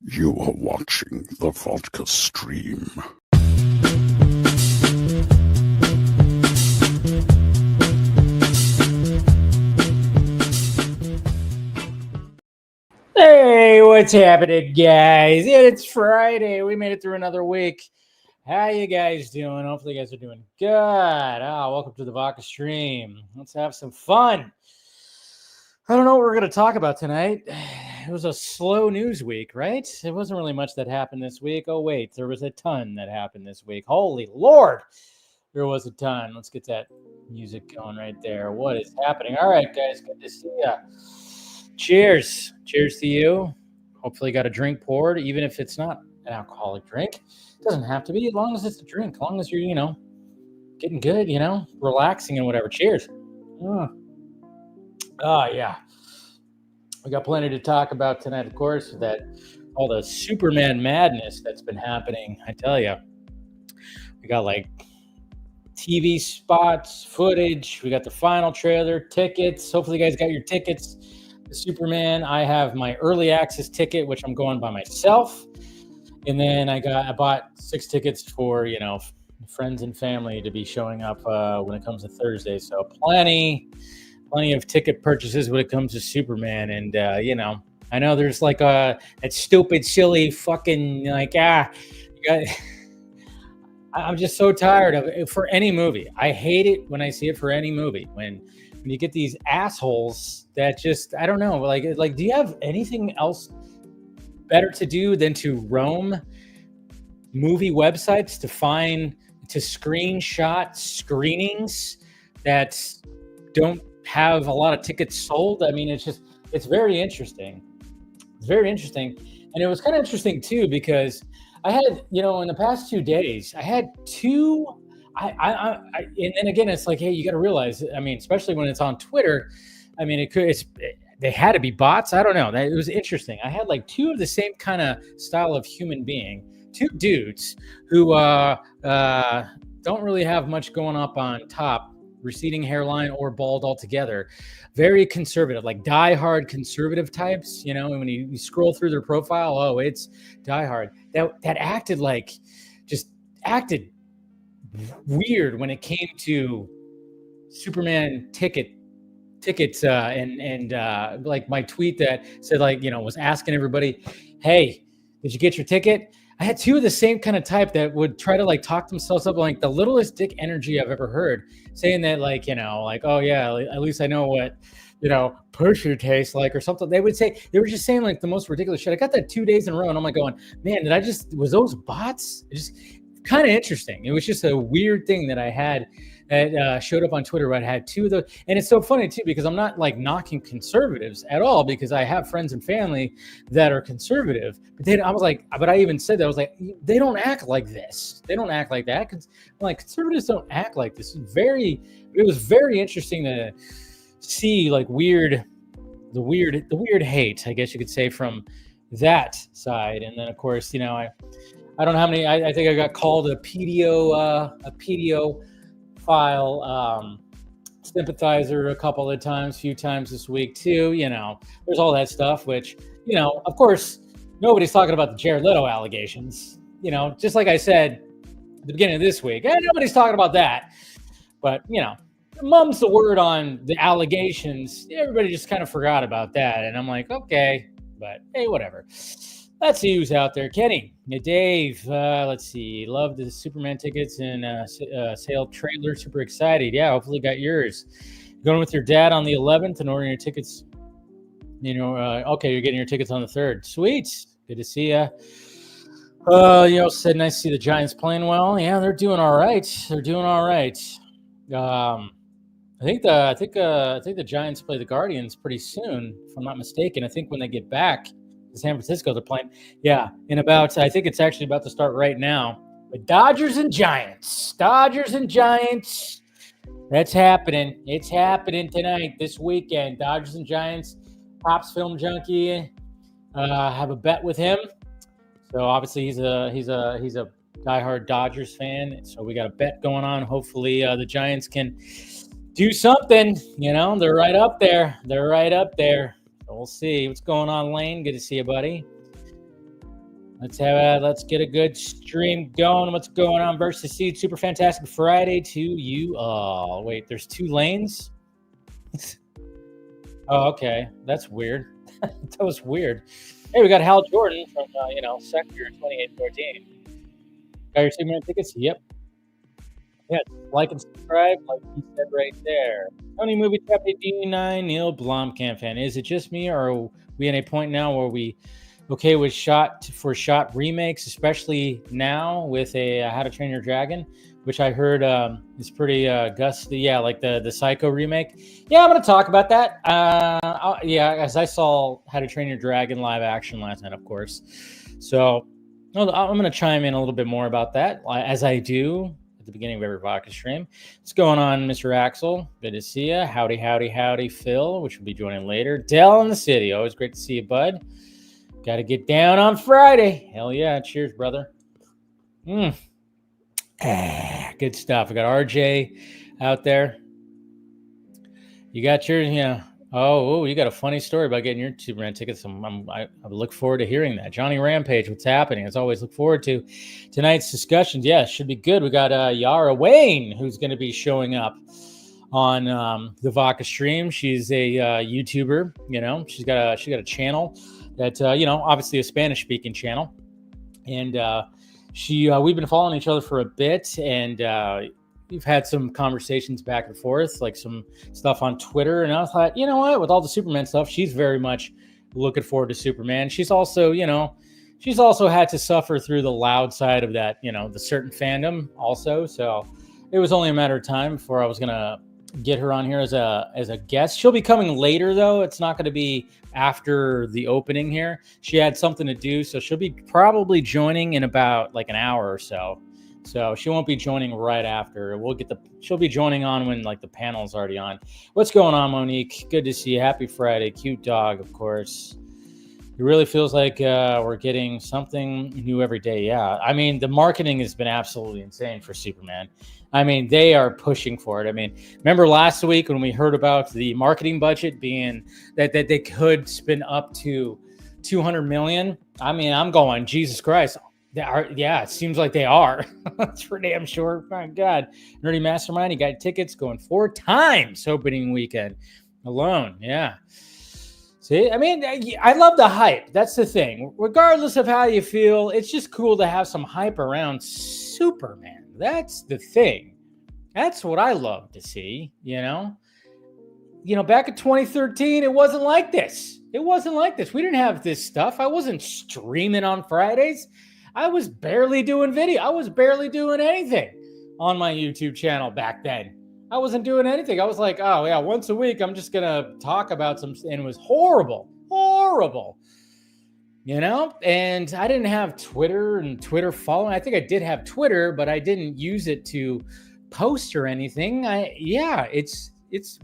You are watching the Vodka stream. Hey, what's happening, guys? It's Friday. We made it through another week. How you guys doing? Hopefully you guys are doing good. Welcome to the Vodka stream. Let's have some fun. I don't know what we're going to talk about tonight. It was a slow news week, right? There wasn't really much that happened this week. Oh, wait, there was a ton that happened this week. Holy Lord, there was a ton. Let's get that music going right there. What is happening? All right, guys, good to see ya. Cheers. Cheers to you. Hopefully you got a drink poured, even if it's not an alcoholic drink. It doesn't have to be, as long as it's a drink, as long as you're, getting good, relaxing and whatever. Cheers. Yeah. We got plenty to talk about tonight, of course, that all the Superman madness that's been happening. I tell you, we got like TV spots, footage. We got the final trailer, tickets. Hopefully you guys got your tickets to Superman. I have my early access ticket, which I'm going by myself. And then I bought 6 tickets for, friends and family to be showing up when it comes to Thursday. So plenty of ticket purchases when it comes to Superman. And, I know there's like that stupid, silly fucking I'm just so tired of it for any movie. I hate it when I see it for any movie. When you get these assholes that just, I don't know, like, do you have anything else better to do than to roam movie websites to screenshot screenings that don't have a lot of tickets sold? I mean, it's very interesting. It's very interesting. And it was kind of interesting too, because I had, in the past 2 days, I had 2, and then again, it's like, hey, you got to realize, I mean, especially when it's on Twitter, I mean, they had to be bots. I don't know. It was interesting. I had like 2 of the same kind of style of human being, 2 dudes who don't really have much going up on top, receding hairline or bald altogether. Very conservative, like diehard conservative types, and when you scroll through their profile, oh, it's diehard. That acted weird when it came to Superman tickets and like my tweet that said, like, was asking everybody, hey, did you get your ticket? I had 2 of the same kind of type that would try to like talk themselves up, like the littlest dick energy I've ever heard, saying that like, oh yeah, at least I know what, pusher tastes like or something. They were just saying like the most ridiculous shit. I got that 2 days in a row and I'm like going, man, was those bots? It's just kind of interesting. It was just a weird thing that I had that showed up on Twitter where I had 2 of those. And it's so funny too, because I'm not like knocking conservatives at all, because I have friends and family that are conservative. But I even said that, I was like, they don't act like this. They don't act like that. Like, conservatives don't act like this. It was very interesting to see like the weird hate, I guess you could say, from that side. And then, of course, I don't know how many. I think I got called a PDO file sympathizer a couple of times, few times this week too. There's all that stuff, which of course, nobody's talking about the Jared Leto allegations. Just like I said at the beginning of this week, nobody's talking about that. But mum's the word on the allegations. Everybody just kind of forgot about that, and I'm like, okay, but hey, whatever. Let's see who's out there. Kenny, Dave, let's see. Love the Superman tickets and sale trailer. Super excited. Yeah, hopefully got yours. Going with your dad on the 11th and ordering your tickets. Okay, you're getting your tickets on the 3rd. Sweet. Good to see you. Said nice to see the Giants playing well. Yeah, they're doing all right. They're doing all right. I think the Giants play the Guardians pretty soon, if I'm not mistaken. I think when they get back to San Francisco, they're playing. Yeah, I think it's actually about to start right now. But Dodgers and Giants. That's happening. It's happening tonight, this weekend. Dodgers and Giants. Pops Film Junkie. Have a bet with him. So obviously he's a diehard Dodgers fan. So we got a bet going on. Hopefully the Giants can do something. They're right up there. So we'll see what's going on, Lane. Good to see you, buddy. Let's get a good stream going. What's going on? Versus Seed. Super fantastic Friday to you all. Wait, there's 2 lanes? Oh, okay. That's weird. That was weird. Hey, we got Hal Jordan from, Sector 2814. Got your Superman tickets? Yep. Yeah, like and subscribe, like he said right there. Tony Movie Chapter D9, Neil Blomkamp fan. Is it just me, or are we at a point now where we okay with shot remakes, especially now with a How to Train Your Dragon, which I heard is pretty gusty. Yeah, like the Psycho remake. Yeah, I'm going to talk about that. As I saw How to Train Your Dragon live action last night, of course. So I'm going to chime in a little bit more about that, as I do at the beginning of every Vodka stream. What's going on, Mr. Axel? Good to see you. Howdy, Phil, which will be joining later. Dell in the city. Always great to see you, bud. Got to get down on Friday. Hell yeah. Cheers, brother. Good stuff. I got RJ out there. You got your, you got a funny story about getting your Superman tickets. I look forward to hearing that. Johnny Rampage, what's happening? As always, look forward to tonight's discussions. Yeah, it should be good. We got Yara Wayne, who's going to be showing up on the Vodka stream. She's a YouTuber. She's got a channel that obviously a Spanish-speaking channel, and we've been following each other for a bit, and we've had some conversations back and forth, like some stuff on Twitter. And I thought, you know what, with all the Superman stuff, she's very much looking forward to Superman. She's also, had to suffer through the loud side of that, the certain fandom also. So it was only a matter of time before I was gonna get her on here as a guest. She'll be coming later though. It's not going to be after the opening here. She had something to do, so she'll be probably joining in about like an hour or so. So she won't be joining right after. She'll be joining on when like the panel's already on. What's going on, Monique? Good to see you. Happy Friday. Cute dog, of course. It really feels like we're getting something new every day. Yeah. I mean, the marketing has been absolutely insane for Superman. I mean, they are pushing for it. I mean, remember last week when we heard about the marketing budget being that they could spend up to $200 million? I mean, I'm going, Jesus Christ. It seems like they are. That's for damn sure. My God. Nerdy Mastermind, you got tickets going 4 times opening weekend alone. Yeah. See, I mean, I love the hype. That's the thing. Regardless of how you feel, it's just cool to have some hype around Superman. That's the thing. That's what I love to see, back in 2013, it wasn't like this. We didn't have this stuff. I wasn't streaming on Fridays. I was barely doing video. I was barely doing anything on my YouTube channel back then. I wasn't doing anything. I was like, oh, yeah, once a week, I'm just going to talk about and it was horrible. And I didn't have Twitter and Twitter following. I think I did have Twitter, but I didn't use it to post or anything.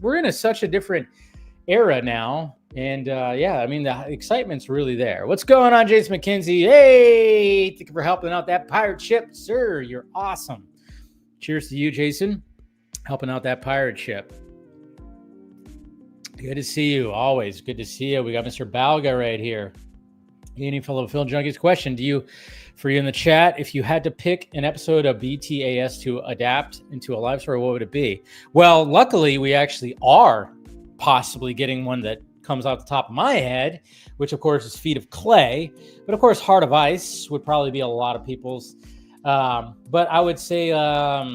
We're in such a different era now And yeah, I mean, the excitement's really there. What's going on, Jason McKenzie? Hey, thank you for helping out that pirate ship, sir. You're awesome. Cheers to you, Jason, helping out that pirate ship. Good to see you. Always good to see you. We got Mr. Balga right here. Any fellow Film Junkies question? For you in the chat, if you had to pick an episode of BTAS to adapt into a live story, what would it be? Well, luckily, we actually are possibly getting one that comes off the top of my head, which of course is Feet of Clay. But of course, Heart of Ice would probably be a lot of people's. But I would say, I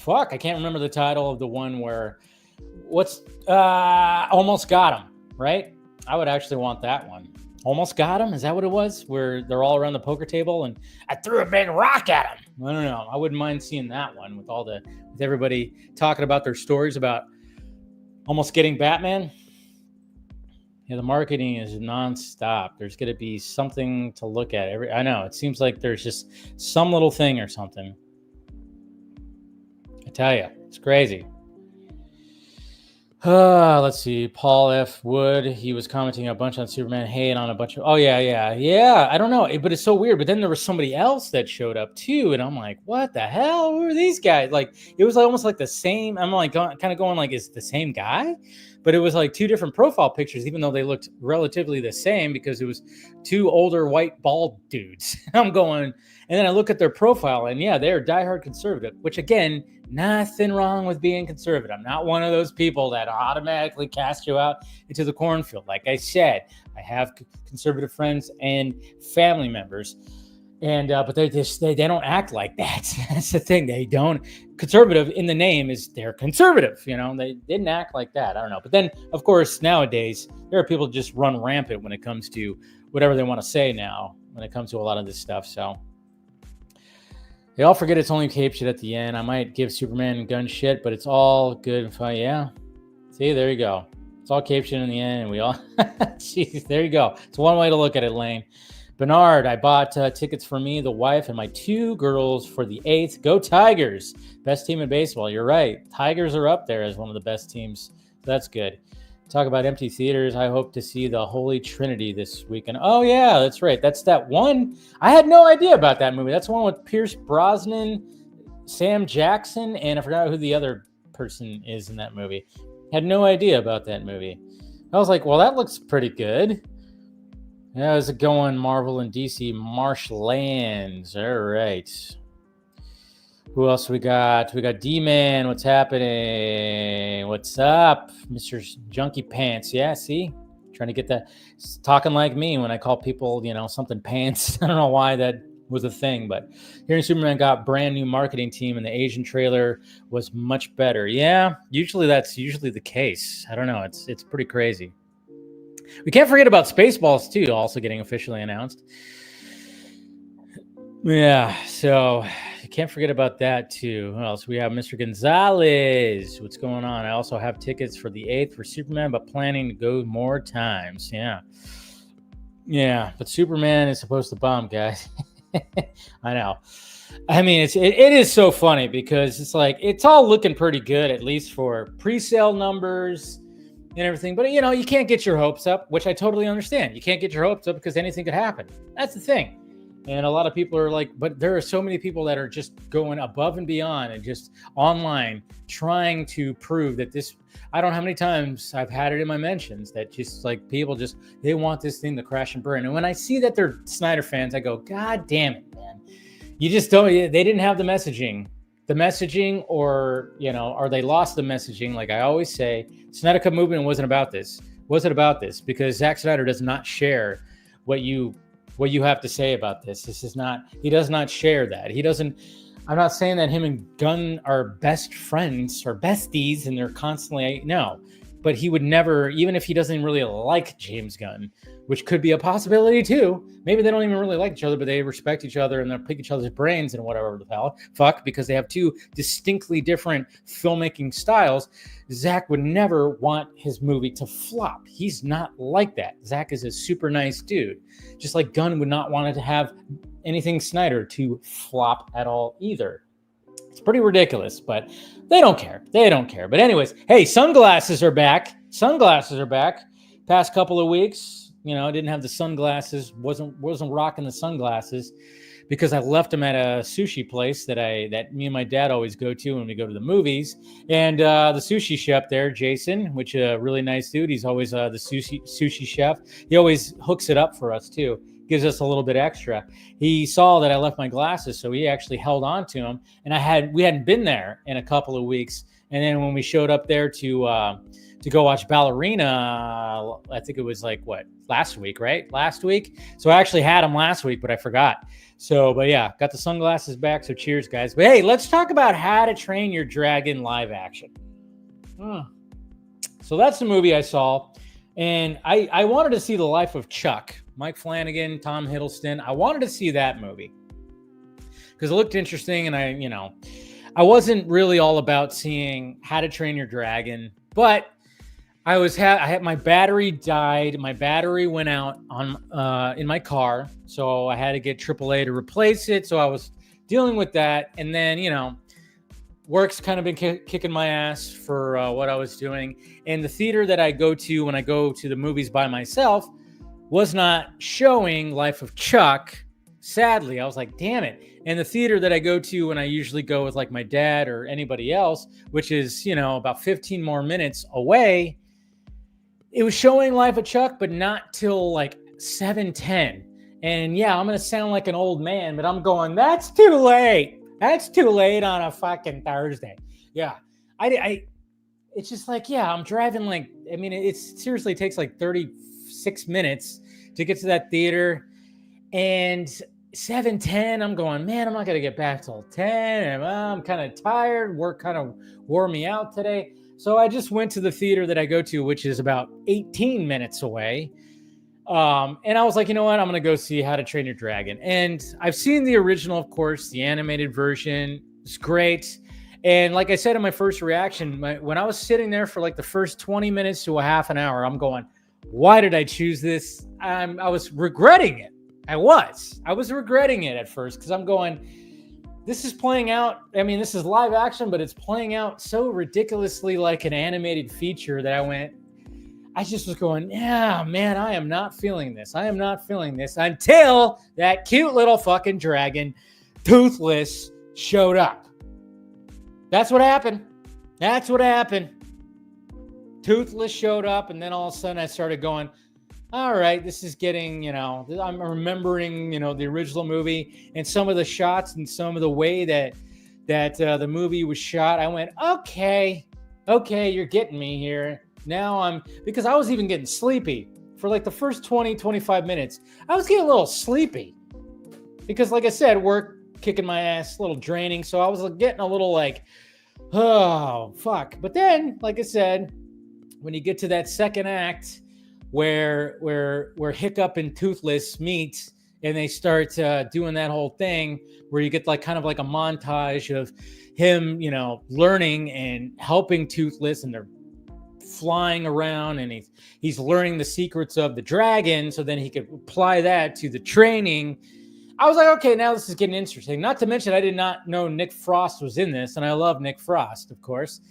can't remember the title of the one where Almost Got Him, right? I would actually want that one. Almost Got Him? Is that what it was? Where they're all around the poker table and I threw a big rock at him. I don't know. I wouldn't mind seeing that one with everybody talking about their stories about almost getting Batman. Yeah, the marketing is nonstop. There's going to be something to look at. I know. It seems like there's just some little thing or something. I tell you, it's crazy. Let's see. Paul F. Wood. He was commenting a bunch on Superman, hating on a bunch of. Oh yeah. I don't know, but it's so weird. But then there was somebody else that showed up too, and I'm like, what the hell? Who are these guys? Like, it was almost like the same. I'm like, kind of going like, is it the same guy? But it was like two different profile pictures, even though they looked relatively the same because it was two older white bald dudes. I'm going, and then I look at their profile, and yeah, they're diehard conservative. Which again. Nothing wrong with being conservative. I'm not one of those people that automatically cast you out into the cornfield. Like I said, I have conservative friends and family members, and but they don't act like that. That's the thing. They don't. Conservative in the name is they're conservative. You know, they didn't act like that. I don't know. But then, of course, nowadays there are people who just run rampant when it comes to whatever they want to say now. When it comes to a lot of this stuff, so. They all forget it's only cape shit at the end. I might give Superman and Gunn shit, but it's all good and fun. Yeah. See, there you go. It's all cape shit in the end, and we all... Jeez, there you go. It's one way to look at it, Lane. Bernard, I bought tickets for me, the wife, and my two girls for the 8th. Go Tigers. Best team in baseball. You're right. Tigers are up there as one of the best teams. So that's good. Talk about empty theaters. I hope to see the Holy Trinity this weekend. Oh, yeah, that's right. That's that one. I had no idea about that movie. That's the one with Pierce Brosnan, Sam Jackson, and I forgot who the other person is in that movie. Had no idea about that movie. I was like, well, that looks pretty good. Yeah, how's it going, Marvel and DC? Marshlands. All right. Who else we got? We got D-Man. What's happening? What's up, Mr. Junkie Pants? Yeah, see? Trying to get that. Talking like me when I call people, something pants. I don't know why that was a thing, but hearing Superman got brand new marketing team and the Asian trailer was much better. Yeah, that's usually the case. I don't know. It's pretty crazy. We can't forget about Spaceballs, too, also getting officially announced. Yeah, so you can't forget about that too. Who else? We have Mr. Gonzalez. What's going on? I also have tickets for the 8th for Superman, but planning to go more times. Yeah, but Superman is supposed to bomb, guys. I know. I mean, it is so funny because it's like it's all looking pretty good, at least for pre-sale numbers and everything. But you can't get your hopes up, which I totally understand. You can't get your hopes up because anything could happen. That's the thing. And a lot of people are like, but there are so many people that are just going above and beyond and just online trying to prove that this, I don't know how many times I've had it in my mentions that just like people they want this thing to crash and burn. And when I see that they're Snyder fans, I go, God damn it, man. You just don't, they didn't have the messaging or they lost the messaging. Like I always say, Snyder Cut movement wasn't about this because Zack Snyder does not share what you have to say about this. He does not share that. I'm not saying that him and Gunn are best friends or besties and they're constantly, no, but he would never, even if he doesn't really like James Gunn, which could be a possibility too. Maybe they don't even really like each other, but they respect each other and they'll pick each other's brains and whatever the hell, because they have two distinctly different filmmaking styles. Zach would never want his movie to flop. He's not like that. Zach is a super nice dude. Just like Gunn would not want it to have anything Snyder to flop at all either. It's pretty ridiculous, but they don't care. But anyways, hey, sunglasses are back. Sunglasses are back. Past couple of weeks, I didn't have the sunglasses. wasn't rocking the sunglasses because I left them at a sushi place that me and my dad always go to when we go to the movies. And the sushi chef there, Jason, which a really nice dude. He's always the sushi chef. He always hooks it up for us too. Gives us a little bit extra. He saw that I left my glasses, so he actually held on to them. And we hadn't been there in a couple of weeks. And then when we showed up there to go watch Ballerina, I think it was last week, right? Last week. So I actually had them last week, but I forgot. So, but yeah, got the sunglasses back. So cheers, guys. But hey, let's talk about How to Train Your Dragon live action. So that's the movie I saw. And I wanted to see The Life of Chuck. Mike Flanagan, Tom Hiddleston. I wanted to see that movie because it looked interesting. And I wasn't really all about seeing How to Train Your Dragon, but I had my battery died. My battery went out in my car, so I had to get AAA to replace it. So I was dealing with that, and then work's kind of been kicking my ass for what I was doing. And the theater that I go to when I go to the movies by myself was not showing Life of Chuck. Sadly, I was like, damn it. And the theater that I go to when I usually go with my dad or anybody else, which is, about 15 more minutes away, it was showing Life of Chuck, but not till 7:10. And yeah, I'm going to sound like an old man, but I'm going, that's too late. That's too late on a fucking Thursday. Yeah. It's just I'm driving it seriously takes 36 minutes to get to that theater. And 7:10, I'm going, man, I'm not going to get back till 10. I'm kind of tired. Work kind of wore me out today. So I just went to the theater that I go to, which is about 18 minutes away. And I was like, you know what? I'm going to go see How to Train Your Dragon. And I've seen the original, of course, the animated version. It's great. And like I said in my first reaction, when I was sitting there for the first 20 minutes to a half an hour, I'm going, why did I choose this? I was regretting it. I was regretting it at first because I'm going, this is playing out. I mean, this is live action, but it's playing out so ridiculously like an animated feature that I just was going, yeah, man, I am not feeling this. I am not feeling this until that cute little fucking dragon, Toothless, showed up. That's what happened. Toothless showed up, and then all of a sudden I started going, all right, this is getting, I'm remembering, the original movie and some of the shots and some of the way that the movie was shot. I went, okay, you're getting me here. Now because I was even getting sleepy for the first 20, 25 minutes. I was getting a little sleepy because like I said, work kicking my ass, a little draining. So I was getting a little oh, fuck. But then, like I said, when you get to that second act, where Hiccup and Toothless meet and they start doing that whole thing where you get kind of a montage of him, learning and helping Toothless, and they're flying around and he's learning the secrets of the dragon so then he could apply that to the training. I was like, okay, now this is getting interesting. Not to mention I did not know Nick Frost was in this, and I love Nick Frost, of course.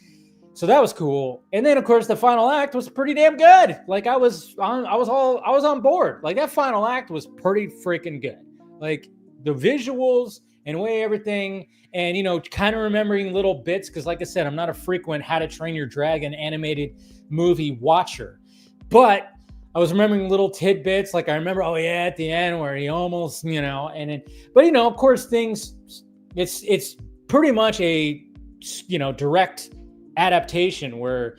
So that was cool. And then of course the final act was pretty damn good. I was on board. That final act was pretty freaking good. The visuals and way everything, and kind of remembering little bits because like I said, I'm not a frequent How to Train Your Dragon animated movie watcher. But I was remembering little tidbits. I remember, oh yeah, at the end where he almost, but of course it's pretty much a direct adaptation where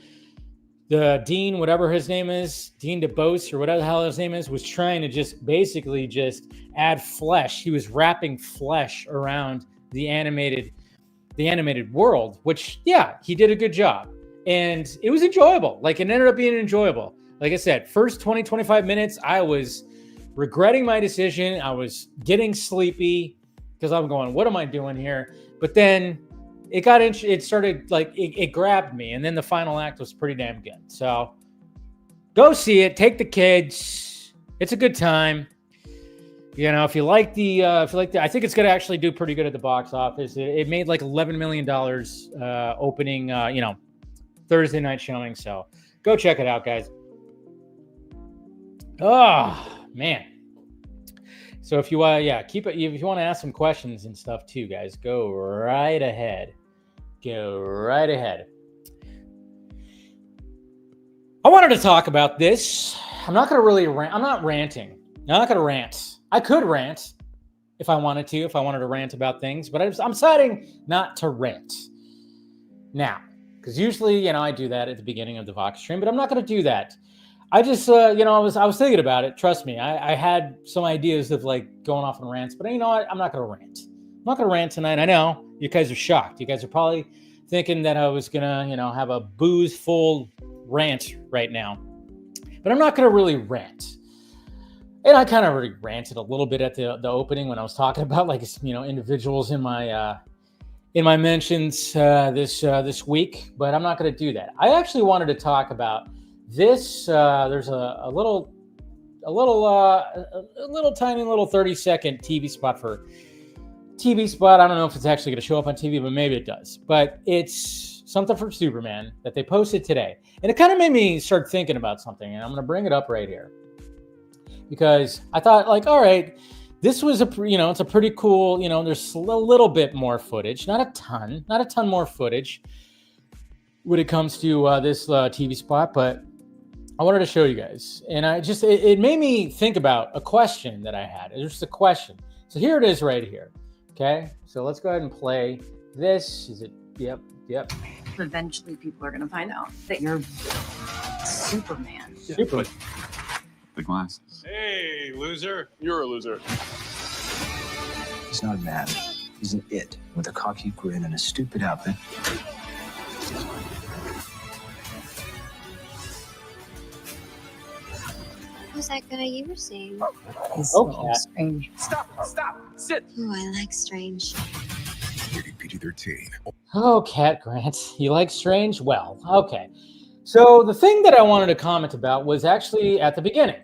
the Dean, whatever his name is, Dean DeBose or whatever the hell his name is, was trying to just add flesh. He was wrapping flesh around the animated world, which yeah, he did a good job. And it was enjoyable. It ended up being enjoyable. Like I said, first 20, 25 minutes, I was regretting my decision. I was getting sleepy because I'm going, what am I doing here? But then it grabbed me. And then the final act was pretty damn good. So go see it. Take the kids. It's a good time. If you like I think it's going to actually do pretty good at the box office. It made $11 million opening, Thursday night showing. So Go check it out, guys. Oh, man. So if you keep it. If you want to ask some questions and stuff too, guys, go right ahead. Go right ahead. I wanted to talk about this. I'm not going to really rant. I'm not ranting. I'm not going to rant. I could rant if I wanted to rant about things, but I'm deciding not to rant now, because usually, I do that at the beginning of the Vodka stream, but I'm not going to do that. I just, I was thinking about it. Trust me, I had some ideas of like going off on rants, but you know what? I'm not going to rant. I'm not going to rant tonight. I know you guys are shocked. You guys are probably thinking that I was going to, have a booze full rant right now, but I'm not going to really rant. And I kind of already ranted a little bit at the opening when I was talking about like, individuals in my mentions this week, but I'm not going to do that. I actually wanted to talk about this. There's a little tiny 30-second TV spot. I don't know if it's actually going to show up on TV, but maybe it does. But it's something from Superman that they posted today, and it kind of made me start thinking about something. And I'm going to bring it up right here because I thought, like, all right, this was it's a pretty cool. There's a little bit more footage, not a ton more footage when it comes to this TV spot, but I wanted to show you guys, and it made me think about a question that I had. It's just a question. So here it is right here. Okay, so let's go ahead and play this. Is it? Yep. Eventually, people are going to find out that you're Superman. Superman. The glasses. Hey, loser. You're a loser. He's not a man. He's an it with a cocky grin and a stupid outfit. Who's that guy you were seeing? He's Okay. strange. Stop. Sit. Oh, I like strange. Rated PG-13. Oh, Cat Grant, you like strange? Well, okay. So the thing that I wanted to comment about was actually at the beginning.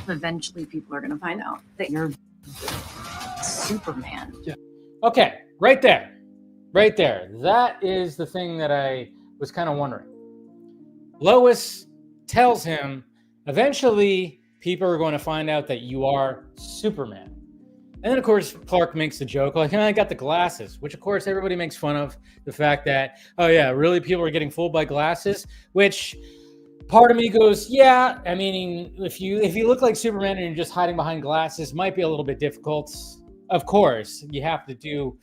Eventually, people are going to find out that you're Superman. Okay, right there. That is the thing that I was kind of wondering. Lois tells him, eventually, people are going to find out that you are Superman. And then, of course, Clark makes the joke, like, I got the glasses, which, of course, everybody makes fun of the fact that, oh, yeah, really, people are getting fooled by glasses, which part of me goes, yeah, I mean, if you look like Superman and you're just hiding behind glasses, might be a little bit difficult. Of course, you have to do,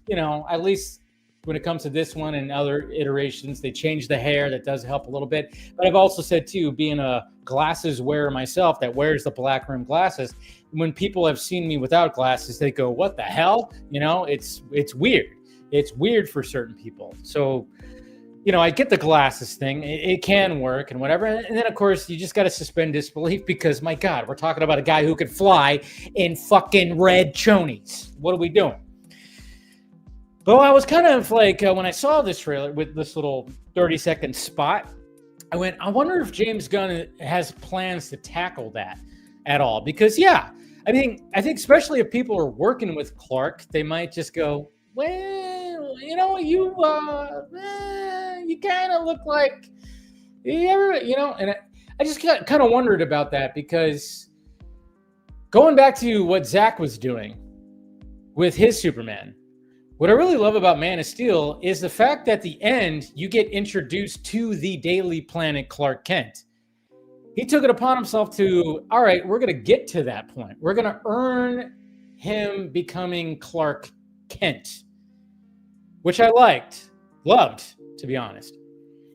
at least when it comes to this one and other iterations, they change the hair. That does help a little bit. But I've also said, too, being a glasses wearer myself that wears the black rim glasses, when people have seen me without glasses, they go, what the hell? It's weird. It's weird for certain people. So, I get the glasses thing. It can work and whatever. And then, of course, you just got to suspend disbelief because, my God, we're talking about a guy who could fly in fucking red chonies. What are we doing? But I was kind of like, when I saw this trailer with this little 30-second spot, I went, I wonder if James Gunn has plans to tackle that at all. Because, yeah, I think especially if people are working with Clark, they might just go, well, you kind of look like, and I just kind of wondered about that because going back to what Zach was doing with his Superman, what I really love about Man of Steel is the fact that at the end, you get introduced to the Daily Planet Clark Kent. He took it upon himself to, all right, we're going to get to that point. We're going to earn him becoming Clark Kent, which I loved, to be honest.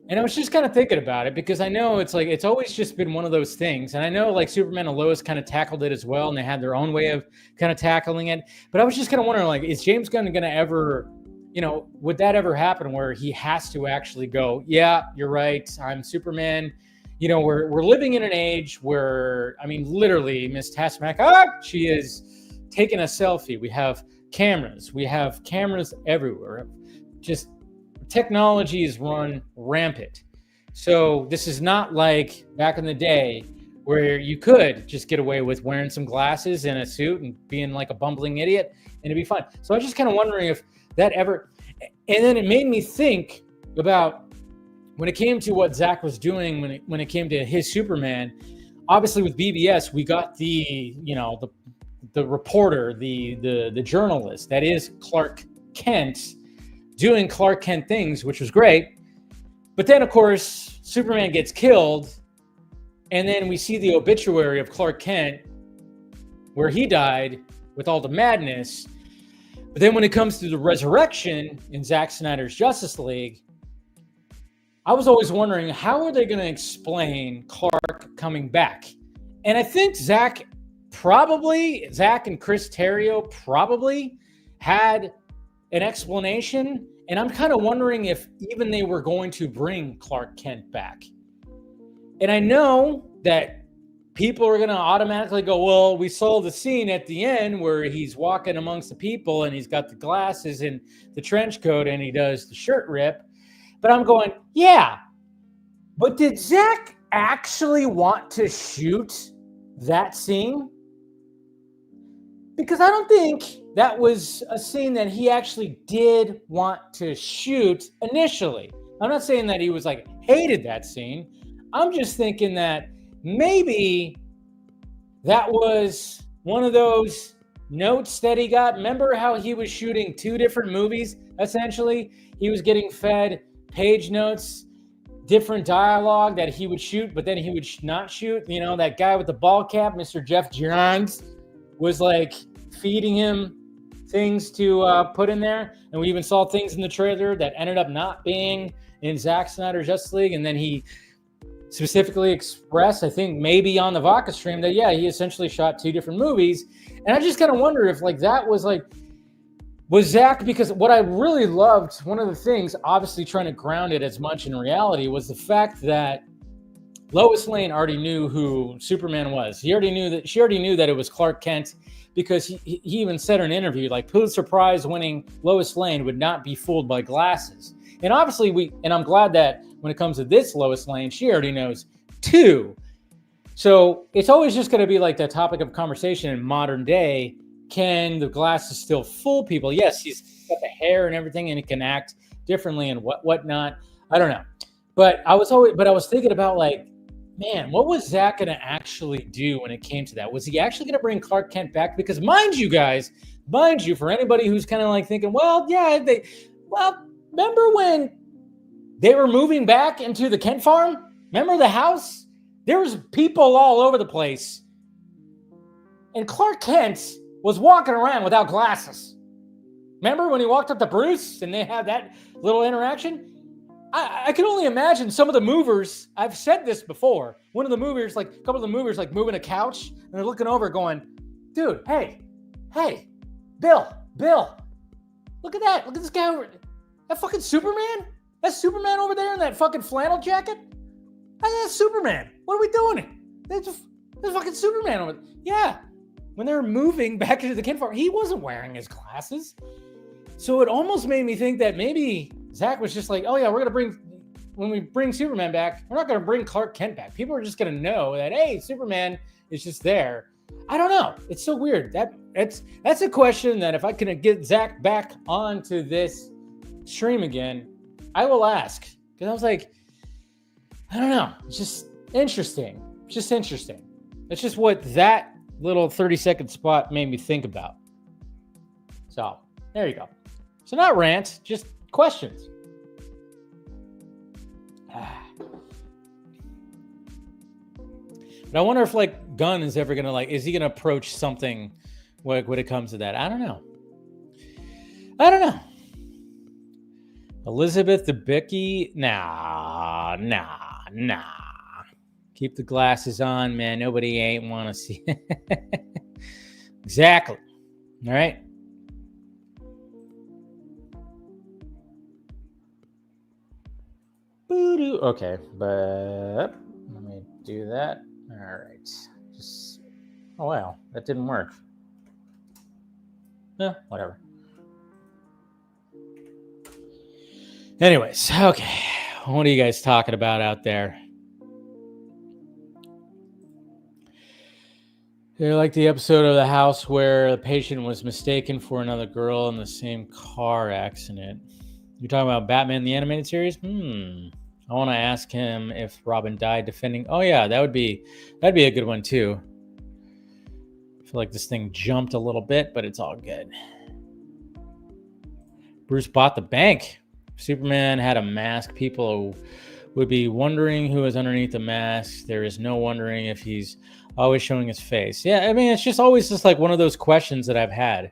And I was just kind of thinking about it because I know it's always just been one of those things. And I know like Superman and Lois kind of tackled it as well. And they had their own way of kind of tackling it. But I was just kind of wondering, like, is James Gunn going to ever, would that ever happen where he has to actually go, yeah, you're right, I'm Superman. We're living in an age where, I mean, literally Miss Taskmaster, she is taking a selfie. We have cameras everywhere. Just technology is run rampant. So this is not like back in the day where you could just get away with wearing some glasses and a suit and being like a bumbling idiot and it'd be fun. So I was just kind of wondering if that ever, and then it made me think about when it came to what Zack was doing, when it came to his Superman, obviously with BBS, we got the reporter, the journalist that is Clark Kent doing Clark Kent things, which was great. But then, of course, Superman gets killed, and then we see the obituary of Clark Kent where he died with all the madness. But then when it comes to the resurrection in Zack Snyder's Justice League, I was always wondering, how are they going to explain Clark coming back? And I think Zack and Chris Terrio probably had an explanation. And I'm kind of wondering if even they were going to bring Clark Kent back. And I know that people are going to automatically go, well, we saw the scene at the end where he's walking amongst the people and he's got the glasses and the trench coat and he does the shirt rip. But I'm going, yeah. But did Zack actually want to shoot that scene? Because I don't think that was a scene that he actually did want to shoot initially. I'm not saying that he was like hated that scene. I'm just thinking that maybe that was one of those notes that he got. Remember how he was shooting 2 different movies, essentially? He was getting fed page notes, different dialogue that he would shoot, but then he would not shoot. You know, that guy with the ball cap, Mr. Jeff Johns, was like feeding him things to put in there. And we even saw things in the trailer that ended up not being in Zack Snyder's Justice League. And then he specifically expressed, I think maybe on the Vodka stream, that, yeah, he essentially shot 2 different movies. And I just kind of wonder if like that was like, was Zack, because what I really loved, one of the things, obviously trying to ground it as much in reality, was the fact that Lois Lane already knew who Superman was. She already knew that it was Clark Kent, because he even said in an interview, like, Pulitzer Prize winning Lois Lane would not be fooled by glasses. And obviously and I'm glad that when it comes to this Lois Lane, she already knows too. So it's always just going to be like that topic of conversation in modern day. Can the glasses still fool people? Yes, he's got the hair and everything, and he can act differently and whatnot. I don't know. But I was thinking about, like, man, what was Zack going to actually do when it came to that? Was he actually going to bring Clark Kent back? Because mind you, for anybody who's kind of like thinking, well, yeah, remember when they were moving back into the Kent farm? Remember the house? There was people all over the place. And Clark Kent was walking around without glasses. Remember when he walked up to Bruce and they had that little interaction? I can only imagine some of the movers. I've said this before. A couple of the movers, like moving a couch, and they're looking over going, dude, hey, Bill, look at that. Look at this guy over. That fucking Superman? That's Superman over there in that fucking flannel jacket? That's Superman. What are we doing? There's fucking Superman over there. Yeah. When they were moving back into the Kent farm, he wasn't wearing his glasses. So it almost made me think that maybe Zack was just like, oh yeah, when we bring Superman back, we're not going to bring Clark Kent back. People are just going to know that, hey, Superman is just there. I don't know. It's so weird. That's a question that if I can get Zack back onto this stream again, I will ask. Because I was like, I don't know. It's just interesting. It's just what that little 30-second spot made me think about. So there you go. So not rant, just questions. But I wonder if like Gunn is ever gonna is he gonna approach something when it comes to that? I don't know. Elizabeth Debicki, nah. Keep the glasses on, man. Nobody ain't want to see. Exactly. All right. Okay, but let me do that. All right. Oh, well, that didn't work. Whatever. Anyways, okay. What are you guys talking about out there? They're like the episode of The House where the patient was mistaken for another girl in the same car accident. You're talking about Batman the Animated Series? I want to ask him if Robin died defending. Oh yeah, that'd be a good one too. I feel like this thing jumped a little bit, but it's all good. Bruce bought the bank. Superman had a mask. People would be wondering who is underneath the mask. There is no wondering if he's always showing his face. Yeah, I mean, it's just always just like one of those questions that I've had,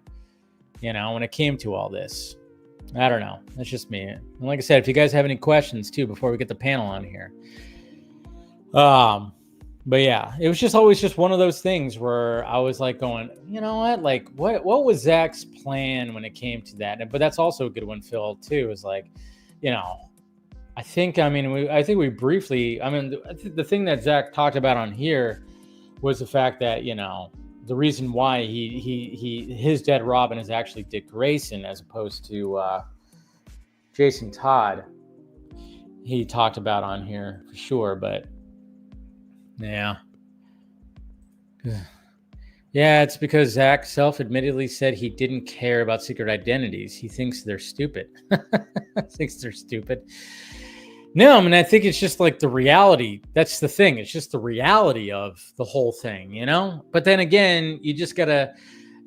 you know, when it came to all this. I don't know. That's just me. And like I said, if you guys have any questions too, before we get the panel on here. But yeah, it was just always just one of those things where I was like going, you know what? Like what was Zach's plan when it came to that? But that's also a good one, Phil, too, is like, you know, I think we briefly, the thing that Zach talked about on here was the fact that, you know, the reason why his dead Robin is actually Dick Grayson as opposed to Jason Todd. He talked about on here for sure, but yeah, it's because Zach self-admittedly said he didn't care about secret identities. He thinks they're stupid. No, I mean, I think it's just like the reality. That's the thing. It's just the reality of the whole thing, you know? But then again, you just got to,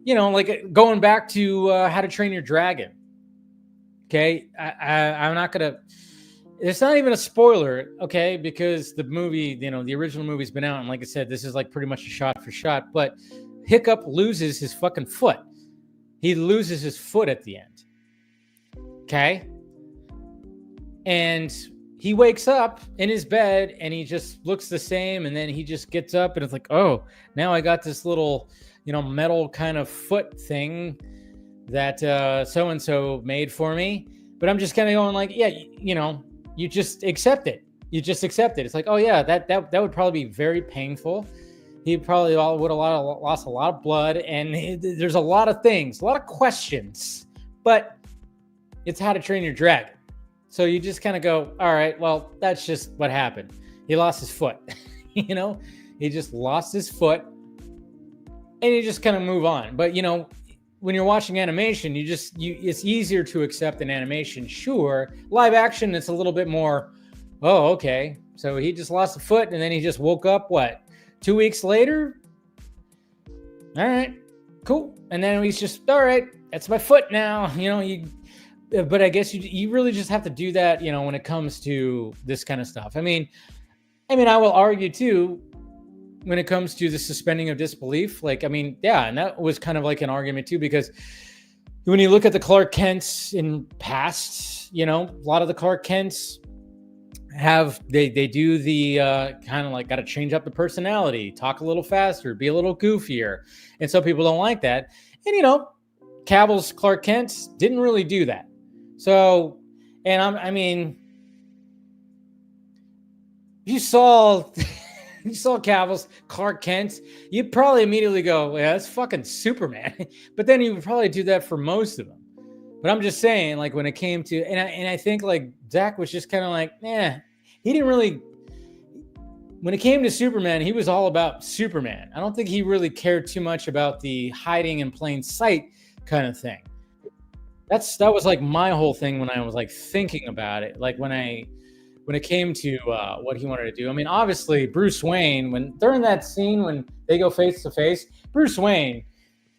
you know, like going back to How to Train Your Dragon. Okay? I'm not going to, it's not even a spoiler, okay? Because the movie, you know, the original movie's been out. And like I said, this is like pretty much a shot for shot. But Hiccup loses his fucking foot. He loses his foot at the end. Okay? And he wakes up in his bed and he just looks the same. And then he just gets up and it's like, oh, now I got this little, you know, metal kind of foot thing that so-and-so made for me. But I'm just kind of going like, yeah, you know, you just accept it. It's like, oh yeah, that would probably be very painful. He probably would have lost a lot of blood. And there's a lot of things, a lot of questions. But it's How to Train Your Dragon. So you just kind of go, all right, well, that's just what happened. He lost his foot. You know, he just lost his foot and you just kind of move on. But, you know, when you're watching animation, it's easier to accept an animation. Sure. Live action, it's a little bit more, oh, okay. So he just lost a foot and then he just woke up, 2 weeks later? All right, cool. And then he's just, all right, that's my foot now. You know, but I guess you really just have to do that, you know, when it comes to this kind of stuff. I mean, I will argue too, when it comes to the suspending of disbelief, like, I mean, yeah, and that was kind of like an argument too, because when you look at the Clark Kents in past, you know, a lot of the Clark Kents they do the kind of like got to change up the personality, talk a little faster, be a little goofier. And some people don't like that. And, you know, Cavill's Clark Kent didn't really do that. So, and I mean, you saw Cavill's Clark Kent, you'd probably immediately go, yeah, that's fucking Superman. But then you would probably do that for most of them. But I'm just saying, like, when it came to, and I think like Zach was just kind of like, he didn't really, when it came to Superman, he was all about Superman. I don't think he really cared too much about the hiding in plain sight kind of thing. That was like my whole thing when I was like thinking about it. Like when it came to what he wanted to do. I mean, obviously Bruce Wayne, during that scene when they go face to face, Bruce Wayne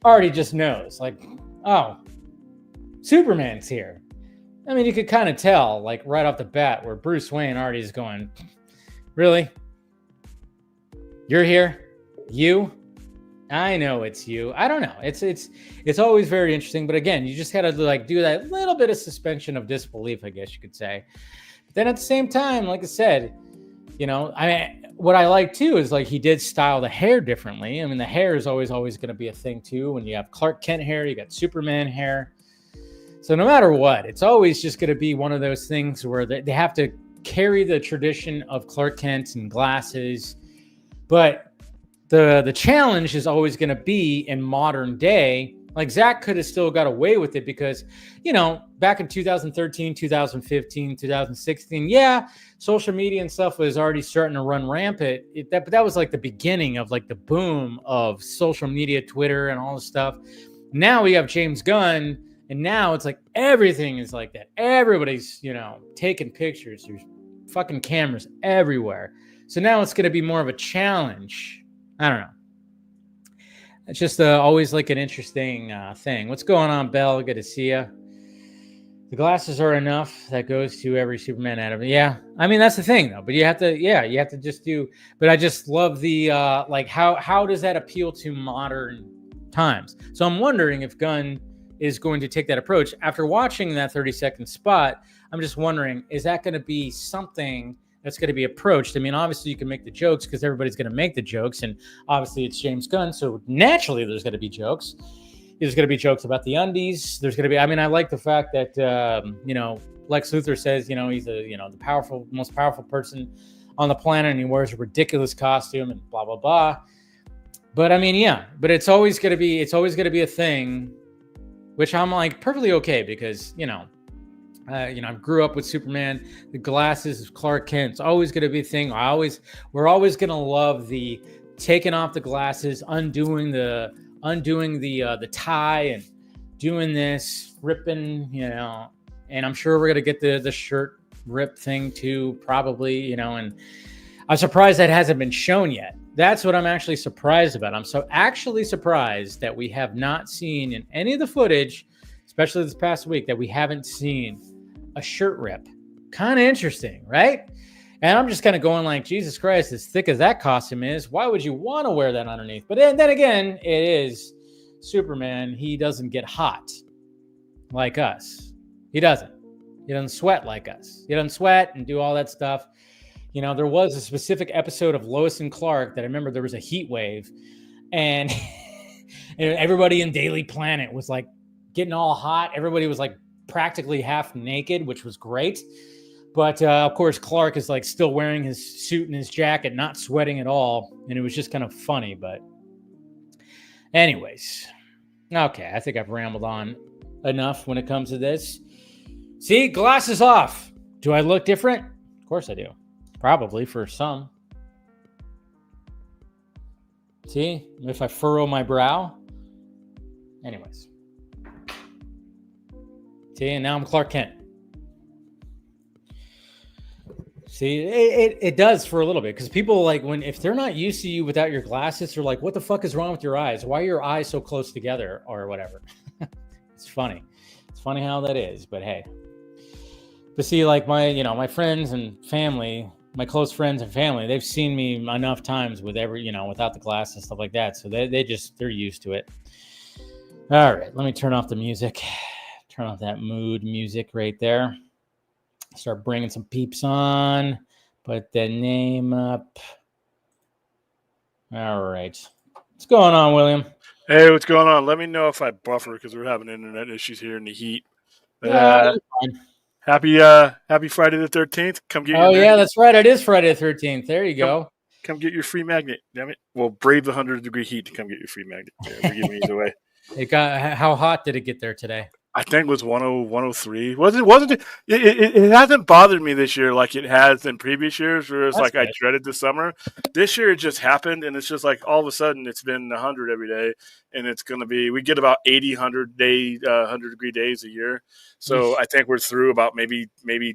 already just knows, like, oh, Superman's here. I mean, you could kind of tell, like, right off the bat, where Bruce Wayne already is going, really? You're here? You? I know it's you. I don't know. It's always very interesting. But again, you just got to like do that little bit of suspension of disbelief, I guess you could say. But then at the same time, like I said, you know, I mean, what I like too is like he did style the hair differently. I mean, the hair is always going to be a thing too. When you have Clark Kent hair, you got Superman hair. So no matter what, it's always just going to be one of those things where they have to carry the tradition of Clark Kent and glasses. But the challenge is always going to be in modern day. Like Zach could have still got away with it because, you know, back in 2013, 2015, 2016, yeah, social media and stuff was already starting to run rampant. But that was like the beginning of like the boom of social media, Twitter and all this stuff. Now we have James Gunn, and now it's like everything is like that. Everybody's, you know, taking pictures. There's fucking cameras everywhere. So now it's going to be more of a challenge. I don't know. It's just always like an interesting thing. What's going on, Belle? Good to see you. The glasses are enough. That goes to every Superman ad. Yeah, I mean that's the thing though. But you have to just do. But I just love the like how does that appeal to modern times? So I'm wondering if Gunn is going to take that approach after watching that 30-second spot. I'm just wondering, is that going to be something that's going to be approached? I mean, obviously you can make the jokes because everybody's going to make the jokes, and obviously it's James Gunn, so naturally there's going to be jokes. There's going to be jokes about the undies. There's going to be, I mean, I like the fact that, Lex Luthor says, he's the most powerful person on the planet, and he wears a ridiculous costume and blah, blah, blah. But I mean, yeah, but it's always going to be a thing, which I'm like perfectly okay because, I grew up with Superman, the glasses of Clark Kent. It's always going to be a thing. We're always going to love the taking off the glasses, undoing the tie and doing this, ripping, and I'm sure we're going to get the shirt rip thing too, probably, and I'm surprised that hasn't been shown yet. That's what I'm actually surprised about. I'm so actually surprised that we have not seen in any of the footage, especially this past week, that we haven't seen a shirt rip. Kind of interesting, right? And I'm just kind of going like, Jesus Christ, as thick as that costume is, why would you want to wear that underneath? But then again, it is Superman. He doesn't get hot like us. He doesn't sweat like us. He doesn't sweat and do all that stuff. There was a specific episode of Lois and Clark that I remember there was a heat wave, and everybody in Daily Planet was like getting all hot. Everybody was like practically half naked, which was great. But of course, Clark is like still wearing his suit and his jacket, not sweating at all. And it was just kind of funny. But anyways, okay, I think I've rambled on enough when it comes to this. See, glasses off. Do I look different? Of course I do. Probably for some. See, if I furrow my brow. Anyways. See, and now I'm Clark Kent. See, it does for a little bit because people like if they're not used to you without your glasses, they're like, what the fuck is wrong with your eyes? Why are your eyes so close together or whatever? It's funny. It's funny how that is, but hey. But see, like my friends and family, my close friends and family, they've seen me enough times with without the glasses and stuff like that. So they're used to it. All right, let me turn off the music. Turn off that mood music right there. Start bringing some peeps on. Put the name up. All right. What's going on, William? Hey, what's going on? Let me know if I buffer because we're having internet issues here in the heat. Happy Friday the 13th. Come get your magnet. Yeah, that's right. It is Friday the 13th. There you go. Come get your free magnet. Damn it. Well, brave the 100-degree heat to come get your free magnet. Yeah, forgive me either way. How hot did it get there today? I think it was 103. It hasn't bothered me this year like it has in previous years where it's I dreaded the summer. This year it just happened, and it's just like all of a sudden it's been 100 every day, and it's going to be – we get about 80, 100-degree days a year. So I think we're through about maybe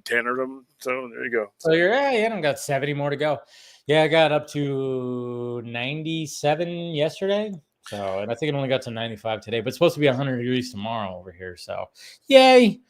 10 of them. So there you go. So you haven't got 70 more to go. Yeah, I got up to 97 yesterday. So, and I think it only got to 95 today, but it's supposed to be 100 degrees tomorrow over here. So, yay.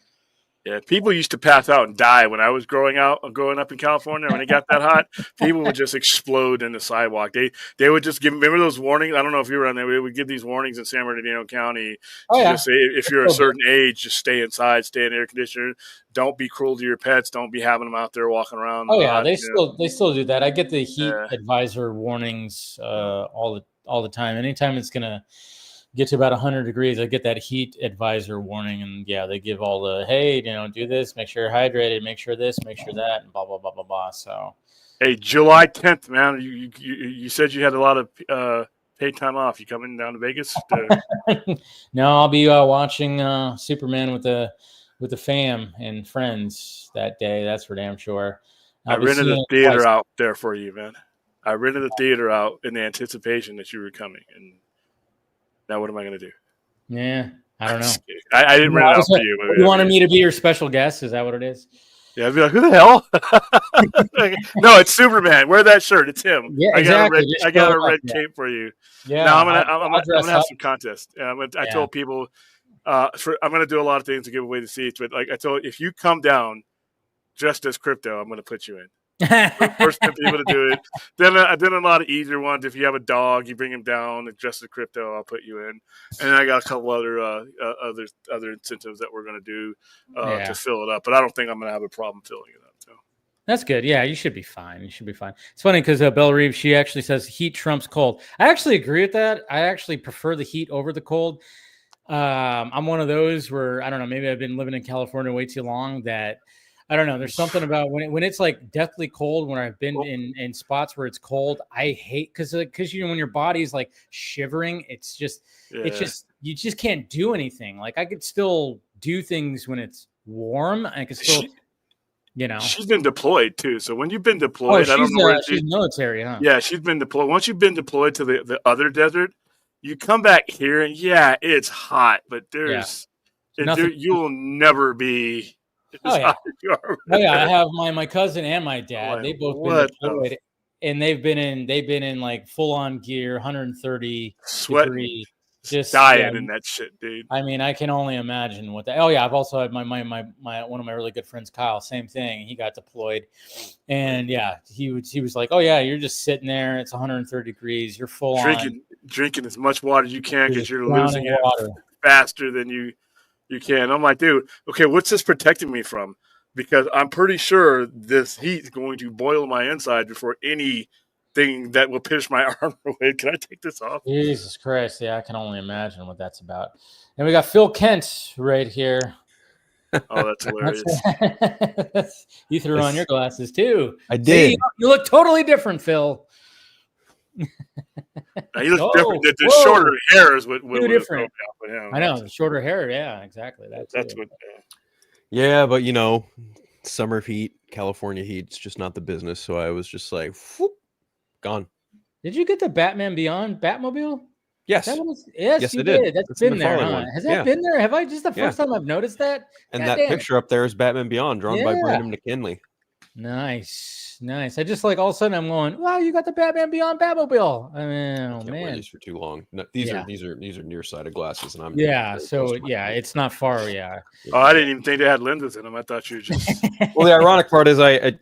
Yeah, people used to pass out and die when I was growing up in California. When it got that hot, people would just explode in the sidewalk. They would just remember those warnings? I don't know if you were on there. They would give these warnings in San Bernardino County. Just say, if you're a certain age, just stay inside, stay in air conditioner. Don't be cruel to your pets. Don't be having them out there walking around. They still do that. I get the heat advisor warnings all the time. Anytime it's going to get to about 100 degrees, I get that heat advisor warning. And they give all the, hey, do this, make sure you're hydrated, make sure this, make sure that, and blah, blah, blah, blah, blah. So, hey, July 10th, man, you said you had a lot of paid time off. You coming down to Vegas? No, I'll be watching Superman with the fam and friends that day. That's for damn sure. I rented a theater out there for you, man. I rented a theater out in the anticipation that you were coming, and now what am I going to do? Yeah, I don't know. I didn't rent it out for you. You wanted me to be your special guest? Is that what it is? Yeah, I'd be like, who the hell? Like, no, it's Superman. Wear that shirt. It's him. Yeah, I got a red. exactly. Just I got show a up, red yeah. cape for you. Yeah, Now I'll I'm dress gonna have up. some contests. I Yeah. told people, I'm gonna do a lot of things to give away the seats. But like I told, if you come down dressed as Crypto, I'm gonna put you in. First people to do it. Then a lot of easier ones. If you have a dog, you bring him down and dress as Crypto, I'll put you in. And I got a couple other incentives that we're gonna do to fill it up. But I don't think I'm gonna have a problem filling it up. So. That's good. Yeah, you should be fine. You should be fine. It's funny because Belle Reeve, she actually says heat trumps cold. I actually agree with that. I actually prefer the heat over the cold. I'm one of those where, I don't know, maybe I've been living in California way too long that, I don't know, there's something about when it's like deathly cold, when I've been in spots where it's cold, I hate, because when your body's like shivering, it's just you just can't do anything. Like I could still do things when it's warm. I could still... she's been deployed too. So when you've been deployed, I don't know where she's military, huh? Yeah, she's been deployed. Once you've been deployed to the other desert, you come back here and it's hot, but you will never be. I have my cousin and my dad. They both been deployed, and they've been in like full on gear, 130 degree. Just dying in that shit, dude. I mean, I can only imagine what that. Oh yeah, I've also had my one of my really good friends, Kyle. Same thing. He got deployed, and he was like, "Oh yeah, you're just sitting there. It's 130 degrees. You're full drinking as much water as you can because you're losing it faster than you can." I'm like, dude, okay, what's this protecting me from? Because I'm pretty sure this heat is going to boil my inside before anything that will push my arm away. Can I take this off? Jesus Christ. Yeah, I can only imagine what that's about. And we got Phil Kent right here. Oh, that's hilarious. You threw on your glasses too. I did. See, you look totally different, Phil. You look different. The shorter hair is what different. I know, the shorter hair. Yeah, exactly. That's what. Yeah, but summer heat, California heat, it's just not the business. So I was just like, whoop, gone. Did you get the Batman Beyond Batmobile? Yes. Yes, you did. That's been there, huh? Has that been there? Have I just the first time I've noticed that? And that picture up there is Batman Beyond, drawn by Brandon McKinley. Nice. I just like all of a sudden I'm going, wow, you got the Batman Beyond Batmobile. I mean, I can't wear these for too long. No, these are nearsighted glasses, and I'm it's not far. Yeah. Oh, I didn't even think they had lenses in them. I thought you were just. Well, the ironic part is, I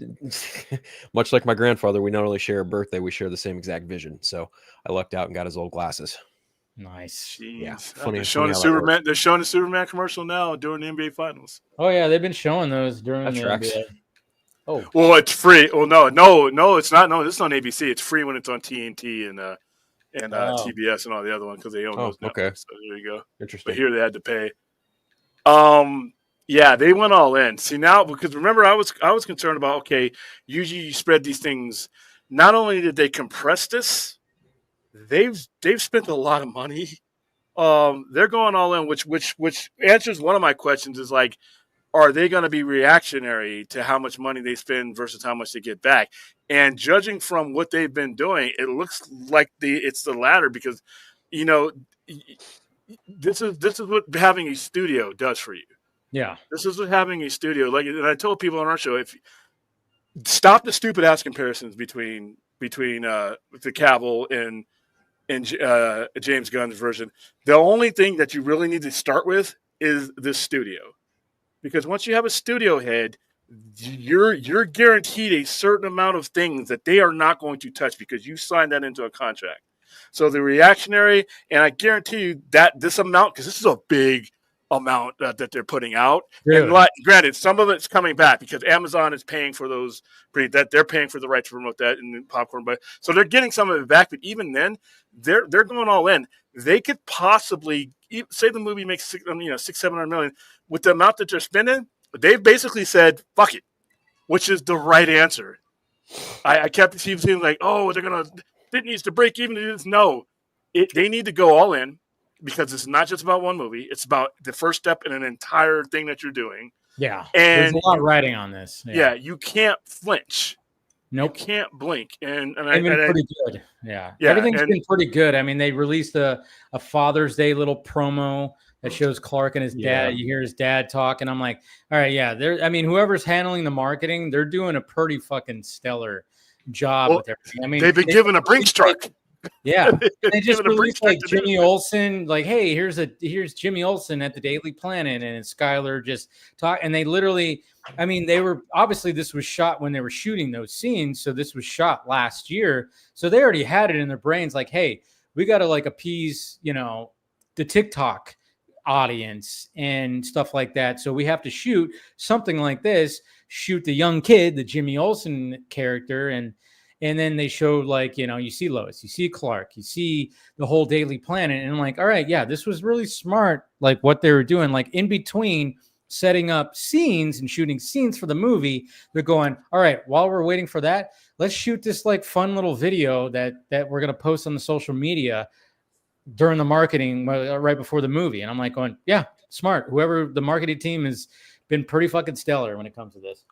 much like my grandfather, we not only share a birthday, we share the same exact vision. So I lucked out and got his old glasses. Nice. Jeez. Yeah. They're showing the Superman commercial now during the NBA Finals. Oh yeah, they've been showing those during the NBA. Oh, well, it's free. Well, no, it's not. No, this is on ABC. It's free when it's on TNT and TBS and all the other ones because they own those networks. Okay. So there you go. Interesting. But here they had to pay. Yeah, they went all in. See now, because remember, I was concerned about, okay, usually you spread these things. Not only did they compress this, they've spent a lot of money. They're going all in, which answers one of my questions is like, are they going to be reactionary to how much money they spend versus how much they get back? And judging from what they've been doing, it looks like it's the latter because, this is what having a studio does for you. Yeah. This is what having a studio, and I told people on our show, stop the stupid ass comparisons between the Cavill and James Gunn's version. The only thing that you really need to start with is this studio. Because once you have a studio head, you're guaranteed a certain amount of things that they are not going to touch because you signed that into a contract. So the reactionary, and I guarantee you that this amount, because this is a big amount that they're putting out. Really? And granted, some of it's coming back because Amazon is paying for those, that they're paying for the right to promote that in popcorn. But so they're getting some of it back. But even then, they're going all in. They could possibly say the movie makes $600-700 million with the amount that they're spending. They've basically said fuck it, which is the right answer. I kept seeing like, oh, it needs to break even. No, they need to go all in. Because it's not just about one movie. It's about the first step in an entire thing that you're doing. Yeah. And there's a lot of writing on this. Yeah, you can't flinch. Nope. You can't blink. And they've been pretty good. Yeah. Everything's been pretty good. I mean, they released a Father's Day little promo that shows Clark and his Yeah. dad. You hear his dad talk, and I'm like, all right, yeah. I mean, whoever's handling the marketing, they're doing a pretty fucking stellar job with everything. I mean, they've been given a Brinks truck. Yeah, they just Given a Brinks released like truck to do Jimmy it. Olsen, like, hey, here's Jimmy Olsen at the Daily Planet, and Skylar just talk, and they literally, I mean, they were obviously this was shot when they were shooting those scenes, so this was shot last year, so they already had it in their brains, like, hey, we got to like appease, you know, the TikTok audience and stuff like that, so we have to shoot something like this, shoot the young kid, the Jimmy Olsen character, and then they showed, like, you know, you see Lois, you see Clark, you see the whole Daily Planet. And I'm like, all right, yeah, this was really smart. Like what they were doing, like in between setting up scenes and shooting scenes for the movie, they're going, all right, while we're waiting for that, let's shoot this like fun little video that we're going to post on the social media during the marketing right before the movie. And I'm like going, yeah, smart. Whoever the marketing team has been pretty fucking stellar when it comes to this.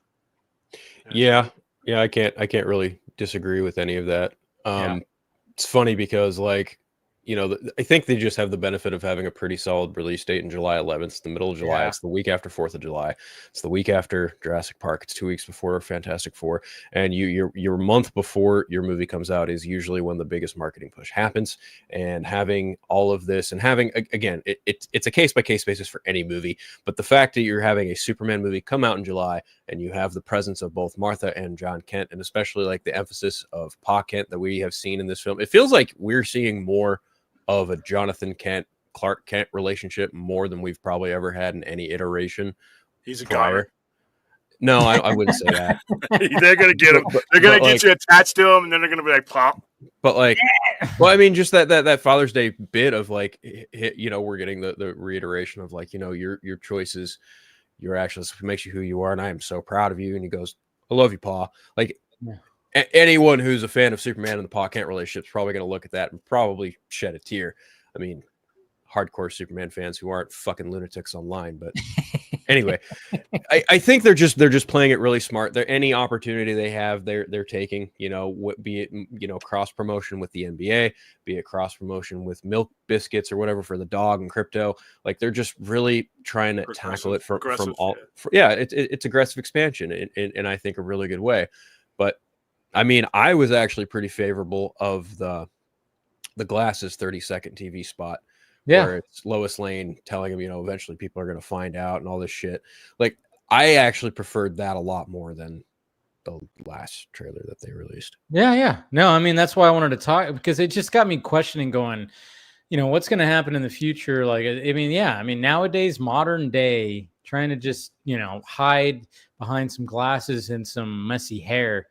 Yeah, I can't really disagree with any of that. It's funny because, like, you know, I think they just have the benefit of having a pretty solid release date in July 11th. It's the middle of July. Yeah. It's the week after 4th of July. It's the week after Jurassic Park. It's 2 weeks before Fantastic Four. And your month before your movie comes out is usually when the biggest marketing push happens. And having all of this and having, again, it's a case-by-case basis for any movie. But the fact that you're having a Superman movie come out in July and you have the presence of both Martha and John Kent, and especially like the emphasis of Pa Kent that we have seen in this film, it feels like we're seeing more of a Jonathan Kent, Clark Kent relationship more than we've probably ever had in any iteration. He's a prior. No, I wouldn't say that. They're gonna get him. They're gonna get you attached to him, and then they're gonna be like, "Pop." But like, well, I mean, just that Father's Day bit of like, you know, we're getting the reiteration of like, you know, your choices, your actions makes you who you are, and I am so proud of you. And he goes, "I love you, Pa." Like. Yeah. Anyone who's a fan of Superman and the Pa Kent relationship is probably going to look at that and probably shed a tear. I mean, hardcore Superman fans who aren't fucking lunatics online, but anyway, I think they're just playing it really smart. They're any opportunity they have, they're taking. You know, be it, you know, cross promotion with the NBA, be it cross promotion with Milk Biscuits or whatever for the dog and crypto. Like they're just really trying to tackle it from all. It's aggressive expansion in I think a really good way, but. I mean, I was actually pretty favorable of the Glasses 30-second TV spot where it's Lois Lane telling him, you know, eventually people are going to find out and all this shit. Like, I actually preferred that a lot more than the last trailer that they released. Yeah. No, I mean, that's why I wanted to talk, because it just got me questioning going, you know, what's going to happen in the future? Like, I mean, nowadays, modern day, trying to just, you know, hide behind some glasses and some messy hair.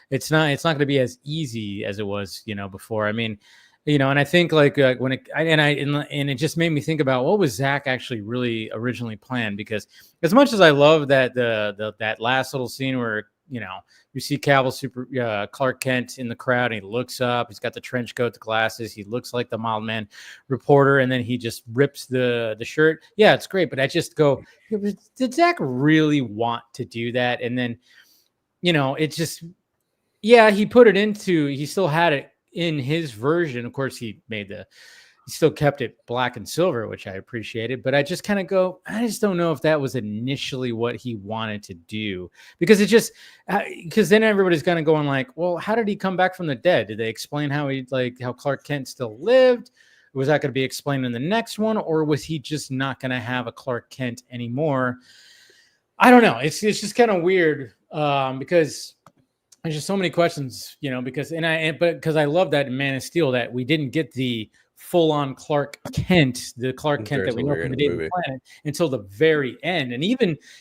It's not going to be as easy as it was, you know, before. I mean, you know, and I think like when it just made me think about what was Zach actually really originally planned, because as much as I love that that last little scene where, you know, you see Clark Kent in the crowd and he looks up, he's got the trench coat, the glasses, he looks like the mild man reporter, and then he just rips the shirt. Yeah, it's great, but I just go, did Zach really want to do that? And then, you know, it just. Yeah, he still had it in his version. Of course, he still kept it black and silver, which I appreciated. But I just kind of go, I just don't know if that was initially what he wanted to do, because because then everybody's kind of going like, well, how did he come back from the dead? Did they explain how Clark Kent still lived? Was that going to be explained in the next one, or was he just not going to have a Clark Kent anymore? I don't know. It's just kind of weird because. There's just so many questions, you know, because I love that in Man of Steel that we didn't get the full-on Clark Kent, the Clark Kent that we know from the Daily Planet, until the very end. And he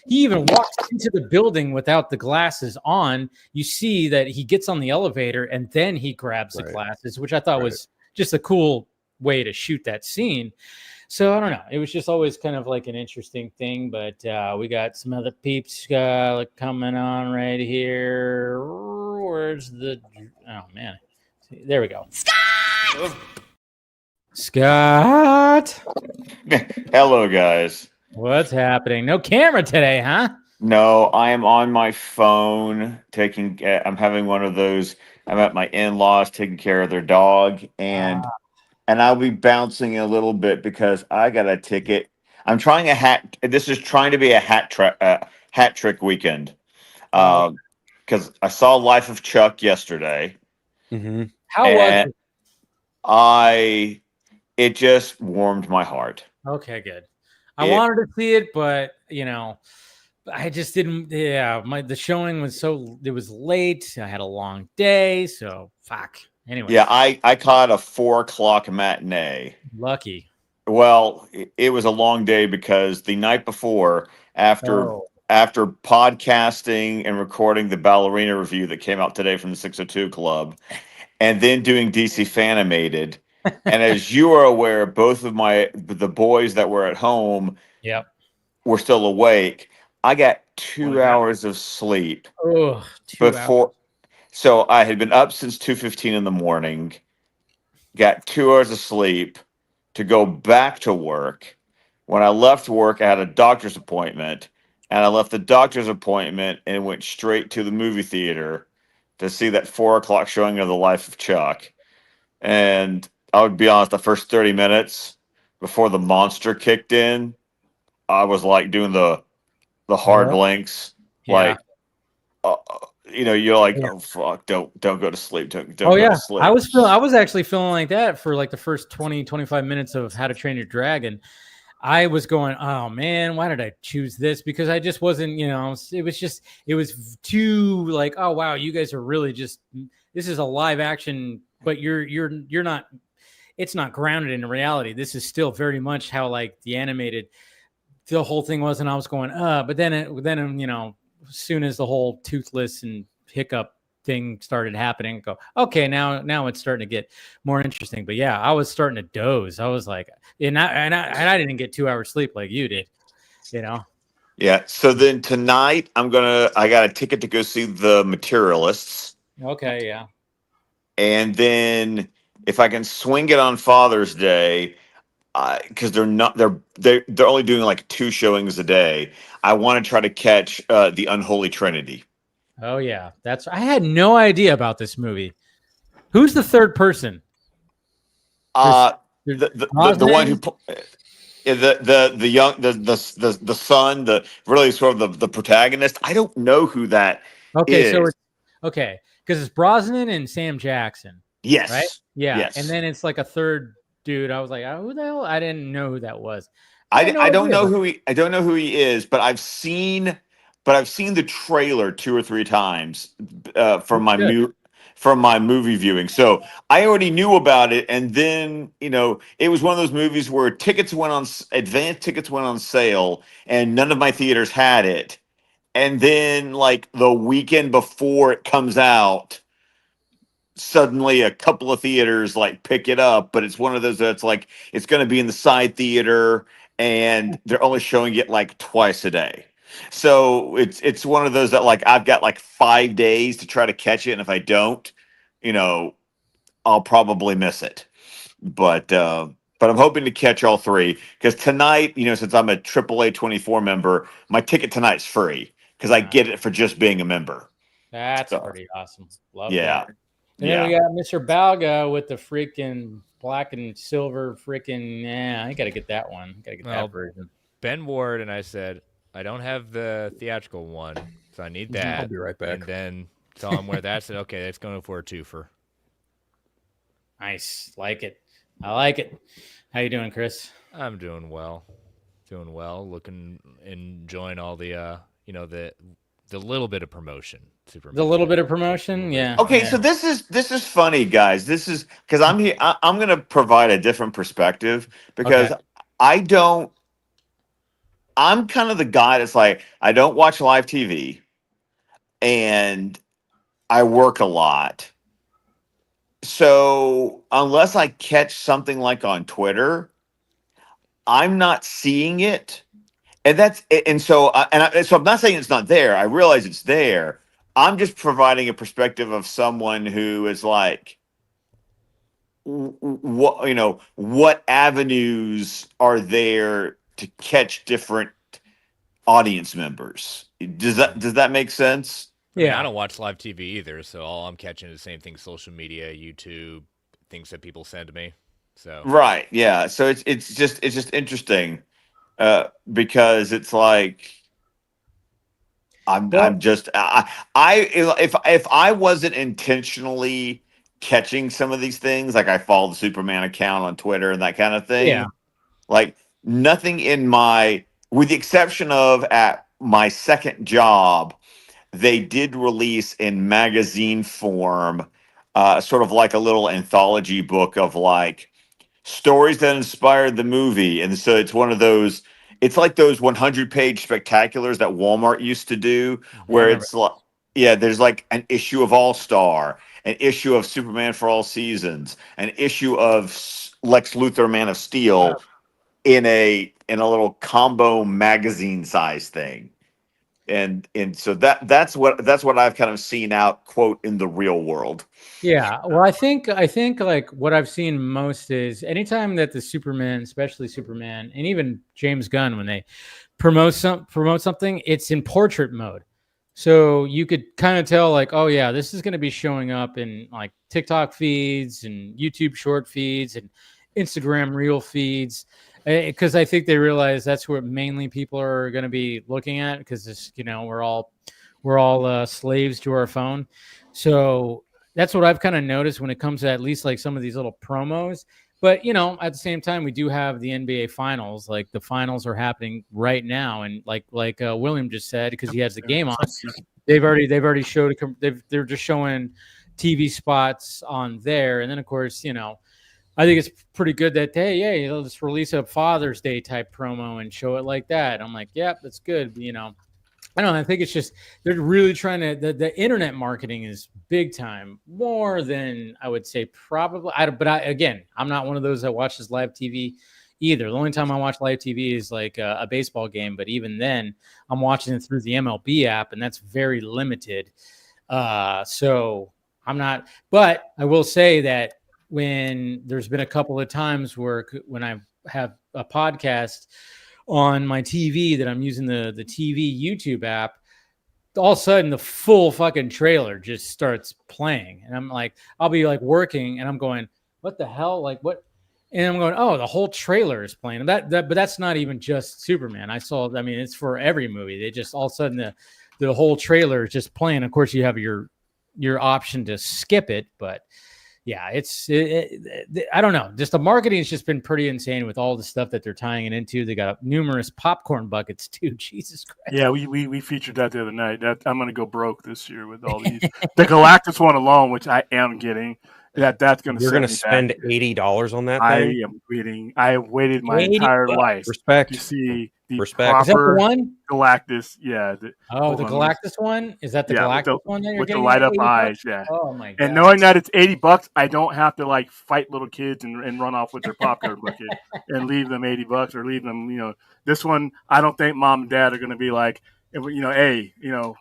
even walks into the building without the glasses on. You see that he gets on the elevator and then he grabs the glasses, which I thought was just a cool way to shoot that scene. So I don't know. It was just always kind of like an interesting thing, but we got some other peeps coming on right here. Where's the? Oh man, there we go. Scott. Hello, guys. What's happening? No camera today, huh? No, I am on my phone I'm having one of those. I'm at my in-laws taking care of their dog, and I'll be bouncing a little bit because I got a ticket I'm trying a hat. This is trying to be a hat trick weekend. Because I saw Life of Chuck yesterday. Mm-hmm. How was it? It just warmed my heart. Okay, good. I wanted to see it, but I just didn't. Yeah, the showing was it was late. I had a long day, so fuck. Anyway. Yeah, I caught a 4:00 matinee. Lucky. Well, it was a long day because the night before, after podcasting and recording the ballerina review that came out today from the 602 Club, and then doing DC Fanimated, and as you are aware, both of the boys that were at home, were still awake. I got 2 hours of sleep before. So I had been up since 2:15 in the morning. Got 2 hours of sleep to go back to work. When I left work, I had a doctor's appointment, and I left the doctor's appointment and went straight to the movie theater to see that 4:00 showing of The Life of Chuck. And I would be honest, the first 30 minutes before the monster kicked in, I was like doing the hard blinks, like, you're like, oh fuck, don't go to sleep, don't go to sleep. I was actually feeling like that for like the first 20-25 minutes of How to Train Your Dragon. I was going, oh man, why did I choose this? Because I just wasn't, it was too like, oh wow, you guys are really this is a live action, but you're not, it's not grounded in reality. This is still very much how like the animated, the whole thing was, and I was going, but then as soon as the whole toothless and hiccup thing started happening, go, okay, now it's starting to get more interesting. But yeah, I was starting to doze. I was like, and I didn't get 2 hours sleep like you did, Yeah. So then tonight I got a ticket to go see The Materialists. Okay. Yeah. And then if I can swing it on Father's Day, because they're only doing like 2 showings a day. I want to try to catch The Unholy Trinity. Oh yeah, I had no idea about this movie. Who's the third person? The one who the son, really sort of the protagonist. I don't know who that is. So because it's Brosnan and Sam Jackson. Yes. Right. Yeah. Yes. And then it's like a third dude. I was like, oh, who the hell? I didn't know who that was. I don't know who he is, but I've seen the trailer 2 or 3 times from my movie viewing. So I already knew about it, and then it was one of those movies where advanced tickets went on sale, and none of my theaters had it. And then like the weekend before it comes out, suddenly a couple of theaters like pick it up, but it's one of those that's like it's going to be in the side theater, and they're only showing it like twice a day. So it's one of those that like I've got like 5 days to try to catch it, and if I don't, I'll probably miss it. But I'm hoping to catch all 3 because tonight, since I'm a AAA 24 member, my ticket tonight's free because I get it for just being a member. That's pretty awesome. Love that. And then we got Mr. Balga with the freaking black and silver freaking. Yeah, I got to get that one. Got to get that version. Ben Ward and I said, I don't have the theatrical one, so I need that. I'll be right back. And then saw him wear that. Said, okay, that's going for a 2-fer. Nice, like it. I like it. How you doing, Chris? I'm doing well. Enjoying all the the little bit of promotion. The little bit of promotion, yeah. Okay, yeah. So this is funny, guys. This is because I'm here. I'm going to provide a different perspective because I'm kind of the guy that's like, I don't watch live TV, and I work a lot. So unless I catch something like on Twitter, I'm not seeing it. And so I'm not saying it's not there. I realize it's there. I'm just providing a perspective of someone who is like, what avenues are there to catch different audience members? Does that make sense? Yeah, I don't watch live TV either, so all I'm catching is the same thing: social media, YouTube, things that people send to me. So right, yeah. So it's just interesting. because it's like I'm just if I wasn't intentionally catching some of these things, like I follow the Superman account on Twitter and that kind of thing. Yeah. Like nothing in with the exception of at my second job, they did release in magazine form, sort of like a little anthology book of like stories that inspired the movie. And so it's one of those, it's like those 100-page spectaculars that Walmart used to do, where it's like, yeah, there's like an issue of All Star, an issue of Superman for All Seasons, an issue of Lex Luthor, Man of Steel, in a little combo magazine size thing. And so that's what I've kind of seen out, quote, in the real world. Yeah, well, I think like what I've seen most is anytime that the Superman, especially Superman, and even James Gunn, when they promote something, it's in portrait mode. So you could kind of tell, like, oh yeah, this is going to be showing up in like TikTok feeds and YouTube short feeds and Instagram reel feeds, because I think they realize that's where mainly people are going to be looking at, because we're all slaves to our phone. So that's what I've kind of noticed when it comes to at least like some of these little promos. But at the same time, we do have the NBA finals. Like the finals are happening right now, and like William just said, because he has the game on, they've already showed. They're just showing TV spots on there, and then of course, I think it's pretty good that hey, let's release a Father's Day type promo and show it like that. I'm like, yep, that's good. I don't know. I think it's just they're really trying to. The internet marketing is big time, more than I would say probably. Again, I'm not one of those that watches live TV either. The only time I watch live TV is like a baseball game, but even then, I'm watching it through the MLB app, and that's very limited. So I'm not. But I will say that when there's been a couple of times when I have a podcast on my TV that I'm using the TV YouTube app, all of a sudden the full fucking trailer just starts playing. And I'm like, I'll be like working and I'm going, what the hell? Like what? And I'm going, oh, the whole trailer is playing. But that's not even just Superman. It's for every movie. They just all of a sudden the whole trailer is just playing. Of course you have your option to skip it, but yeah, I don't know. Just the marketing has just been pretty insane with all the stuff that they're tying it into. They got numerous popcorn buckets too. Jesus Christ. Yeah, we featured that the other night. I'm going to go broke this year with all these. The Galactus one alone, which I am getting. That's going to. You're going to spend $80 on that thing? I have waited my entire life to see the proper Is that the one? Galactus. Yeah. The Galactus one? Is that the Galactus one that you're with getting? With the light up eyes, yeah. Oh my god. And knowing that it's $80, I don't have to like fight little kids and run off with their popcorn bucket and leave them $80 or leave them, this one, I don't think mom and dad are going to be like, hey,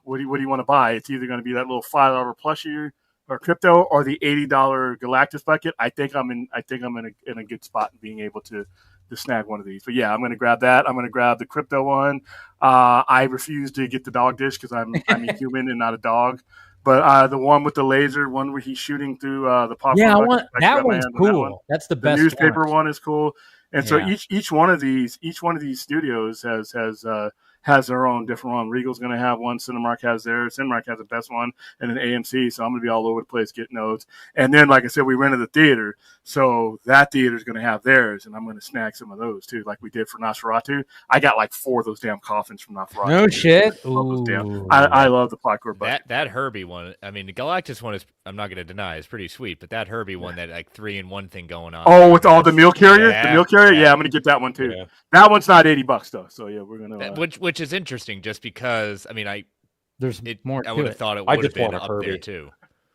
what do you want to buy? It's either going to be that little $5 plushie or crypto or the $80 Galactus bucket. I think I'm in a good spot in being able to snag one of these. But yeah, I'm going to grab that. I'm going to grab the crypto one. I refuse to get the dog dish because I'm a human and not a dog. But the one with the laser, one where he's shooting through the popcorn. Yeah, that one's cool. That's the best. The newspaper one is cool. And so Yeah. each one of these studios has their own different one. Regal's going to have one. Cinemark has theirs. Cinemark has the best one, and then AMC. So I'm going to be all over the place getting those. And then, like I said, we rented the theater, so that theater is going to have theirs, and I'm going to snag some of those too, like we did for Nosferatu. I got like 4 of those damn coffins from Nosferatu. No shit. I love the popcorn bucket. That Herbie one. I mean, the Galactus one is. I'm not going to deny is pretty sweet, but that Herbie one, that like 3-in-1 thing going on. Oh, with all the meal carrier, Yeah, the meal carrier. yeah. Yeah, I'm going to get that one too. Yeah. That one's not $80 though. So yeah, we're going to. Which is interesting, just because There's more. I to would have it. thought it I would have just been want a up there Herbie. too.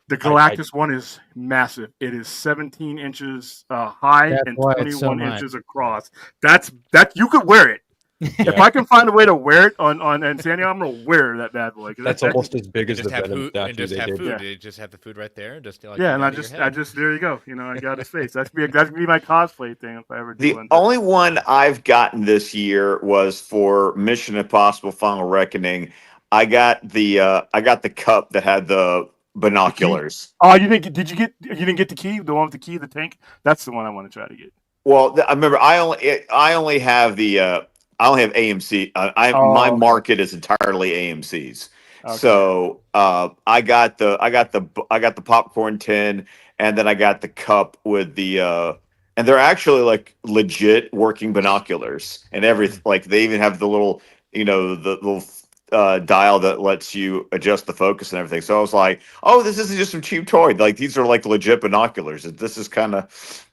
The Galactus one is massive. It is 17 inches high That's and why it's so 21 much. inches across. That you could wear it. If I can find a way to wear it on San Diego, I'm gonna wear that bad boy. That's almost as big as Just the have Venom food statue and just they have did. food. Yeah. They just have the food right there, and just like yeah, and I out of your just head. there you go. I got his face. That's gonna be my cosplay thing if I ever do The one. only one I've gotten this year was for Mission Impossible: Final Reckoning. I got the cup that had the binoculars. Oh, you didn't get the key? The one with the key, the tank? That's the one I want to try to get. Well, I remember I only have the only have AMC. My market is entirely AMC's. Okay. So I got the popcorn tin, and then I got the cup with the and they're actually like legit working binoculars and everything. Like they even have the little, the little dial that lets you adjust the focus and everything. So I was like, oh, this isn't just some cheap toy. Like these are like legit binoculars. This is kind of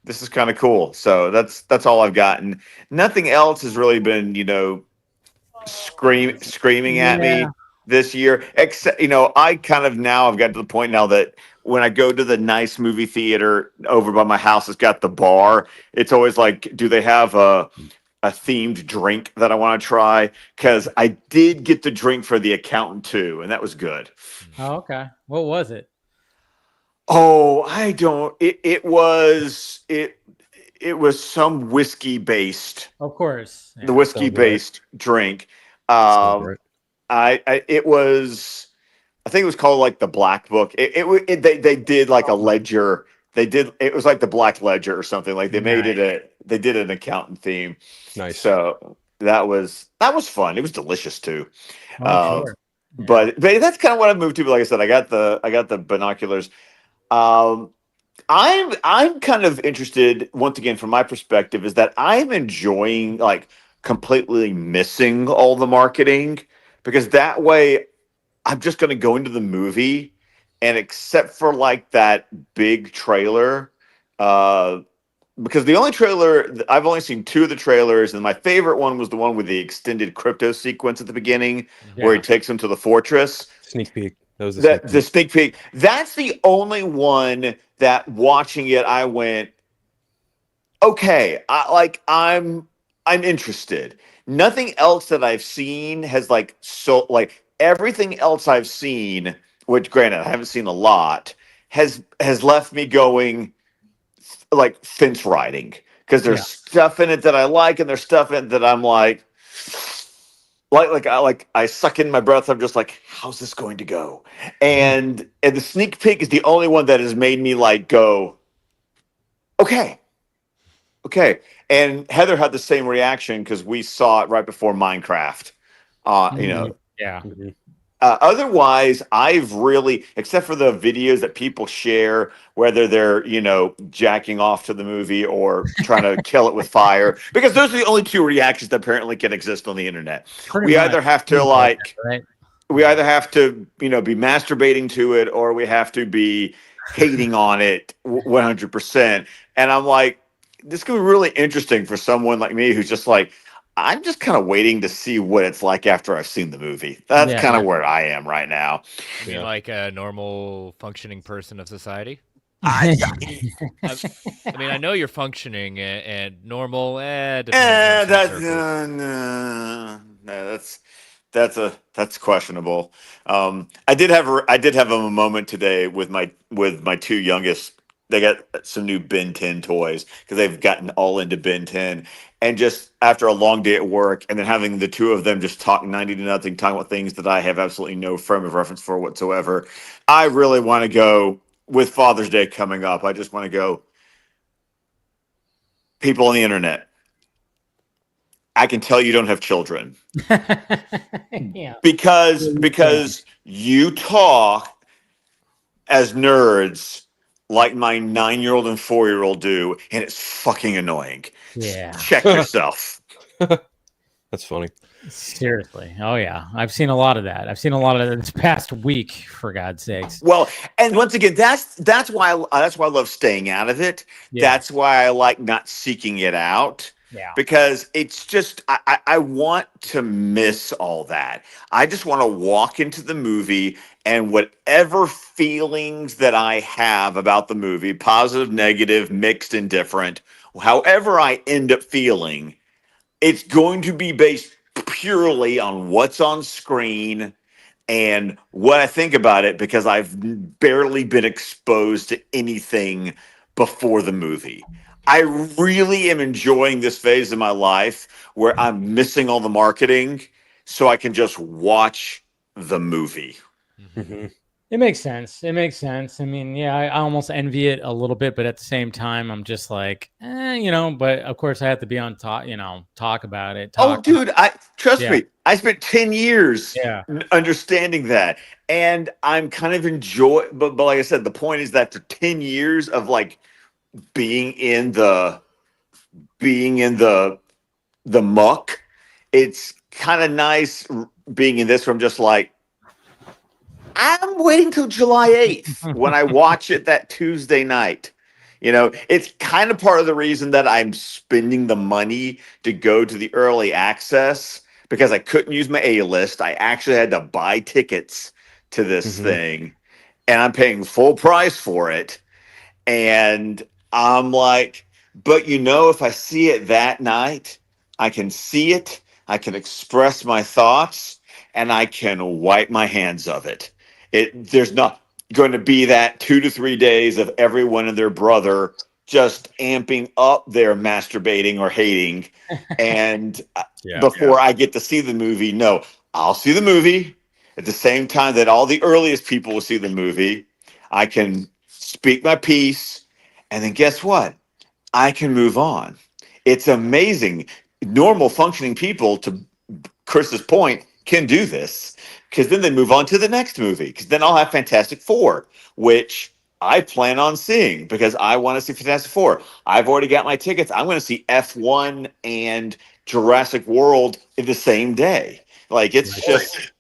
cool. So that's all I've gotten. Nothing else has really been, screaming at me this year, except, I kind of now I've got to the point now that when I go to the nice movie theater over by my house, it's got the bar. It's always like, do they have a themed drink that I want to try? Because I did get the drink for The Accountant too, and that was good. Oh, okay. What was it? Oh, I don't. It was some whiskey based. Of course, The whiskey based drink. It was, I think it was called like the Black Book. They did like a ledger. It was like the Black Ledger or something. Like they made they did an accountant theme. Nice. So that was fun. It was delicious too. Sure. But that's kind of what I moved to. But like I said, I got the binoculars. I'm kind of interested, once again, from my perspective, is that I'm enjoying like completely missing all the marketing, because that way I'm just going to go into the movie, and except for like that big trailer, because the only trailer I've only seen 2 of the trailers, and my favorite one was the one with the extended crypto sequence at the beginning, where he takes him to the fortress. Sneak peek. That was the sneak peek. That's the only one that, watching it, I went, okay, I'm interested. Nothing else that I've seen has everything else I've seen, which granted I haven't seen a lot, has left me going like fence riding, because there's stuff in it that I like, and there's stuff in it that I'm like I suck in my breath. I'm just like, how's this going to go? And the sneak peek is the only one that has made me like go, okay. And Heather had the same reaction because we saw it right before Minecraft. Otherwise, I've really, except for the videos that people share, whether they're, jacking off to the movie or trying to kill it with fire, because those are the only 2 reactions that apparently can exist on the internet. We either have to be masturbating to it, or we have to be hating on it 100%. And I'm like, this could be really interesting for someone like me who's just like, I'm just kind of waiting to see what it's like after I've seen the movie. That's kind of where I am right now. You mean like a normal functioning person of society? I mean, I know you're functioning and normal. That's questionable. I did have a moment today with my 2 youngest. They got some new Ben 10 toys because they've gotten all into Ben 10. And just after a long day at work, and then having the 2 of them just talk 90 to nothing, talking about things that I have absolutely no frame of reference for whatsoever, I really want to go, with Father's Day coming up, I just want to go, people on the internet, I can tell you don't have children. Because you talk as nerds like my 9-year-old and 4-year-old do, and it's fucking annoying. Yeah. Check yourself. That's funny. Seriously. Oh yeah. I've seen a lot of that. I've seen a lot of it this past week, for God's sakes. Well, and once again, that's why I love staying out of it. Yeah. That's why I like not seeking it out. Yeah. Because it's just, I want to miss all that. I just want to walk into the movie, and whatever feelings that I have about the movie, positive, negative, mixed, indifferent, however I end up feeling, it's going to be based purely on what's on screen and what I think about it, because I've barely been exposed to anything before the movie. I really am enjoying this phase of my life where I'm missing all the marketing so I can just watch the movie. Mm-hmm. It makes sense. It makes sense. I mean, yeah, I almost envy it a little bit, but at the same time, I'm just like, but of course I have to be on talk about it. Oh, dude, I trust Yeah. me. I spent 10 years Yeah. understanding that, and I'm kind of but like I said, the point is that the 10 years of like being in the the muck, it's kind of nice being in this where I'm just like, I'm waiting till July 8th when I watch it that Tuesday night. You know, it's kind of part of the reason that I'm spending the money to go to the early access because I couldn't use my A list. I actually had to buy tickets to this thing, and I'm paying full price for it. And I'm like, but if I see it that night, I can see it, I can express my thoughts, and I can wipe my hands of it. There's not going to be that 2 to 3 days of everyone and their brother just amping up their masturbating or hating. And before I get to see the movie, no, I'll see the movie at the same time that all the earliest people will see the movie. I can speak my piece, and then guess what? I can move on. It's amazing. Normal functioning people, to Chris's point, can do this because then they move on to the next movie. Because then I'll have Fantastic Four, which I plan on seeing because I want to see Fantastic Four. I've already got my tickets. I'm going to see F1 and Jurassic World in the same day. Like, it's just.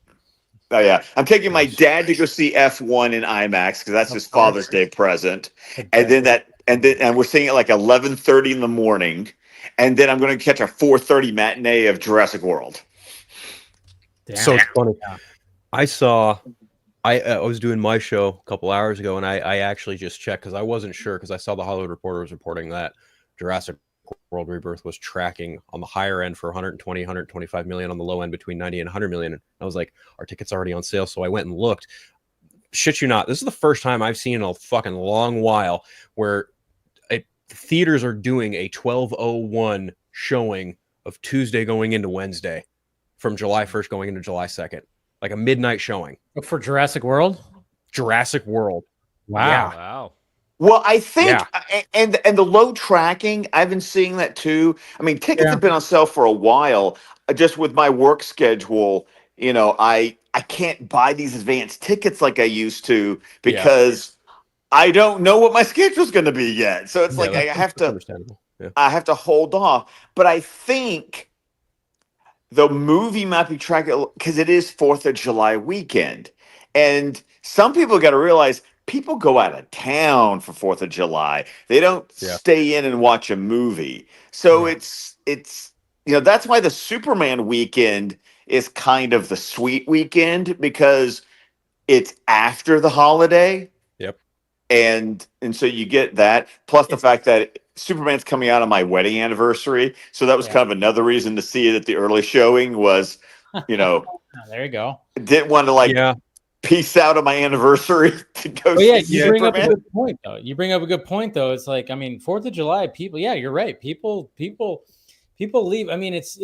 Oh yeah, I'm taking my dad to go see F1 in IMAX because that's his Father's Day present, and then we're seeing it like 11:30 in the morning, and then I'm going to catch a 4:30 matinee of Jurassic World. So it's funny. I was doing my show a couple hours ago, and I actually just checked because I wasn't sure because I saw the Hollywood Reporter was reporting that Jurassic World Rebirth was tracking on the higher end for 120, 125 million, on the low end between 90 and 100 million. And I was like, our tickets already on sale. So I went and looked. Shit you not, this is the first time I've seen in a fucking long while where theaters are doing a 12:01 showing of Tuesday going into Wednesday from July 1st going into July 2nd. Like a midnight showing. For Jurassic World? Jurassic World. Wow. Yeah. Wow. Well, I think, and the low tracking, I've been seeing that too. I mean, tickets have been on sale for a while. Just with my work schedule, I can't buy these advanced tickets like I used to because I don't know what my schedule's going to be yet. So it's like I have to hold off. But I think the movie might be tracking because it is 4th of July weekend, and some people got to realize. People go out of town for 4th of July. They don't stay in and watch a movie. So it's that's why the Superman weekend is kind of the sweet weekend because it's after the holiday. Yep. And so you get that plus the fact that Superman's coming out on my wedding anniversary. So that was kind of another reason to see it at the early showing was, there you go. Didn't want to peace out on my anniversary to go see you bring up a good point though. It's like, I mean, 4th of July, people, you're right. People leave. I mean, it's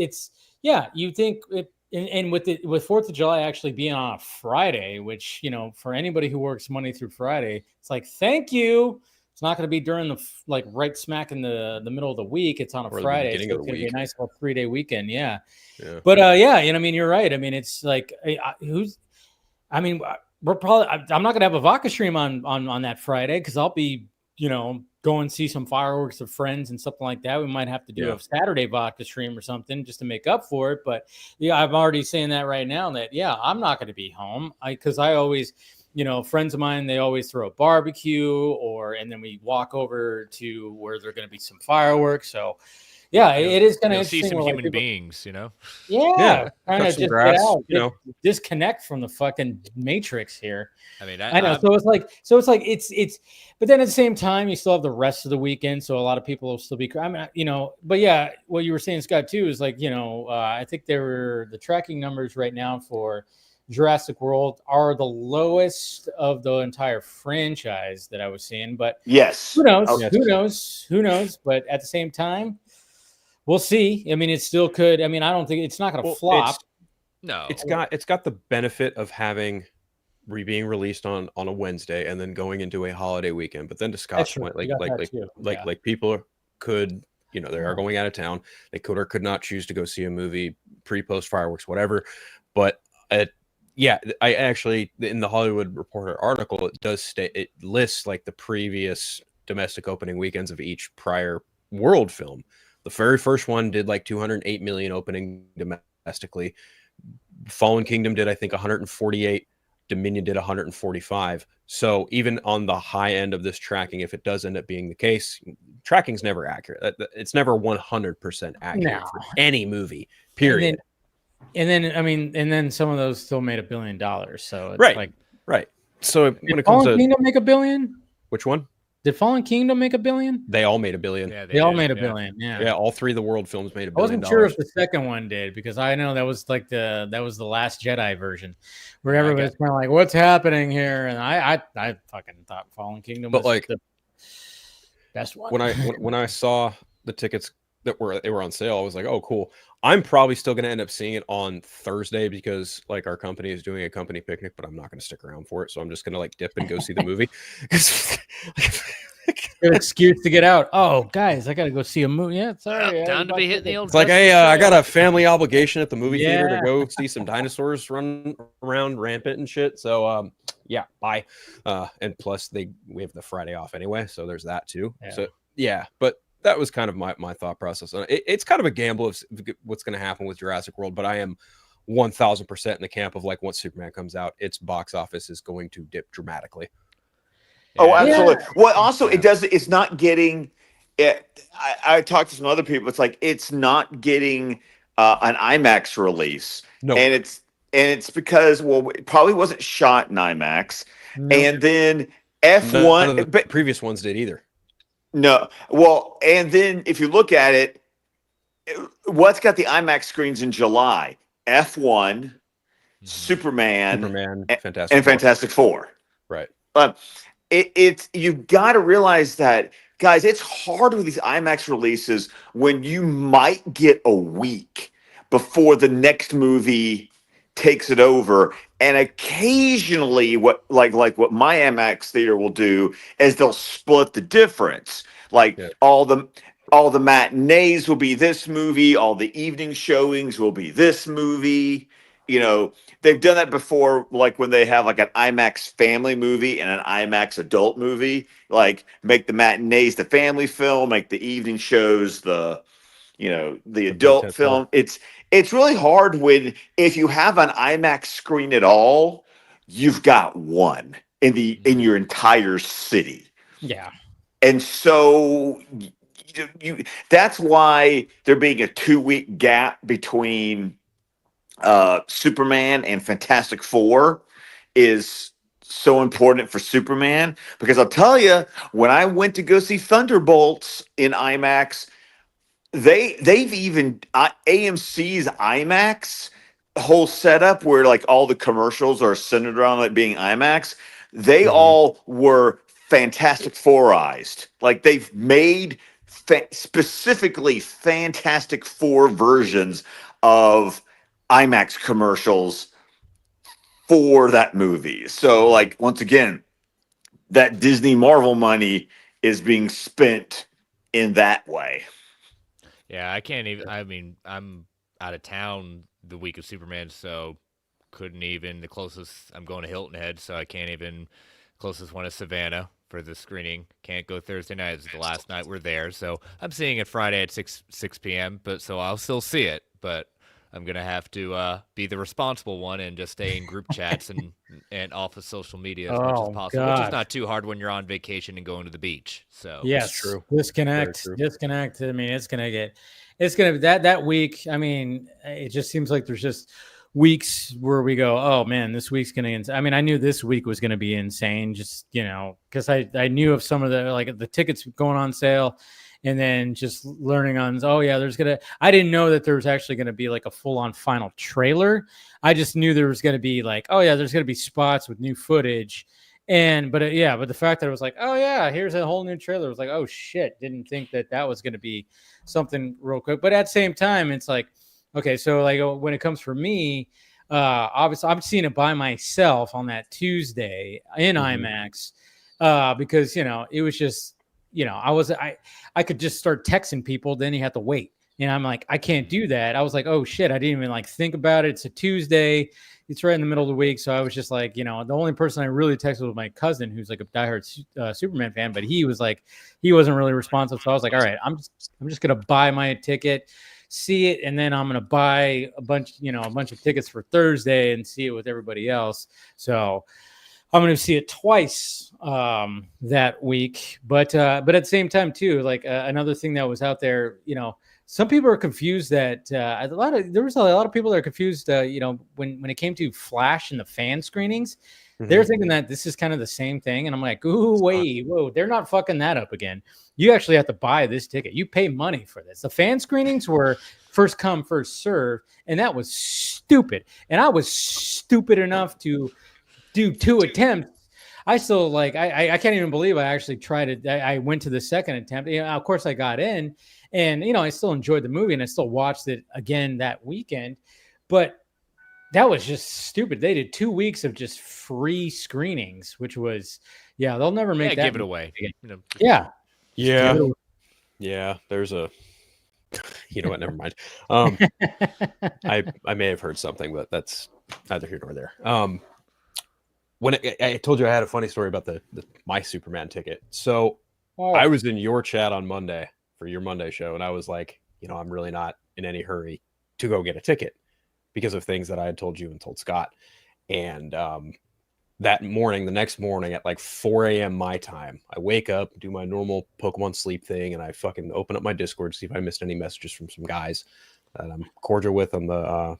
you think it, and with 4th of July actually being on a Friday, which, for anybody who works Monday through Friday, it's like, thank you. It's not going to be during the right smack in the middle of the week. It's on a Friday. So it's going to be a nice little 3-day weekend. Yeah. But I mean, you're right. I mean, it's like, we're probably. I'm not gonna have a Vodka stream on that Friday because I'll be, go and see some fireworks of friends and something like that. We might have to do a Saturday Vodka stream or something just to make up for it. But I'm already saying that right now that I'm not going to be home because I always, friends of mine, they always throw a barbecue and then we walk over to where there're going to be some fireworks. So. Yeah, it is kind of see some human beings, Yeah, trying to just get out, disconnect from the fucking matrix here. I mean, I know. So it's like, but then at the same time, you still have the rest of the weekend, so a lot of people will still be. I mean, but yeah, what you were saying, Scott, too, is like, I think the tracking numbers right now for Jurassic World are the lowest of the entire franchise that I was seeing. But yes, who knows? Who knows? But at the same time. We'll see. I mean, it still could. I mean, I don't think it's not going to flop. No, it's got the benefit of having being released on a Wednesday and then going into a holiday weekend. But then to Scott's point, like people could, you know, they are going out of town. They could or could not choose to go see a movie pre-post fireworks, whatever. But yeah, I actually, in the Hollywood Reporter article, it does state, it lists like the previous domestic opening weekends of each prior world film. The very first one did like 208 million opening domestically. Fallen Kingdom did, I think, 148. Dominion did 145. So even on the high end of this tracking, if it does end up being the case, tracking's never accurate. It's never 100% accurate for any movie, period. And then some of those still made $1 billion. So it's right. So when it comes Fallen to Kingdom make $1 billion? Which one? Did Fallen Kingdom make $1 billion? They all made $1 billion. Yeah, they all made $1 billion. Yeah, all three of the world films made $1 billion. I wasn't sure if the second one did, because I know that was like the Last Jedi version, where everybody's kind of like, "What's happening here?" And I fucking thought Fallen Kingdom was like the best one. When I saw the tickets that were on sale, I was like, "Oh, cool." I'm probably still going to end up seeing it on Thursday because like our company is doing a company picnic, but I'm not going to stick around for it. So I'm just going to like dip and go see the movie. Good excuse to get out. Oh, guys, I got to go see a movie. Yeah, sorry. Time to be hitting the old. It's like, hey, I got a family obligation at the movie theater to go see some dinosaurs run around rampant and shit. So, yeah, bye. And plus, we have the Friday off anyway, so there's that too. Yeah. So, yeah, but that was kind of my thought process. It's kind of a gamble of what's going to happen with Jurassic World, but I am 1,000% in the camp of like once Superman comes out, its box office is going to dip dramatically. Oh, absolutely. Yeah. Well, also it's not getting it. I talked to some other people. It's like, it's not getting an IMAX release. No. And it's because, well, it probably wasn't shot in IMAX. No. And then F1, none of the previous ones did either. No. Well, and then if you look at it, what's got the IMAX screens in July? F1, Superman, Fantastic Four. Right. It's you've got to realize that, guys, it's hard with these IMAX releases when you might get a week before the next movie takes it over. And occasionally what my IMAX theater will do is they'll split the difference. Like all the matinees will be this movie, all the evening showings will be this movie. You know, they've done that before, like when they have like an IMAX family movie and an IMAX adult movie, like make the matinees the family film, make the evening shows the adult film. It's really hard if you have an IMAX screen at all, you've got one in your entire city. Yeah. And so that's why there being a 2-week gap between Superman and Fantastic Four is so important for Superman, because I'll tell you, when I went to go see Thunderbolts in IMAX, they've even AMC's IMAX whole setup where like all the commercials are centered around it being IMAX. They all were Fantastic Fourized. Like they've made specifically Fantastic Four versions of IMAX commercials for that movie. So like, once again, that Disney Marvel money is being spent in that way. Yeah, I can't even, I mean, I'm out of town the week of Superman, so couldn't even, the closest, I'm going to Hilton Head, so I can't even, closest one is Savannah for the screening. Can't go Thursday night. It's the last night we're there. So I'm seeing it Friday at 6 p.m., but so I'll still see it, but I'm going to have to be the responsible one and just stay in group chats and off of social media as much as possible, which is not too hard when you're on vacation and going to the beach. So yes, it's true. Disconnect. I mean, it's going to that week. I mean, it just seems like there's just weeks where we go, oh man, this week's going to, I mean, I knew this week was going to be insane, just, because I knew of some of the tickets going on sale. And then just learning on, I didn't know that there was actually going to be like a full-on final trailer. I just knew there was going to be like, there's going to be spots with new footage. But the fact that it was like, here's a whole new trailer. It was like, oh shit, didn't think that was going to be something real quick. But at the same time, it's like, okay, so like when it comes for me, Obviously, I'm seeing it by myself on that Tuesday in IMAX because it was just I could just start texting people. Then you have to wait. And I'm like, I can't do that. I was like, oh shit, I didn't even like think about it. It's a Tuesday. It's right in the middle of the week. So I was just like, the only person I really texted was my cousin, who's like a diehard Superman fan, but he was like, he wasn't really responsive. So I was like, all right, I'm just going to buy my ticket, see it. And then I'm going to buy a bunch of tickets for Thursday and see it with everybody else. So I'm going to see it twice that week. But at the same time too, like another thing that was out there, some people are confused that there was a lot of people that are confused, when it came to Flash and the fan screenings, they're thinking that this is kind of the same thing. And I'm like, ooh, wait, whoa, they're not fucking that up again. You actually have to buy this ticket. You pay money for this. The fan screenings were first come, first serve. And that was stupid. And I was stupid enough to do 2 attempts. I still I can't even believe I actually tried it. I went to the second attempt. Of course I got in. And, I still enjoyed the movie and I still watched it again that weekend. But that was just stupid. They did 2 weeks of just free screenings, which was, they'll never make that. Give it away. Yeah. Yeah. There's a, you know what? Never mind. I may have heard something, but that's neither here nor there. When I told you I had a funny story about my Superman ticket. So I was in your chat on Monday for your Monday show. And I was like, I'm really not in any hurry to go get a ticket because of things that I had told you and told Scott. And the next morning at like 4 a.m. my time, I wake up, do my normal Pokemon sleep thing. And I fucking open up my Discord to see if I missed any messages from some guys that I'm cordial with on the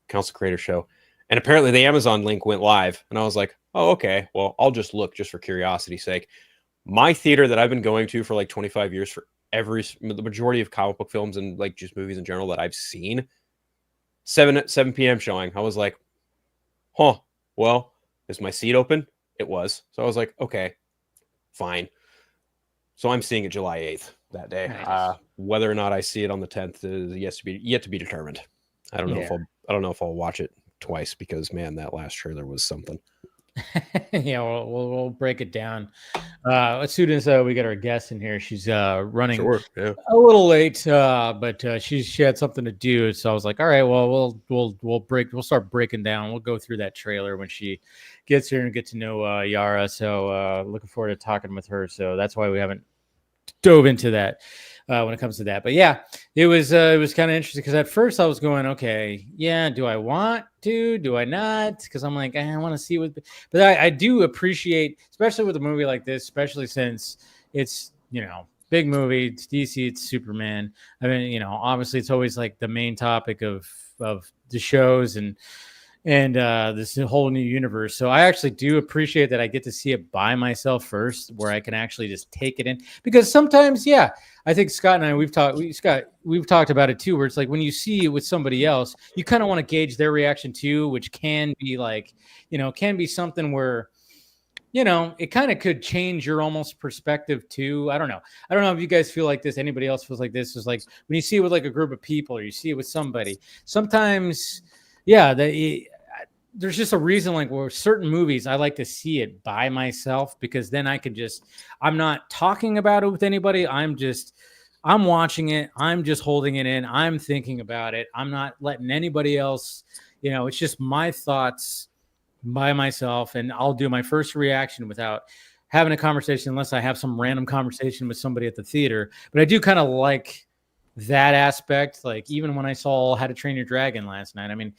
Council Creator show. And apparently the Amazon link went live. And I was like, oh, okay, well, I'll just look just for curiosity's sake. My theater that I've been going to for like 25 years for the majority of comic book films and like just movies in general that I've seen, 7 p.m. showing. I was like, well, is my seat open? It was. So I was like, okay, fine. So I'm seeing it July 8th that day. Nice. Whether or not I see it on the 10th is yet to be determined. I don't know if I'll watch it twice because man, that last trailer was something. Yeah, we'll break it down as soon as we get our guest in here. She's running a little late, but she had something to do, so I was like, all right, well, we'll start breaking down. We'll go through that trailer when she gets here and get to know Yara. So looking forward to talking with her. So that's why we haven't dove into that when it comes to that. But yeah, it was kind of interesting because at first I was going, okay, yeah, do I want to? Do I not? Because I'm like, I want to see what. But I do appreciate, especially with a movie like this, especially since it's big movie, it's DC, it's Superman. I mean, obviously it's always like the main topic of the shows and this whole new universe. So I actually do appreciate that I get to see it by myself first, where I can actually just take it in. Because sometimes, I think Scott and I we've talked about it too, where it's like when you see it with somebody else, you kind of want to gauge their reaction too, which can be like, can be something where, it kind of could change your almost perspective too. I don't know if you guys feel like this. Anybody else feels like this? Is like when you see it with like a group of people or you see it with somebody, sometimes, there's just a reason like where certain movies I like to see it by myself because then I could I'm not talking about it with anybody. I'm watching it. I'm just holding it in. I'm thinking about it. I'm not letting anybody else, it's just my thoughts by myself. And I'll do my first reaction without having a conversation unless I have some random conversation with somebody at the theater. But I do kind of like that aspect, like even when I saw How to Train Your Dragon last night, I mean,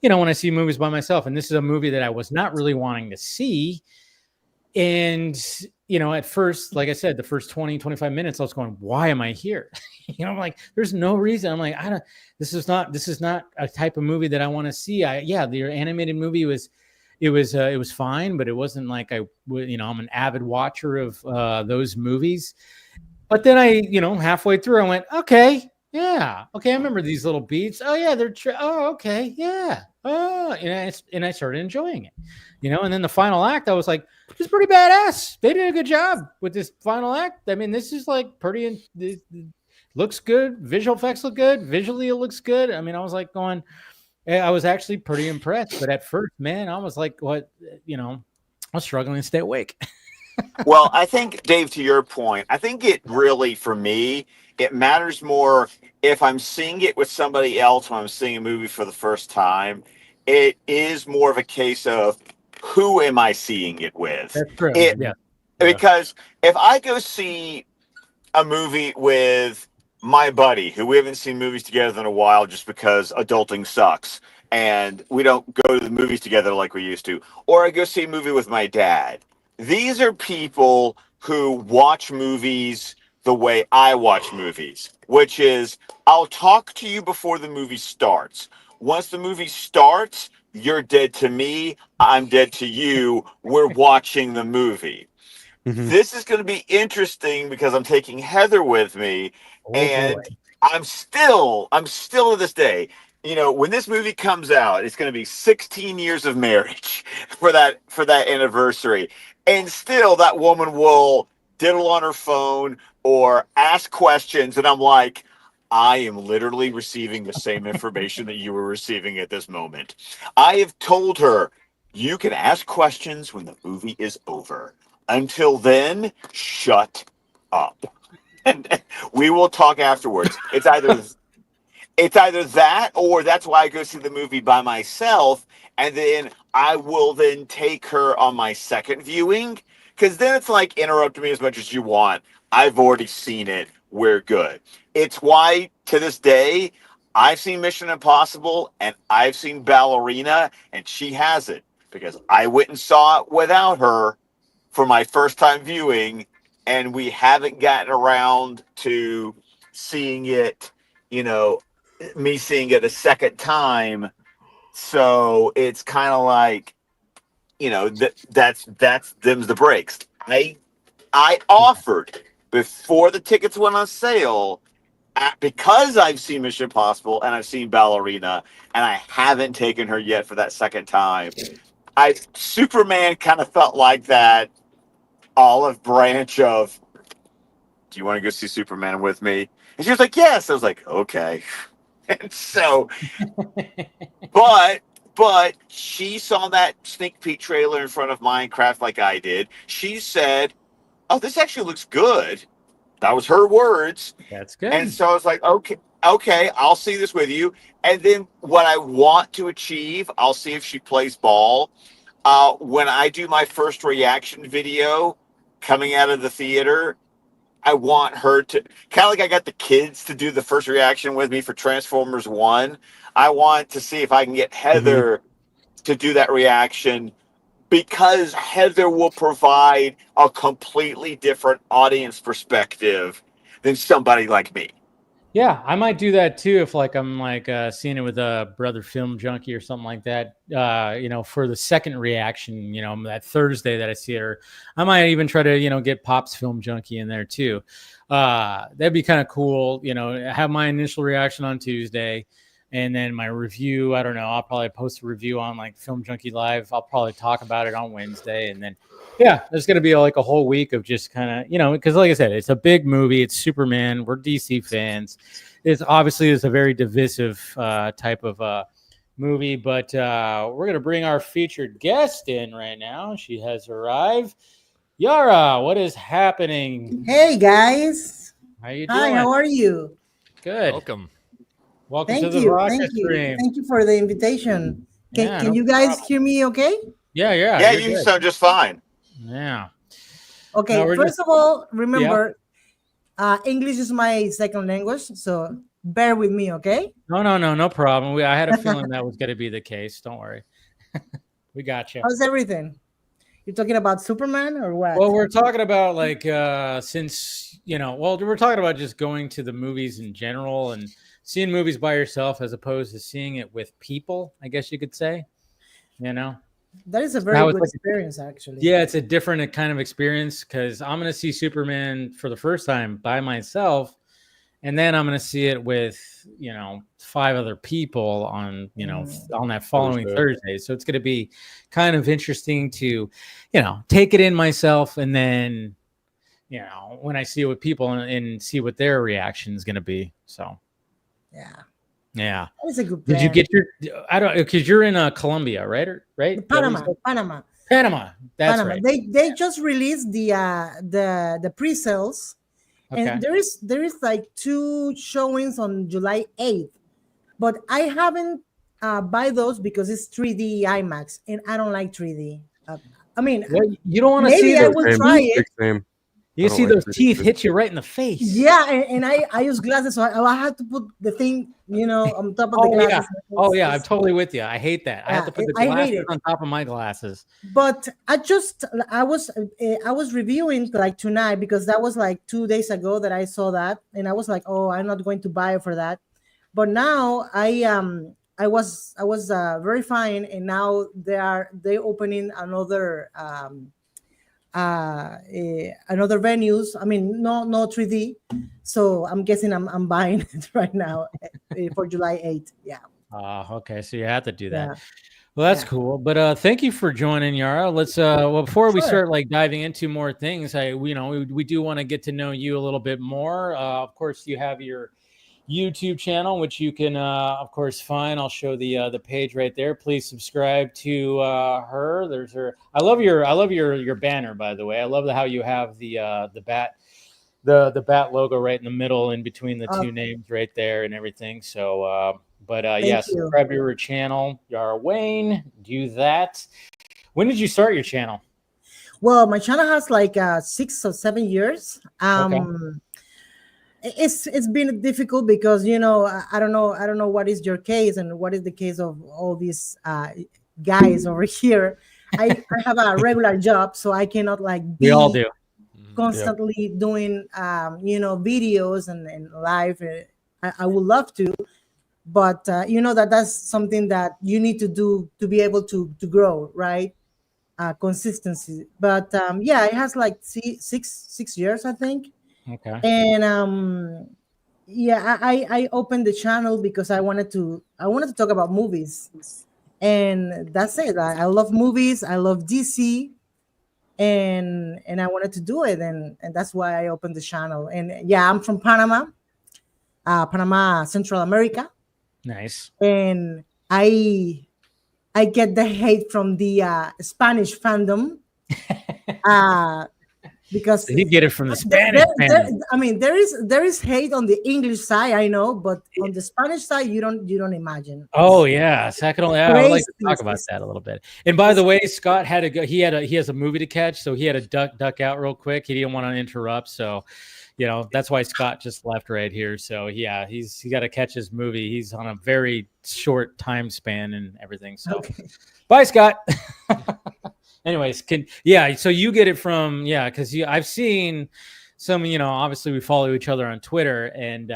when I see movies by myself, and this is a movie that I was not really wanting to see. And, at first, like I said, the first 20, 25 minutes, I was going, why am I here? I'm like, there's no reason. I'm like, this is not a type of movie that I want to see. The animated movie was fine, but it wasn't like I'm an avid watcher of those movies. But then I, halfway through, I went, okay, I remember these little beats. Oh yeah, okay, yeah. Oh, and I started enjoying it, And then the final act, I was like, it's pretty badass. They did a good job with this final act. I mean, this is like pretty. It looks good. Visual effects look good. Visually, it looks good. I mean, I was like going, I was actually pretty impressed. But at first, man, I was like, what, I was struggling to stay awake. Well, I think, Dave, to your point, I think it really, for me, it matters more if I'm seeing it with somebody else when I'm seeing a movie for the first time. It is more of a case of who am I seeing it with? That's true. Yeah. Because if I go see a movie with my buddy who we haven't seen movies together in a while just because adulting sucks and we don't go to the movies together like we used to, or I go see a movie with my dad. These are people who watch movies the way I watch movies, which is I'll talk to you before the movie starts. Once the movie starts, you're dead to me, I'm dead to you. We're watching the movie. This is going to be interesting because I'm taking Heather with me, and boy. I'm still to this day, when this movie comes out, it's going to be 16 years of marriage for that anniversary. And still that woman will diddle on her phone or ask questions. And I'm like, I am literally receiving the same information that you were receiving at this moment. I have told her, you can ask questions when the movie is over. Until then, shut up. And we will talk afterwards. It's either that, or that's why I go see the movie by myself, and then I will then take her on my second viewing, because then it's like, interrupt me as much as you want. I've already seen it. We're good. It's why, to this day, I've seen Mission Impossible, and I've seen Ballerina, and she hasn't, because I went and saw it without her for my first time viewing, and we haven't gotten around to seeing it, me seeing it a second time. So it's kind of like, that's them's the breaks. I offered before the tickets went on sale, because I've seen Mission Impossible and I've seen Ballerina, and I haven't taken her yet for that second time. Superman kind of felt like that olive branch of, do you want to go see Superman with me? And she was like, yes. I was like, okay. And so, but she saw that sneak peek trailer in front of Minecraft like I did. She said, oh, this actually looks good. That was her words. That's good. And so I was like, okay, I'll see this with you. And then what I want to achieve, I'll see if she plays ball. When I do my first reaction video coming out of the theater, I want her to, kind of like I got the kids to do the first reaction with me for Transformers 1. I want to see if I can get Heather to do that reaction, because Heather will provide a completely different audience perspective than somebody like me. Yeah, I might do that too if I'm seeing it with a brother film junkie or something like that. For the second reaction, that Thursday that I see her, I might even try to get Pop's film junkie in there too. That'd be kind of cool. Have my initial reaction on Tuesday, and then my review. I don't know. I'll probably post a review on Film Junkie Live. I'll probably talk about it on Wednesday, and then there's going to be a whole week of just kind of, because like I said, it's a big movie. It's Superman. We're DC fans. It's a very divisive type of movie, but we're going to bring our featured guest in right now. She has arrived. Yara, what is happening? Hey, guys. How you doing? Hi, how are you? Good. Welcome to the Vodka stream. Thank you for the invitation. Can you guys hear me okay? Yeah, you sound just fine. Yeah. Okay, first of all, remember, English is my second language, so bear with me, okay? No problem. I had a feeling that was going to be the case. Don't worry. We got you. How's everything? You're talking about Superman or what? Well, we're talking about we're talking about just going to the movies in general and seeing movies by yourself as opposed to seeing it with people, I guess you could say. That is a very good experience, actually. Yeah, it's a different kind of experience because I'm going to see Superman for the first time by myself, and then I'm going to see it with 5 other people on on that following Thursday. So it's going to be kind of interesting to take it in myself, and then when I see it with people and see what their reaction is going to be. So yeah. Yeah. It's a good Did plan. you get your? I don't because you're in Colombia, right? Right? Is that what you Panama? said? Panama. That's Panama. right. They just released the pre-sales, Okay. and there is like 2 showings on July 8th, but I haven't buy those because it's 3D IMAX, and I don't like 3D. I mean, Well, you don't want to see maybe I those. will try it. You see those teeth hit you right in the face. Yeah, and I use glasses, so I had to put the thing, on top of the glasses. Yeah, I'm totally with you. I hate that. I have to put the glasses on top of my glasses. But I was reviewing like tonight because that was like 2 days ago that I saw that, and I was like, oh, I'm not going to buy it for that. But now I was verifying, and now they opening another another venues. I mean, no 3D. So I'm guessing I'm buying it right now for July 8th. Yeah. Okay. So you have to do that. Yeah. Well, that's cool. But thank you for joining, Yara. Let's before we start like diving into more things, we do want to get to know you a little bit more. Of course, you have your YouTube channel, which you can of course find. I'll show the page right there. Please subscribe to her. There's her. I love your banner, by the way. I love how you have the bat logo right in the middle, in between the two names right there and everything. So subscribe to her channel, Yara Wayne. Do that. When did you start your channel? Well, my channel has like 6 or 7 years. Okay. It's been difficult because I don't know what is your case and what is the case of all these guys over here. I have a regular job, so I cannot like be we all do constantly doing videos and live. I would love to, but that's something that you need to do to be able to grow, right? Consistency. But it has like 6 years, I think. Okay. And I opened the channel because I wanted to talk about movies, and that's it. I love movies. I love DC, and I wanted to do it, and that's why I opened the channel. And I'm from Panama, Central America. Nice. And I get the hate from the Spanish fandom. Because so you get it from the Spanish fandom. I mean, there is hate on the English side, I know, but on the Spanish side, you don't imagine. Oh yeah, secondly, I would like to talk about that a little bit. And by the way, Scott had to go. He has a movie to catch, so he had to duck out real quick. He didn't want to interrupt, so that's why Scott just left right here. So yeah, he got to catch his movie. He's on a very short time span and everything. So bye, Scott. Anyways, so you get it from because I've seen some, obviously we follow each other on Twitter, and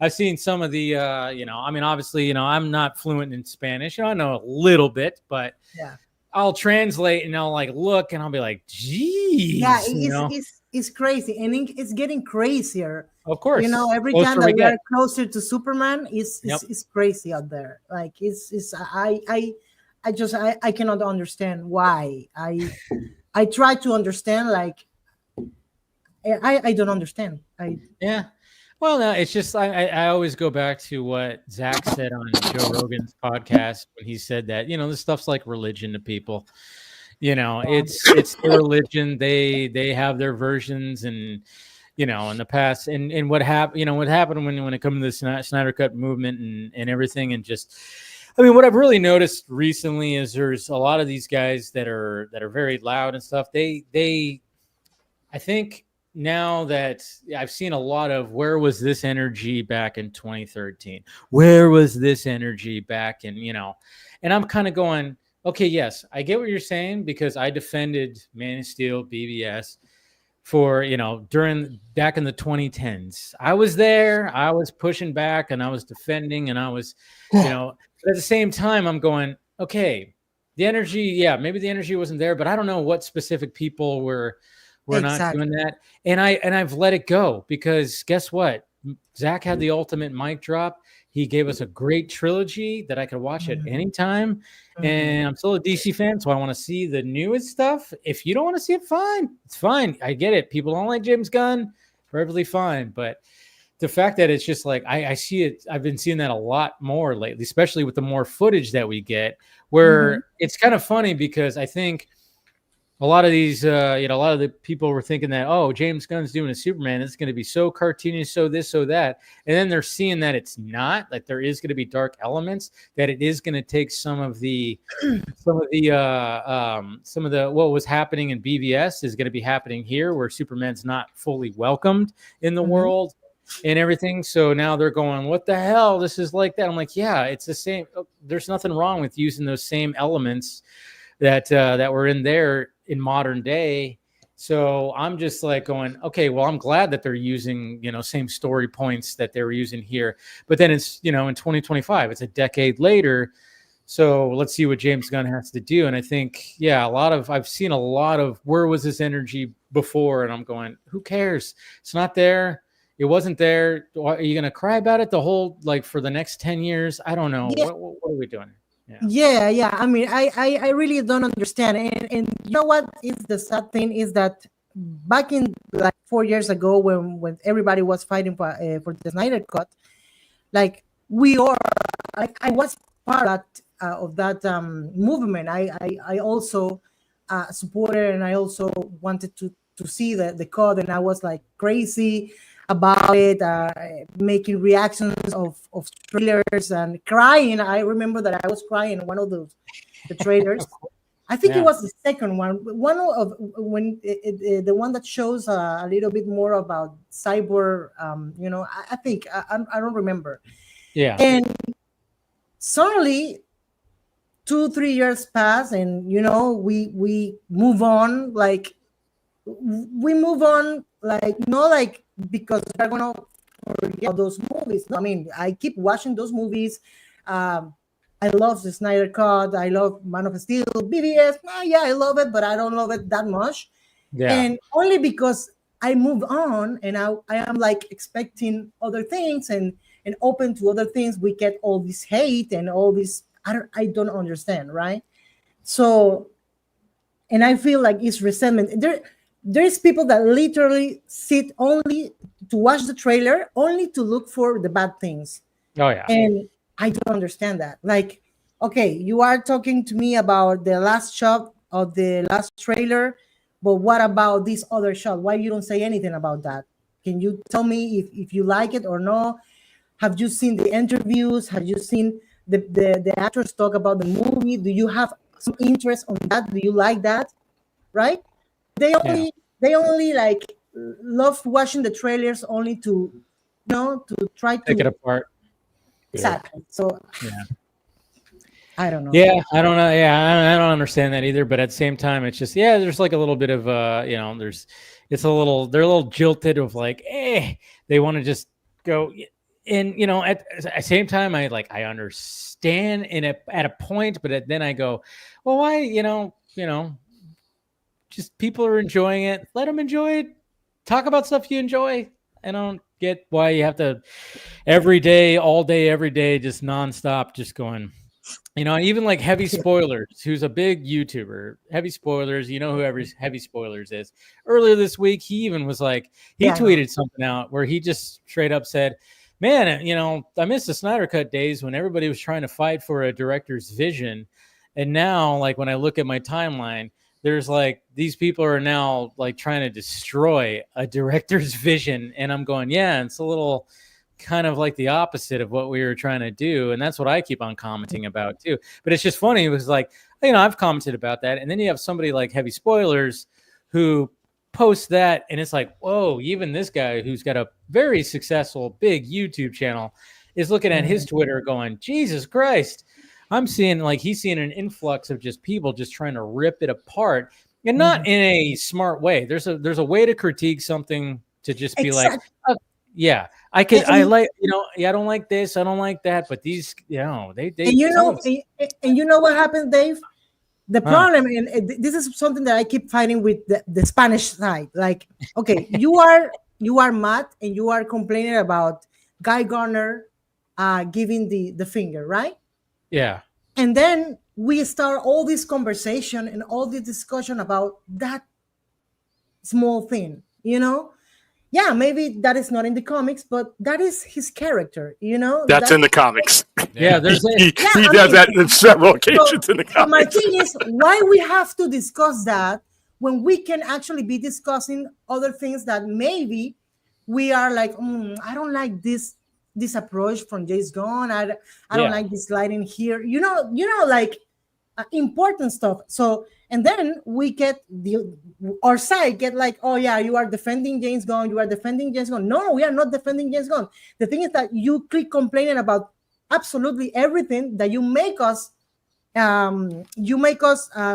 I've seen some of the obviously I'm not fluent in Spanish. I know a little bit, but I'll translate and I'll like look and I'll be like, geez. Yeah, it's crazy, and it's getting crazier. Of course, every time that we are closer to Superman, it's crazy out there. Like I cannot understand why. I try to understand, like I don't understand. Well, no, it's just I always go back to what Zach said on Joe Rogan's podcast when he said that this stuff's like religion to people. It's their religion. They have their versions, and in the past, and what happened. What happened when it comes to the Snyder Cut movement and everything, and just. I mean, what I've really noticed recently is there's a lot of these guys that are very loud and stuff. I think now that I've seen a lot of where was this energy back in 2013? Where was this energy back in, and I'm kind of going, okay, yes, I get what you're saying, because I defended Man of Steel, BBS for, back in the 2010s. I was there, I was pushing back and I was defending, and I was, but at the same time, I'm going, okay, the energy, maybe the energy wasn't there, but I don't know what specific people were not doing that. And I've let it go, because guess what? Zach had the ultimate mic drop. He gave us a great trilogy that I could watch at any time. And I'm still a DC fan, so I want to see the newest stuff. If you don't want to see it, fine. It's fine. I get it. People don't like James Gunn. Perfectly fine. But the fact that it's just like I see it. I've been seeing that a lot more lately, especially with the more footage that we get. Where it's kind of funny because I think a lot of these, a lot of the people were thinking that, oh, James Gunn's doing a Superman, it's going to be so cartoony, so this, so that, and then they're seeing that it's not. That there is going to be dark elements. That it is going to take some of the what was happening in BVS is going to be happening here, where Superman's not fully welcomed in the world and everything. So now they're going, what the hell? This is like that. I'm like, yeah, it's the same. There's nothing wrong with using those same elements that were in there in modern day. So I'm just like going, okay, well, I'm glad that they're using, same story points that they were using here. But then it's, in 2025, it's a decade later. So let's see what James Gunn has to do. And I think, I've seen a lot of, where was this energy before? And I'm going, who cares? It's not there. It wasn't there. Are you going to cry about it the whole, for the next 10 years? I don't know. Yeah. What are we doing? Yeah. I mean, I really don't understand. And you know what is the sad thing is that back in 4 years ago, when everybody was fighting for the Snyder Cut, we are, I was part of that movement. I also supported, and I also wanted to see the cut, and I was crazy about it, making reactions of trailers and crying. I remember that I was crying in one of the trailers. I think it was the second one. One of the one that shows a little bit more about cyber. I think I don't remember. Yeah. And suddenly, 2-3 years pass, and we move on. We move on. Because they're gonna forget those movies. No, I mean, I keep watching those movies. I love the Snyder Cut. I love Man of Steel, BVS. I love it, but I don't love it that much. Yeah. And only because I move on, and I am expecting other things and open to other things, we get all this hate and all this. I don't understand, right? So, and I feel like it's resentment. There's people that literally sit only to watch the trailer, only to look for the bad things. Oh, yeah. And I don't understand that. Okay, you are talking to me about the last shot of the last trailer, but what about this other shot? Why you don't say anything about that? Can you tell me if you like it or no? Have you seen the interviews? Have you seen the actors talk about the movie? Do you have some interest on that? Do you like that? Right? They only love watching the trailers only to try to take it apart. Exactly. So I don't know. Yeah, I don't know. Yeah, I don't understand that either. But at the same time, it's just there's a little bit of they're a little jilted of they want to just go. And at the same time, I understand at a point, but then I go, well, why just people are enjoying it. Let them enjoy it. Talk about stuff you enjoy. I don't get why you have to every day, all day, every day, just nonstop, just going. Even Heavy Spoilers, who's a big YouTuber. Heavy Spoilers, who Heavy Spoilers is. Earlier this week, he even was tweeted something out where he just straight up said, man, I miss the Snyder Cut days when everybody was trying to fight for a director's vision. And now, when I look at my timeline, there's these people are now trying to destroy a director's vision. And I'm going, it's a little kind of the opposite of what we were trying to do. And that's what I keep on commenting about too. But it's just funny. It was I've commented about that. And then you have somebody like Heavy Spoilers who posts that. And it's whoa, even this guy who's got a very successful, big YouTube channel is looking at his Twitter going, Jesus Christ. I'm seeing he's seeing an influx of just people just trying to rip it apart, and not in a smart way. There's a way to critique something to just be I don't like this, I don't like that, but these, they and you know what happened, Dave? The problem, and this is something that I keep fighting with the Spanish side. Okay, you are mad and you are complaining about Guy Garner giving the finger, right? Yeah. And then we start all this conversation and all this discussion about that small thing, yeah, maybe that is not in the comics, but that is his character, That's in the comics. Yeah, there's he does that in several occasions in the so my comics. thing is, why we have to discuss that when we can actually be discussing other things that maybe we are like, I don't like this approach from James Gunn. I don't like this lighting here. Like important stuff. So, and then we get our side get like, oh yeah, you are defending James Gunn. You are defending James Gunn. No, we are not defending James Gunn. The thing is that you keep complaining about absolutely everything that you make us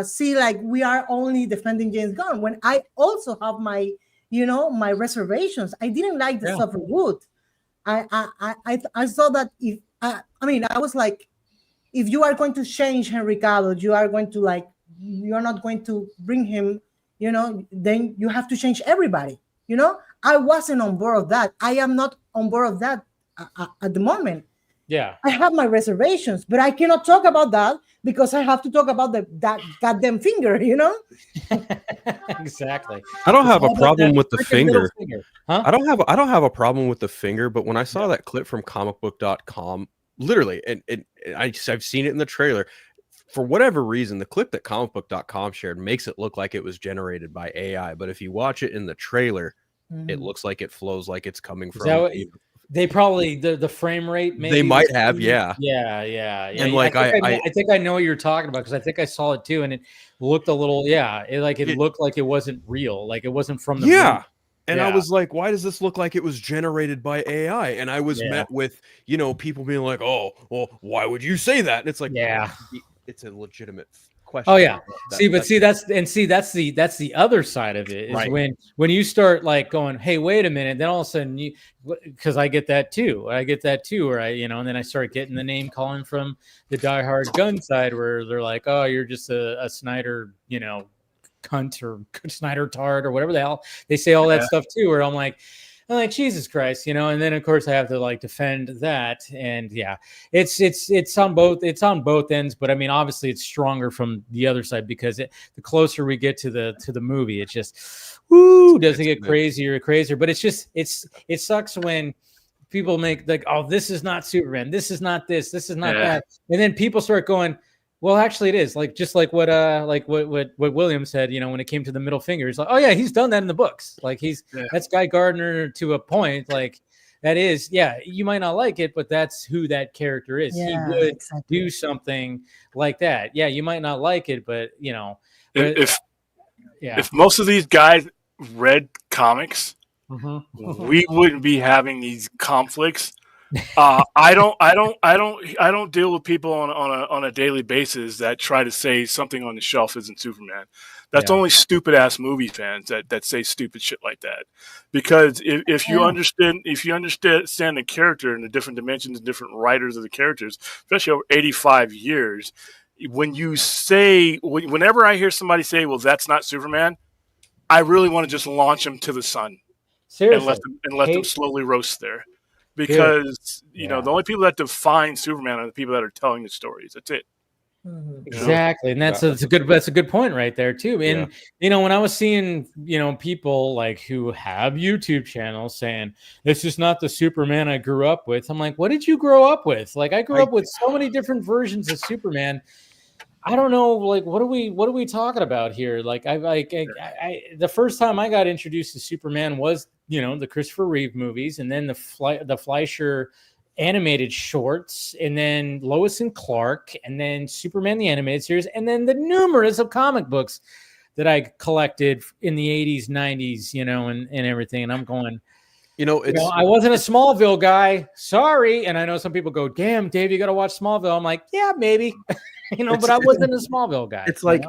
see like we are only defending James Gunn, when I also have my my reservations. I didn't like the stuff of Wood. I saw that if I was like, if you are going to change Henry Cavill, you are not going to bring him, then you have to change everybody. I wasn't on board of that. I am not on board of that at the moment. Yeah, I have my reservations, but I cannot talk about that because I have to talk about that goddamn finger, Exactly. I don't have a problem with the finger. Huh? I don't have a problem with the finger, but when I saw that clip from comicbook.com, literally, and I've seen it in the trailer, for whatever reason, the clip that comicbook.com shared makes it look like it was generated by AI, but if you watch it in the trailer, it looks like it flows like it's coming from they probably the frame rate maybe they might have yeah and like I think I know what you're talking about, because I think I saw it too, and it looked a little it looked like it wasn't real, like it wasn't from the movie. And I was like, why does this look like it was generated by AI? And I was met with people being like, oh well, why would you say that? And it's like, it's a legitimate question. Oh yeah. That's the other side of it, is right. when you start like going, hey, wait a minute, then all of a sudden because I get that too, or and then I start getting the name calling from the diehard Gunn side, where they're like, oh, you're just a Snyder, cunt or Snyder tard or whatever the hell they say, all that stuff too, where I'm like Jesus Christ, and then of course I have to like defend that, and it's on both ends, but I mean obviously it's stronger from the other side, because the closer we get to the movie, it just doesn't get crazier, but it's just it sucks when people make like, oh, this is not Superman, this is not this is not that, and then people start going, well, actually, it is like just like what William said. When it came to the middle finger, he's like, oh yeah, he's done that in the books. Like that's Guy Gardner to a point. Like that is, you might not like it, but that's who that character is. He would do something like that. Yeah, you might not like it, but if most of these guys read comics, we wouldn't be having these conflicts. I don't deal with people on a daily basis that try to say something on the shelf isn't Superman. That's only stupid ass movie fans that say stupid shit like that. Because if you understand the character and the different dimensions and different writers of the characters, especially over 85 years, whenever I hear somebody say, well, that's not Superman, I really want to just launch them to the sun. Seriously. and let them slowly roast there. Because the only people that define Superman are the people that are telling the stories. That's it. Exactly, and that's a good point right there too. And when I was seeing people like who have YouTube channels saying this is not the Superman I grew up with, I'm like, what did you grow up with? Like I grew up with so many different versions of Superman. I don't know, like what are we talking about here? Like I the first time I got introduced to Superman was the Christopher Reeve movies, and then the Fleischer animated shorts, and then Lois and Clark, and then Superman the animated series, and then the numerous of comic books that I collected in the 80s, 90s, and everything. And I'm going, I wasn't a Smallville guy. Sorry. And I know some people go, damn, Dave, you got to watch Smallville. I'm like, yeah, maybe, but I wasn't a Smallville guy. It's like,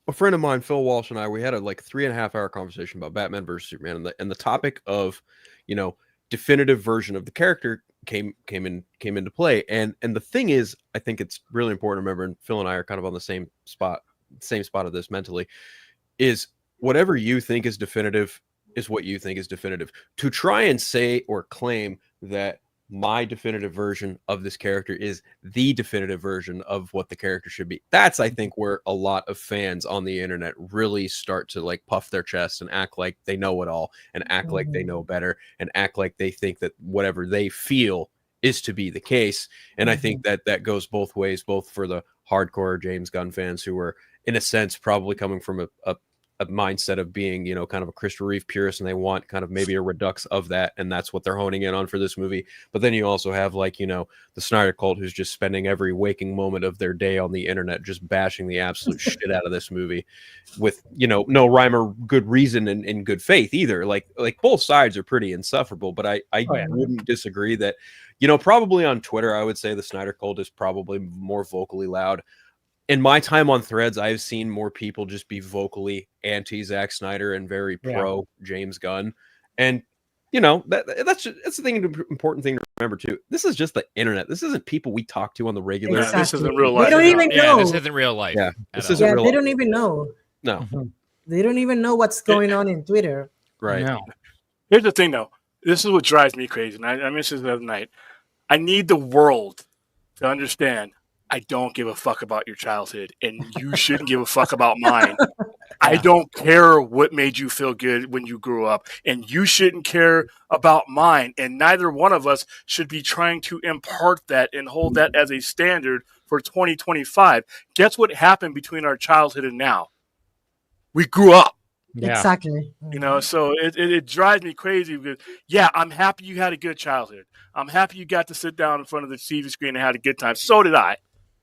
a friend of mine, Phil Walsh, and I, we had a 3.5-hour conversation about Batman versus Superman, and the topic of, definitive version of the character came into play. And the thing is, I think it's really important to remember, and Phil and I are kind of on the same spot of this mentally, is whatever you think is definitive is what you think is definitive. To try and say or claim that my definitive version of this character is the definitive version of what the character should be. That's, I think, where a lot of fans on the internet really start to like puff their chest and act like they know it all and act like they know better and act like they think that whatever they feel is to be the case. And I think that that goes both ways, both for the hardcore James Gunn fans who are, in a sense, probably coming from a mindset of being, you know, kind of a Christopher Reeve purist, and they want kind of maybe a redux of that, and that's what they're honing in on for this movie. But then you also have, like, you know, the Snyder cult who's just spending every waking moment of their day on the internet just bashing the absolute shit out of this movie with, you know, no rhyme or good reason and good faith either. Like both sides are pretty insufferable, but I wouldn't disagree that, you know, probably on Twitter, I would say the Snyder cult is probably more vocally loud. In my time on Threads, I've seen more people just be vocally anti Zack Snyder and very pro James Gunn. And, you know, that's the thing, important thing to remember too. This is just the internet. This isn't people we talk to on the regular. Exactly. This isn't real life. They don't even know. This isn't real life. Yeah, this isn't real they life. don't even know. No. They don't even know what's going on in Twitter. Right. No. Here's the thing, though. This is what drives me crazy. And I mentioned this the other night. I need the world to understand I don't give a fuck about your childhood, and you shouldn't give a fuck about mine. I don't care what made you feel good when you grew up, and you shouldn't care about mine. And neither one of us should be trying to impart that and hold that as a standard for 2025. Guess what happened between our childhood and now? We grew up. Yeah. Exactly. You know, so it drives me crazy because, yeah, I'm happy you had a good childhood. I'm happy you got to sit down in front of the TV screen and had a good time. So did I.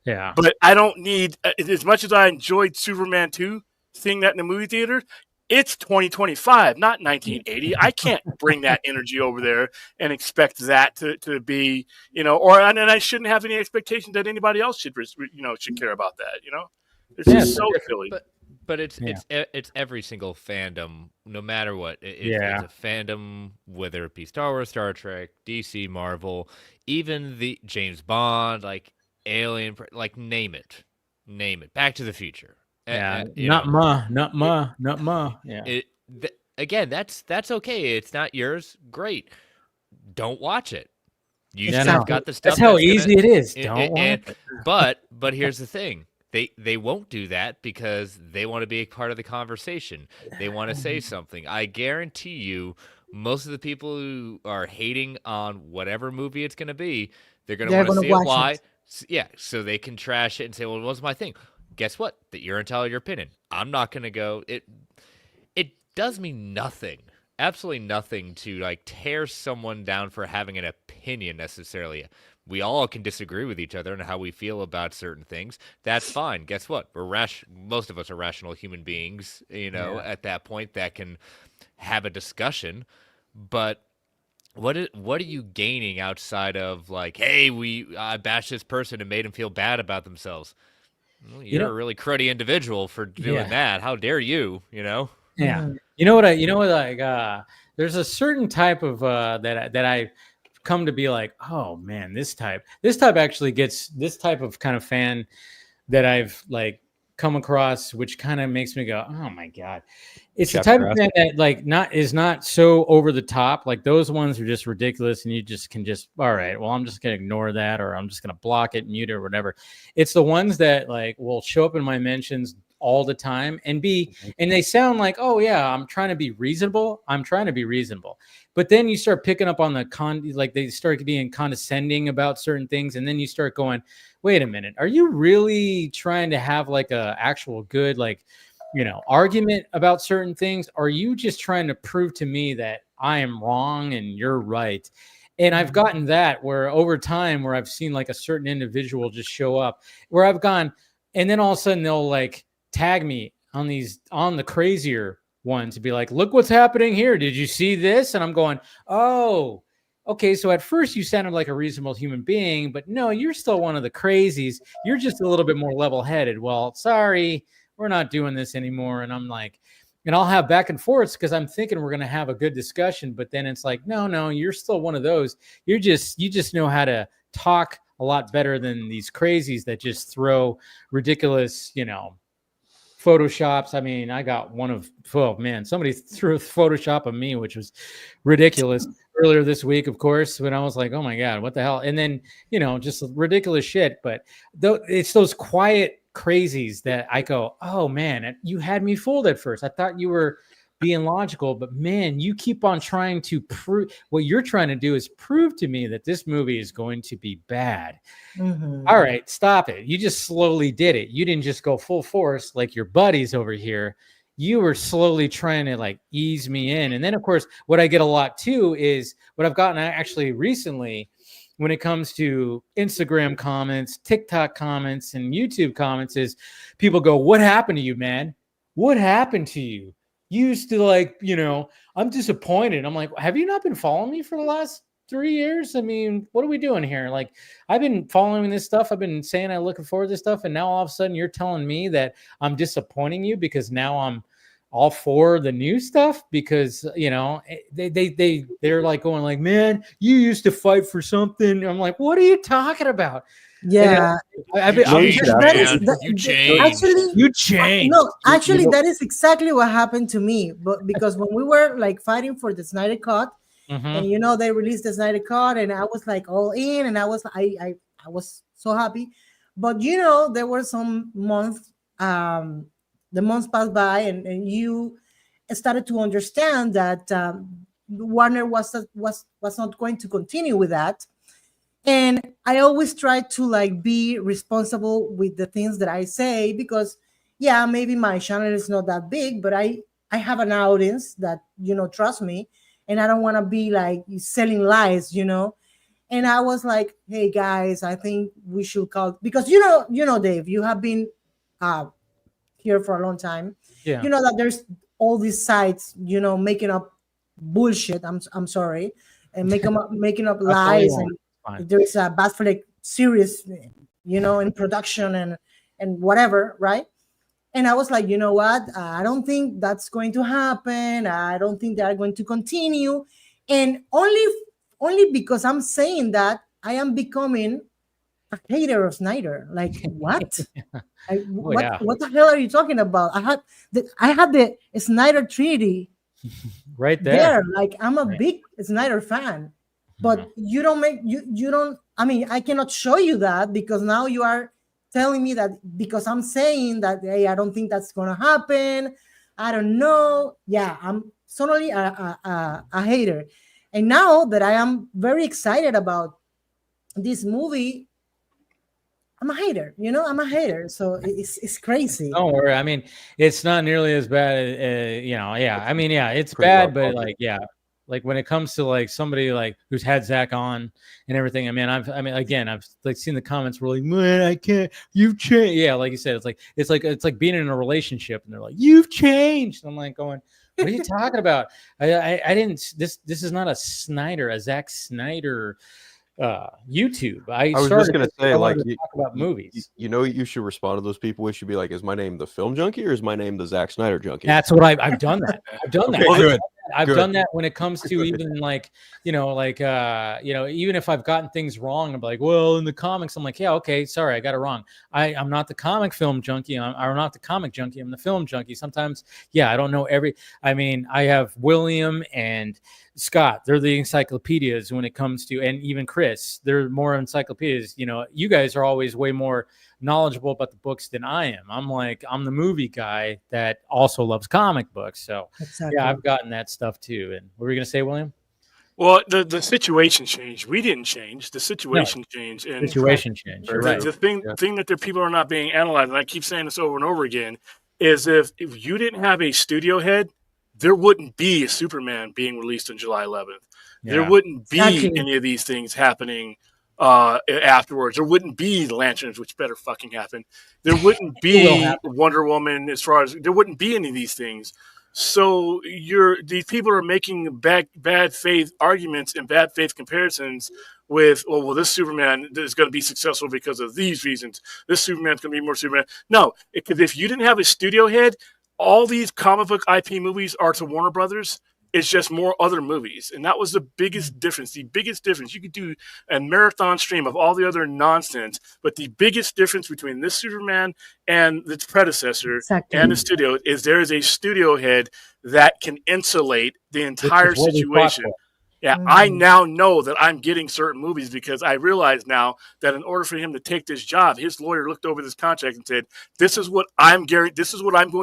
Yeah. But I don't need, as much as I enjoyed Superman 2, seeing that in the movie theater, it's 2025, not 1980. I can't bring that energy over there and expect that to be, you know, and I shouldn't have any expectation that anybody else should care about that, you know? It's just so silly. But it's every single fandom, no matter what. It's a fandom, whether it be Star Wars, Star Trek, DC, Marvel, even the James Bond, like Alien, like name it. Back to the Future. Yeah, not ma. Yeah. Again, that's okay. It's not yours. Great. Don't watch it. You got the stuff. That's how easy it is. Don't watch it. But here's the thing. They won't do that because they want to be a part of the conversation. They want to say something. I guarantee you, most of the people who are hating on whatever movie it's going to be, they're going to want to see it. Why? Yeah, so they can trash it and say, well, it wasn't my thing. Guess what? That you're entitled to your opinion. I'm not going to go. It does me nothing, absolutely nothing to like tear someone down for having an opinion necessarily. We all can disagree with each other and how we feel about certain things. That's fine. Guess what? Most of us are rational human beings, you know, at that point that can have a discussion. But what are you gaining outside of like, hey, I bashed this person and made them feel bad about themselves? Well, you're a really cruddy individual for doing that. How dare you? You know? Yeah. You know what? There's a certain type of that I come to be like, oh man, this type actually gets this type of kind of fan that I've like come across, which kind of makes me go, oh my God. It's the type of fan that like is not so over the top. Like those ones are just ridiculous and you just can all right, well, I'm just going to ignore that, or I'm just going to block it, mute it, or whatever. It's the ones that like will show up in my mentions all the time and they sound like, oh yeah, I'm trying to be reasonable. But then you start picking up on like they start being condescending about certain things. And then you start going, wait a minute, are you really trying to have like a actual good, like, you know, argument about certain things? Or are you just trying to prove to me that I am wrong and you're right? And I've gotten that where over time where I've seen like a certain individual just show up where I've gone, and then all of a sudden they'll like tag me on the crazier ones to be like, look what's happening here. Did you see this? And I'm going, oh, okay. So at first you sounded like a reasonable human being, but no, you're still one of the crazies. You're just a little bit more level-headed. Well, sorry, we're not doing this anymore. And I'm like, and I'll have back and forths because I'm thinking we're going to have a good discussion, but then it's like, no, you're still one of those. You just know how to talk a lot better than these crazies that just throw ridiculous, you know, Photoshops. I mean, I got one of, oh man, somebody threw a Photoshop of me, which was ridiculous earlier this week, of course, when I was like, oh my God, what the hell? And then, you know, just ridiculous shit. But it's those quiet crazies that I go, oh man, you had me fooled at first. I thought you were being logical, but man, you keep on trying to prove what you're trying to do is prove to me that this movie is going to be bad. All right, stop it. You just slowly did it. You didn't just go full force like your buddies over here. You were slowly trying to like ease me in. And then of course, what I get a lot too is what I've gotten actually recently when it comes to Instagram comments, TikTok comments, and YouTube comments is people go, what happened to you, man? What happened to you? You used to like, you know, I'm disappointed. I'm like, have you not been following me for the last 3 years? I mean, what are we doing here? Like, I've been following this stuff. I've been saying I'm looking forward to this stuff. And now all of a sudden you're telling me that I'm disappointing you because now I'm all for the new stuff because, you know, they're like going like, man, you used to fight for something. I'm like, what are you talking about? Yeah, you changed. Actually, you changed. No, actually, that is exactly what happened to me. But because when we were like fighting for the Snyder Cut, and you know they released the Snyder Cut, and I was like all in, and I was so happy. But you know, there were some months, the months passed by, and you started to understand that Warner was not going to continue with that. And I always try to like be responsible with the things that I say because, yeah, maybe my channel is not that big, but I have an audience that, you know, trust me, and I don't want to be like selling lies, you know. And I was like, hey guys, I think we should call, because you know, Dave, you have been here for a long time. Yeah. You know that there's all these sites, you know, making up bullshit. I'm sorry, and making up lies and. There's a Batfleck series, you know, in production and whatever, right? And I was like, you know what? I don't think that's going to happen. I don't think they are going to continue. And only because I'm saying that, I am becoming a hater of Snyder. Like, what? What the hell are you talking about? I had the Snyder Treaty right there. Like, I'm a big Snyder fan. But you don't, I mean, I cannot show you that because now you are telling me that because I'm saying that, hey, I don't think that's going to happen. I don't know. Yeah, I'm suddenly a hater. And now that I am very excited about this movie, I'm a hater, you know, I'm a hater. So it's crazy. Don't worry. I mean, it's not nearly as bad, you know, yeah. I mean, yeah, it's bad, but like, yeah. Like when it comes to like somebody like who's had Zach on and everything, I mean, I've like seen the comments where like, man, I can't, you've changed. Yeah, like you said, it's like being in a relationship and they're like, you've changed. I'm like going, what are you talking about? I didn't. This is not a Zack Snyder YouTube. I was just gonna say, like, talk about movies. You know, you should respond to those people. It should be like, is my name the film junkie or is my name the Zack Snyder junkie? That's what I've done that. I've done that. Okay, good. I've done that when it comes to even like, you know, like, you know, even if I've gotten things wrong, I'm like, well, in the comics, I'm like, yeah, okay, sorry, I got it wrong. I'm not the comic film junkie. I'm not the comic junkie. I'm the film junkie. Sometimes, yeah, I don't know I mean, I have William and Scott. They're the encyclopedias when it comes to, and even Chris, they're more encyclopedias. You know, you guys are always way more knowledgeable about the books than I am. I'm the movie guy that also loves comic books. So yeah, I've gotten that stuff too. And what were you going to say, William? Well, the situation changed. We didn't change. The situation changed. And situation changed. Right. The thing that the people are not being analyzed, and I keep saying this over and over again, is if you didn't have a studio head, there wouldn't be a Superman being released on July 11th. Yeah. There wouldn't be any of these things happening afterwards. There wouldn't be Lanterns, which better fucking happen. There wouldn't be Wonder Woman, as far as there wouldn't be any of these things. So these people are making bad faith arguments and bad faith comparisons with, well, this Superman is going to be successful because of these reasons. This Superman's going to be more Superman. No, because if you didn't have a studio head, all these comic book IP movies are to Warner Brothers. It's just more other movies. And that was the biggest difference. The biggest difference. You could do a marathon stream of all the other nonsense, but the biggest difference between this Superman and its predecessor and the studio is there is a studio head that can insulate the entire situation. Yeah, I now know that I'm getting certain movies because I realize now that in order for him to take this job, his lawyer looked over this contract and said, "This is what I'm going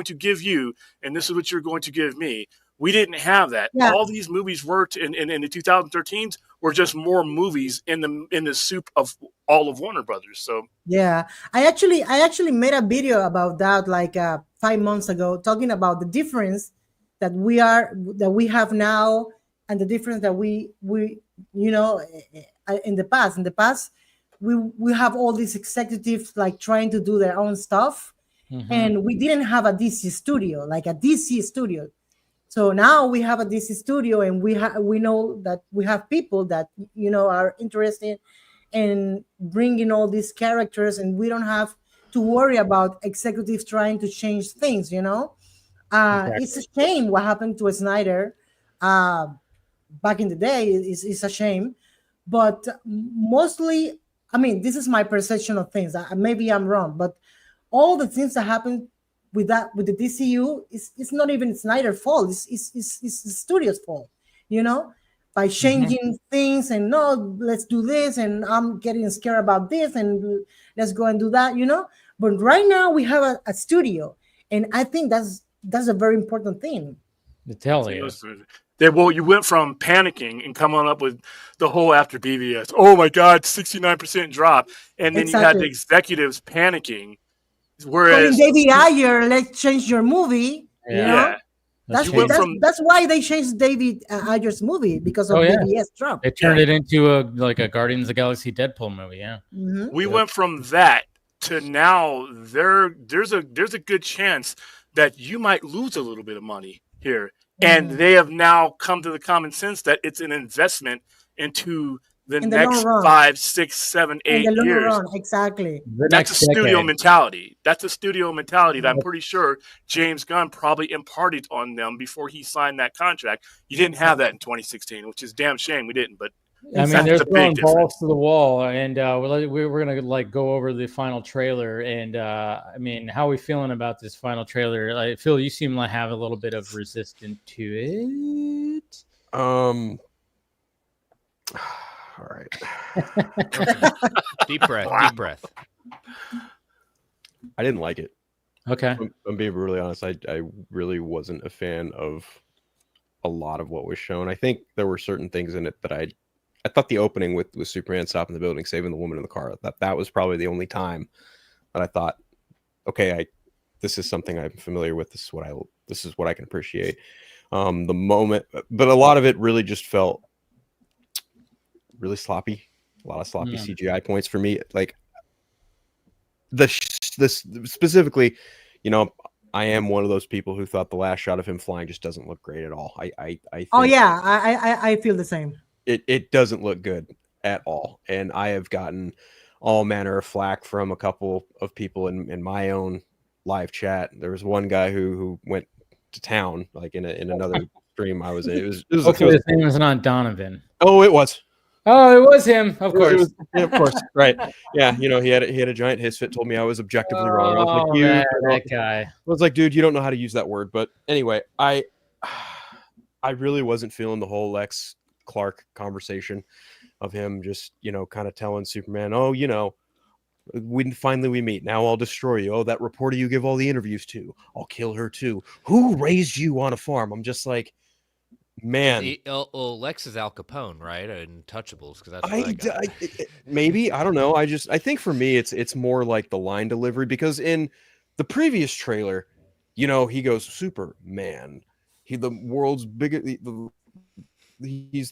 to give you, and this is what you're going to give me." We didn't have that. Yeah. All these movies worked in the 2013s were just more movies in the soup of all of Warner Brothers. So yeah, I actually made a video about that like 5 months ago, talking about the difference that we have now and the difference that we in the past we have all these executives like trying to do their own stuff, and we didn't have a DC studio, like a DC studio. So now we have a DC studio, and we know that we have people that are interested in bringing all these characters, and we don't have to worry about executives trying to change things. Exactly. It's a shame what happened to Snyder back in the day. It's a shame, but mostly, I mean, this is my perception of things. Maybe I'm wrong, but all the things that happened with the DCU, it's not even Snyder's fault. It's the studio's fault, by changing things and no, let's do this, and I'm getting scared about this, and let's go and do that, But right now we have a studio, and I think that's a very important thing. To tell you. Well, you went from panicking and coming up with the whole after BVS. Oh my God, 69% drop, and then you had the executives panicking. Whereas David Ayer, let's change your movie. That's why they changed David Ayer's movie, because of BVS drop. They turned it into a Guardians of the Galaxy Deadpool movie. Yeah, we went from that to now. There's a good chance that you might lose a little bit of money here, and they have now come to the common sense that it's an investment into the next 5, 6, 7, 8 years. Exactly. That's a studio mentality. That's a studio mentality that I'm pretty sure James Gunn probably imparted on them before he signed that contract. You didn't have that in 2016, which is a damn shame we didn't. But I mean, they're throwing balls to the wall, and we're gonna go over the final trailer. And I mean, how are we feeling about this final trailer? Phil, you seem to have a little bit of resistance to it. All right. Deep breath. I didn't like it. Okay. I'm being brutally honest. I really wasn't a fan of a lot of what was shown. I think there were certain things in it that I thought the opening with Superman stopping the building, saving the woman in the car, that was probably the only time that I thought, okay, this is something I'm familiar with. This is what I can appreciate. The moment, but a lot of it really just felt really sloppy. A lot of sloppy CGI points for me. Like this specifically, I am one of those people who thought the last shot of him flying just doesn't look great at all. I think I feel the same. It doesn't look good at all, and I have gotten all manner of flack from a couple of people in my own live chat. There was one guy who went to town, like in another stream I was in. It was his name was not Donovan. Oh, it was. Oh, it was him. Of course. Of course. Right. Yeah. He had a giant hiss fit. Told me I was objectively wrong. I was like, that guy. I was like, dude, you don't know how to use that word. But anyway, I really wasn't feeling the whole Lex Clark conversation of him just, kind of telling Superman, oh, we meet. Now I'll destroy you. Oh, that reporter you give all the interviews to, I'll kill her too. Who raised you on a farm? I'm just like, man. Lex is Al Capone, right? And Touchables, because that's maybe, I don't know. I think for me it's more like the line delivery, because in the previous trailer, he goes, Superman, the world's biggest, he's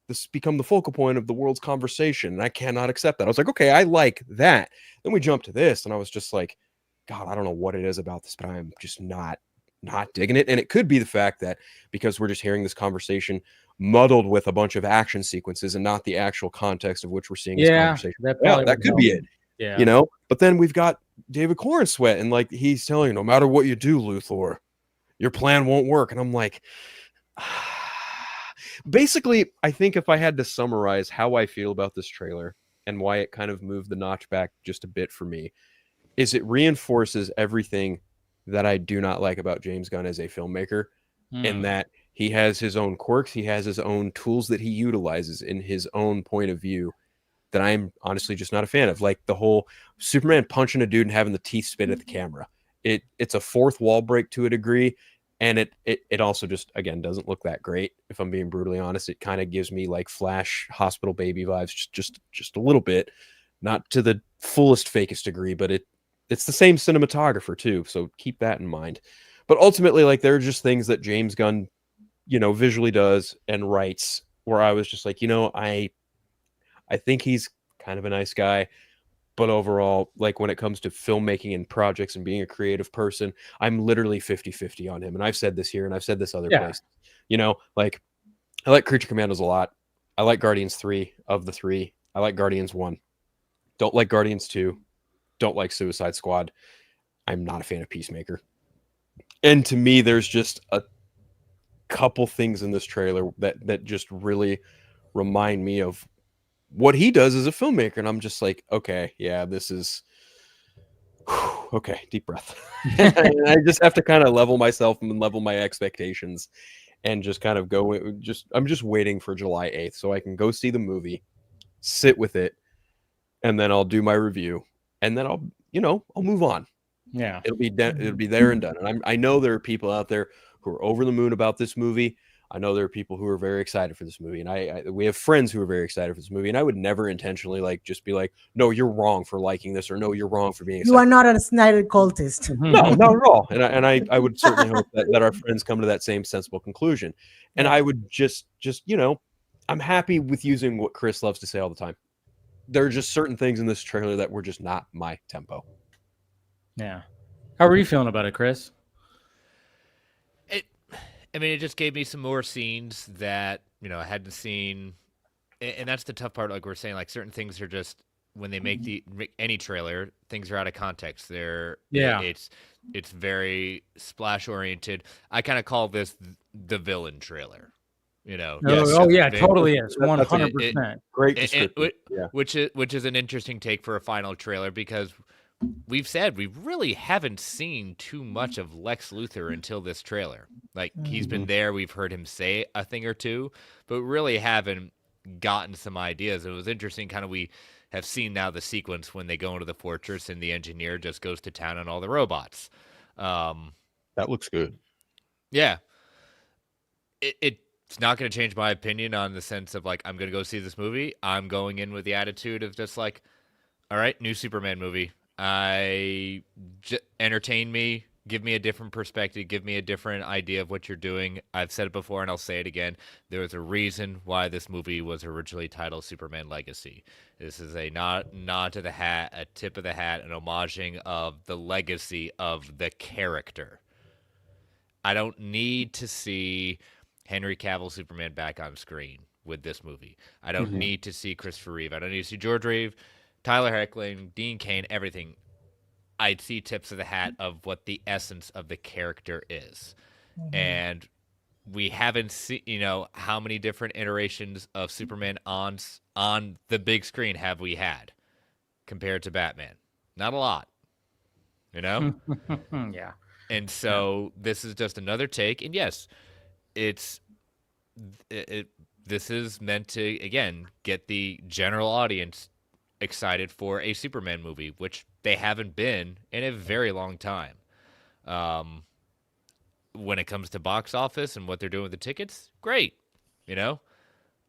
this become the focal point of the world's conversation, and I cannot accept that. I was like, okay, I like that. Then we jump to this, and I was just like, God, I don't know what it is about this, but I'm just not digging it. And it could be the fact that because we're just hearing this conversation muddled with a bunch of action sequences and not the actual context of which we're seeing this conversation. That could be it. Yeah. But then we've got David Cornsweet, and like he's telling you, no matter what you do, Luthor, your plan won't work. And I'm like, Basically, I think if I had to summarize how I feel about this trailer and why it kind of moved the notch back just a bit for me, is it reinforces everything that I do not like about James Gunn as a filmmaker, in that he has his own quirks, he has his own tools that he utilizes in his own point of view that I'm honestly just not a fan of. Like the whole Superman punching a dude and having the teeth spit at the camera. It's a fourth wall break to a degree, and it also just, again, doesn't look that great. If I'm being brutally honest, it kind of gives me like Flash Hospital Baby vibes, just a little bit, not to the fullest fakest degree, but it's the same cinematographer too, so keep that in mind. But ultimately, like, there are just things that James Gunn, visually does and writes where I was just like, I think he's kind of a nice guy, but overall, like, when it comes to filmmaking and projects and being a creative person, I'm literally 50-50 on him. And I've said this here and I've said this other place. Like, I like Creature Commandos a lot. I like Guardians 3 of the 3. I like Guardians 1. Don't like Guardians 2. Don't like Suicide Squad. I'm not a fan of Peacemaker. And to me, there's just a couple things in this trailer that just really remind me of what he does as a filmmaker. And I'm just like, okay, yeah, this is okay, deep breath. And I just have to kind of level myself and level my expectations and just kind of go, I'm just waiting for July 8th so I can go see the movie, sit with it, and then I'll do my review, and then I'll move on. Yeah, it'll be there and done. And I know there are people out there who are over the moon about this movie. I know there are people who are very excited for this movie, and we have friends who are very excited for this movie. And I would never intentionally just be like, "No, you're wrong for liking this," or "No, you're wrong for being excited." You are not a Snyder cultist. No, not at all. And I would certainly hope that our friends come to that same sensible conclusion. And I would just I'm happy with using what Chris loves to say all the time. There are just certain things in this trailer that were just not my tempo. Yeah. How are you feeling about it, Chris? It just gave me some more scenes that, I hadn't seen. And that's the tough part. Like we're saying, like, certain things are just, when they make any trailer, things are out of context. It's very splash oriented. I kind of call this the villain trailer. Totally is 100%. Great description. Which is an interesting take for a final trailer, because we've said we really haven't seen too much of Lex Luthor until this trailer. Like, he's been there, we've heard him say a thing or two, but really haven't gotten some ideas. It was interesting, kind of, we have seen now the sequence when they go into the fortress and the engineer just goes to town on all the robots. That looks good. Yeah. It's not going to change my opinion on the sense of, like, I'm going to go see this movie. I'm going in with the attitude of just like, all right, new Superman movie. Entertain me, give me a different perspective, give me a different idea of what you're doing. I've said it before and I'll say it again. There was a reason why this movie was originally titled Superman Legacy. This is a nod to the hat, a tip of the hat, an homaging of the legacy of the character. I don't need to see Henry Cavill Superman back on screen with this movie. I don't need to see Christopher Reeve. I don't need to see George Reeve, Tyler Hoechlin, Dean Cain, everything. I'd see tips of the hat of what the essence of the character is. And we haven't seen, how many different iterations of Superman on the big screen have we had compared to Batman? Not a lot, Yeah. And so this is just another take. And yes, this is meant to, again, get the general audience excited for a Superman movie, which they haven't been in a very long time. When it comes to box office and what they're doing with the tickets, great.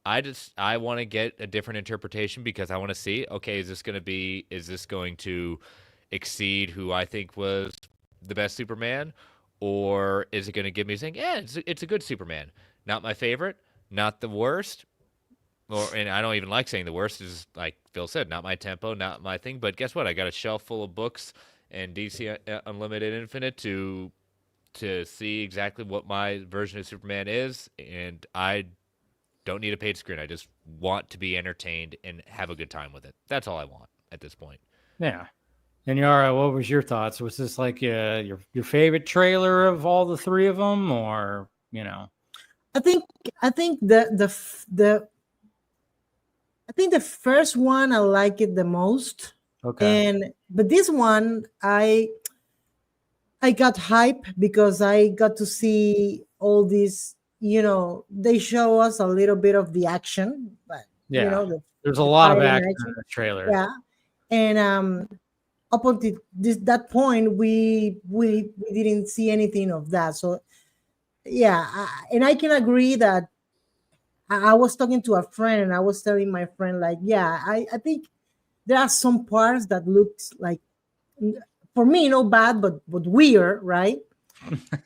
I want to get a different interpretation, because I want to see, okay, is this going to exceed who I think was the best Superman, or is it going to give me saying, yeah, it's a good Superman, not my favorite, not the worst. And I don't even like saying the worst. Is, like Phil said, not my tempo, not my thing. But guess what? I got a shelf full of books and DC Unlimited Infinite to see exactly what my version of Superman is. And I don't need a paid screen. I just want to be entertained and have a good time with it. That's all I want at this point. Yeah. And Yara, what was your thoughts? Was this like your favorite trailer of all the three of them, or I think the I think the first one I like it the most. Okay. But this one I got hype because I got to see all these, they show us a little bit of the action, but Yeah. There's a the lot of fighting action in the trailer. Yeah. And up until that point we didn't see anything of that. So yeah, and I can agree that I was talking to a friend and I was telling my friend, like, yeah, I think there are some parts that looks like, for me, no bad, but weird, right?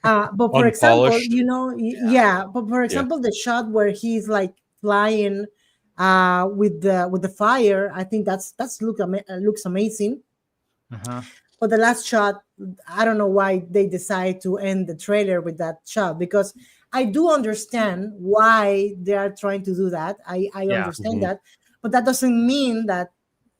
But for example, Unpolished. but for example, the shot where he's like flying with the fire, I think looks amazing. Uh-huh. But the last shot, I don't know why they decide to end the trailer with that shot, because I do understand why they are trying to do that. I understand that, but that doesn't mean that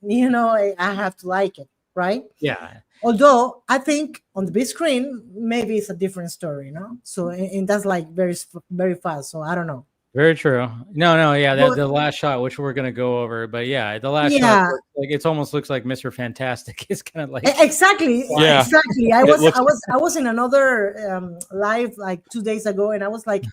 I have to like it, right? Yeah. Although I think on the big screen, maybe it's a different story, So and that's like very very fast. So I don't know. Very true. No, yeah, But- the last shot, which we're gonna go over, but yeah, the last Yeah. shot, like it almost looks like Mr. Fantastic. It's kind of like Exactly. Yeah. Exactly. I was in another live like 2 days ago, and I was like,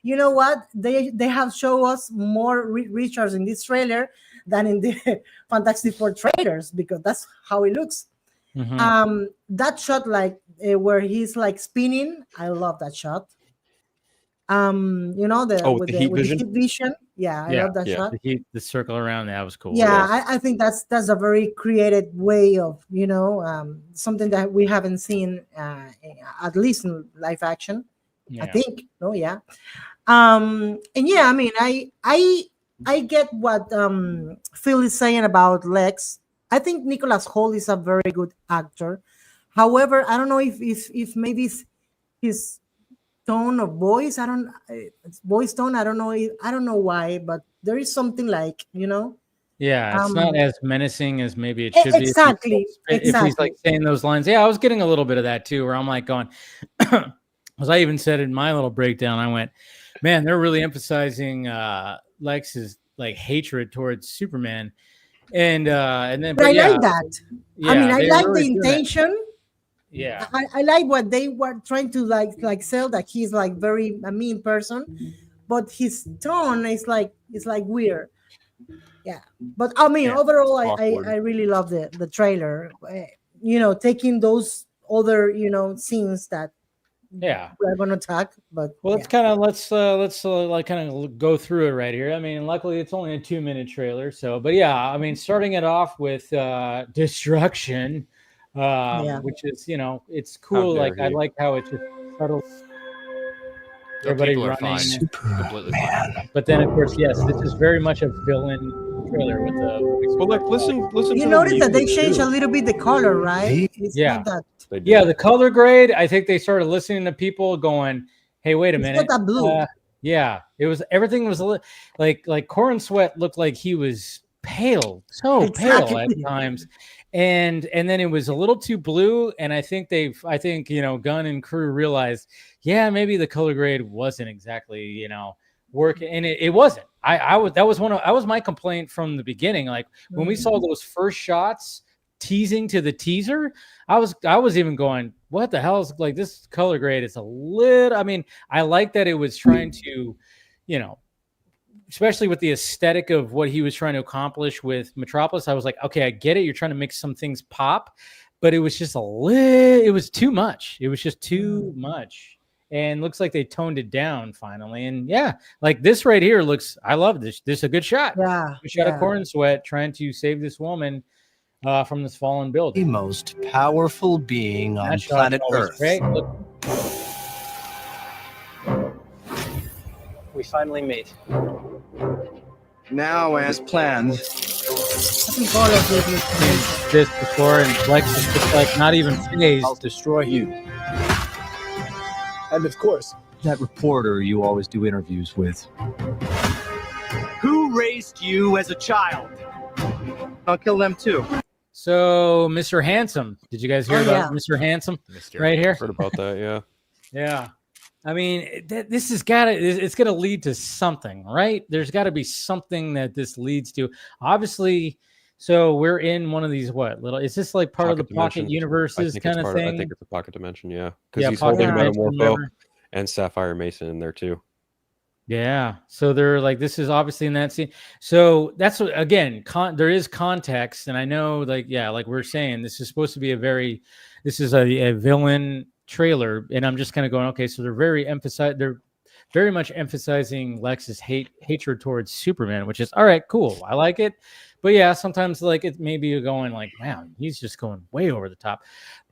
you know what? They have shown us more Richards in this trailer than in the Fantastic Four trailers, because that's how it looks. Mhm. That shot, like where he's like spinning, I love that shot. with the heat vision? heat vision. Yeah, I love that shot. the circle around that was cool. Yeah, I think that's a very creative way of something that we haven't seen at least in live action. I think. And yeah, I mean, I get what Phil is saying about Lex. I think Nicholas Hoult is a very good actor. However, I don't know if maybe his tone of voice, voice tone, I don't know why, but there is something like, Yeah, it's not as menacing as maybe it should be. Exactly. If he's like saying those lines. Yeah, I was getting a little bit of that too, where I'm like going, as I even said in my little breakdown, I went, man, they're really emphasizing Lex's like hatred towards Superman. And then, but I yeah, like that. yeah, I mean, I they like really the do that. intention. Yeah, I like what they were trying to like sell, that he's like very a mean person, but his tone is like weird. Yeah, but I mean, overall, I really love the trailer. Taking those other scenes that we're gonna talk. But let's kind of like kind of go through it right here. I mean, luckily it's only a 2-minute trailer, so but yeah, I mean, starting it off with destruction. Which is, it's cool. Like I like how it just subtle. Everybody people are running, fine. Completely fine. but then of course, yes, this is very much a villain trailer with the. Well, like listen. you to notice the that they music, changed too. a little bit the color, right? It's Yeah. not that. They did. Yeah, the color grade. I think they started listening to people going, "Hey, wait a It's minute." not that blue. Yeah, everything was like Corin Sweat looked like he was pale, so pale at Exactly. times. And then it was a little too blue, and I think Gunn and crew realized, yeah, maybe the color grade wasn't exactly working, and it wasn't. That was my complaint from the beginning. Like when we saw those first shots teasing to the teaser, I was even going, what the hell is like this color grade is a little. I mean, I like that it was trying to, especially with the aesthetic of what he was trying to accomplish with Metropolis. I was like, okay, I get it. You're trying to make some things pop, but it was just it was too much. It was just too much. And looks like they toned it down finally. And yeah, like this right here I love this. This is a good shot. Yeah. We shot a Corin Sweat trying to save this woman from this fallen The building. most powerful being on That shot planet was Earth. great. Look, We finally meet. Now, as planned, I think all of this is this before, and Lex is just like not even phased. I'll destroy you. And of course, That reporter you always do interviews with. Who raised you as a child? I'll kill them too. So, Mr. Handsome, did you guys hear about Mr. Handsome Mr. right here? Heard about that? Yeah. Yeah. I mean, this has got to, it's going to lead to something, right? There's got to be something that this leads to. Obviously, so we're in one of these, is this like part of the pocket universes kind of thing? I think it's a pocket dimension, yeah. Because he's holding Metamorpho and Sapphire Mason in there too. Yeah. So they're like, this is obviously in that scene. So that's what, again, there is context. And I know, like, yeah, like we're saying, this is supposed to be this is a villain trailer. And I'm just kind of going, okay, so they're very much emphasizing Lex's hatred towards Superman, which is all right, cool. I like it. But yeah, sometimes like it maybe you're going like, wow, he's just going way over the top.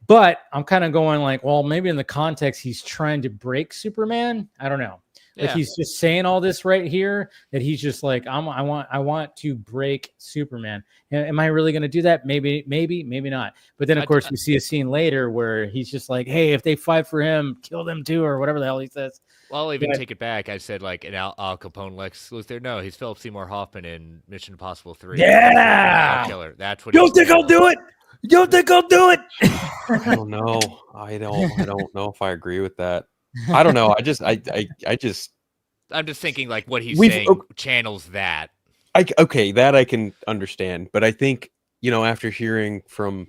But I'm kind of going like, well, maybe in the context, he's trying to break Superman. I don't know. Like he's just saying all this right here that he's just like, I want to break Superman. Am I really going to do that? Maybe not. But then of course we see a scene later where he's just like, hey, if they fight for him, kill them too, or whatever the hell he says. Well, I'll even take it back. I said like an Al Capone Lex Luthor. No, he's Philip Seymour Hoffman in Mission Impossible 3. Yeah, killer. That's what. You don't think I'll do it? You don't think I'll do it? I don't know. I don't know if I agree with that. I don't know. I'm just thinking like what he's saying channels that. That I can understand, but I think, after hearing from,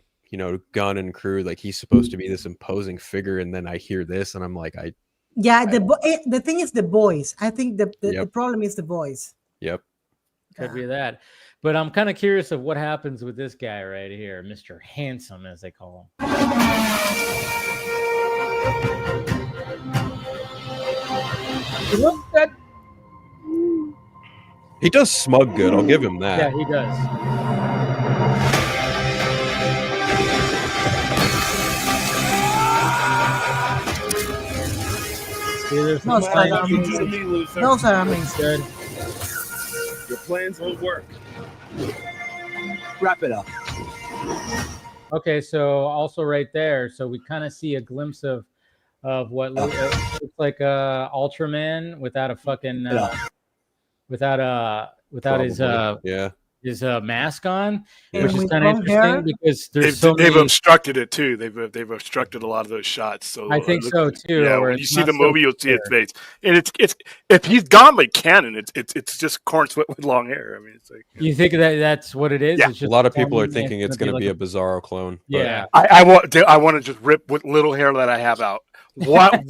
Gunn and crew, like he's supposed to be this imposing figure, and then I hear this and I'm like, the thing is the voice. I think the problem is the voice. Yep. Could be that. But I'm kind of curious of what happens with this guy right here, Mr. Handsome, as they call him. He does smug good. I'll give him that. Yeah, he does. See, no, sir, good. Your plans won't work. Wrap it up. Okay, so also right there, so we kind of see a glimpse of what looks like Ultraman without a fucking without his mask on, which is kind of interesting because they've obstructed it too. They've obstructed a lot of those shots. So I think so too. Yeah, when you see the movie, you'll see his face, and it's if he's gone by canon, it's just Corn Sweat with long hair. I mean, it's like you think that's what it is. Yeah. It's just a lot of people are thinking it's going to be a Bizarro clone. Yeah, I want to just rip what little hair that I have out. Why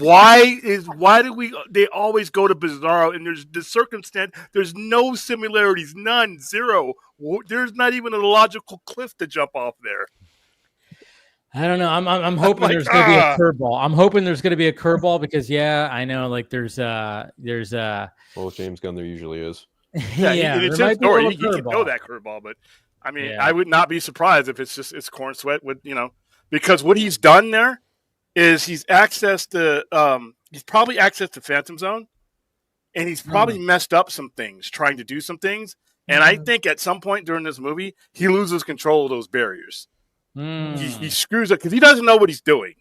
do they always go to Bizarro, and there's the circumstance, there's no similarities, none, zero. There's not even a logical cliff to jump off there. I don't know. I'm hoping there's going to be a curveball. I'm hoping there's going to be a curveball because I know like there's well, James Gunn there usually is. Yeah, it's his story. He can know that curveball, but I mean, I would not be surprised if it's Corn Sweat with because what he's done there is he's probably accessed the Phantom Zone, and he's probably messed up some things, trying to do some things. And I think at some point during this movie, he loses control of those barriers. He screws up because he doesn't know what he's doing.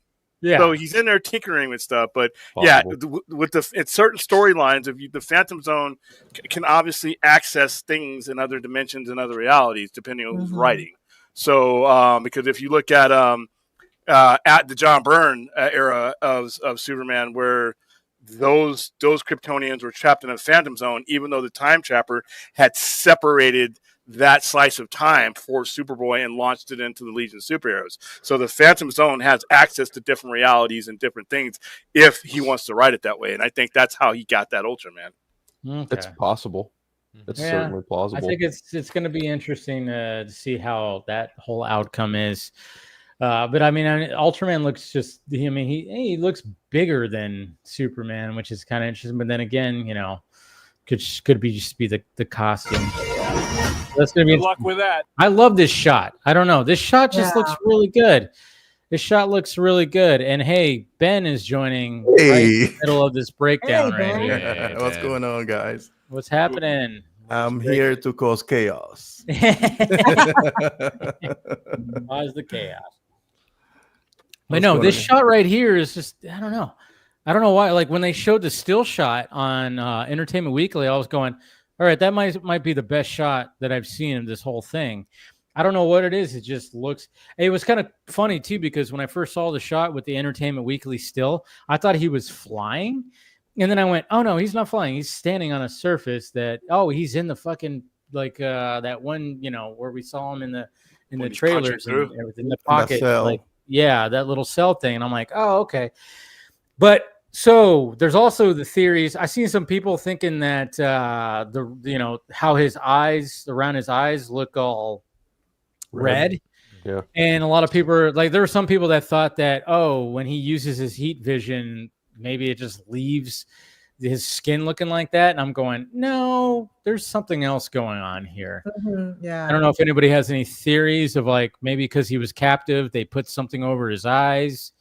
Yeah. So he's in there tinkering with stuff. But with it's certain storylines, the Phantom Zone can obviously access things in other dimensions and other realities, depending on who's writing. So because if you look at the John Byrne era of Superman, where those Kryptonians were trapped in a Phantom Zone, even though the Time Trapper had separated that slice of time for Superboy and launched it into the Legion of Superheroes. So the Phantom Zone has access to different realities and different things if he wants to write it that way. And I think that's how he got that Ultraman. Okay. That's possible. That's certainly plausible. I think it's going to be interesting to see how that whole outcome is. But I mean, Ultraman looks he looks bigger than Superman, which is kind of interesting. But then again, could be the costume. That's gonna be good luck with that. I love this shot. I don't know. This shot just looks really good. This shot looks really good. And hey, Ben is joining right in the middle of this breakdown right here. Hey, what's going on, guys? What's happening? I'm here to cause chaos. Why's the chaos? But no, this shot right here is just, I don't know why. Like when they showed the still shot on Entertainment Weekly, I was going, all right, that might be the best shot that I've seen in this whole thing. I don't know what it is. It just looks. It was kind of funny too because when I first saw the shot with the Entertainment Weekly still, I thought he was flying, and then I went, "Oh no, he's not flying. He's standing on a surface that. Oh, he's in the fucking like that one, where we saw him in the trailers and everything, in the pocket, like that little cell thing." And I'm like, "Oh, okay." But so there's also the theories. I've seen some people thinking that how his eyes around his eyes look all red. Yeah. And a lot of people are like, there were some people that thought that, when he uses his heat vision, maybe it just leaves his skin looking like that. And I'm going, no, there's something else going on here. Yeah. I don't know if anybody has any theories of like, maybe because he was captive, they put something over his eyes.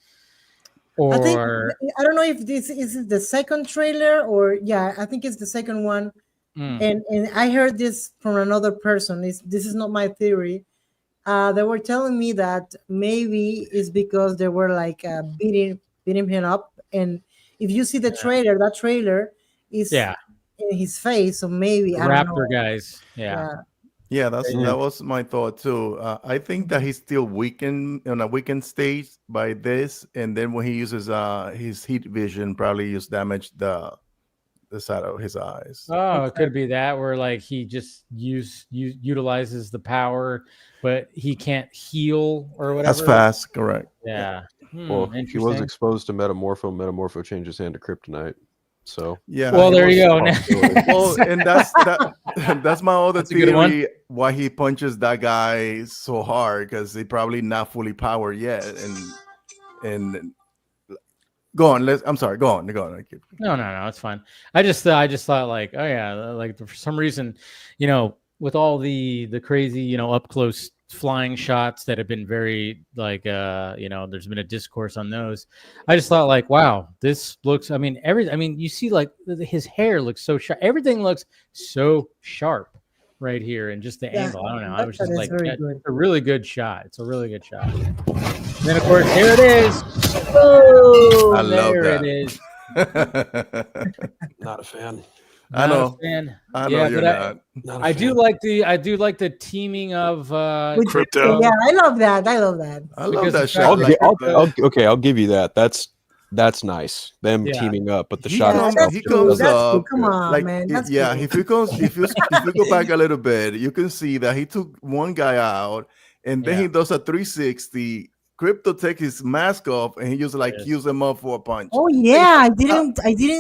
Or I don't know if this is the second trailer or I think it's the second one. And I heard this from another person. This is not my theory. They were telling me that maybe it's because they were like beating him up, and if you see the trailer, that trailer is in his face, so maybe I don't know. Raptor guys, that was my thought too. I think that he's still weakened on a weakened stage by this, and then when he uses his heat vision, probably just damage the side of his eyes. Oh, it could be that where like he just utilizes the power, but he can't heal or whatever. As fast, correct. Yeah. Well, he was exposed to Metamorpho. Metamorpho changed his hand to Kryptonite. So well, there you go. Well, and that's my other theory why he punches that guy so hard, because he probably not fully powered yet. And go on. I'm sorry. Go on. No, it's fine. I just thought like, oh yeah, like for some reason, with all the crazy, up close flying shots that have been very like, there's been a discourse on those. I just thought like, wow, this looks. You see like his hair looks so sharp. Everything looks so sharp right here, and just the angle. I don't know. I was just like, it's a really good shot. It's a really good shot. And then of course here it is. Oh, I love that. It is. Not a fan. I know. I know you're not. I do like the teaming of Crypto. Yeah, I love that. I love that shot. I'll give you that. That's nice. Them teaming up, but the shot he comes up. Come on, like, man. If you go back a little bit, you can see that he took one guy out, and then he does a 360. Crypto takes his mask off, and he just use him up for a punch. Oh yeah, I didn't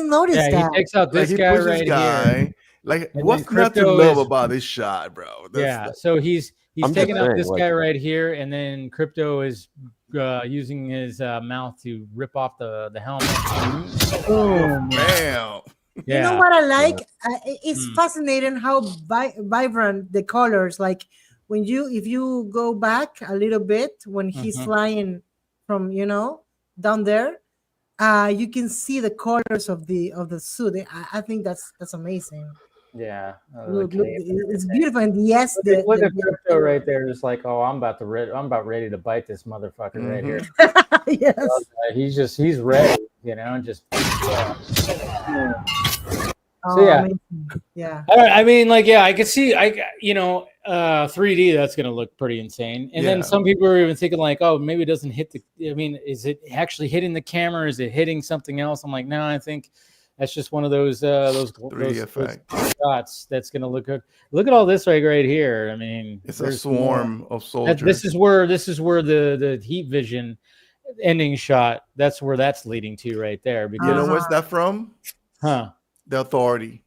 notice that. He takes out this guy right here. Like, what's not to love about this shot, bro? So he's taking out this guy right here, and then Crypto is using his mouth to rip off the helmet. Oh, man. You know what I like? It's fascinating how vibrant the colors. Like if you go back a little bit when he's flying from down there, you can see the colors of the suit. I think that's amazing. Yeah, look, it's beautiful. And yes, look at Crypto right there. Just like, I'm about ready to bite this motherfucker right here. Yes, he's ready, and just. So yeah. All right. I could see. 3D. That's gonna look pretty insane. And then some people are even thinking like, oh, maybe it doesn't hit the. Is it actually hitting the camera? Is it hitting something else? I'm like, no, I think that's just one of those 3D shots that's gonna look good. Look at all this right here. It's a swarm of soldiers. This is where the heat vision ending shot. That's where that's leading to right there. Because where's that from? Huh. The Authority.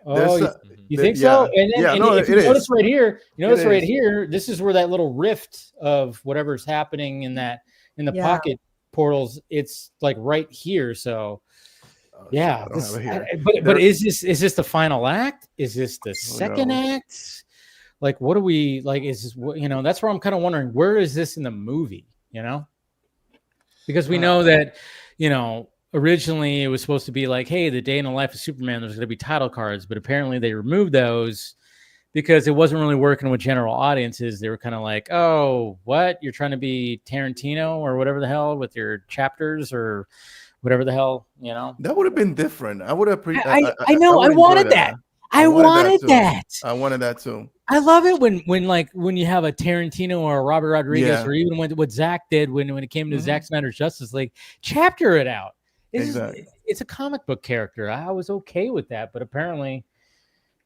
You think so? And then if you notice right here, this is where that little rift of whatever's happening in the pocket portals. It's like right here. So but is this the final act? Is this the second act? Like, what do we like? Is this that's where I'm kind of wondering, where is this in the movie? Because we know that originally it was supposed to be like, hey, the day in the life of Superman, there's going to be title cards, but apparently they removed those because it wasn't really working with general audiences. They were kind of like, oh, what? You're trying to be Tarantino or whatever the hell with your chapters or whatever the hell, That would have been different. I would have I know. I wanted that. I wanted that. I wanted that too. I love it when you have a Tarantino or a Robert Rodriguez, or even what Zack did when it came to Zack Snyder's Justice League, chapter it out. It's a comic book character. I was okay with that, but apparently,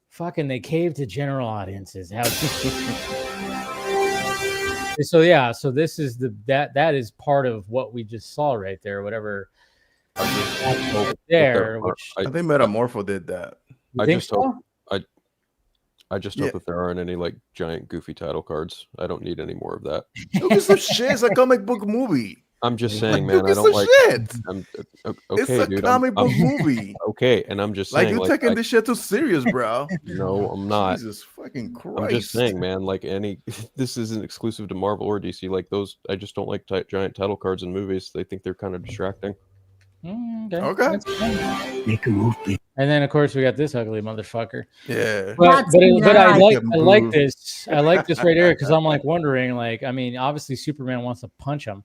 fucking they caved to general audiences. So this is that is part of what we just saw right there. Whatever there, which I think Metamorpho did that. I just hope if there aren't any like giant goofy title cards. I don't need any more of that. Look at some shit. It's a comic book movie. I'm just saying, man. I don't like. Shit. Okay, it's a dude, comic book movie. Okay, and I'm just like saying, you're taking this shit too serious, bro. No, I'm not. Jesus fucking Christ. I'm just saying, man. Like this isn't exclusive to Marvel or DC. Like those, I just don't like giant title cards in movies. They think they're kind of distracting. Okay. Make a move, please. And then of course we got this ugly motherfucker. Yeah. But I like this. I like this right here because I'm like wondering, like, I mean, obviously Superman wants to punch him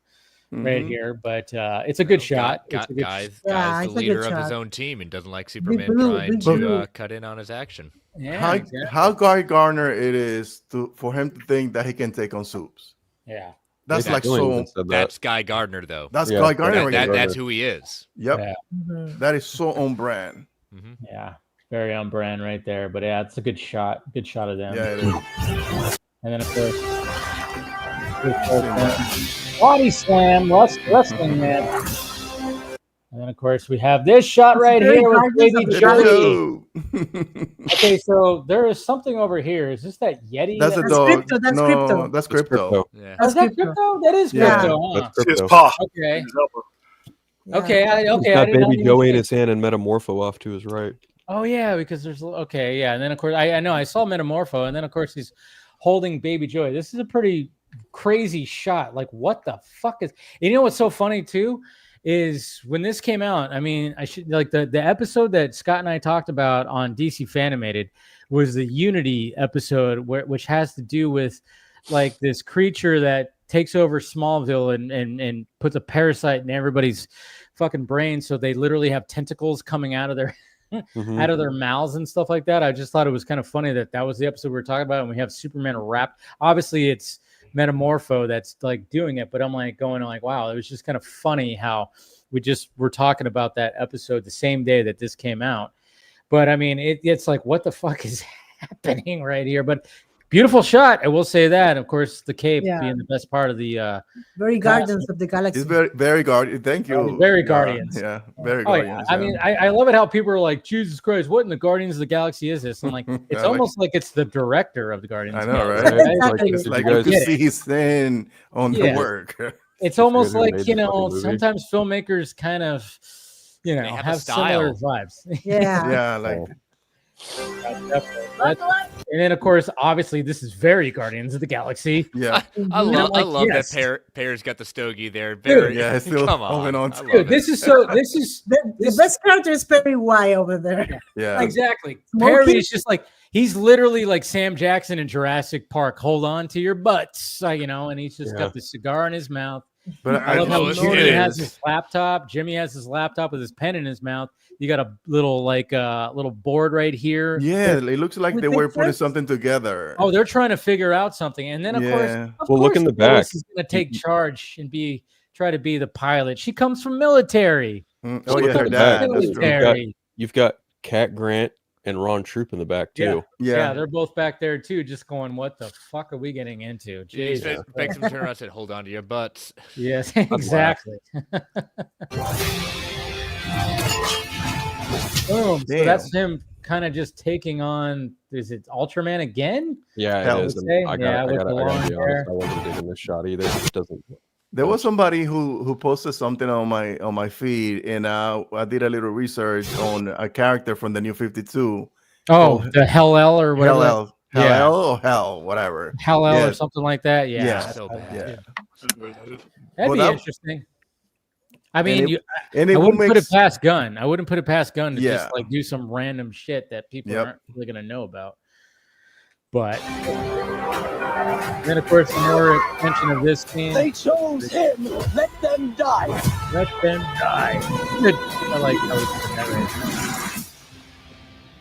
right here, but it's a good shot. Guy's the leader of his own team and doesn't like Superman trying to cut in on his action. Yeah, how Guy Gardner it is for him to think that he can take on Soups. Yeah. That's like so. That's Guy Gardner, though. That's Guy Gardner. That's who he is. Yep. Yeah. That is so on brand. Yeah, very on brand right there. But yeah, it's a good shot. Good shot of them. Yeah, it is. And then of course, body slam, wrestling man. And then of course we have this shot right here with Baby Joey. Okay, so there is something over here. Is this that Yeti? That's a dog. That's no, Crypto. That's Crypto. Yeah. Is that Crypto? That is Crypto. Huh? It's his paw. Okay. Yeah. Okay. He's got Baby Joey in his hand and Metamorpho off to his right. Oh yeah, because there's and then of course I know I saw Metamorpho, and then of course he's holding Baby Joey. This is a pretty crazy shot. Like, what the fuck is? And you know what's so funny too is when this came out. I mean, I should like the episode that Scott and I talked about on DC Fanimated was the Unity episode, which has to do with like this creature that takes over Smallville and puts a parasite in everybody's fucking brain, so they literally have tentacles coming out of their out of their mouths and stuff like that. I just thought it was kind of funny that was the episode we were talking about, and we have Superman wrapped. Obviously, it's Metamorpho that's like doing it, but I'm like going like, wow, it was just kind of funny how we just were talking about that episode the same day that this came out. But I mean, it's like, what the fuck is happening right here? But beautiful shot, I will say that. Of course, the cape being the best part of the very Guardians of the Galaxy. It's very Guardian. Thank you. Very Guardians. Yeah, very Guardians. I mean, I love it how people are like, Jesus Christ, what in the Guardians of the Galaxy is this? I'm like, it's almost like it's the director of the Guardians. I know, right? Exactly. Like you can see his thing on the work. It's almost like, sometimes filmmakers kind of, have similar vibes. Yeah, like. And then, of course, obviously, this is very Guardians of the Galaxy. Yeah, I love that Pear's got the stogie there. Very, it's still holding on. Dude, this is the best character is Perry Y over there. Yeah, exactly. Perry is just like he's literally like Sam Jackson in Jurassic Park. Hold on to your butts, and he's just got the cigar in his mouth. But I love how Tony has his laptop. Jimmy has his laptop with his pen in his mouth. You got a little little board right here. Yeah, it looks like they were putting something together. Oh, they're trying to figure out something, and then of course, look in the back. He's going to take charge and try to be the pilot. She comes from military. Oh yeah, her dad. Military. You've got Cat Grant and Ron Troop in the back too. Yeah, they're both back there too, just going, "What the fuck are we getting into?" Jesus. Makes them turn around and said, "Hold on to your butts." Yes, exactly. Boom. So that's him kind of just taking on. Is it Ultraman again? Yeah, it is. I gotta be honest. I wasn't digging this shot either. It doesn't. There was somebody who posted something on my feed, and I did a little research on a character from the New 52. Oh, the Hell-El or whatever. Hell or Hell, whatever. Hell-El or something like that. Yeah. So bad. That'd be interesting. I mean, I wouldn't put it past Gunn. I wouldn't put it past Gunn to just like do some random shit that people aren't really gonna know about. But then, of course, more extension of this scene. They chose him. Let them die. Let them die. I like how he put that right.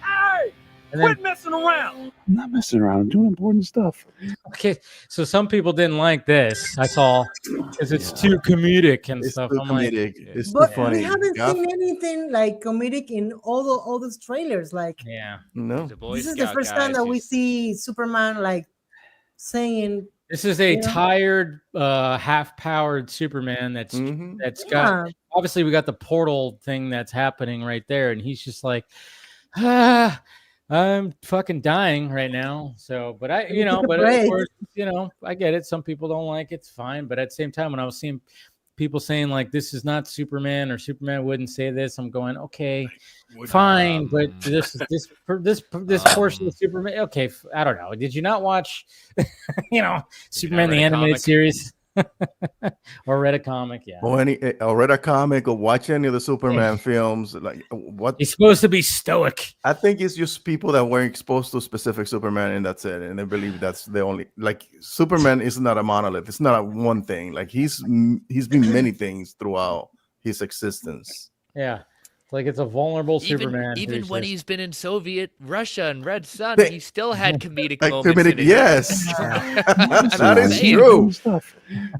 Hey! And then, Quit messing around. I'm not messing around. I'm doing important stuff. okay, so some people didn't like this. I saw because it's too comedic and It's stuff. too I'm like, comedic. It's too But funny. we haven't Gaff- seen anything like comedic in all those trailers. Like yeah, No. The Boy this is the Scout first time guys that we who's- see Superman like saying, this is a You know? tired, half-powered Superman that's Mhm. got. yeah, Obviously, we got the portal thing that's happening right there, and he's just like, I'm fucking dying right now. So, but I, Take a but of break. course, I get it. Some people don't like it. It's fine. But at the same time, when I was seeing people saying like, this is not Superman or Superman wouldn't say this, I'm going, okay, fine. But this portion of Superman, okay, I don't know. Did you not watch, Superman the read a animated comic? series? Or read a comic? Yeah. Or read a comic or watch any of the Superman films. Like what? He's supposed to be stoic. I think it's just people that weren't exposed to specific Superman, and that's it. And they believe that's the only. Like Superman is not a monolith. It's not a one thing. Like he's been many things throughout his existence. Yeah. Like it's a vulnerable Superman. Even who's when just- he's been in Soviet Russia and Red Sun, They- he still had comedic Like moments. comedic, in it. yes, that is saying. true.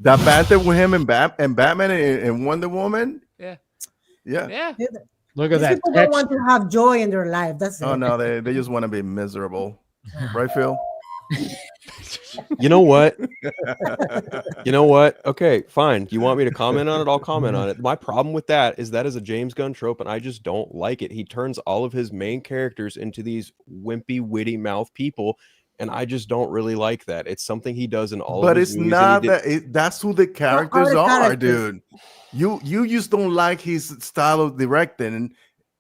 That banter with him and Batman and Wonder Woman. Yeah. Yeah. Look at these that. people don't text- want to have joy in their life. That's it. Oh no, they just want to be miserable, right, Phil? You know what? You know what? Okay, fine. You want me to comment on it? I'll comment on it. My problem with that is a James Gunn trope, and I just don't like it. He turns all of his main characters into these wimpy, witty mouth people, and I just don't really like that. It's something he does in all But of his it's movies. not that's who the characters the are, characters. dude. You just don't like his style of directing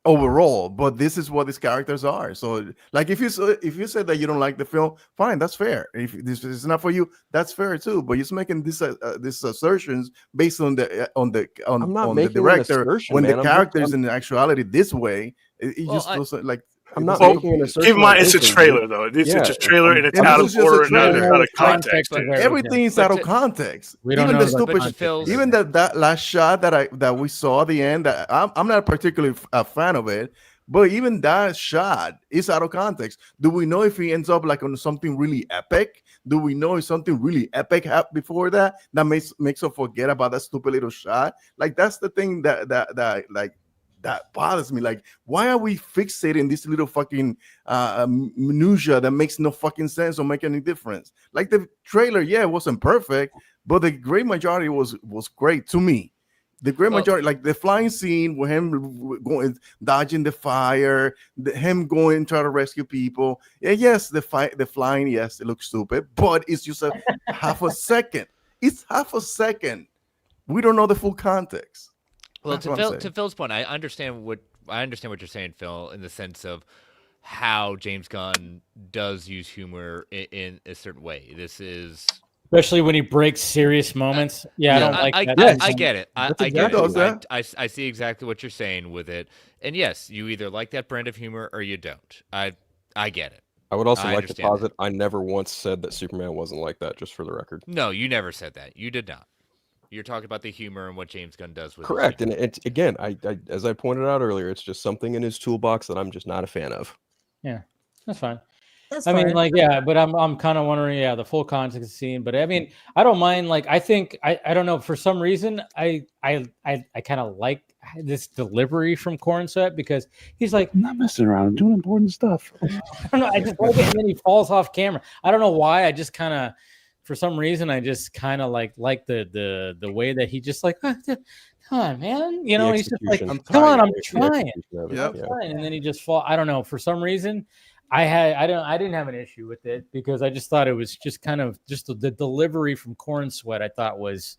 overall, but this is what these characters are. So, like, if you said that you don't like the film, fine, that's fair. If this is not for you, that's fair too. But you're just making these assertions based on I'm not the making an director assertion, when man. the I'm just- characters in actuality this way. It Well, just doesn't like. I'm not Well, making an assertion. keep in mind, on it's a anything, trailer, dude. though. It's Yeah, a trailer, and it's and out this of is just a order, and trailer. out of context. But- Everything's But out of to- context. We don't Even know the about stupid, But Phil's- even that last shot that we saw at the end. That I'm not particularly a fan of it, but even that shot is out of context. Do we know if he ends up like on something really epic? Do we know if something really epic happened before that makes us forget about that stupid little shot? Like that's the thing that bothers me. Like, why are we fixating this little fucking minutia that makes no fucking sense or make any difference? Like the trailer, yeah, it wasn't perfect, but the great majority was great to me. The great majority, like the flying scene with him going dodging the fire, him going try to rescue people. Yeah, yes, the flying, yes, it looks stupid, but it's just a half a second. It's half a second. We don't know the full context. Well, That's what I'm saying. to Phil's point, I understand what you're saying, Phil, in the sense of how James Gunn does use humor in a certain way. This is especially when he breaks serious moments. Yeah, I don't like that. I get it. I That's get exactly it. that. I see exactly what you're saying with it. And yes, you either like that brand of humor or you don't. I get it. I would also I like to understand posit I never once said that Superman wasn't like that, just for the record. No, you never said that. You did not. You're talking about the humor and what James Gunn does with his Correct. humor. And it's again, I as I pointed out earlier, it's just something in his toolbox that I'm just not a fan of. Yeah, that's fine. That's I mean, fine. like, yeah, but I'm kind of wondering, yeah, the full context of the scene. But I mean, I don't mind. Like, I think I don't know, for some reason, I kind of like this delivery from Cornsweat because he's like, I'm not messing around. I'm doing important stuff. I don't know, I just like it, and then he falls off camera. I don't know why. I just kind of, for some reason, I just kind of like the way that he just like, come on, man, you know, he's just like, execution. come on, I'm The trying. execution of it, Yep. yeah. And then he just fall. I don't know. For some reason, I didn't have an issue with it because I just thought it was just kind of just the delivery from Cornsweat. I thought was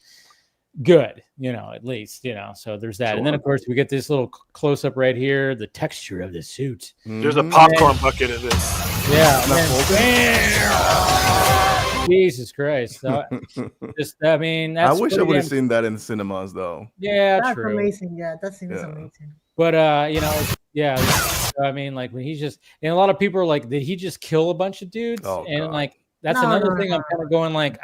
good, you know, at least, you know. So there's that, and then of course we get this little close up right here, the texture of the suit. There's a popcorn bucket in this. Yeah. Jesus Christ. So, I mean, that's I wish I pretty would have damn- seen that in cinemas though. Yeah, That's true. amazing. Yeah, that scene is Yeah. amazing. But you know, yeah. I mean, like when he's just, and a lot of people are like, did he just kill a bunch of dudes? Oh, and God. like, that's No, another no, thing. no, I'm kind of going like,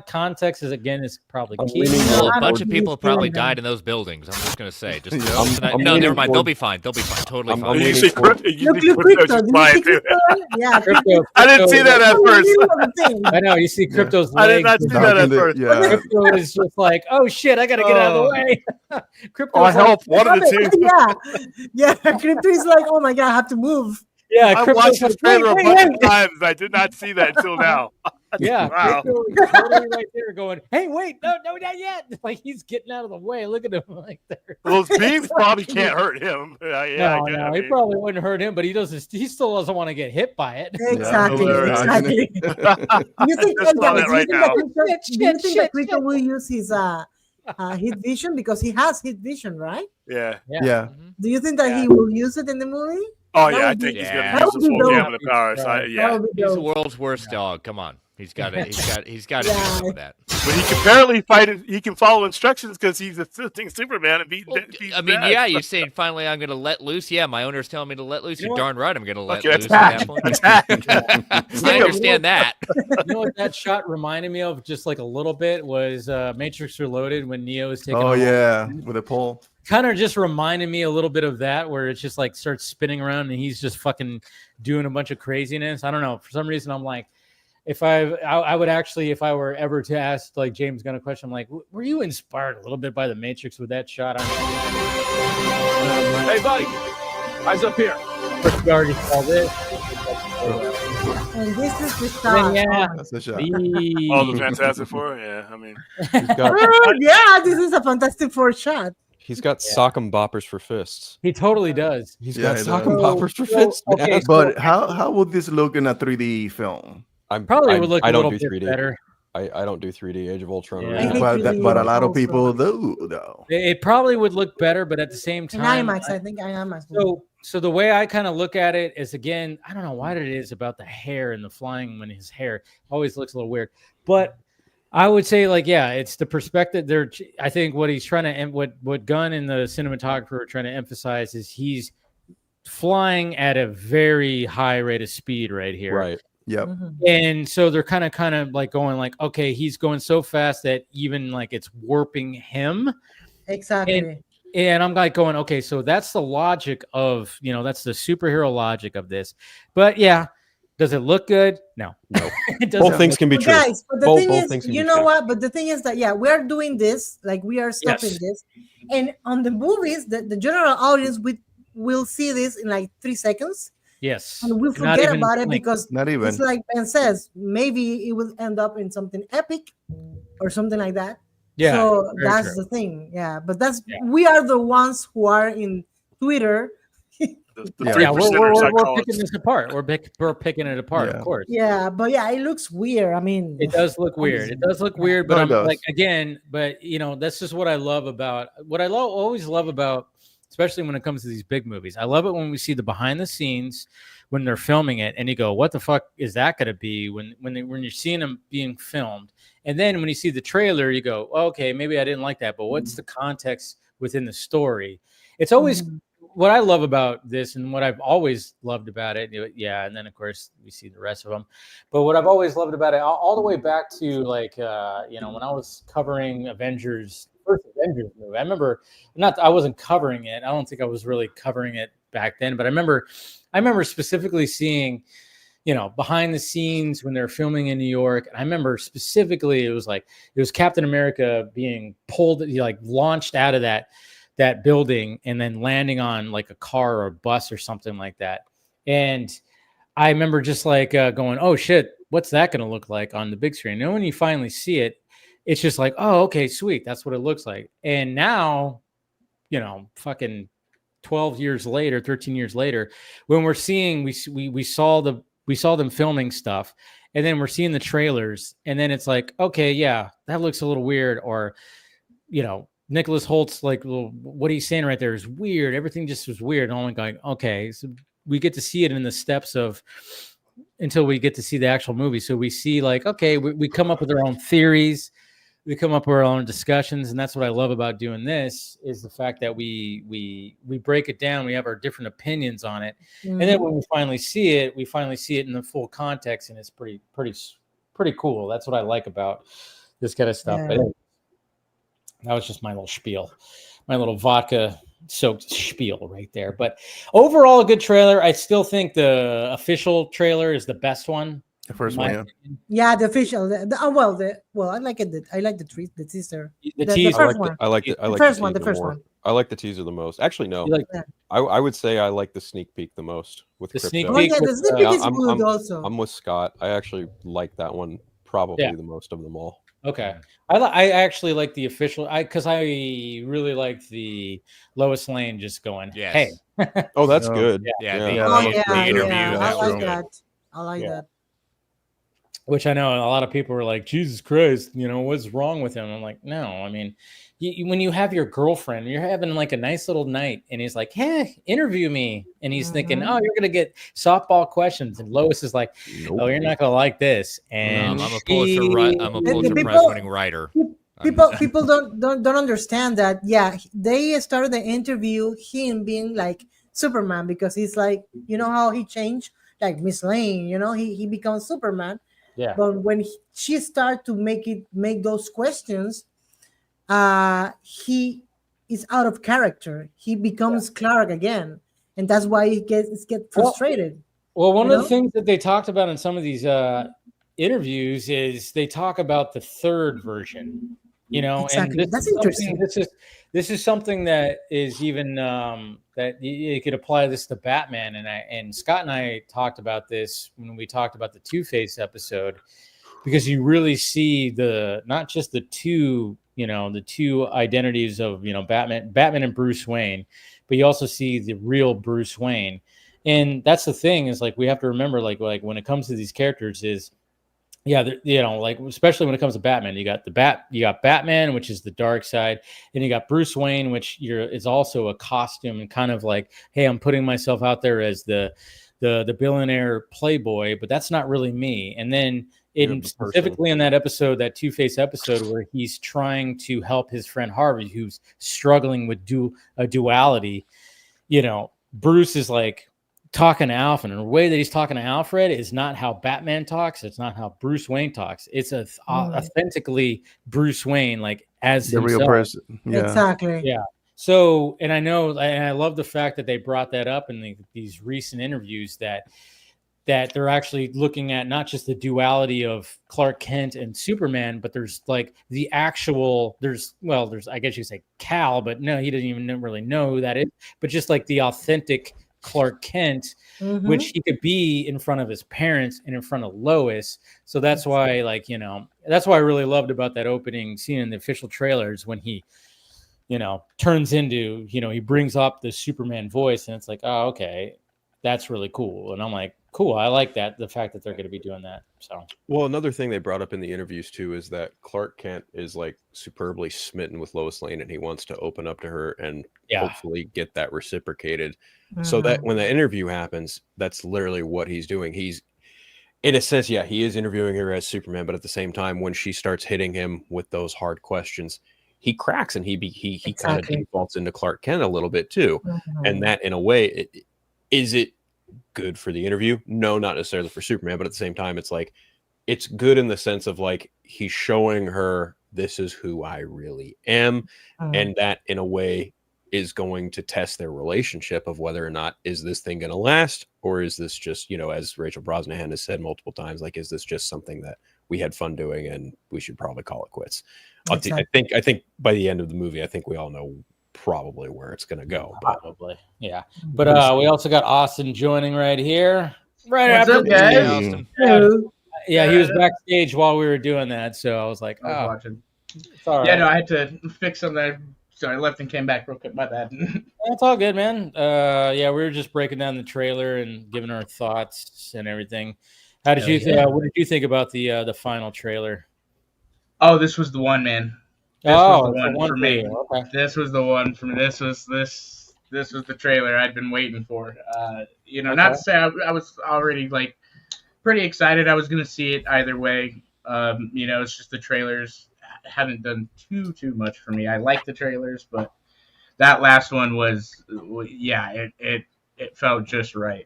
context is probably I'm key. leaning Well, more a bunch towards- of people have Still probably on died them. in those buildings. I'm just gonna say, just Yeah. I'm no, leaning never mind. They'll toward- be fine. They'll be fine. Totally I'm fine. You leaning see, toward- you Look, see you Crypto's Crypto. just Did you flying see too. Crypto? Yeah, Crypto, I didn't see that at in the first. middle of the thing. I know you see Crypto's I did legs. not see that at first. Yeah. Crypto is just like, oh shit, I gotta get out of the Oh. way. Crypto's Oh, like, help! One of the two. Yeah, Crypto is like, oh my god, I have to move. yeah, I Crypto's watched this like, trailer a wait, bunch wait, of times. I did not see that until now. yeah, Wow. Crypto is totally right there going, hey, wait, no, not yet. Like he's getting out of the way. Look at him like there. Those beams probably can't hurt him. Yeah, No, I it mean, probably wouldn't hurt him, but he doesn't. He still doesn't want to get hit by it. Exactly. hilarious. Exactly. You think, Just saw that right now. do you think that Crypto will use his heat vision because he has heat vision, right? Yeah. Yeah. Do you think that he will use it in the movie? Oh That yeah, I would be- think he's Yeah. gonna use that the would be full dope. gamut of powers. That Yeah. would be He's the dope. world's worst dog. Come on, he's got it. He's got to do some of that. But he can apparently fight. He can follow instructions because he's assisting Superman and beat. Well, I mean, yeah, you're saying finally I'm going to let loose. Yeah, my owner's telling me to let loose. You know You're what? darn right I'm going to let Okay, loose at that point. attack. I understand that. You know what that shot reminded me of, just like a little bit, was Matrix Reloaded when Neo is taking. Oh off. yeah, with a pole. Kind of just reminded me a little bit of that, where it's just like starts spinning around and he's just fucking doing a bunch of craziness. I don't know. For some reason, I'm like, I would actually, if I were ever to ask like James Gunn a question, I'm like, were you inspired a little bit by the Matrix with that shot? Hey, buddy, eyes up here. You already saw this. And this is the Then, start. yeah. That's a shot. Oh, the Fantastic Four. Yeah, I mean, Yeah, this is a Fantastic Four shot. He's got sock'em boppers for fists. He totally does. He's Yeah, got he sock'em does. boppers for So, fists. okay, man. But how would this look in a 3D film? Probably would look I a don't little do bit 3D. better. I don't do 3D. Age of Ultron. Yeah. original. I hate 3D But a lot of also. people do though. It probably would look better, but at the same In time, IMAX, I think IMAX. So the way I kind of look at it is, again, I don't know what it is about the hair and the flying when his hair always looks a little weird, but I would say, like, yeah, it's the perspective there. I think what he's trying to, what Gunn and the cinematographer are trying to emphasize is he's flying at a very high rate of speed right here. Right. Yep. And so they're kind of like going like, okay, he's going so fast that even like it's warping him. Exactly. And I'm like going, okay, so that's the logic of, that's the superhero logic of this. But yeah, does it look good? No. It doesn't. Both things can be But true. guys, but the Both thing things is, can you be know true. what? But the thing is that, yeah, we're doing this, like we are stopping Yes. this. And on the movies, the general audience will see this in like 3 seconds. Yes. And we'll Not forget even about it like- because Not even. it's like Ben says, maybe it will end up in something epic or something like that. Yeah, So very that's true. the thing. Yeah. But we are the ones who are in Twitter. the Yeah. 3% Yeah, we're psychologists. picking this apart. We're picking it apart, Yeah. of course. Yeah. But yeah, it looks weird. I mean, It does look weird. It does look weird, but No, it I'm does. like, again, but that's just what I love about always love about, especially when it comes to these big movies. I love it when we see the behind the scenes when they're filming it, and you go, "What the fuck is that going to be?" When you're seeing them being filmed, and then when you see the trailer, you go, "Okay, maybe I didn't like that, but what's the context within the story?" It's always what I love about this, and what I've always loved about it. Yeah, and then of course we see the rest of them, but what I've always loved about it, all the way back to like when I was covering first Avengers movie. I remember I wasn't covering it. I don't think I was really covering it back then, but I remember specifically seeing, behind the scenes when they're filming in New York. And I remember specifically it was Captain America being pulled, like launched out of that building and then landing on like a car or a bus or something like that. And I remember just like going, oh shit, what's that going to look like on the big screen? And when you finally see it, it's just like, oh, okay, sweet. That's what it looks like. And now, fucking 12 years later, 13 years later, when we're seeing, we saw them filming stuff, and then we're seeing the trailers, and then it's like, okay, yeah, that looks a little weird. Or, Nicholas Holt's like, well, what he's saying right there is weird. Everything just was weird. And I'm going, okay, so we get to see it in the steps of until we get to see the actual movie. So we see like, okay, we come up with our own theories. We come up with our own discussions, and that's what I love about doing this is the fact that we break it down. We have our different opinions on it, and then when we finally see it in the full context, and it's pretty pretty cool. That's what I like about this kind of stuff. Yeah. But anyway, that was just my little spiel, my little vodka soaked spiel right there. But overall, a good trailer. I still think the official trailer is the best one. The first one, yeah. Yeah, the official. I like it. I like the teaser. The teaser. first one. I like the the first one. teaser The first more. one. I like the teaser the most. Actually, no. I would say I like the sneak peek the most with the Crypto. sneak peek. Oh yeah, the sneak peek is good also. I'm with Scott. I actually like that one probably the most of them all. Okay, I actually like the official. Because I really liked the Lois Lane just going, hey. Oh, that's good. The interview. I like that. I like that. Which I know a lot of people were like, Jesus Christ, what's wrong with him? I'm like, no, I mean, when you have your girlfriend, you're having like a nice little night, and he's like, hey, interview me. And he's thinking, oh, you're going to get softball questions. And Lois is like, oh, you're not going to like this. And I'm a Pulitzer Prize winning writer. People don't understand that. Yeah, they started the interview him being like Superman, because he's like, how he changed, like Miss Lane, he becomes Superman. Yeah. But when she started to make those questions, he is out of character. He becomes Clark again, and that's why he gets frustrated. Well, one of the things that they talked about in some of these interviews is they talk about the third version. Exactly. And that's interesting. This is something that is even that you could apply this to Batman, and Scott and I talked about this when we talked about the Two-Face episode, because you really see not just the two identities of Batman and Bruce Wayne, but you also see the real Bruce Wayne. And that's the thing, is like we have to remember, like when it comes to these characters is, especially when it comes to Batman, you got Batman, which is the dark side, and you got Bruce Wayne, which is also a costume and kind of like, hey, I'm putting myself out there as the billionaire playboy, but that's not really me. And then specifically in that episode, that Two-Face episode, where he's trying to help his friend Harvey, who's struggling with a duality, Bruce is like talking to Alfred, and the way that he's talking to Alfred is not how Batman talks. It's not how Bruce Wayne talks. It's authentically Bruce Wayne, like as the himself. real person. Yeah. Exactly. Yeah. So, and I know, and I love the fact that they brought that up in these recent interviews, that they're actually looking at not just the duality of Clark Kent and Superman, but there's like the actual, there's I guess you could say Cal, but no, he doesn't even really know who that is, but just like the authentic Clark Kent, which he could be in front of his parents and in front of Lois. So that's why, that's why I really loved about that opening scene in the official trailers, when he, turns into, he brings up the Superman voice, and it's like, oh, okay, that's really cool. And I'm like, cool, I like that, the fact that they're going to be doing that. So, well, another thing they brought up in the interviews too is that Clark Kent is like superbly smitten with Lois Lane, and he wants to open up to her and hopefully get that reciprocated. So that when the interview happens, that's literally what he's doing. He's, in a sense, he is interviewing her as Superman, but at the same time, when she starts hitting him with those hard questions, he cracks, and he kind of defaults into Clark Kent a little bit too. And that, in a way, is it good for the interview? No, not necessarily for Superman, but at the same time, it's like, it's good in the sense of like, he's showing her, this is who I really am. And that, in a way, is going to test their relationship of whether or not, is this thing going to last, or is this just, as Rachel Brosnahan has said multiple times, like, is this just something that we had fun doing and we should probably call it quits? Exactly. I think by the end of the movie, I think we all know probably where it's going to go. Probably, yeah. But we also got Austin joining right here. Right What's after up, guys? Austin. Yeah, he was backstage while we were doing that, so I was like, oh, watching. It's all right. Yeah, no, I had to fix something. So I left and came back real quick. My bad. It's all good, man. We were just breaking down the trailer and giving our thoughts and everything. How did you think? What did you think about the final trailer? Oh, this was the one, man. This was the one for me. Okay. This was the one for me. This was the trailer I'd been waiting for. Not to say I was already like pretty excited. I was gonna see it either way. It's just the trailers haven't done too much for me. I like the trailers, but that last one was, it felt just right.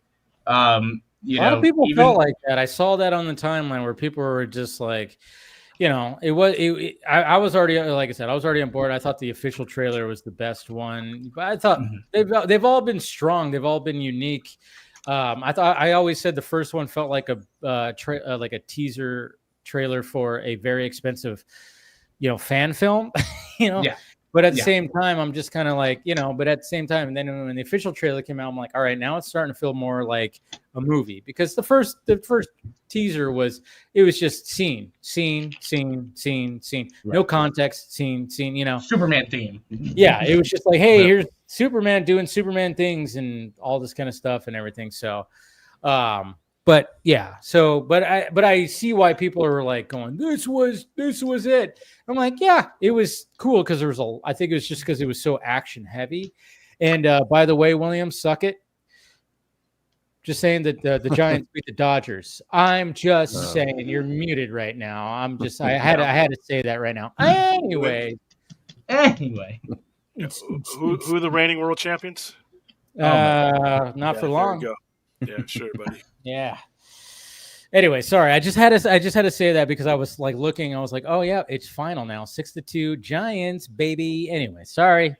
A lot of people felt like that. I saw that on the timeline where people were just like, I was already, like I said, I was already on board. I thought the official trailer was the best one, but I thought they've all been strong. They've all been unique. I always said the first one felt like a teaser trailer for a very expensive, fan film, Yeah. But at the same time, I'm just kind of like, but at the same time, and then when the official trailer came out, I'm like, all right, now it's starting to feel more like a movie, because the first teaser was just scene, no context, scene, Superman theme. Yeah, it was just like, hey, here's Superman doing Superman things and all this kind of stuff and everything. So, but I see why people are like going, this was it. I'm like, yeah, it was cool because I think it was just because it was so action heavy. And by the way, William, suck it. Just saying that the Giants beat the Dodgers. I'm just saying you're muted right now. I had to say that right now. Anyway. Who are the reigning world champions? Not for long. There we go. Yeah, sure, buddy. Yeah. Anyway, sorry. I just had to say that because I was like looking. I was like, oh yeah, it's final now. 6-2 Giants, baby. Anyway, sorry.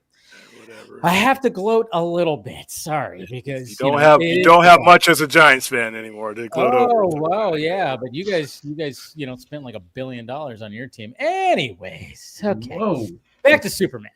Whatever. I have to gloat a little bit. Sorry, because you don't have much as a Giants fan anymore to gloat over. Oh wow, yeah, but you guys, spent like $1 billion on your team. Anyways, okay. Whoa. Back to Superman.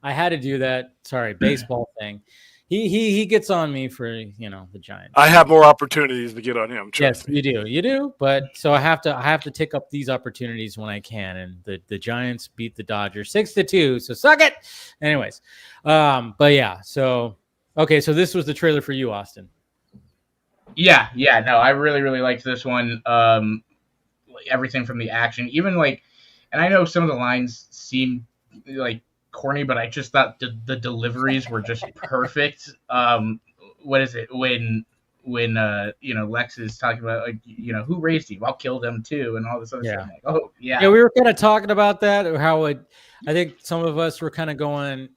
I had to do that. Sorry, baseball thing. He gets on me for the Giants. I have more opportunities to get on him. Yes, you do. But so I have to take up these opportunities when I can. And the Giants beat the Dodgers 6-2. So suck it. Anyways, but yeah. So okay. So this was the trailer for you, Austin. Yeah. No, I really, really liked this one. Everything from the action, even and I know some of the lines seem like corny, but I just thought the deliveries were just perfect. What is it when Lex is talking about who raised you? I'll kill them too, and all this other stuff. Like, oh yeah. Yeah, we were kind of talking about that, or how I think some of us were kind of going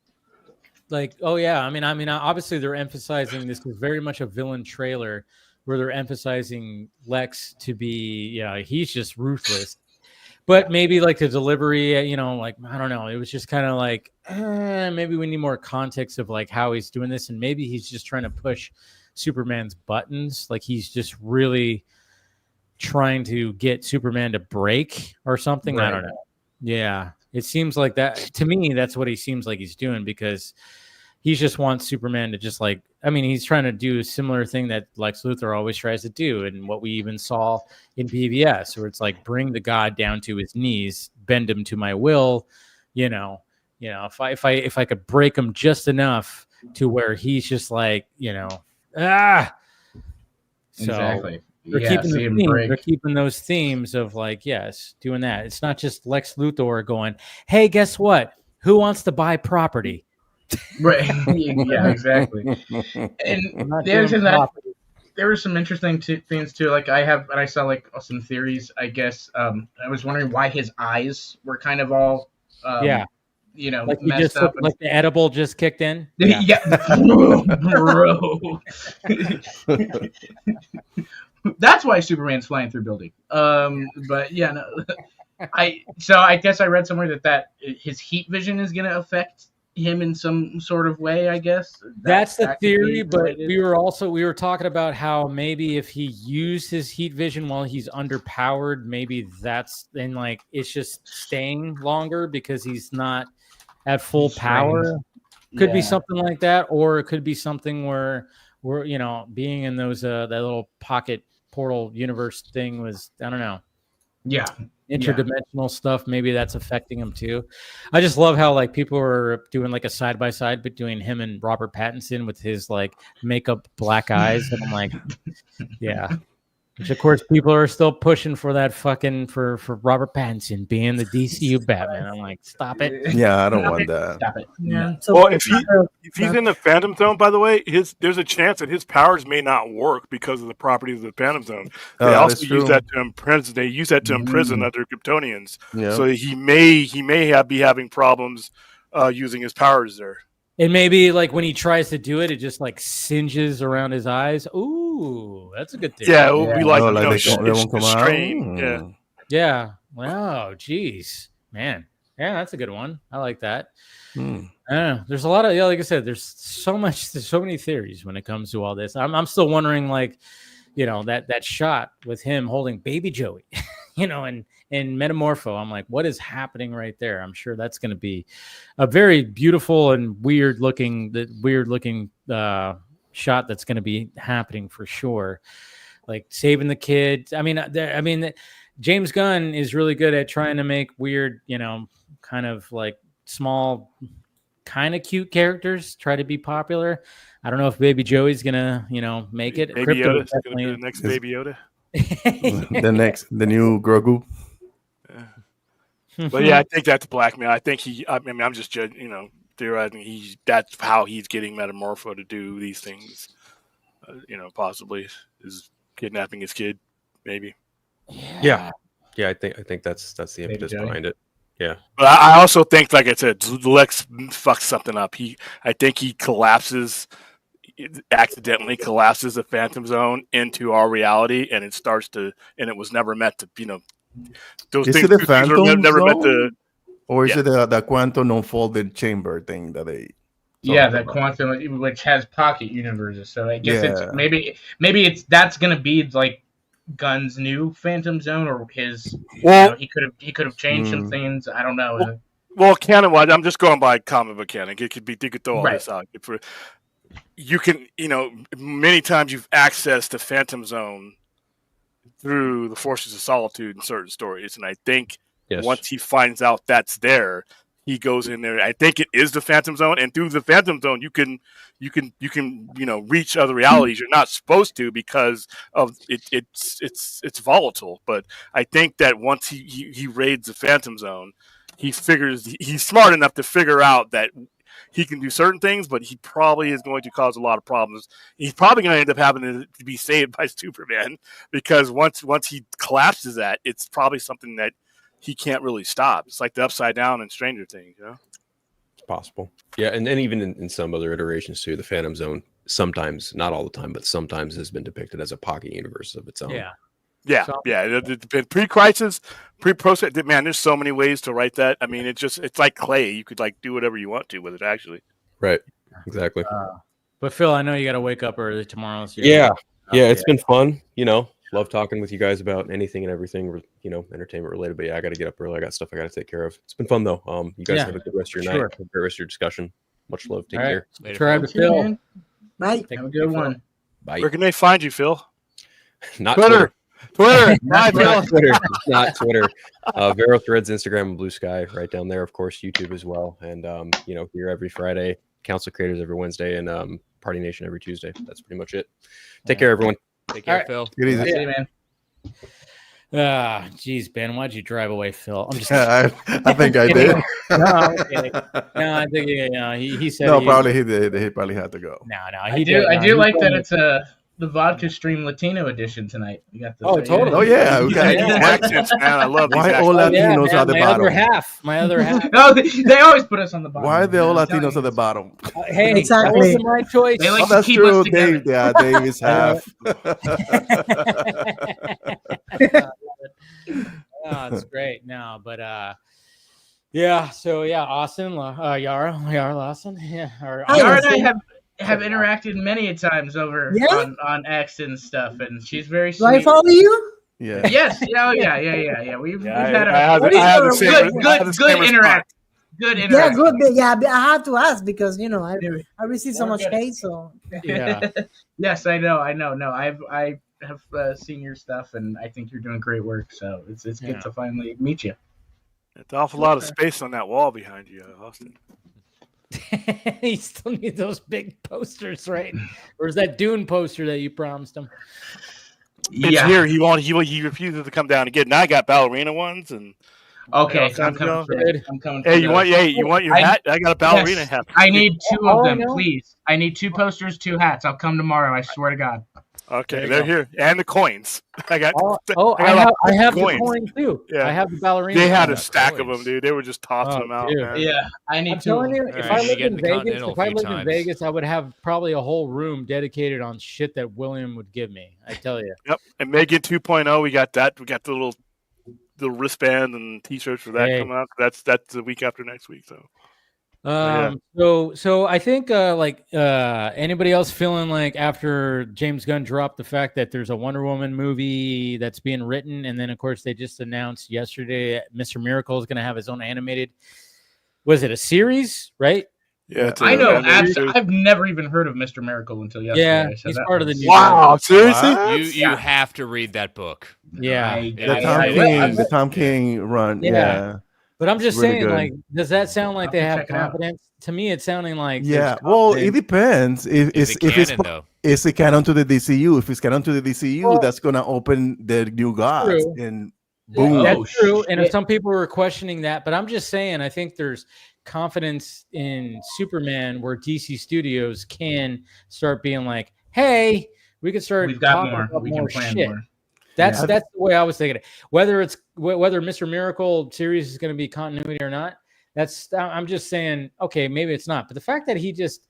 like, oh yeah. I mean, obviously they're emphasizing this is very much a villain trailer where they're emphasizing Lex to be, he's just ruthless. But maybe like the delivery, I don't know. It was just kind of like, maybe we need more context of like how he's doing this. And maybe he's just trying to push Superman's buttons. Like he's just really trying to get Superman to break or something. Right. I don't know. Yeah. It seems like that. To me, that's what he seems like he's doing, because he just wants Superman to just he's trying to do a similar thing that Lex Luthor always tries to do, and what we even saw in PBS, where it's like, bring the god down to his knees, bend him to my will. If I could break him just enough to where he's just like, So exactly. They're keeping those themes of doing that. It's not just Lex Luthor going, hey, guess what? Who wants to buy property? Right. Yeah, exactly. And the other thing that there were some interesting things too. Like I saw some theories. I guess I was wondering why his eyes were kind of all messed up. Like the edible just kicked in. Yeah, bro. That's why Superman's flying through building. But yeah, no. I guess I read somewhere that his heat vision is going to affect him in some sort of way, I guess. That's the theory, but we were talking about how maybe if he used his heat vision while he's underpowered, maybe that's then it's just staying longer because he's not at full power. Could be something like that, or it could be something where we're being in those that little pocket portal universe thing was, I don't know. Yeah. Interdimensional stuff, maybe that's affecting him too. I just love how people are doing a side by side between him and Robert Pattinson with his makeup black eyes, and I'm like, yeah. Which of course people are still pushing for that fucking for Robert Pattinson being the DCU Batman. I'm like, stop it. Yeah, I don't want that. Stop it. Yeah. So well, if he's in the Phantom Zone, by the way, there's a chance that his powers may not work because of the properties of the Phantom Zone. They also use that to imprison. They use that to imprison other Kryptonians. Yeah. So he may be having problems using his powers there. And maybe like when he tries to do it, it just like singes around his eyes. Ooh, that's a good thing. Yeah, it will be like, they won't come out. strain. Yeah. Yeah. Wow. Geez, man. Yeah, that's a good one. I like that. I don't know. There's a lot of like I said. There's so many theories when it comes to all this. I'm still wondering, like, that shot with him holding baby Joey, and Metamorpho. I'm like, what is happening right there? I'm sure that's going to be a very beautiful and weird looking shot that's going to be happening for sure. Like saving the kid. I mean, James Gunn is really good at trying to make weird, kind of like small, kind of cute characters try to be popular. I don't know if Baby Joey's gonna, make it. Baby Yoda's gonna be the next Baby Yoda. the new Grogu. But yeah, I think that's blackmail. I think I'm just judging, theorizing that's how he's getting Metamorpho to do these things. Possibly is kidnapping his kid, maybe. Yeah. I think that's the impetus behind it. Yeah, but I also think, like I said, Lex fucks something up. I think he accidentally collapses the Phantom Zone into our reality, and it was never meant to. Those is things, it the Phantom never Zone? Meant to. Or is it the quantum unfolded chamber thing that they? Yeah, the quantum, which has pocket universes. So I guess it's maybe that's gonna be like Gunn's new Phantom Zone, or his. He could have changed some things. I don't know. Well, canon-wise, I'm just going by comic book canon. It could be you could throw all this out. You can, many times you've accessed the Phantom Zone through the Forces of Solitude in certain stories, and I think once he finds out that's there, he goes in there. I think it is the Phantom Zone, and through the Phantom Zone, you can reach other realities you're not supposed to because of it's volatile. But I think that once he raids the Phantom Zone, he figures he's smart enough to figure out that he can do certain things, but he probably is going to cause a lot of problems. He's probably going to end up having to be saved by Superman because once he collapses that, it's probably something that he can't really stop. It's like the Upside Down and Stranger Things, It's possible. Yeah, and then even in some other iterations too, the Phantom Zone sometimes, not all the time, but sometimes has been depicted as a pocket universe of its own. Yeah. Pre-crisis, pre-process. Man, there's so many ways to write that. I mean, it's like clay. You could like do whatever you want to with it, actually. Right. Exactly. But Phil, I know you got to wake up early tomorrow. So it's been fun. Love talking with you guys about anything and everything, entertainment related. But yeah, I got to get up early. I got stuff I got to take care of. It's been fun though. You guys have a good rest of your night. Have a great rest of your discussion. Much love. Take care. Try to Phil. Bye. Have a good one. Bye. Where can they find you, Phil? Not Twitter. not Twitter. Not Twitter. Vero Threads, Instagram, and Blue Sky right down there. Of course, YouTube as well. And here every Friday, Council Creators every Wednesday, and Party Nation every Tuesday. That's pretty much it. Take care, everyone. Take care, Phil. Good evening. See you, man. Geez, Ben, why'd you drive away, Phil? I'm just. I think I did. No, I'm kidding. No, I think he said. No, probably he did. He probably had to go. No, I do like that it's the Vodka Stream Latino edition tonight. We got the totally. Oh yeah, we got accents, man. I love why all Latinos are the bottom. My other half. No, they always put us on the bottom. Why are they all Latinos at the bottom? Hey, Exactly. that wasn't my choice. They like to That's keep us true. together. Dave is half. It's great. No, but Austin, Yara Lawson. Yeah. Yara and I have interacted many a times over on X and stuff, and she's very sweet. Do I follow you? Yeah. Yes. Yeah. We've had a good interaction. Good interaction. Yeah, good. Yeah, I have to ask because I receive so much hate. So yeah. Yes, I know. No, I have seen your stuff, and I think you're doing great work. So it's good to finally meet you. It's an awful lot of space on that wall behind you, Austin. You still need those big posters, right? Or is that Dune poster that you promised him? It's here. He refuses to come down again. Now I got ballerina ones and. Okay, I'm coming. Hey, you want your hat? I got a ballerina hat. I need two of them, please. I need 2 posters, 2 hats. I'll come tomorrow. I swear to God. Okay, they're here, and the coins. I got. I have the coins. coin too. Yeah. I have the ballerina. They had a coins. stack of them, dude. They were just tossing them out. Dude. Man. Yeah, I need I'm to. telling you, if I lived in Vegas, Continental I would have probably a whole room dedicated on shit that William would give me. I tell you. Yep. And Megan 2.0, we got that. We got the little wristband and T-shirts for that coming out. That's the week after next week. So. So I think anybody else feeling like after James Gunn dropped the fact that there's a Wonder Woman movie that's being written, and then of course they just announced yesterday Mr. Miracle is going to have his own animated. Was it a series? Right? Yeah, I know. I've never even heard of Mr. Miracle until yesterday. Yeah, he's part of the new. Wow, seriously? You have to read that book. Yeah, the Tom King run. Yeah. But I'm just Really saying, good. like, does that sound like they have check it out. confidence? To me, it's sounding like Well, it depends. If it's a canon to the DCU. If it's canon to the DCU, that's gonna open the new gods and boom. That's true. And if some people were questioning that, but I'm just saying, I think there's confidence in Superman where DC Studios can start being like, hey, we can start. We've got talking more. about We can plan shit. more. That's the way I was thinking it. Whether Mr. Miracle series is going to be continuity or not, I'm just saying, okay, maybe it's not. But the fact that he just,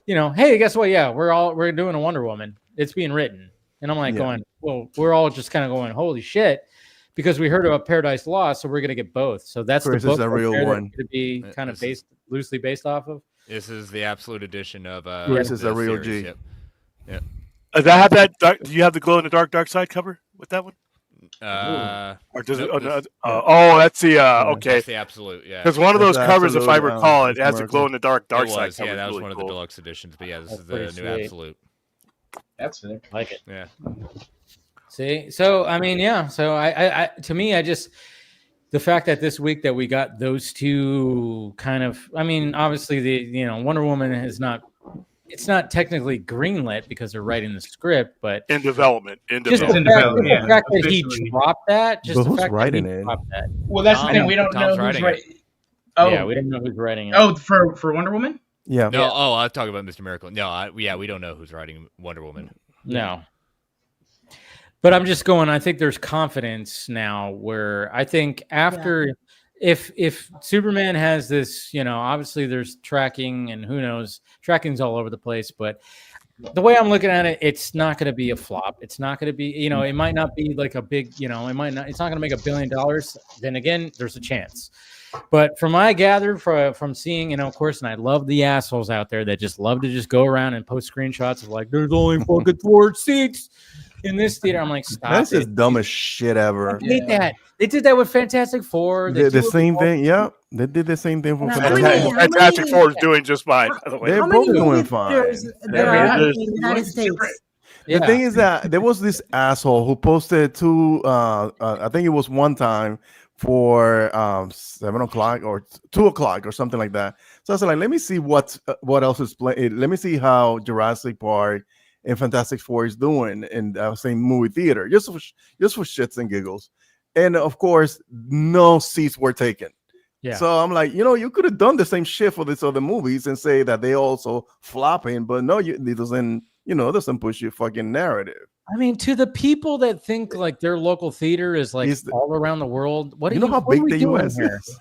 hey, guess what? Yeah, we're doing a Wonder Woman. It's being written, and I'm like going, well, we're all just kind of going, holy shit, because we heard about Paradise Lost, so we're going to get both. So that's Chris the book is a real one to be kind of loosely based off of. This is the absolute edition of. Chris is a real series. G. Yep. Does that have that? Do you have the glow in the dark side cover with that one? Or does it? That's the okay. That's the absolute, yeah. Because one of those covers, if I recall, it has the glow in the dark It side was, cover. yeah, that was really one of cool. the deluxe editions. But yeah, this is pretty the new sweet. absolute. That's sick. Like it. Yeah. See, so I mean, yeah. So I to me, I just the fact that this week that we got those two kind of. I mean, obviously the Wonder Woman is not. It's not technically greenlit because they're writing the script, but in development. Just the fact that he dropped that. Just But the who's fact writing that he it? dropped that. Well, that's the thing. We don't know who's writing. Oh, yeah, we don't know who's writing it. Oh, for Wonder Woman. Yeah. No. Oh, I'll talk about Mr. Miracle. No. We don't know who's writing Wonder Woman. No. But I'm just going. I think there's confidence now where I think after. If Superman has this, obviously there's tracking and who knows, tracking's all over the place, but the way I'm looking at it, it's not going to be a flop. It's not going to be, it might not be like a big, it's not going to make $1 billion. Then again, there's a chance. But from what I gathered from seeing, of course, and I love the assholes out there that just love to just go around and post screenshots of like, there's only fucking 4 seats in this theater. I'm like, stop. That's the dumbest shit ever. I hate that. They did that with Fantastic Four. The same thing. Yeah, they did the same thing for Fantastic Four is doing just fine. By the way, they're both doing fine. There are in the United States. The thing is that there was this asshole who posted I think it was one time for 7 o'clock or 2 o'clock or something like that. So I was like, let me see what else is playing. Let me see how Jurassic Park and Fantastic Four is doing in the same movie theater, just for shits and giggles. And of course, no seats were taken. Yeah. So I'm like, you could have done the same shit for these other movies and say that they also flopping, but no, it doesn't push your fucking narrative. I mean, to the people that think like their local theater is like all around the world, what do you know how big the US is?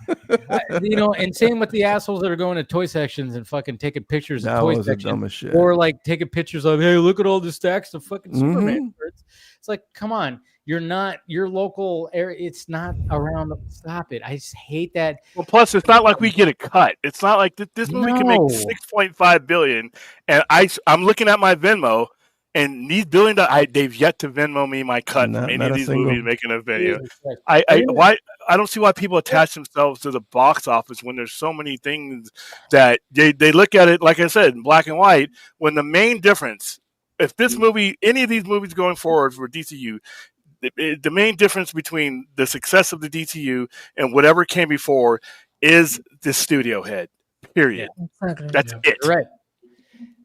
And same with the assholes that are going to toy sections and fucking taking pictures of toy sections, shit. or like taking pictures of, hey, look at all the stacks of fucking Superman shirts. It's like, come on. You're not your local area. It's not around. Stop it. I just hate that. Well, plus it's not like we get a cut. It's not like this movie can make $6.5 billion, and I'm looking at my Venmo, and these $1 billion, they've yet to Venmo me my cut from any of these movies making a video. I don't see why people attach themselves to the box office when there's so many things that they look at it, like I said, in black and white. When the main difference, if this movie, any of these movies going forward for DCU. The main difference between the success of the DCU and whatever came before is the studio head. Period. Yeah, exactly. That's it.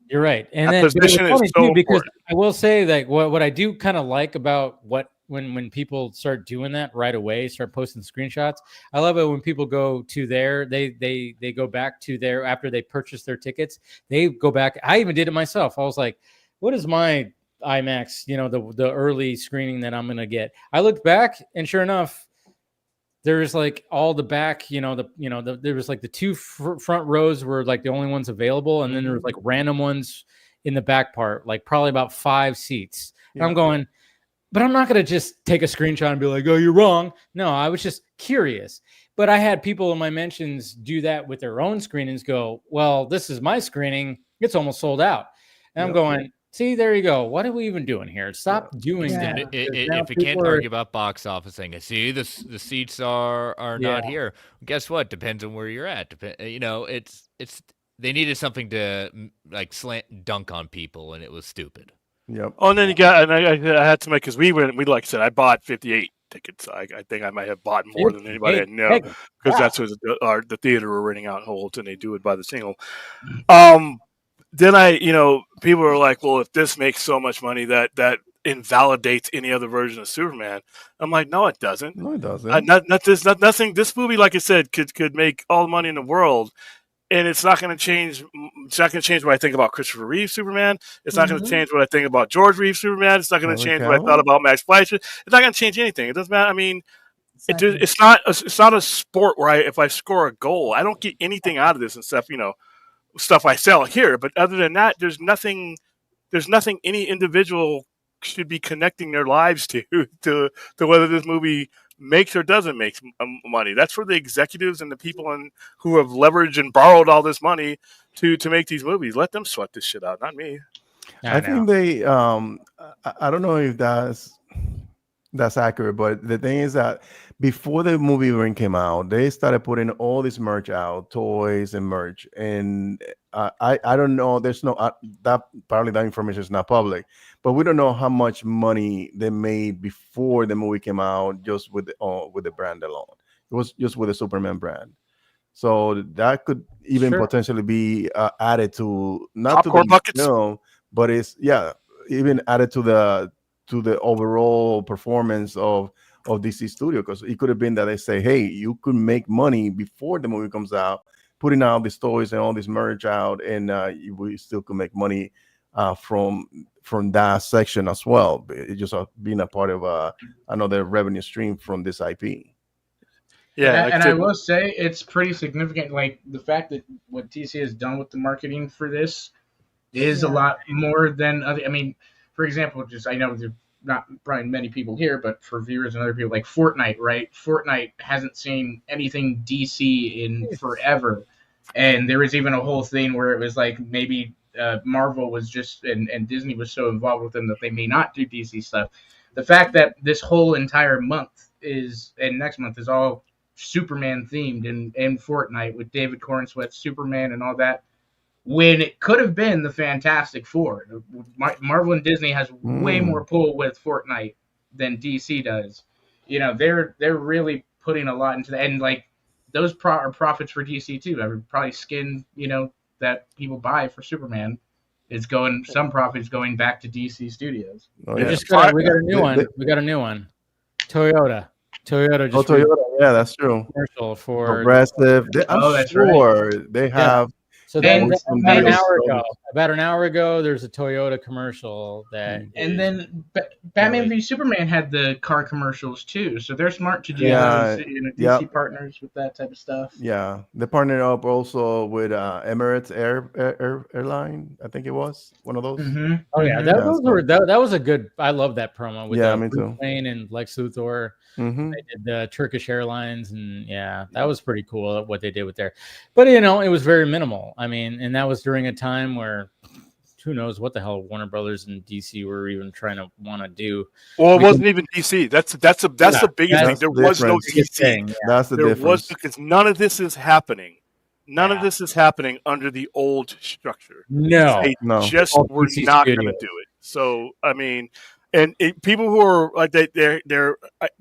You're right. And that then position is so because important. I will say that what I do kind of like about when people start doing that right away, start posting screenshots. I love it when people go to they go back to after they purchase their tickets, they go back. I even did it myself. I was like, what is my IMAX, the early screening that I'm gonna get. I looked back, and sure enough, there's like all the back, there was like the two front rows were like the only ones available, and then there was like random ones in the back part, like probably about 5 seats. And I'm going, but I'm not gonna just take a screenshot and be like, "Oh, you're wrong." No, I was just curious. But I had people in my mentions do that with their own screenings. Go, well, this is my screening. It's almost sold out, and I'm going. See, there you go. What are we even doing here? Stop doing that. If you can't argue about box office thing, see the seats are not here. Guess what? Depends on where you're at. It's they needed something to like slant dunk on people, and it was stupid. Yep. Oh, and then you got, and I had to make, because we like I said, I bought 58 tickets. I think I might have bought more than anybody I know, because that's what the theater were renting out holds, and they do it by the single. Then people are like, well, if this makes so much money that invalidates any other version of Superman. I'm like, no, it doesn't. No, it doesn't. Nothing. This movie, like I said, could make all the money in the world, and it's not going to change. It's not going to change what I think about Christopher Reeve Superman. It's not going to change what I think about George Reeve Superman. It's not going to change what I thought about Max Fleischer. It's not going to change anything. It doesn't matter. I mean, it's not a sport where if I score a goal, I don't get anything out of this except stuff I sell here. But other than that, there's nothing any individual should be connecting their lives to whether this movie makes or doesn't make money. That's for the executives and the people who have leveraged and borrowed all this money to make these movies. Let them sweat this shit out, not me. I think they I don't know if that's accurate, but the thing is that before the movie even came out, they started putting all this merch out, toys and merch, and I don't know. There's no that probably that information is not public, but we don't know how much money they made before the movie came out just with the brand alone. It was just with the Superman brand, so that could even potentially be added to not popcorn to the buckets, film, but it's even added to the overall performance of DC Studio, because it could have been that they say, hey, you could make money before the movie comes out, putting out these toys and all this merch out, and we still could make money from that section as well. It just being a part of another revenue stream from this IP. Yeah, and I will say it's pretty significant. Like the fact that what DC has done with the marketing for this is a lot more than other. I mean, for example, I know there's not probably many people here, but for viewers and other people, like Fortnite, right? Fortnite hasn't seen anything DC in forever, and there was even a whole thing where it was like maybe Marvel was just and Disney was so involved with them that they may not do DC stuff. The fact that this whole entire month and next month is all Superman themed in Fortnite with David Cornsweet's Superman and all that, when it could have been the Fantastic Four. Marvel and Disney has way more pull with Fortnite than DC does. They're really putting a lot into that, and like those are profits for DC too. I mean, probably skin that people buy for Superman is some profits going back to DC Studios. We got a new one. We got a new one. Toyota just yeah, that's true. Commercial for Progressive. That's sure right. They have. So then about an hour ago, there's a Toyota commercial and then Batman v Superman had the car commercials too. So they're smart to do DC partners with that type of stuff. Yeah, they partnered up also with Emirates Airline. I think it was one of those. Mm-hmm. Oh yeah, that was a good. I love that promo with me too. Bruce Wayne and Lex Luthor. Mm-hmm. They did the Turkish Airlines, and that was pretty cool what they did with there. But it was very minimal. I mean, and that was during a time where who knows what the hell Warner Brothers and DC were even trying to want to do. Well, it wasn't even DC. That's the biggest thing. There was no DC. That's the difference. Because none of this is happening. None of this is happening under the old structure. No, they just were not going to do it. So I mean, and people who are like they're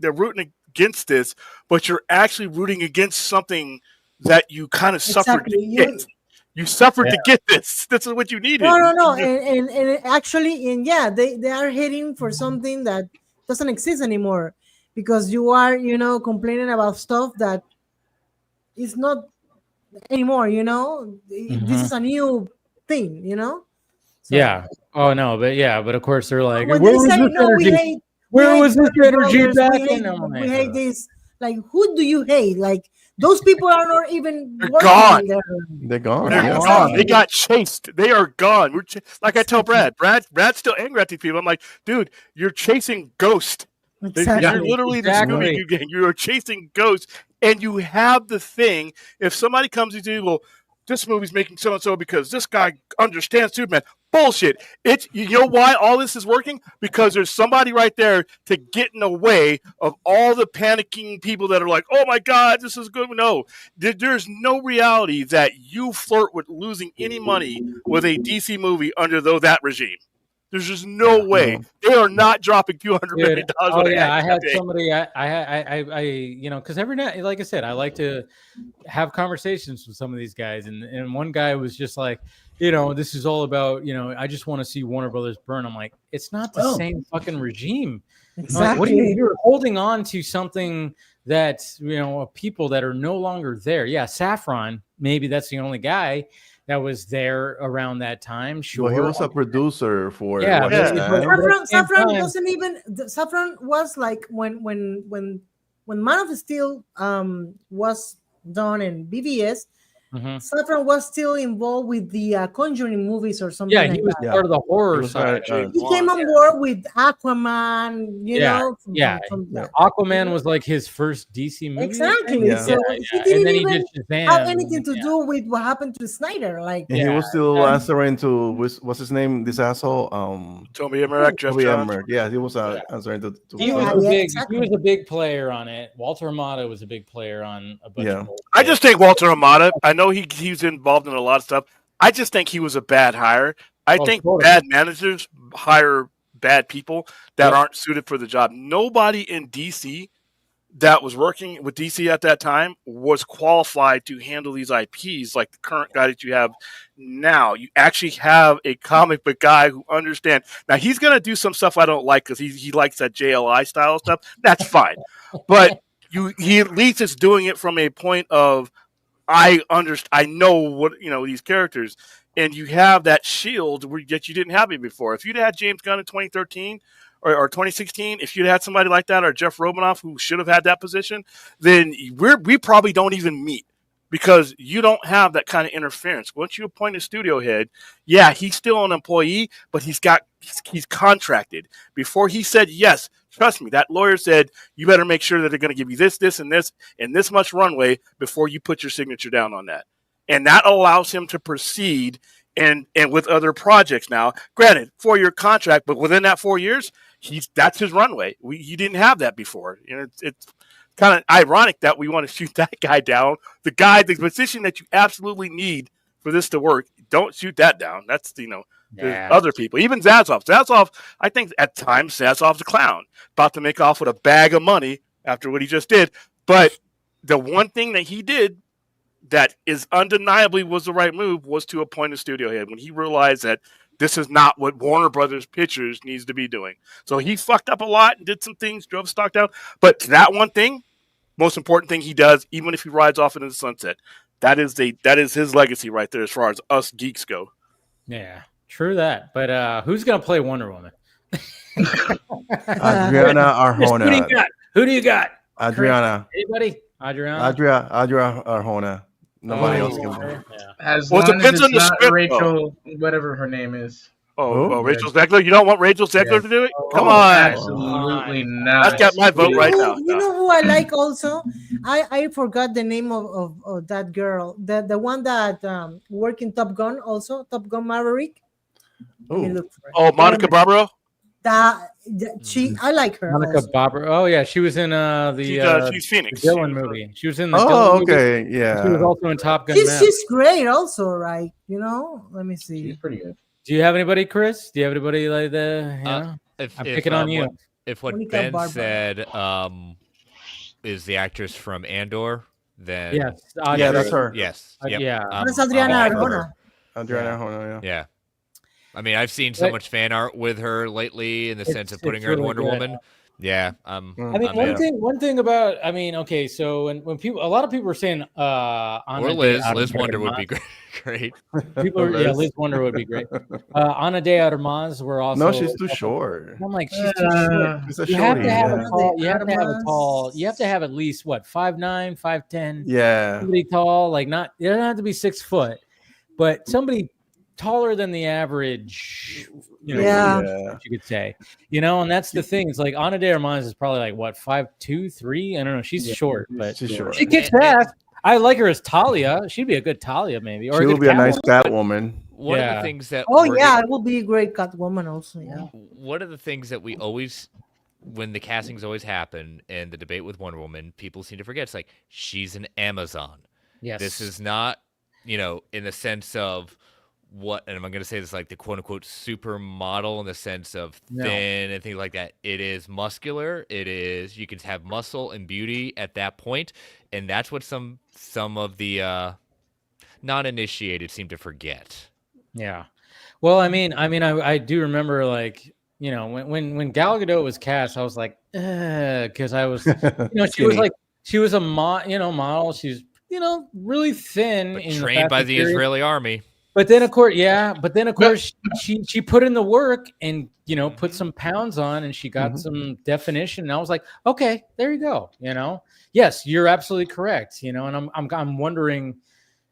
rooting against this, but you're actually rooting against something that you kind of suffered to get. You suffered to get this. This is what you needed. No. And actually, they are heading for something that doesn't exist anymore, because you are, complaining about stuff that is not anymore. This is a new thing, Yeah. Oh no, but of course they're like, when where they was say this no, we energy? hate. Where we was hate this Warner energy Brothers, back we hate, in? Oh my we hate God. this. Like, who do you hate? Like, those people are not even They're working gone. in there. They're gone. They're Yeah, gone. They exactly. got chased. They are gone. Like I tell Brad's still angry at these people. I'm like, dude, you're chasing ghosts. Exactly. You're literally the Exactly. Scooby-Doo gang. You are chasing ghosts, and you have the thing. If somebody comes to you, well, this movie's making so and so because this guy understands Superman. Bullshit. It's you know why all this is working? Because there's somebody right there to get in the way of all the panicking people that are like, oh my God, this is good. No, there's no reality that you flirt with losing any money with a DC movie under that regime. There's just no way they are not dropping $200 million Oh on yeah, I ad had campaign. somebody. I you know, because every night, like I said, I like to have conversations with some of these guys, and one guy was just like, you know, this is all about, you know, I just want to see Warner Brothers burn. I'm like, it's not the same fucking regime. Exactly. What are you're holding on to something that, you know, people that are no longer there. Yeah, Saffron, maybe that's the only guy that was there around that time. Sure, Well, he was a producer for Saffron doesn't even. Saffron was like when Man of Steel was done in BVS. Saffron was still involved with the Conjuring movies or something. Yeah, he was part of the horror side. He came on board with Aquaman. You know, Aquaman was like his first DC movie. Exactly. So he didn't even have anything to do with what happened to Snyder. Like, and he was still answering to what's his name? This asshole, Toby Emmerich, Jeff Johns. Yeah, he was answering to. He was a big player on it. Walter Amada was a big player on a bunch of. I just think Walter Amada. I know he's involved in a lot of stuff. I just think he was a bad hire. I think bad managers hire bad people that aren't suited for the job. Nobody in DC that was working with DC at that time was qualified to handle these IPs like the current guy that you have now. You actually have a comic book guy who understands. Now, he's going to do some stuff I don't like because he likes that JLI style stuff. That's fine. But he at least is doing it from a point of, I know what, you know, these characters, and you have that shield that you didn't have it before. If you'd had James Gunn in 2013 or 2016, if you'd had somebody like that, or Jeff Romanoff, who should have had that position, then we probably don't even meet, because you don't have that kind of interference. Once you appoint a studio head, yeah, he's still an employee, but he's contracted. Before he said yes, trust me, that lawyer said, you better make sure that they're going to give you this, this, and this much runway before you put your signature down on that. And that allows him to proceed and with other projects. Now, granted, 4-year contract, but within that 4 years, that's his runway. He didn't have that before. You know, it's kind of ironic that we want to shoot that guy down. The position that you absolutely need for this to work, don't shoot that down. That's, you know, there's other people. Even Zazov. Zazov, I think at times Zazov's a clown, about to make off with a bag of money after what he just did. But the one thing that he did that is undeniably was the right move was to appoint a studio head when he realized that this is not what Warner Brothers Pictures needs to be doing. So he fucked up a lot and did some things, drove stock down. But that one thing, most important thing he does, even if he rides off into the sunset, that is his legacy right there as far as us geeks go. Yeah, true that. But who's gonna play Wonder Woman? Adriana Arjona. Who do you got? Adriana. Anybody? Adriana Arjona. Nobody else can play. As long as it's not Rachel, whatever her name is. Rachel Zegler? You don't want Rachel Zegler to do it? Come on. Absolutely not. That's got my vote right now. You know who I like also? I forgot the name of that girl. The one that worked in Top Gun also. Top Gun Maverick. Monica Barbaro? I like her. Monica Barbaro. Oh yeah, she was in she's Phoenix. the Dylan movie. She was in the Dylan movie. Yeah. She was also in Top Gun. She's great also, right? You know, let me see. She's pretty good. Do you have anybody, Chris? Do you have anybody like that? I'm picking on you. If what Ben said is the actress from Andor, then yes, that's her. Yes, That's Adriana Arjona. Adriana Arjona. Yeah. I mean, I've seen so much fan art with her lately in the sense of putting her in really Wonder good. Woman Yeah, I mean, one thing about, I mean, okay, so when people, a lot of people were saying, or Liz Wonder would be great. People are, yeah, Liz Wonder would be great. Ana de Armas were also. No, she's too short. I'm like, she's too short. She's a You have shorty. to have a tall. You have to have a tall. You have to have at least what 5'9", 5'10". Yeah, somebody tall, like not. You don't have to be 6 foot, but somebody taller than the average. You know, you could say, you know, and that's the thing. It's like Ana de Armas is probably like what 5'2", 3". I don't know. She's short, but she's short. She kicks ass. I like her as Talia. She'd be a good Talia, maybe. Or she would be a nice Catwoman. One of the things that it will be a great Catwoman also. Yeah. One of the things that we always, when the castings always happen and the debate with Wonder Woman, people seem to forget. It's like she's an Amazon. Yes. This is not, you know, in the sense of what, and I'm going to say this like the quote unquote supermodel in the sense of thin and things like that. It is muscular. It is, you can have muscle and beauty at that point, and that's what some of the non-initiated seem to forget. Yeah. Well, I mean, I do remember, like, you know, when Gal Gadot was cast, I was like, because I was, you know, she was a model. She's, you know, really thin, but trained by the Israeli army. But then, of course, she put in the work and, you know, put some pounds on, and she got some definition. And I was like, okay, there you go. You know, yes, you're absolutely correct. You know, and I'm wondering,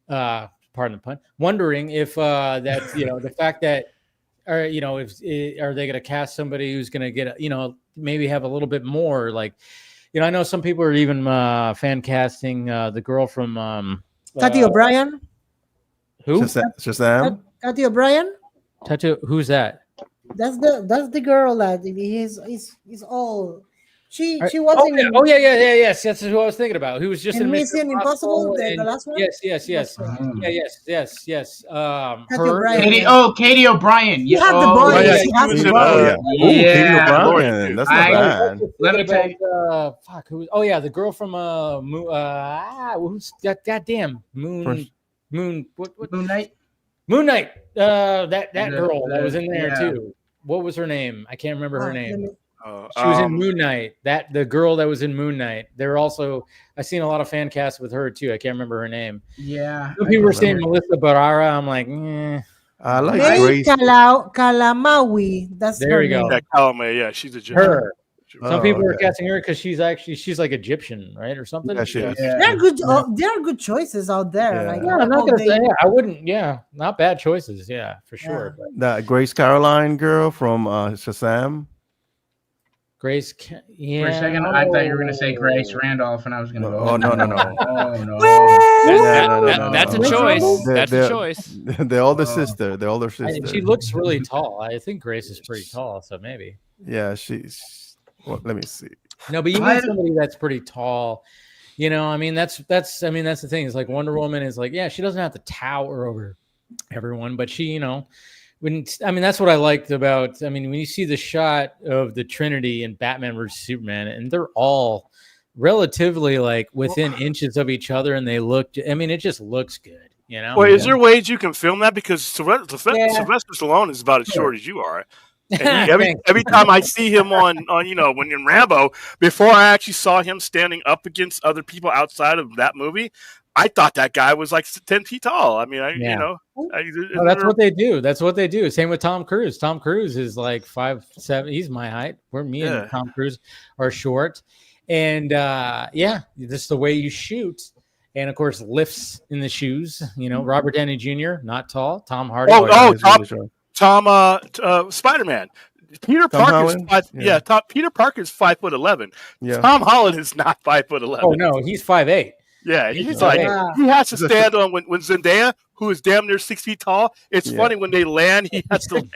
pardon the pun, wondering if that, you know, the fact that, or, you know, if are they going to cast somebody who's going to get, you know, maybe have a little bit more, like, you know, I know some people are even fan casting the girl from Tati O'Brien. Who? Shazam. Tati O'Brien. Who's that? That's the girl that he's all. She was yes, that's who I was thinking about. Who was just in Mission Impossible, the last one. Yes. Katie O'Brien. You have the boy. Katie O'Brien. That's not bad. Let me tell you. Fuck. Who? Oh yeah, the girl from who's that? Goddamn Moon. What? Moon Knight. Moon Knight. That girl that was in there too. What was her name? I can't remember her name. She was in Moon Knight. The girl that was in Moon Knight. There also, I've seen a lot of fan casts with her too. I can't remember her name. Yeah. Some people were saying Melissa Barrera. I'm like, I like Grace Kalamawi. That's there you go. That Kalamawi, yeah, she's a Egyptian. Her. Some people are casting her because she's like Egyptian, right, or something. Yeah, she is. They're good. There are good choices out there. Yeah. Like, I'm not gonna say. I wouldn't. Yeah, not bad choices. Yeah, for sure. Yeah. That Grace Caroline girl from Shazam. Grace, For a second, I thought you were going to say Grace Randolph, and I was going to go. Oh no! Oh no! That's a choice. That's a choice. They're older sister. The older sister. She looks really tall. I think Grace is pretty tall, so maybe. Yeah, she's. Well, let me see. No, but you need somebody that's pretty tall. You know, I mean, that's the thing. It's like Wonder Woman is like, yeah, she doesn't have to tower over everyone, but she, you know. That's what I liked about. I mean, when you see the shot of the Trinity in Batman vs Superman, and they're all relatively like within inches of each other, and they look. I mean, it just looks good. You know. Well, is there ways you can film that? Because Sylvester Stallone is about as short as you are. And every time I see him on you know, when in Rambo, before I actually saw him standing up against other people outside of that movie, I thought that guy was like 10 feet tall. I mean, you know. That's what they do. That's what they do. Same with Tom Cruise. Tom Cruise is like 5'7". He's my height. And Tom Cruise are short. And just the way you shoot. And of course, lifts in the shoes. You know, Robert Downey Jr., not tall. Tom Hardy. Tom Spider-Man. Peter Parker's Peter Parker's 5'11". Yeah. Tom Holland is not 5'11". Oh no, he's 5'8". Yeah, he's like he has to stand on when Zendaya, who is damn near 6 feet tall. It's funny when they land, he has to land.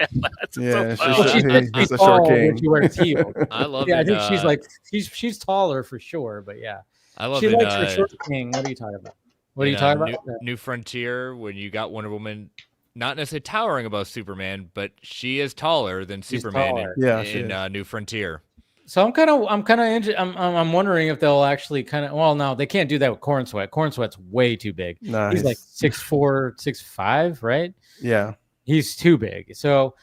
He's a short king. She wears heels. I love it. I think she's like she's taller for sure, but yeah, I love she it. likes her short king. What are you talking about? What are you talking about? New Frontier, when you got Wonder Woman, not necessarily towering above Superman, but she is taller than Superman in New Frontier. So I'm wondering if they'll actually no, they can't do that with Corn Sweat. Corn Sweat's way too big. He's like 6'4", 6'5", right? Yeah. He's too big. So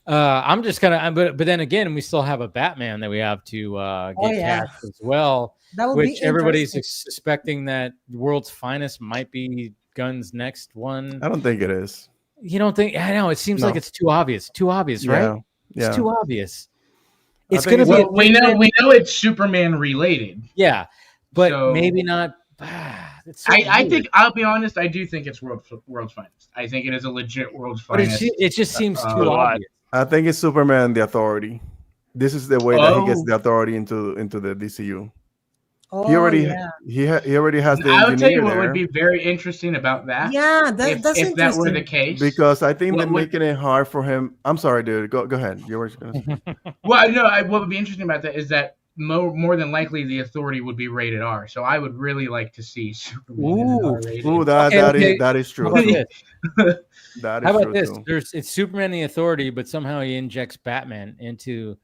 I'm just gonna, but then again, we still have a Batman that we have to get cast as well, That would which be everybody's interesting. suspecting that World's Finest might be Gunn's next one. I don't think it is. You don't think? I know it seems like it's too obvious. Too obvious, right? Yeah. It's too obvious. It's gonna be. We know it's Superman related. Yeah, but maybe not. I think I'll be honest. I do think it's World's Finest. I think it is a legit World's Finest. But it just seems too obvious. I think it's Superman the Authority. This is the way that he gets the authority into the DCU. Oh, he already yeah. he already has the. I would tell you what there. would be very interesting about that. Yeah, that's if that were the case. Because I think they're making it hard for him. I'm sorry, dude. Go ahead. You were going to say. Well, no. What would be interesting about that is that more than likely the Authority would be rated R. So I would really like to see Superman R-rated. Ooh, that is true. That is How about this? Too. It's Superman the Authority, but somehow he injects Batman into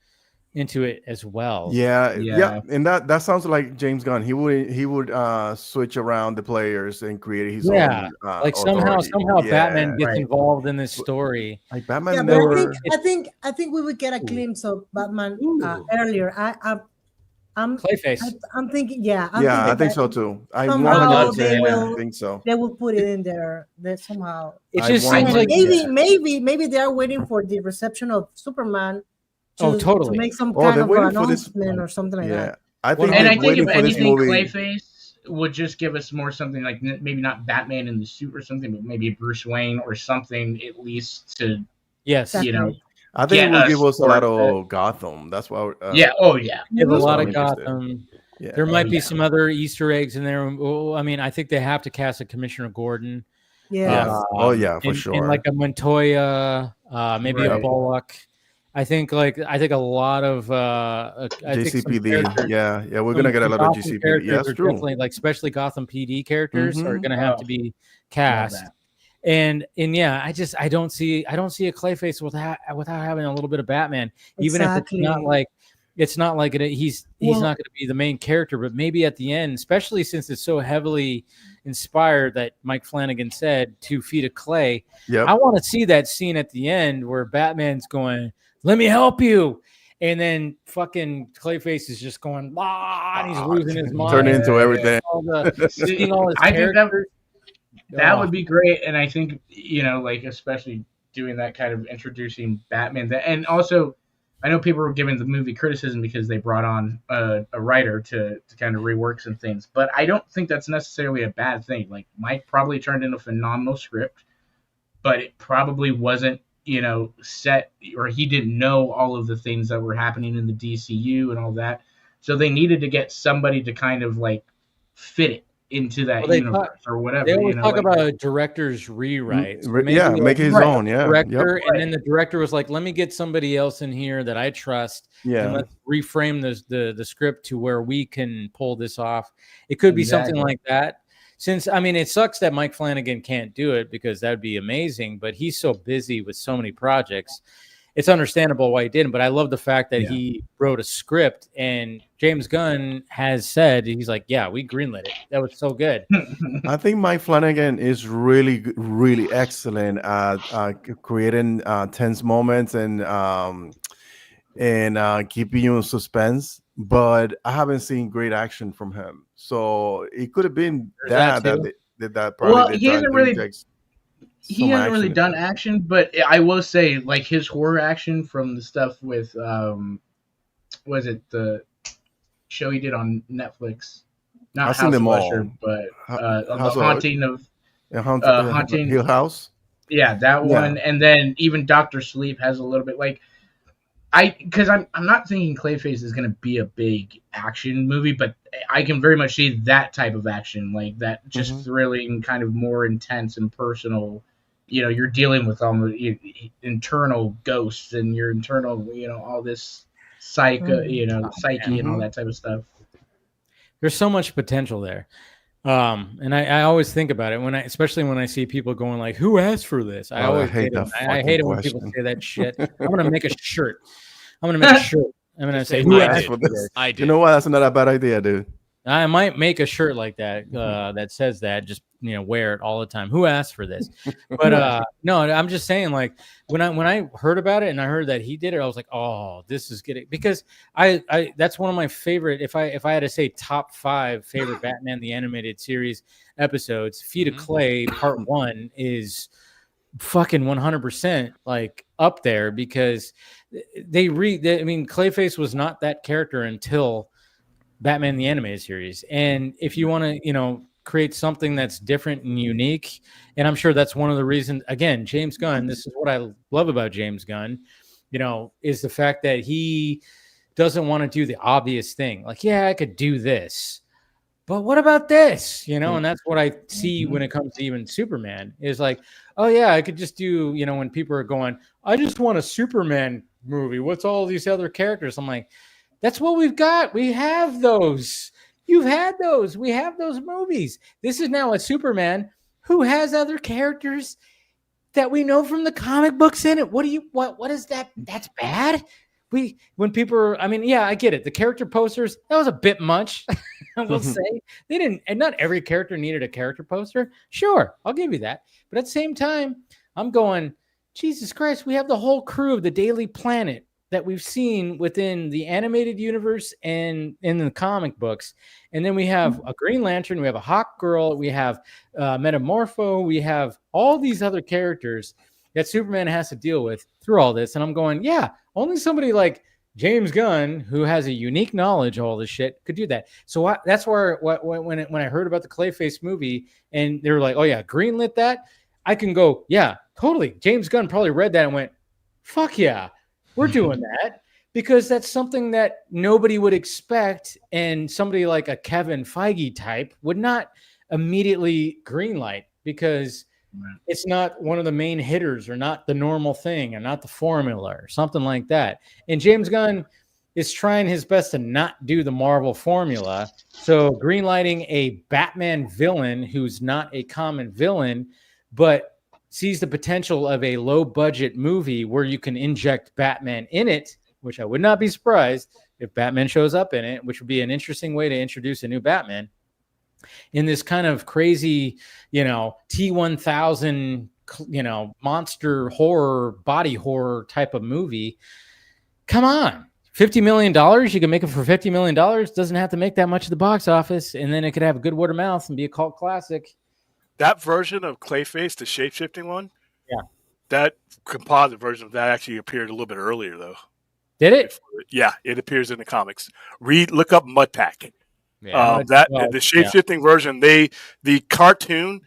it as well. Yeah, and that sounds like James Gunn. He would switch around the players and create his own. Like somehow Batman gets involved in this story. Like Batman. Yeah, but I think we would get a glimpse of Batman earlier. I'm Clayface. I'm thinking, I think so too. I think so. They will put it in there. That somehow it just seems like maybe they are waiting for the reception of Superman. To make some kind of announcement or something like that. I think if anything, Clayface would just give us more something like maybe not Batman in the suit or something, but maybe Bruce Wayne or something at least to I think it will give us a lot of Gotham. That's why. Give a lot of Gotham. Yeah. There might be some other Easter eggs in there. Well, I mean, I think they have to cast a Commissioner Gordon. Yeah. For sure. And like a Montoya, maybe a Bullock. I think a lot of GCPD. We're gonna get a lot of GCPD. Yeah, that's true. Definitely, like especially Gotham PD characters are gonna have to be cast. And I don't see a Clayface without having a little bit of Batman, even if it's not like he's not going to be the main character, but maybe at the end, especially since it's so heavily inspired that Mike Flanagan said 2 feet of clay. Yep. I want to see that scene at the end where Batman's going, "Let me help you." And then fucking Clayface is just going, and he's losing his mind. Turn into everything. Seeing all his I think characters. that would be great. And I think, like especially doing that kind of introducing Batman. And also, I know people were giving the movie criticism because they brought on a writer to kind of rework some things. But I don't think that's necessarily a bad thing. Like Mike probably turned in a phenomenal script, but it probably wasn't, set, or he didn't know all of the things that were happening in the DCU and all that. So they needed to get somebody to kind of like fit it into that universe or whatever. They always talk about a director's rewrite. Make his own. Yeah, director, and then the director was like, "Let me get somebody else in here that I trust. And let's reframe the script to where we can pull this off." It could be something like that. Since it sucks that Mike Flanagan can't do it because that'd be amazing, but he's so busy with so many projects. It's understandable why he didn't, but I love the fact that he wrote a script, and James Gunn has said, he's like, "Yeah, we greenlit it. That was so good." I think Mike Flanagan is really, really excellent at creating tense moments and keeping you in suspense. But I haven't seen great action from him, so it could have been that probably. He hasn't really done action, but I will say, like his horror action from the stuff with was it the show he did on Netflix? Not I've House seen them of all. Usher, but the Haunting Hill House. Yeah, that one, and then even Dr. Sleep has a little bit like. Because I'm not thinking Clayface is going to be a big action movie, but I can very much see that type of action, like that just thrilling, kind of more intense and personal. You're dealing with all the internal ghosts and your internal, all this psyche and all that type of stuff. There's so much potential there. And I always think about it especially when I see people going like, "Who asked for this?" I hate it when people say that shit. I'm gonna make a shirt. I'm gonna say, "Who asked for this?" I did. You know what? That's not a bad idea, dude. I might make a shirt like that that says that. Just wear it all the time. Who asked for this? But no, I'm just saying. Like when I heard about it and I heard that he did it, I was like, oh, this is good because I that's one of my favorite. If I had to say top 5 favorite Batman the Animated Series episodes, Feet of Clay Part 1 is fucking 100% like up there because Clayface was not that character until Batman the Animated Series. And if you want to, create something that's different and unique, and I'm sure that's one of the reasons, again, James Gunn, this is what I love about James Gunn, is the fact that he doesn't want to do the obvious thing. Like, yeah, I could do this, but what about this? And that's what I see when it comes to even Superman is like, oh yeah, I could just do, when people are going, I just want a Superman movie. What's all these other characters? I'm like, that's what we've got. We have those. You've had those. We have those movies. This is now a Superman who has other characters that we know from the comic books in it. What is that? That's bad. When people are, I get it. The character posters, that was a bit much. I will say they didn't, and not every character needed a character poster. Sure, I'll give you that. But at the same time, I'm going, Jesus Christ, we have the whole crew of the Daily Planet that we've seen within the animated universe and in the comic books. And then we have a Green Lantern, we have a Hawk Girl, we have Metamorpho, we have all these other characters that Superman has to deal with through all this. And I'm going, yeah, only somebody like James Gunn, who has a unique knowledge of all this shit, could do that. So that's where when I heard about the Clayface movie and they were like, oh yeah, greenlit that, I can go, yeah, totally. James Gunn probably read that and went, fuck yeah, we're doing that, because that's something that nobody would expect, and somebody like a Kevin Feige type would not immediately greenlight because it's not one of the main hitters or not the normal thing or not the formula or something like that. And James Gunn is trying his best to not do the Marvel formula. So greenlighting a Batman villain who's not a common villain, but sees the potential of a low budget movie where you can inject Batman in it, which I would not be surprised if Batman shows up in it, which would be an interesting way to introduce a new Batman in this kind of crazy, T-1000, monster horror, body horror type of movie. Come on. $50 million, you can make it for $50 million. Doesn't have to make that much at the box office. And then it could have a good word of mouth and be a cult classic. That version of Clayface, the shape-shifting one, that composite version of that actually appeared a little bit earlier, though. Did it? Yeah, it appears in the comics. Look up Mudpack. Yeah. The shape-shifting version, the cartoon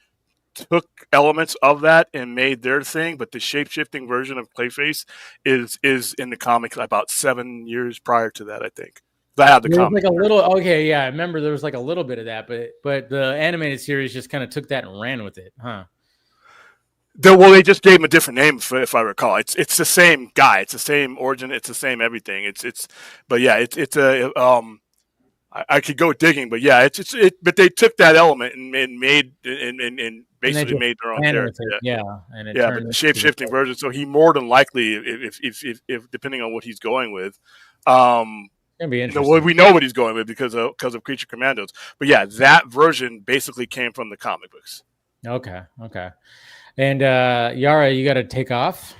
took elements of that and made their thing, but the shape-shifting version of Clayface is in the comics about 7 years prior to that, I think. I have the comic. Like a little, okay, yeah, I remember there was like a little bit of that, but the animated series just kind of took that and ran with it, huh? They just gave him a different name, if I recall. It's the same guy, it's the same origin, it's the same everything. But yeah, it's a I could go digging, but yeah, but they took that element and made and basically made their own character. But the shape shifting version. So he more than likely, if depending on what he's going with, Gonna be interesting. We know what he's going with because of Creature Commandos. But yeah, that version basically came from the comic books. Okay. And Yara, you got to take off.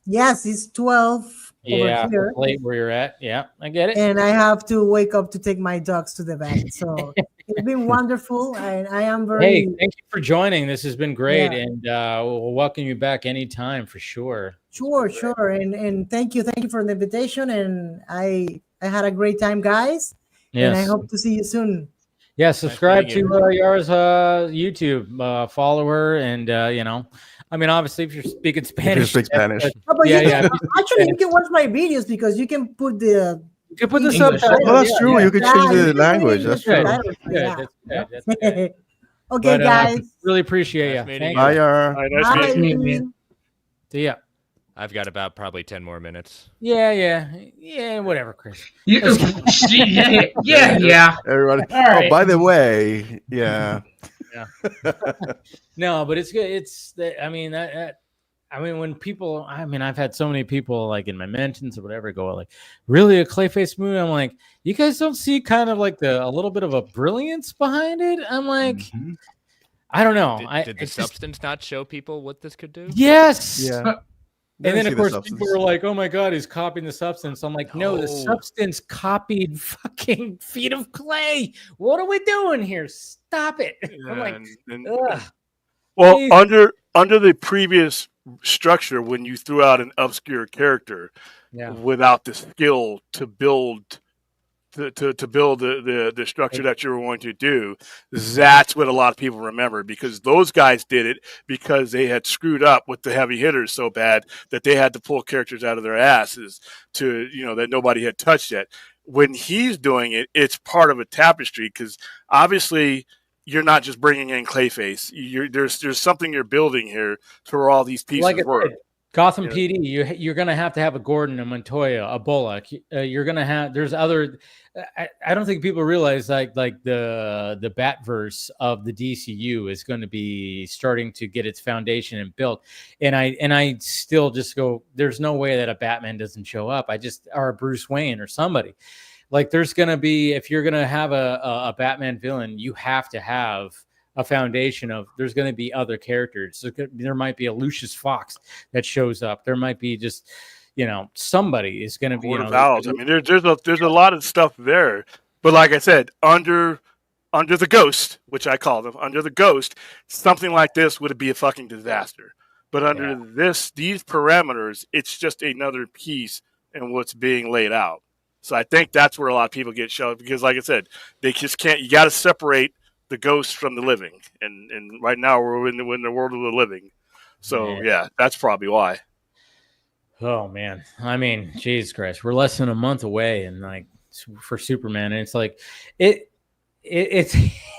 Yes, it's 12 over here. Late where you're at. Yeah, I get it. And I have to wake up to take my dogs to the vet. So it's been wonderful. And I am very. Hey, thank you for joining. This has been great, and we'll welcome you back anytime for sure. Sure. And thank you for the invitation. And I had a great time, guys. Yes. And I hope to see you soon. Yeah, subscribe to Yara's YouTube, follow her, and obviously if you're speaking Spanish, you speak Spanish. Actually, you can watch my videos because you can put the subtitles. Oh, that's true. You can change the language. That's true. That's good. Okay, guys. Really appreciate you. Thank Bye, you. Yara. Nice meeting you. See ya. I've got about probably 10 more minutes. Yeah, whatever, Chris. Yeah. Everybody. All right. Oh, by the way, yeah. No, but it's good. It's that. I mean, that I mean, when people, I mean, I've had so many people like in my mentions or whatever go like, really a Clayface movie? I'm like, you guys don't see kind of like a little bit of a brilliance behind it? I'm like, I don't know. Did the substance not show people what this could do? Yes. Yeah. And then, of course, people were like, oh my God, he's copying the substance. I'm like, no, the substance copied fucking Feet of Clay. What are we doing here? Stop it. I'm like, ugh. Well, under the previous structure, when you threw out an obscure character without the skill to build to build the structure that you were going to do, that's what a lot of people remember, because those guys did it because they had screwed up with the heavy hitters so bad that they had to pull characters out of their asses to, that nobody had touched yet. When he's doing it, it's part of a tapestry, because obviously you're not just bringing in Clayface. There's something you're building here to where all these pieces work. Gotham PD, you're going to have a Gordon, a Montoya, a Bullock. You're going to have, there's other, I don't think people realize like the Batverse of the DCU is going to be starting to get its foundation and built. And I still just go, there's no way that a Batman doesn't show up. Or a Bruce Wayne or somebody. Like there's going to be, if you're going to have a Batman villain, you have to have a foundation of, there's going to be other characters. So there might be a Lucius Fox that shows up. There might be just, somebody is going to be. I mean, there's a lot of stuff there. But like I said, under the Ghost, which I call them, under the Ghost, something like this would be a fucking disaster. But under these parameters, it's just another piece in what's being laid out. So I think that's where a lot of people get shoved, because like I said, they just can't. You got to separate the ghost from the living, and right now we're in the world of the living. So that's probably why. Oh man, I mean, Jesus Christ, we're less than a month away, and like for Superman, and it's like it's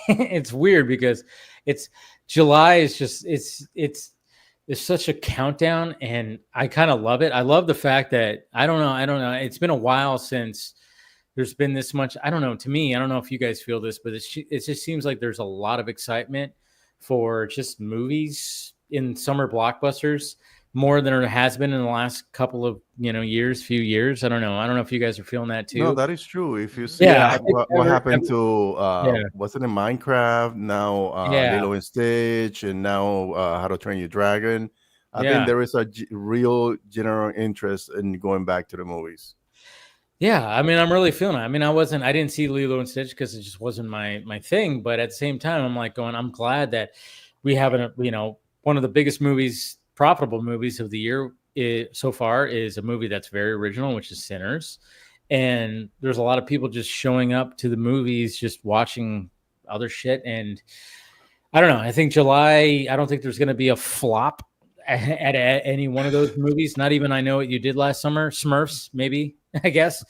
it's weird because it's July is just it's such a countdown, and I kind of love it. I love the fact that I don't know. It's been a while since there's been this much. I don't know. To me, I don't know if you guys feel this, but it just seems like there's a lot of excitement for just movies in summer blockbusters, more than there has been in the last couple of few years. I don't know if you guys are feeling that too. No, that is true. If you see what happened to what's it in Minecraft, now Lilo and Stitch, and now How to Train Your Dragon, I think there is a real general interest in going back to the movies. Yeah, I mean, I'm really feeling it. I mean, I didn't see Lilo and Stitch because it just wasn't my thing. But at the same time, I'm like I'm glad that we have one of the biggest movies, profitable movies of the year so far is a movie that's very original, which is Sinners. And there's a lot of people just showing up to the movies, just watching other shit. And I don't know. I think July, I don't think there's going to be a flop at any one of those movies. Not even I Know What You Did Last Summer. Smurfs, maybe, I guess.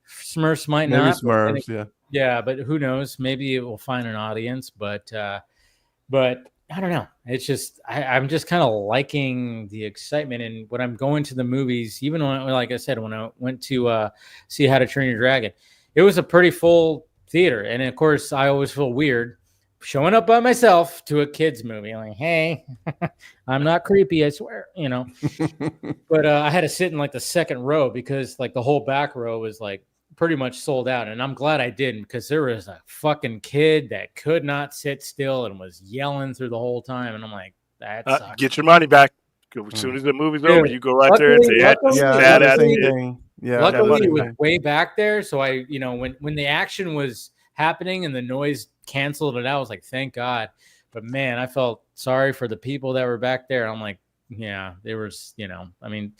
Smurfs might maybe not. Smurfs, yeah. Yeah, but who knows? Maybe it will find an audience. But I don't know. It's just I'm just kind of liking the excitement. And when I'm going to the movies, even when, like I said, when I went to see How to Train Your Dragon, it was a pretty full theater. And of course, I always feel weird showing up by myself to a kids movie. I'm like, hey, I'm not creepy, I swear, But I had to sit in like the second row because like the whole back row was like pretty much sold out. And I'm glad I didn't, because there was a fucking kid that could not sit still and was yelling through the whole time. And I'm like, that sucks. Get your money back. As soon as the movie's over, you go right there and say, luckily it was way back there. So I, when the action was happening and the noise canceled it out, I was like, thank God. But man, I felt sorry for the people that were back there. I'm like, yeah, there was, I mean,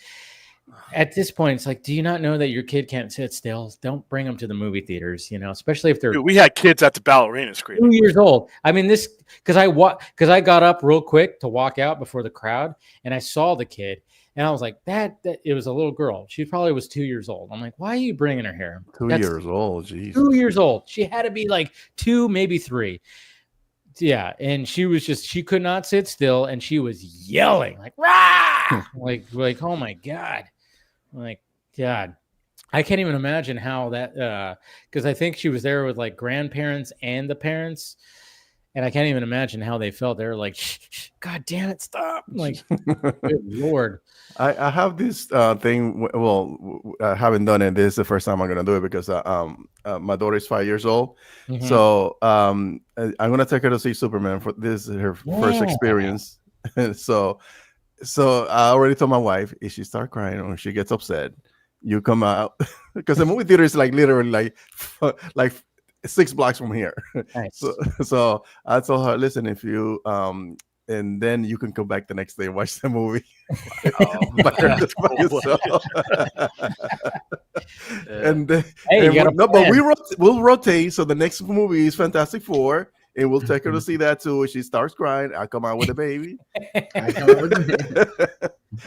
at this point, it's like, do you not know that your kid can't sit still? Don't bring them to the movie theaters, especially if they're. Dude, we had kids at the ballerina screaming. 2 years old. I mean, because I got up real quick to walk out before the crowd, and I saw the kid, and I was like, that it was a little girl. She probably was 2 years old. I'm like, why are you bringing her here? 2 years old, geez. 2 years old. She had to be like 2, maybe 3. Yeah, and she could not sit still, and she was yelling like, rah! like, oh my God. Like, God, I can't even imagine how that, because I think she was there with like grandparents and the parents. and I can't even imagine how they felt. They're like, God damn it, stop. Like, good Lord. I have this thing. Well, I haven't done it. This is the first time I'm gonna do it because my daughter is 5 years old. Mhm. So I'm gonna take her to see Superman. For this is her first experience. so I already told my wife, if she starts crying or she gets upset, you come out because the movie theater is like literally like 6 blocks from here. Nice. So I told her, listen, if you and then you can come back the next day and watch the movie. By yourself. And Hey, you and got a but plan. we'll rotate. So the next movie is Fantastic Four, and we'll take her to see that too. If she starts crying, I'll come out with a baby.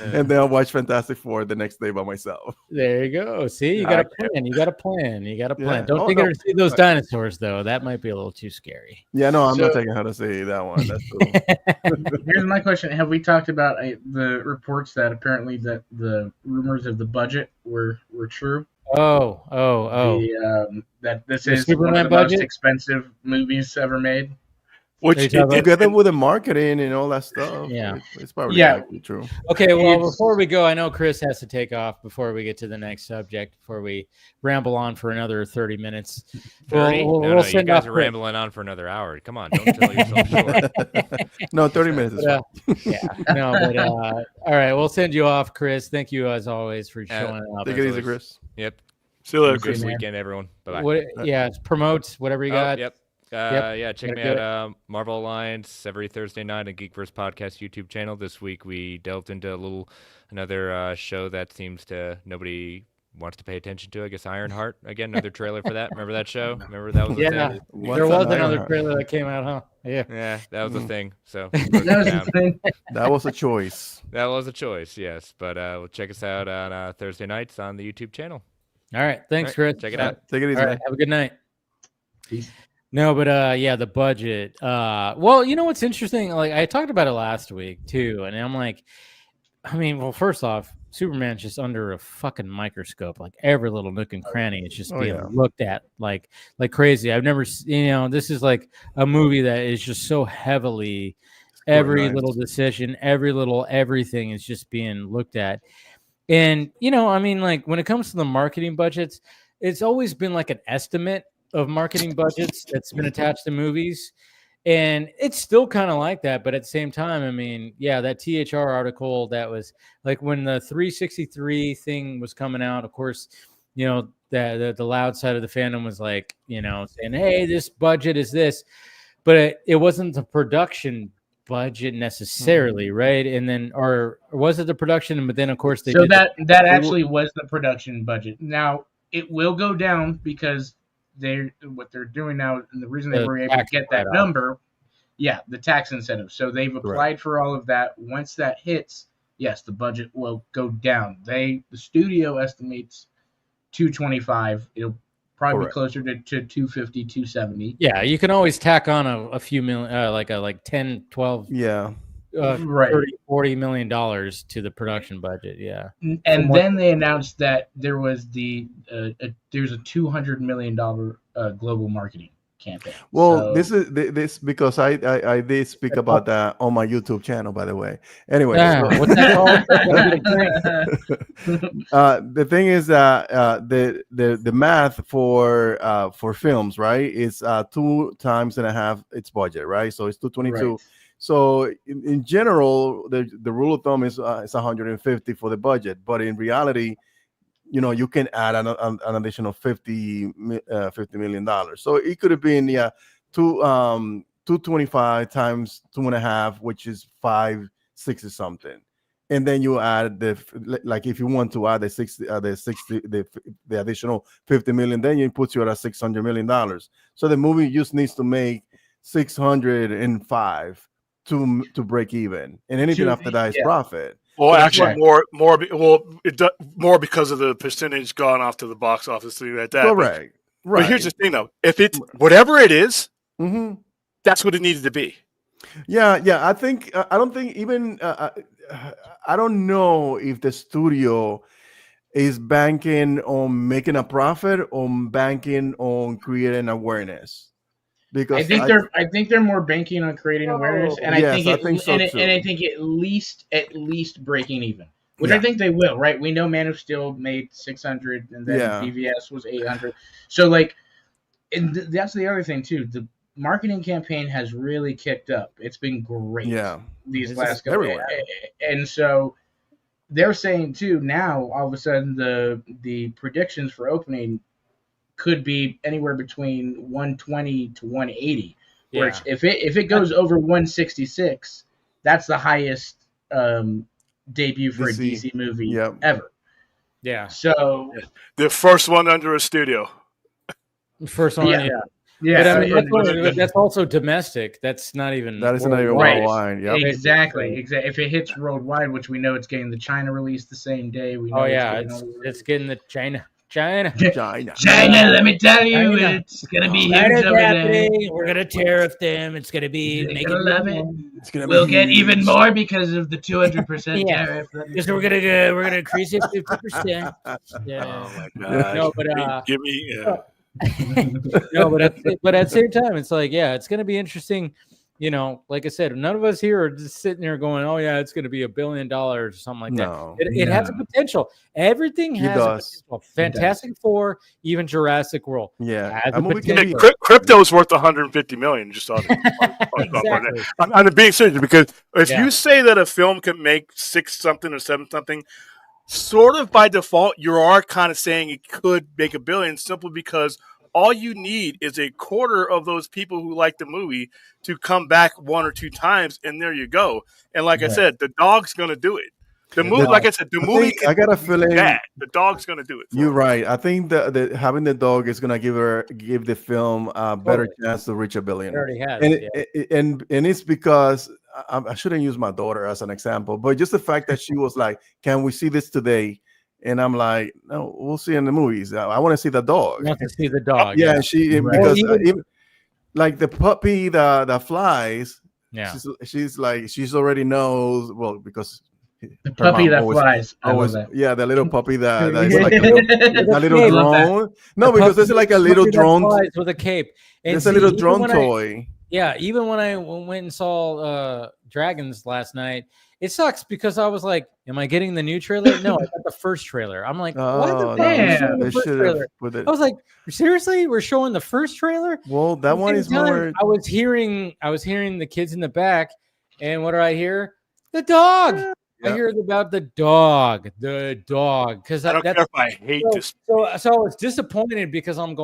And then I'll watch Fantastic Four the next day by myself. There you go. See, you got a plan. You got a plan. You got a plan. Yeah. Don't Oh, take no. her to see those dinosaurs, though. That might be a little too scary. Yeah, no, I'm not So- taking her to see that one. That's cool. Here's my question: have we talked about the reports that apparently that the rumors of the budget were true? Oh. That this The is one Superman of the most budget? expensive movies ever made. Which Are you talking about- Together with the marketing and all that stuff. Yeah. It's probably Yeah. actually true. Okay, well, It's- before we go, I know Chris has to take off before we get to the next subject, before we ramble on for another 30 minutes. 30? We'll no, you send guys off are Chris. rambling on for another hour. Come on, don't sell yourself short. No, 30 minutes is But, fine. yeah, no, but all right, we'll send you off, Chris. Thank you as always for showing up. Take it easy, Chris. Yep. See you later, Good Chris. weekend, everyone. Bye-bye. What, yeah, promote whatever you got. Yep. Yep. Yeah, check Gotta me do out Marvel Alliance every Thursday night on Geekverse Podcast YouTube channel. This week we delved into another show that seems to nobody wants to pay attention to. I guess Ironheart again, another trailer for that. Remember that show? Remember that was a Yeah, thing. there was another trailer that came out, huh? Yeah, that was a thing. So That was the thing. That was a choice. that was a choice, yes. But check us out on Thursday nights on the YouTube channel. All right, thanks, All right, Chris. check it out. Take it easy. All right, man. have a good night. Peace. No, but yeah, the budget. Well, you know what's interesting? Like I talked about it last week too, and I'm like, I mean, well, first off, Superman's just under a fucking microscope. Like every little nook and cranny is just being looked at like crazy. I've never, this is like a movie that is just so heavily, every little decision, everything is just being looked at. And I mean, like when it comes to the marketing budgets, it's always been like an estimate of marketing budgets that's been attached to movies, and it's still kind of like that. But at the same time, I mean, yeah, that THR article that was like when the 363 thing was coming out, of course, the loud side of the fandom was like, saying, hey, this budget is this, but it wasn't the production budget necessarily, right? And then, or was it the production? But then, of course, So that actually was the production budget. Now it will go down because what they're doing now, and the reason they were able to get that number, the tax incentive. So they've applied for all of that. Once that hits, yes, the budget will go down. The studio estimates 225. It'll probably be closer to 250, 270. Yeah, you can always tack on a few million, like 10, 12, right. 30, $40 million to the production budget. Yeah. And then they announced that there was there's a $200 million global marketing campaign. Well, this is this because I did speak about that on my YouTube channel, by the way. Anyway, what's that called? The thing is that the math for films, right, is 2.5 times its budget, right? So it's 222. Right. So in general, the rule of thumb is 150 for the budget, but in reality, you can add an additional $50 million. So it could have been 225 times 2.5, which is 560 something, and then you add if you want to add the additional 50 million, then it puts you at $600 million. So the movie just needs to make 605 to break even, and anything after that is profit. Well, actually, more because of the percentage gone off to the box office, thing like that. Correct. Right. But here's the thing, though: if it's whatever it is, that's what it needed to be. Yeah. I think I don't think even I don't know if the studio is banking on making a profit or banking on creating awareness. because I think they're more banking on creating awareness, and I think at least breaking even, which I think they will. Right? We know Man of Steel made 600, and then BVS was 800. So like, and that's the other thing too. The marketing campaign has really kicked up. It's been great. Yeah, these last couple, and so they're saying too now. All of a sudden, the predictions for opening could be anywhere between 120 to 180. Yeah. Which if it goes over 166, that's the highest debut for a DC movie ever. Yeah. So the first one under a studio. First one, yeah. But I mean, that's also domestic. That's not even worldwide. Yep. Exactly. If it hits worldwide, which we know it's getting the China release the same day, we know it's getting the China. Let me tell you, it's gonna be huge over there. We're gonna tariff them. It's gonna be. They're gonna love it. We'll get even more because of the 200% tariff. Because we're gonna increase it 50%. Yeah. Oh my god. No, but give me. No, but at the same time, it's like, it's going to be interesting. You know, like I said, none of us here are just sitting there going, "Oh yeah, it's going to be $1 billion or something like that." It has a potential. Everything has a potential. Fantastic Four, even Jurassic World. Yeah, crypto is worth 150 million. Just on exactly. I'm being serious because if you say that a film can make 6 something or 7 something. Sort of by default, you are kind of saying it could make $1 billion simply because all you need is a quarter of those people who like the movie to come back 1 or 2 times, and there you go. And like I said, the dog's going to do it. The movie, like I said, the movie. I got a feeling the dog's going to do it. You're right. I think that having the dog is going to give the film a better chance to reach $1 billion. It already has, and it's because. I shouldn't use my daughter as an example, but just the fact that she was like, "Can we see this today?" And I'm like, "No, we'll see in the movies. I want to see the dog. You want to see the dog?" Yeah, because even, like the puppy that flies. Yeah, she's like she's already knows because the puppy that flies. The little puppy that is like a little drone. No, because there's like a little drone with a cape. There's a little drone toy. Yeah, even when I went and saw Dragons last night, it sucks because I was like, "Am I getting the new trailer?" No, I got the first trailer. I'm like, "What the damn?" The first trailer. I was like, "Seriously, we're showing the first trailer?" Well, that one is more. I was hearing the kids in the back, and what do I hear? The dog. I heard about the dog, because I don't care if I hate this. So I was disappointed because I'm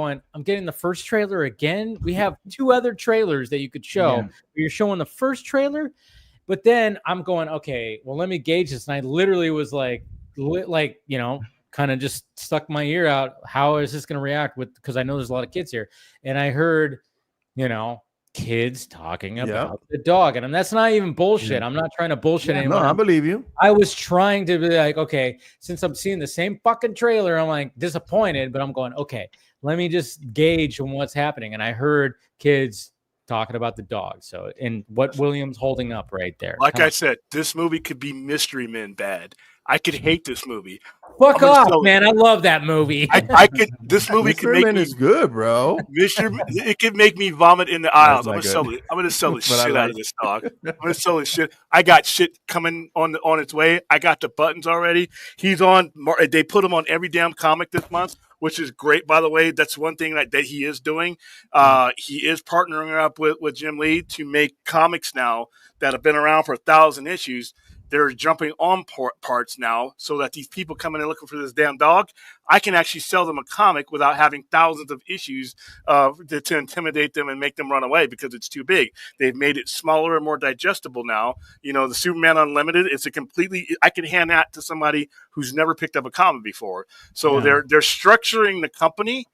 getting the first trailer again. We have 2 other trailers that you could show. Yeah. You're showing the first trailer, but then I'm going, okay, well, let me gauge this. And I literally was like, kind of just stuck my ear out. How is this going to react because I know there's a lot of kids here. And I heard, kids talking about the dog, and that's not even bullshit. I'm not trying to bullshit anyone. No, I believe you. I was trying to be like, okay, since I'm seeing the same fucking trailer, I'm like disappointed, but I'm going, okay, let me just gauge on what's happening. And I heard kids talking about the dog. So, and what William's holding up right there. Like I said, this movie could be Mystery Men bad. I could hate this movie. Fuck off, man! I love that movie. I could. This movie could make me. Is good, bro. It could make me vomit in the aisles. I'm gonna sell the shit out of this dog. I'm gonna sell this shit. I got shit coming on its way. I got the buttons already. He's on. They put him on every damn comic this month, which is great. By the way, that's one thing that he is doing. He is partnering up with Jim Lee to make comics now that have been around for 1,000 issues. They're jumping on parts now so that these people coming in looking for this damn dog, I can actually sell them a comic without having thousands of issues to intimidate them and make them run away because it's too big. They've made it smaller and more digestible now. The Superman Unlimited, I can hand that to somebody who's never picked up a comic before. So they're structuring the company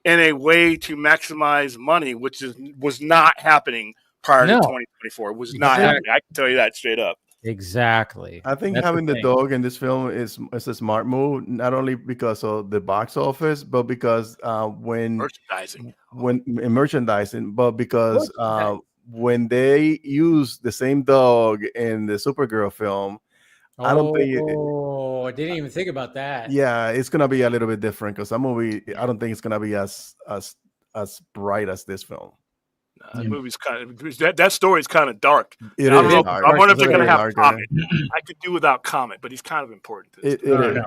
in a way to maximize money, which was not happening prior to 2024. It was not happening. I can tell you that straight up. Exactly. I think having the dog in this film is a smart move, not only because of the box office, but because merchandising, but because when they use the same dog in the Supergirl film, I don't think. I didn't even think about that. Yeah, it's gonna be a little bit different because that movie, I don't think it's gonna be as bright as this film. That movie's kind of that story's kind of dark. It I don't is know. dark. I wonder if they're It's going to very have dark, Comet. I could do without Comet, but he's kind of important. To this It is.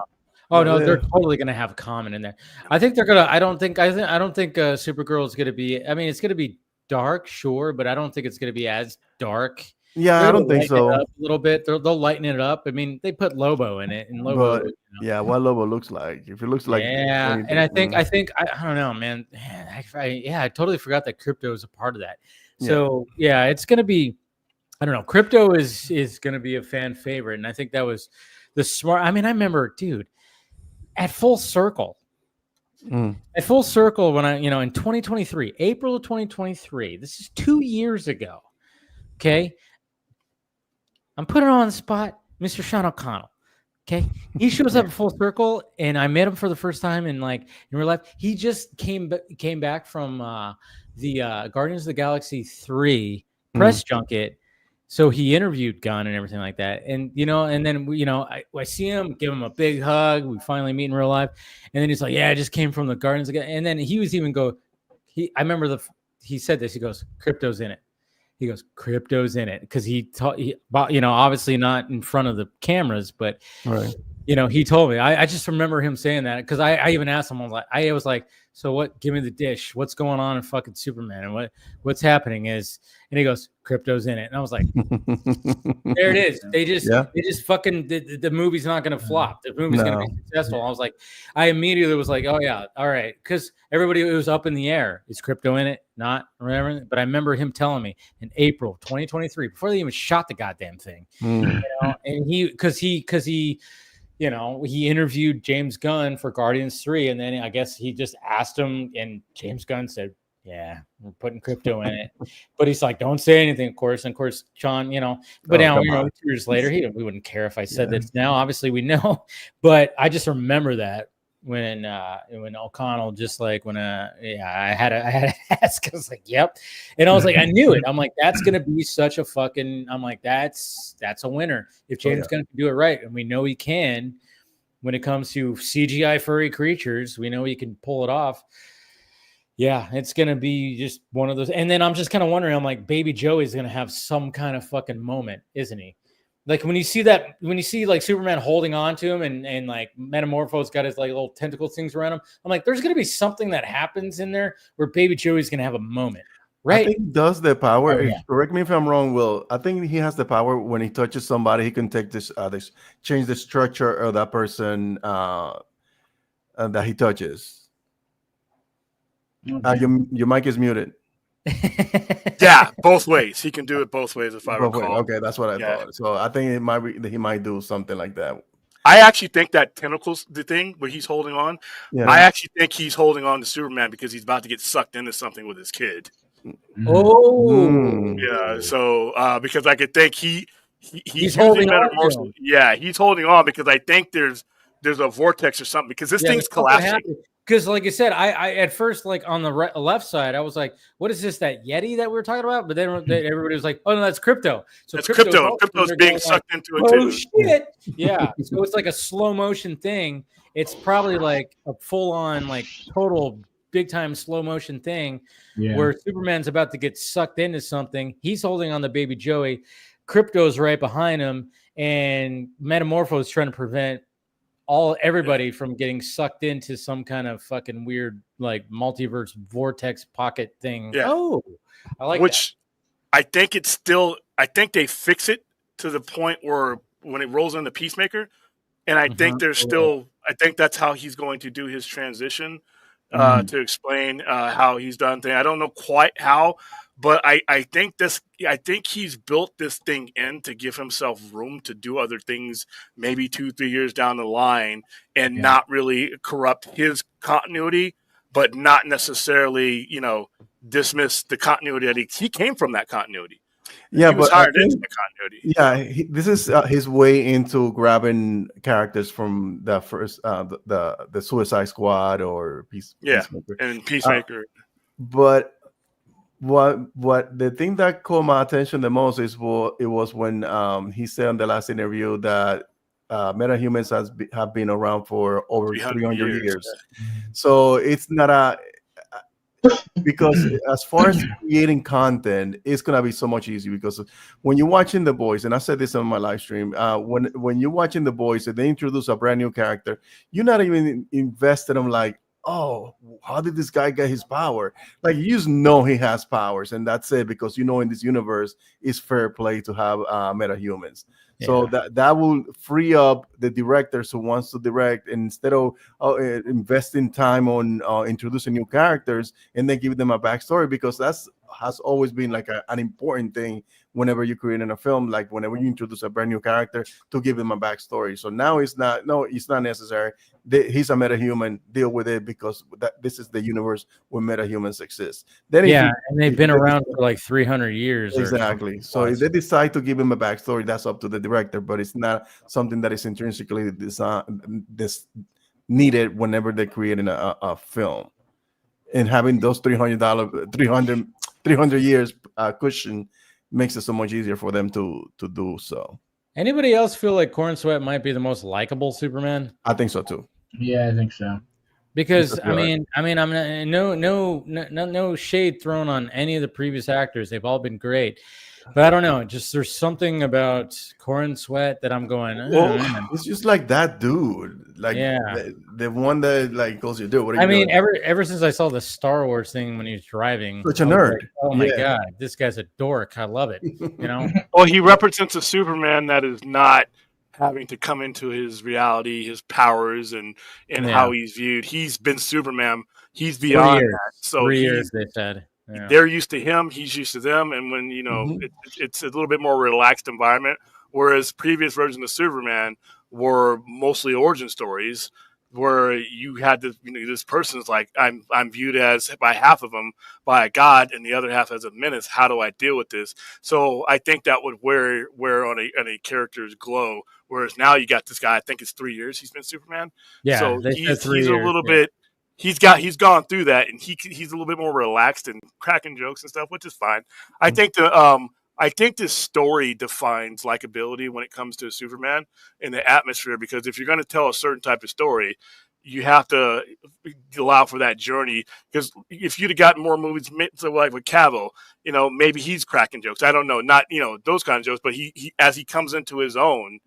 Oh no, they're totally gonna have Common in there. I think they're gonna. I don't think Supergirl is gonna be. I mean, it's gonna be dark, sure, but I don't think it's gonna be as dark. Yeah, They're I gonna don't think lighten it so. up a little bit. They'll lighten it up. I mean, they put Lobo in it, and Lobo. But yeah, what Lobo looks like. If it looks like Yeah, and I think I don't know, man. I totally forgot that Crypto is a part of that. So yeah, it's gonna be. I don't know. Crypto is gonna be a fan favorite, and I think that was the smart. I mean, I remember, dude. At Full Circle, when I, in 2023, April of 2023, this is 2 years ago. Okay. I'm putting on the spot, Mr. Sean O'Connell. Okay. He shows up at Full Circle and I met him for the first time in real life. He just came back from the Guardians of the Galaxy 3 press junket. So he interviewed Gunn and everything like that. And, and then, I see him, give him a big hug. We finally meet in real life. And then he's like, yeah, I just came from the Guardians again. And then he was even I remember he said this, he goes, Crypto's in it. He goes, Crypto's in it. Because he obviously not in front of the cameras, but, he told me, I just remember him saying that. Because I even asked him, I was like, so what, give me the dish. What's going on in fucking Superman? And what's happening is, and he goes, Crypto's in it. And I was like, there it is. They just fucking, the movie's not going to flop. The movie's going to be successful. I was like, I immediately was like, oh yeah, all right. Because everybody, it was up in the air. Is Crypto in it? Not, remember? But I remember him telling me in April 2023, before they even shot the goddamn thing, and he interviewed James Gunn for Guardians 3, and then I guess he just asked him, and James Gunn said, yeah, we're putting Crypto in it. But he's like, don't say anything, of course. And of course, Sean, but now, 2 years later, we wouldn't care if I said this now. Obviously, we know. But I just remember that when O'Connell just I had to ask. I was like, yep. And I was like, I knew it. I'm like, that's gonna be such a fucking. I'm like, that's a winner if James Gunn can do it right, and we know he can. When it comes to CGI furry creatures, we know he can pull it off. Yeah, it's gonna be just one of those. And then I'm just kind of wondering. I'm like, Baby Joey's gonna have some kind of fucking moment, isn't he? Like when you see like Superman holding on to him and like Metamorpho's got his like little tentacle things around him, I'm like, there's gonna be something that happens in there where Baby Joey's gonna have a moment, right? I think he does the power. Correct me if I'm wrong, Will. I think he has the power when he touches somebody, he can take this change the structure of that person that he touches. Your mic is muted. Yeah, both ways. He can do it both ways, if I recall. Okay, that's what I thought. So I think he might do something like that. I actually think that tentacles, the thing where he's holding on, I actually think he's holding on to Superman because he's about to get sucked into something with his kid. Oh, yeah. So because I could think he's holding on. Yeah, he's holding on because I think there's a vortex or something because this thing's collapsing. Because, like I said, I at first, like on the left side, I was like, "What is this? That Yeti that we were talking about?" But then everybody was like, "Oh no, that's Crypto." So that's Crypto. Crypto's being sucked into it too. Oh shit! Yeah. So it's like a slow motion thing. It's probably like a full on, like total big time slow motion thing where Superman's about to get sucked into something. He's holding on to Baby Joey. Crypto's right behind him, and Metamorpho is trying to prevent everybody from getting sucked into some kind of fucking weird like multiverse vortex pocket thing. Yeah. Oh, I like which that. I think they fix it to the point where when it rolls into Peacemaker, and I think I think that's how he's going to do his transition to explain how he's done things. I don't know quite how, but I think he's built this thing in to give himself room to do other things maybe 2-3 years down the line and not really corrupt his continuity, but not necessarily, dismiss the continuity that he came from that continuity. Yeah, he was hired into the continuity. Yeah, this is his way into grabbing characters from the first, the Suicide Squad or Peacemaker. And Peacemaker. But what the thing that caught my attention the most is it was when he said in the last interview that metahumans have been around for over 300 years. So it's not because as far as creating content, it's gonna be so much easier because when you're watching The Boys, and I said this on my live stream, when you're watching The Boys and they introduce a brand new character, you're not even invested in like, oh, how did this guy get his power? Like you just know he has powers, and that's it, because you know in this universe it's fair play to have metahumans. So that will free up the directors who wants to direct, and instead of investing time on introducing new characters and then give them a backstory, because that's has always been like an important thing whenever you're creating a film, like whenever you introduce a brand new character, to give them a backstory. So now it's not necessary. He's a metahuman, deal with it, because this is the universe where metahumans exist. Then and they've been around for like 300 years. Exactly. So if they decide to give him a backstory, that's up to the director, but it's not something that is intrinsically needed whenever they're creating a film. And having those $300 years cushion makes it so much easier for them to do so. Anybody else feel like Corn Sweat might be the most likable Superman? I think so too. Yeah, I think so. Because I'm no shade thrown on any of the previous actors. They've all been great. But I don't know. Just there's something about Corn Sweat that I'm going. It's just like that dude, like the one that like goes, "You do what?" I mean, ever since I saw the Star Wars thing when he was driving, such a nerd. Like, oh my god, this guy's a dork. I love it. You know. Well, he represents a Superman that is not having to come into his reality, his powers, and how he's viewed. He's been Superman. He's beyond that. So 3 years, they said. Yeah. They're used to him. He's used to them. And when, it's a little bit more relaxed environment, whereas previous versions of Superman were mostly origin stories where you had to, this person's like, I'm viewed as by half of them by a god and the other half as a menace. How do I deal with this? So I think that would wear on a character's glow. Whereas now you got this guy, I think it's 3 years he's been Superman. Yeah. So he's a little bit, he's gone through that, and he's a little bit more relaxed and cracking jokes and stuff, which is fine. I think this story defines likability when it comes to Superman and the atmosphere, because if you're going to tell a certain type of story, you have to allow for that journey. Because if you'd have gotten more movies, so like with Cavill, maybe he's cracking jokes. I don't know, not those kind of jokes, but he as he comes into his own,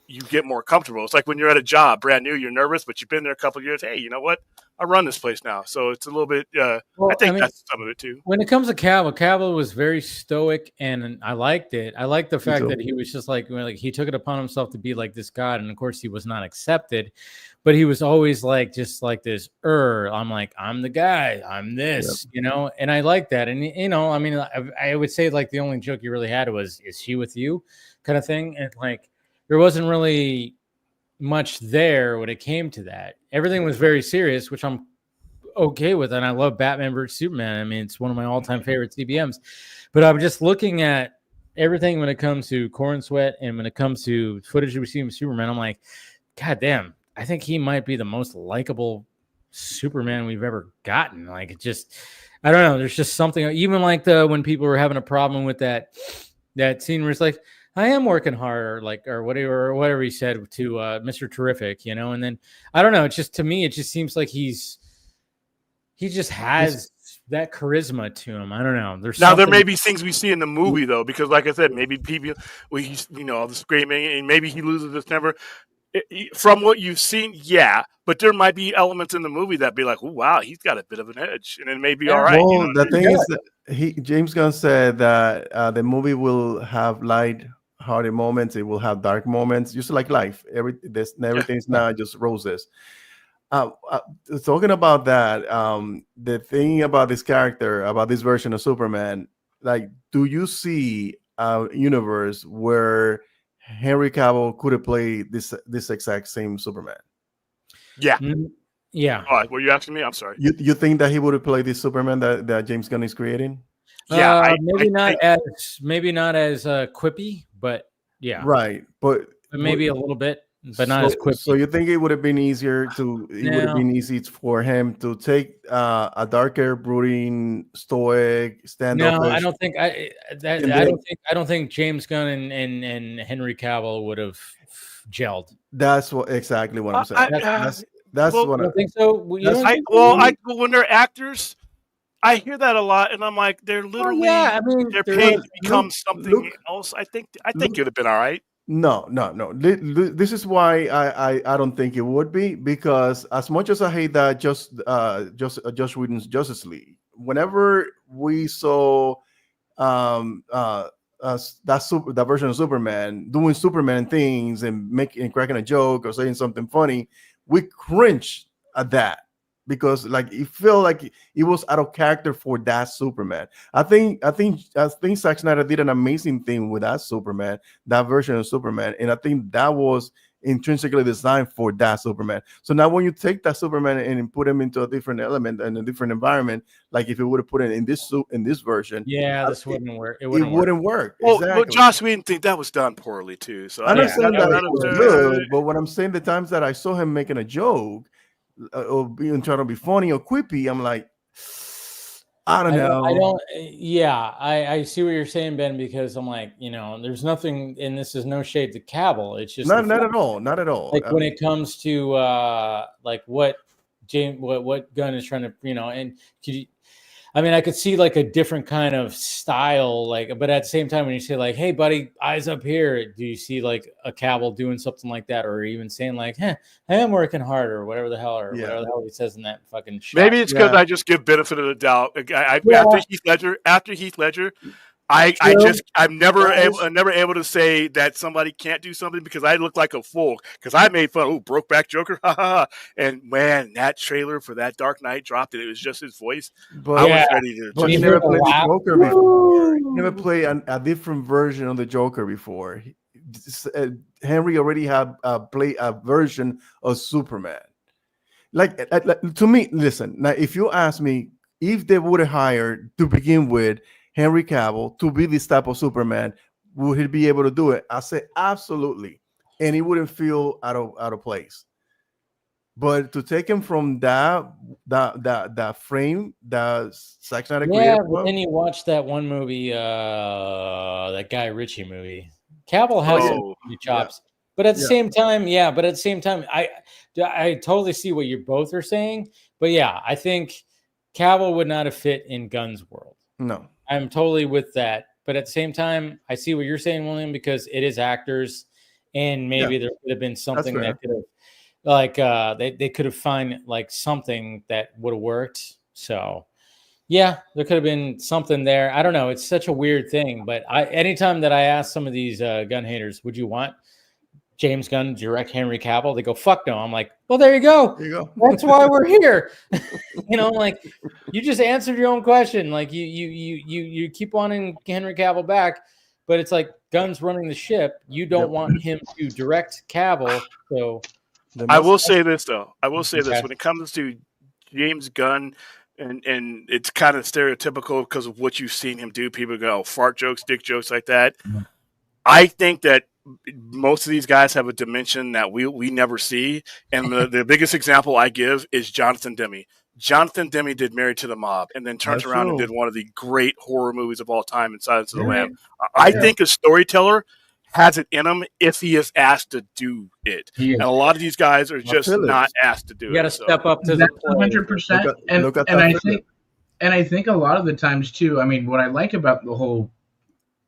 you get more comfortable. It's like when you're at a job, brand new, you're nervous, but you've been there a couple of years. Hey, you know what? I run this place now. So it's a little bit, I think that's some of it too. When it comes to Cavill was very stoic, and I liked it. I liked the fact that he was just like he took it upon himself to be like this god. And of course he was not accepted, but he was always like, just like this, I'm like, I'm the guy, I'm this, and I like that. And, I mean, I would say like the only joke you really had was, is she with you kind of thing. And like, there wasn't really much there when it came to that. Everything was very serious, which I'm okay with. And I love Batman vs. Superman. I mean, it's one of my all-time favorite CBMs. But I'm just looking at everything when it comes to Corn Sweat and when it comes to footage we see of Superman. I'm like, God damn, I think he might be the most likable Superman we've ever gotten. Like, it just, I don't know. There's just something, even like when people were having a problem with that scene where it's like, I am working hard, or whatever he said to Mr. Terrific, and then I don't know. It's just, to me, it just seems like he just has that charisma to him. I don't know. There may be things we see in the movie though, because like I said, maybe people, all the screaming, and maybe he loses his temper. From what you've seen, yeah, but there might be elements in the movie that be like, oh wow, he's got a bit of an edge, and it may be all right. Well, the thing is that James Gunn said that the movie will have light-hearted moments, it will have dark moments, just like life. Everything's not just roses. Talking about that, the thing about this character, about this version of Superman, like, do you see a universe where Henry Cavill could have played this exact same Superman? Yeah. Yeah. All right. Were you asking me? I'm sorry. You think that he would have played this Superman that James Gunn is creating? Yeah. Maybe not as quippy, but yeah. Right. But maybe a little bit, but not as quippy. So you think it would have been easier easy for him to take a darker, brooding, stoic, standoffish? No, I don't think I don't think James Gunn and Henry Cavill would have gelled. That's exactly what I'm saying. That's what I think so. When they're actors, I hear that a lot, and I'm like, they're literally they're paid to become something else. I think it would have been all right. No. This is why I don't think it would be, because as much as I hate that Josh Whedon's Justice League, whenever we saw that version of Superman doing Superman things and cracking a joke or saying something funny, we cringe at that, because like it felt like it was out of character for that Superman. I think Zack Snyder did an amazing thing with that Superman, that version of Superman, and I think that was intrinsically designed for that Superman. So now when you take that Superman and put him into a different element and a different environment, like if you would have put it in this version, this wouldn't work. It wouldn't work. Well, exactly. but Joss Whedon think that was done poorly too. So I understand that it was good, but what I'm saying, the times that I saw him making a joke or being trying to be funny or quippy, I'm like, I don't know. I see what you're saying, Ben, because I'm like, there's nothing, and this is no shade to Cavill. It's just not at all. Like when it comes to like what Gunn is trying to, and I could see like a different kind of style, but at the same time, when you say like, "Hey, buddy, eyes up here," do you see like a Cavill doing something like that, or even saying like, "Hey, I am working hard," or whatever the hell, whatever the hell he says in that fucking shot. Maybe it's because I just give benefit of the doubt. After Heath Ledger, I'm never able to say that somebody can't do something, because I look like a fool, because I made fun. Oh, Brokeback Joker, and man, that trailer for that Dark Knight dropped, and it was just his voice. But, I was ready to. But he never played the Joker before. He never played a different version of the Joker before. Henry already had played a version of Superman. Like to me, listen. Now, if you ask me, if they would have hired to begin with Henry Cavill to be this type of Superman, would he be able to do it? I say absolutely, and he wouldn't feel out of place. But to take him from that frame, that Zack Snyder created. But then you watch that one movie, that Guy Ritchie movie. Cavill has some chops, but at the same time, I totally see what you both are saying. But yeah, I think Cavill would not have fit in Gunn's world. No. I'm totally with that. But at the same time, I see what you're saying, William, because it is actors, and maybe there could have been something that could have, like, they could have found like something that would have worked. So, yeah, there could have been something there. I don't know. It's such a weird thing. But anytime that I ask some of these Gunn haters, would you want James Gunn direct Henry Cavill? They go, "Fuck no." I'm like, well, there you go. There you go. That's why we're here. Like you just answered your own question. Like you keep wanting Henry Cavill back, but it's like Gunn's running the ship. You don't want him to direct Cavill. So I will say this though. This when it comes to James Gunn, and it's kind of stereotypical because of what you've seen him do. People go fart jokes, dick jokes like that. Mm-hmm. I think that most of these guys have a dimension that we never see. And the biggest example I give is Jonathan Demme. Jonathan Demme did Married to the Mob and then turned around and did one of the great horror movies of all time in Silence of the Lamb. I think a storyteller has it in him if he is asked to do it. And a lot of these guys are just not asked to do it. You got to step up to the 100%. And I think a lot of the times too, what I like about the whole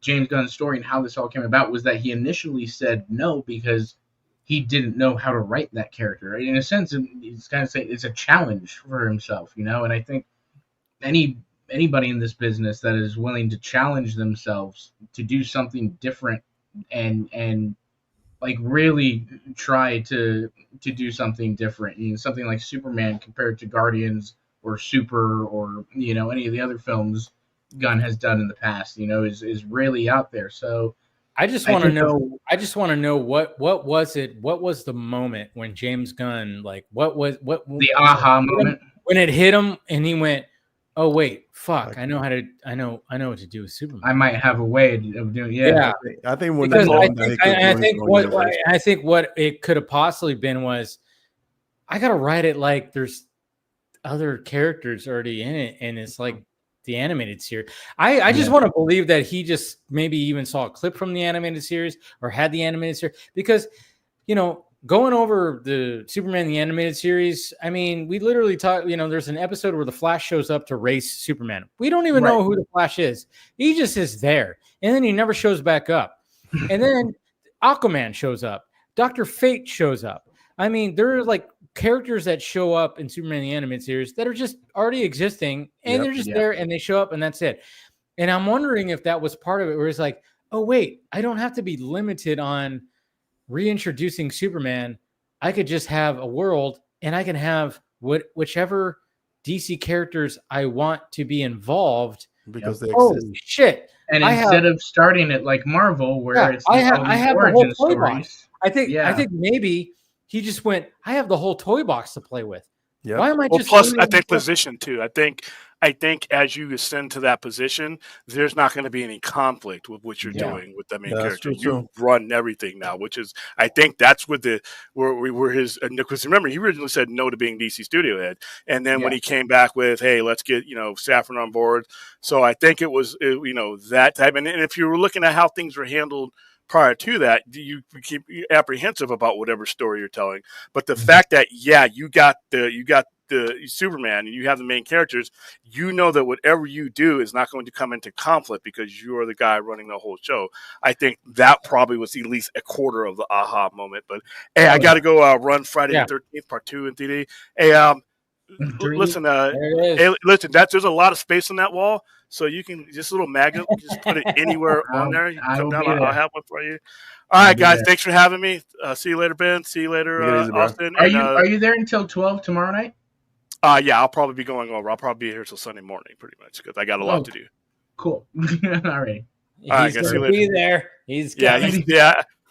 James Gunn story and how this all came about was that he initially said no because he didn't know how to write that character. Right? In a sense, it's kind of say it's a challenge for himself, And I think anybody in this business that is willing to challenge themselves to do something different and like really try to do something different, something like Superman compared to Guardians or Super or any of the other films Gunn has done in the past, is really out there. So I just want to know what was it? What was the moment when James Gunn, like, what the aha moment when it hit him and he went, "Oh wait, fuck! I know what to do with Superman. I might have a way of doing." Yeah. I think I think what it could have possibly been was, I gotta write it like there's other characters already in it, and it's like the animated series. I just want to believe that he just maybe even saw a clip from the animated series or had the animated series, because going over the Superman the Animated Series, I mean, we literally talk, there's an episode where the Flash shows up to race Superman. We don't even know who the Flash is. He just is there. And then he never shows back up. And then Aquaman shows up. Dr. Fate shows up. I mean, there are like characters that show up in Superman the Animated Series that are just already existing, and they're just there, and they show up, and that's it. And I'm wondering if that was part of it, where it's like, oh, wait, I don't have to be limited on reintroducing Superman. I could just have a world, and I can have whichever DC characters I want to be involved. Because they exist. exist. Shit. And instead of starting it like Marvel, where it's I have the whole toy box. I think maybe he just went, I have the whole toy box to play with. Yeah. Why am I just plus I think position too. I think as you ascend to that position, there's not going to be any conflict with what you're doing with the main character. You run everything now, which is, I think that's where his, because remember, he originally said no to being DC studio head. And then when he came back with, hey, let's get, Safran on board. So I think it was, that type. And if you were looking at how things were handled prior to that, you keep apprehensive about whatever story you're telling. But the fact that, you got the Superman and you have the main characters, that whatever you do is not going to come into conflict because you are the guy running the whole show. I think that probably was at least a quarter of the aha moment. But hey, I got to go run Friday the 13th, part 2 in 3D. Hey, listen, there's a lot of space on that wall, so you can just a little magnet, just put it anywhere on there. You can come down, I'll have one for you. All right, guys, thanks for having me. See you later, Ben. See you later, Austin. Are you there until 12 tomorrow night? Yeah, I'll probably be going over. I'll probably be here till Sunday morning, pretty much, because I got a lot to do. Cool. All right. He's going to be there.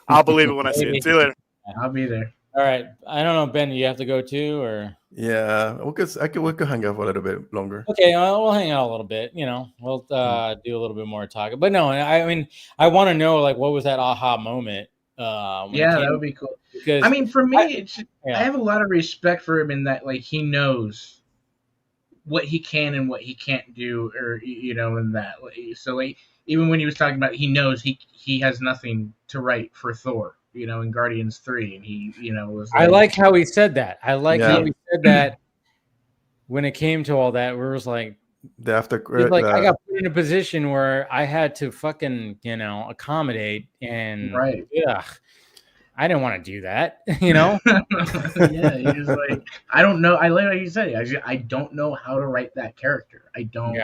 I'll believe it when I see it. See you later. I'll be there. All right. I don't know, Ben. Do you have to go too, or? Yeah, we could hang out for a little bit longer. Okay, we'll hang out a little bit. We'll do a little bit more talking. But no, I mean, I want to know like what was that aha moment? That would be cool. Because I mean, for me, I have a lot of respect for him in that like he knows what he can and what he can't do, or in that. So like even when he was talking about, he knows he has nothing to write for Thor. In Guardians 3, and he, was. I like how he said that. I like how he said that when it came to all that, where it was like, I got put in a position where I had to fucking, accommodate, and I didn't want to do that, Yeah, he was like, I don't know. I like what you said. I don't know how to write that character. I don't.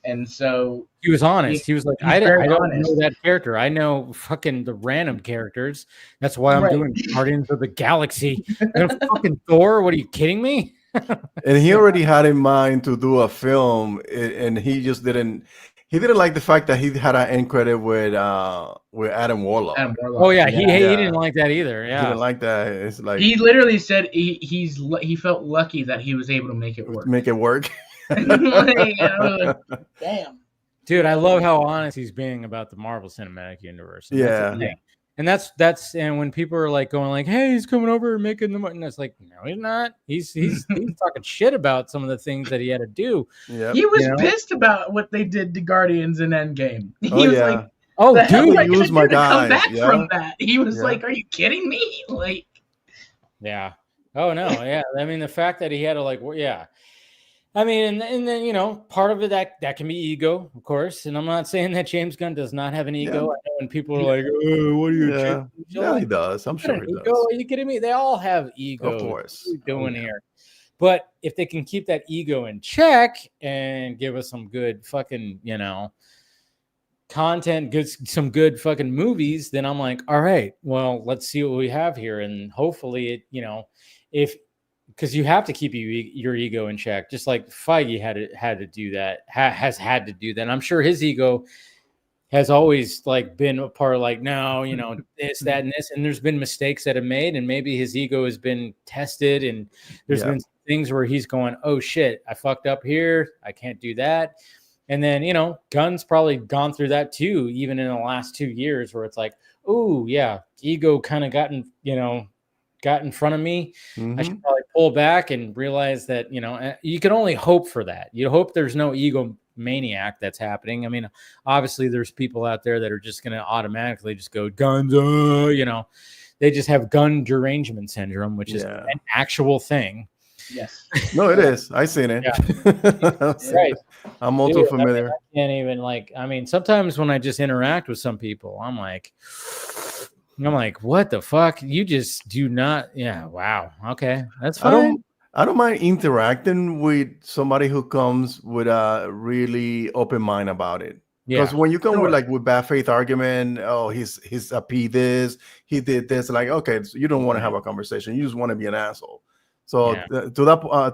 And so he was honest. He was like, I don't know that character. I know fucking the random characters. That's why I'm doing Guardians of the Galaxy. And fucking Thor. What are you kidding me? And he already had in mind to do a film, and he just didn't. He didn't like the fact that he had an end credit with Adam Warlock. Oh yeah, he didn't like that either. Yeah, he didn't like that. It's like he literally said he felt lucky that he was able to make it work. Damn, dude, I love how honest he's being about the Marvel Cinematic Universe. And that's and when people are like going like, "Hey, he's coming over and making the money," and it's like, no, he's not. He's talking shit about some of the things that he had to do. Yeah, he was pissed about what they did to Guardians in Endgame. He was like, "Oh, dude, use my guy." Come back from that. He was like, "Are you kidding me?" Like, yeah. Oh no, yeah. I mean, the fact that he had to I mean, and then part of it that can be ego, of course. And I'm not saying that James Gunn does not have an ego. I know when people are like, "Oh, what are you?" Yeah, he does. I'm sure he does. Are you kidding me? They all have ego. Of course. What are you doing here? But if they can keep that ego in check and give us some good fucking, content, some good fucking movies, then I'm like, all right, well, let's see what we have here, and hopefully it, because you have to keep your ego in check, just like Feige had to do that, has had to do that. And I'm sure his ego has always been a part of no, this, that, and this. And there's been mistakes that have made, and maybe his ego has been tested, and there's been things where he's going, oh shit, I fucked up here, I can't do that. And then Gunn's probably gone through that too, even in the last 2 years, where it's like, oh yeah, ego kind of got in front of me. I should probably pull back and realize that, you can only hope for that. You hope there's no ego maniac that's happening. I mean, obviously there's people out there that are just going to automatically just go guns, They just have gun derangement syndrome, which is an actual thing. Yes. No, it is. I seen it. Right. I'm also familiar. I can't even I mean, sometimes when I just interact with some people, I'm like, what the fuck? You just do not. Yeah. Wow. Okay. That's fine. I don't mind interacting with somebody who comes with a really open mind about it. Because when you come with bad faith argument, oh, he's a P this, he did this, like, okay, so you don't want to have a conversation. You just want to be an asshole. So to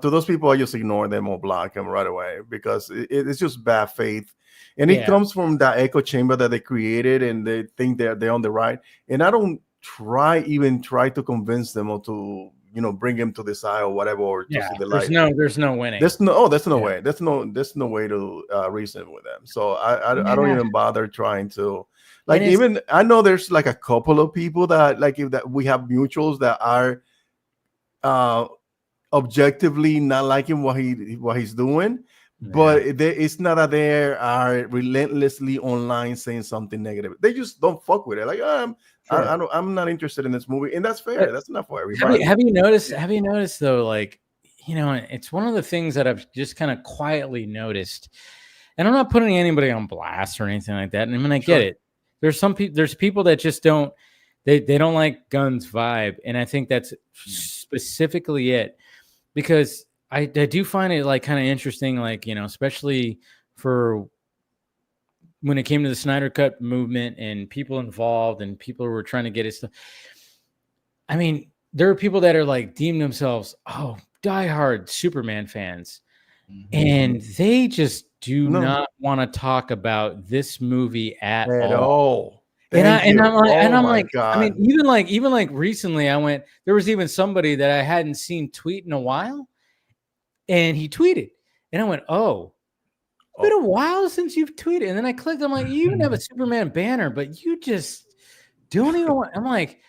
those people, I just ignore them or block them right away because it's just bad faith. And it comes from that echo chamber that they created and they think they're on the right. And I don't try to convince them or to, bring him to the side or whatever, or to see the light. There's no winning. There's no way. There's no way to reason with them. So I don't even bother trying to, like, even I know there's like a couple of people that like that we have mutuals that are objectively not liking what he's doing, but it's not that they are relentlessly online saying something negative. They just don't fuck with it. Like, I'm not interested in this movie, and that's fair. That's not for everybody. Have you noticed though? Like, it's one of the things that I've just kind of quietly noticed, and I'm not putting anybody on blast or anything like that. And I mean, I get it. There's people that just don't. They don't like Gunn's vibe, and I think that's specifically it. Because I do find it like kind of interesting, like, especially for when it came to the Snyder Cut movement and people involved and people who were trying to get it stuff. I mean, there are people that are like deem themselves, diehard Superman fans, and they just do not want to talk about this movie at all. I'm like, I mean, even like recently, there was even somebody that I hadn't seen tweet in a while, and he tweeted, and I went, it's been a while since you've tweeted. And then I clicked, I'm like, you even have a Superman banner, but you just don't even want. I'm like,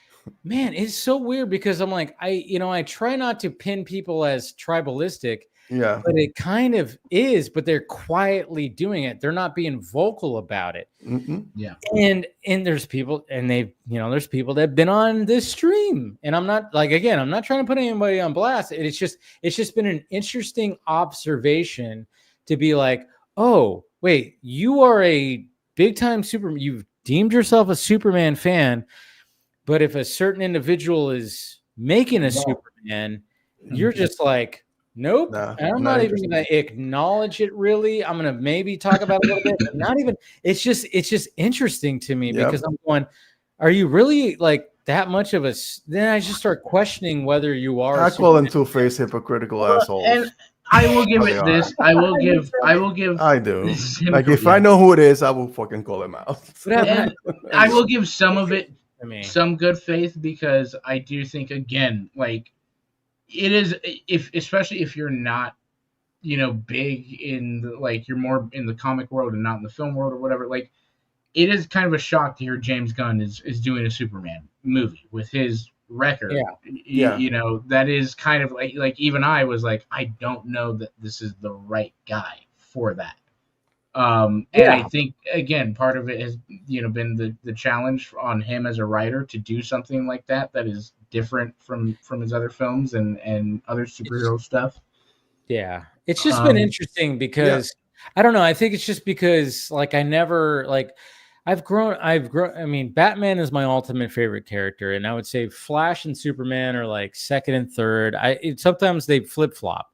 man, it's so weird because I'm like, I try not to pin people as tribalistic. Yeah, but it kind of is, but they're quietly doing it. They're not being vocal about it. Yeah. And there's people, and there's people that have been on this stream, and I'm not I'm not trying to put anybody on blast. It's just been an interesting observation to be like, oh, wait, you are a big time you've deemed yourself a Superman fan, but if a certain individual is making a Superman, you're just like, nope. I'm not even going to acknowledge it. Really, I'm going to maybe talk about it a little bit, but not even. It's just interesting to me because I'm going, are you really like that much of a? Then I just start questioning whether you are. I call them two-faced hypocritical assholes. And I will give it this. I will give. I do. Like if I know who it is, I will fucking call him out. And I will give some of it some good faith because I do think again, like. It is especially if you're not, big in you're more in the comic world and not in the film world or whatever. Like, it is kind of a shock to hear James Gunn is doing a Superman movie with his record. Yeah. That is kind of like even I was like, I don't know that this is the right guy for that. And I think again, part of it has been the challenge on him as a writer to do something like that is different from his other films and other superhero stuff. Yeah, it's just been interesting because I don't know. I think it's just because I've grown. I mean, Batman is my ultimate favorite character, and I would say Flash and Superman are like second and third. Sometimes they flip flop.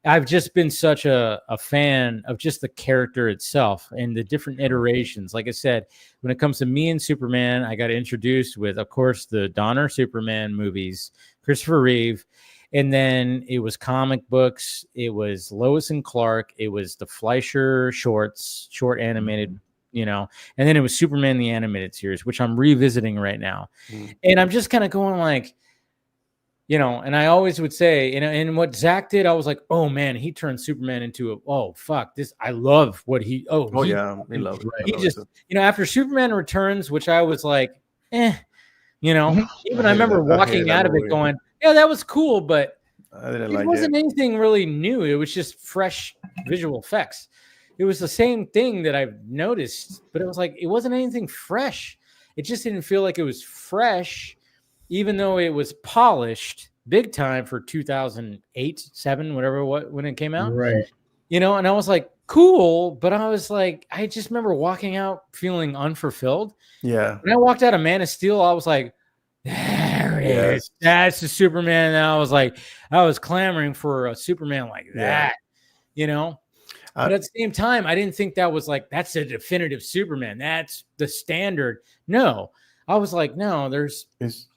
I've just been such a fan of just the character itself and the different iterations. Like I said, when it comes to me and Superman, I got introduced with, of course, the Donner Superman movies, Christopher Reeve. And then it was comic books. It was Lois and Clark. It was the Fleischer short animated, and then it was Superman, the animated series, which I'm revisiting right now. And I'm just kind of going like, and I always would say, and what Zach did, I was like, oh man, he turned Superman into I love what he loved it. He just, after Superman Returns, which I was like, even I remember walking out of it going, yeah, that was cool, but it wasn't anything really new. It was just fresh visual effects. It was the same thing that I've noticed, but it was like, it wasn't anything fresh. It just didn't feel like it was fresh. even though it was polished big time for 2008, 7, whatever, when it came out, Right. you know, and I was like, cool, but I was like, I just remember walking out feeling unfulfilled. Yeah. When I walked out of Man of Steel, I was like, there it is. That's the Superman. And I was clamoring for a Superman like that, you know. But at the same time, I didn't think that was like, that's a definitive Superman. That's the standard. No, I was like, no, there's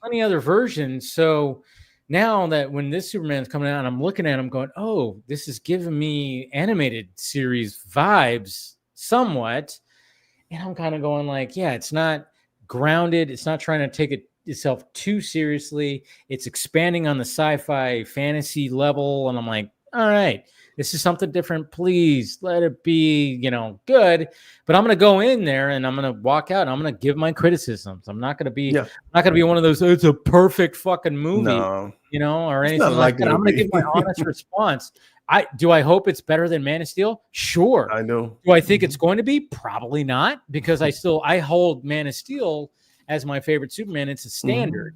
plenty other versions. So now that when this Superman's coming out, I'm looking at him going, oh, this is giving me animated series vibes somewhat. And I'm kind of going like, yeah, it's not grounded. It's not trying to take itself too seriously. It's expanding on the sci-fi fantasy level. And I'm like, all right, this is something different. Please let it be, you know, good. But I'm going to go in there and I'm going to walk out and I'm going to give my criticisms. I'm not going to be, one of those, it's a perfect fucking movie, you know, or anything like that. I'm going to give my honest response. I hope it's better than Man of Steel? Sure. I know. Do I think it's going to be? Probably not, because I hold Man of Steel as my favorite Superman. It's a standard.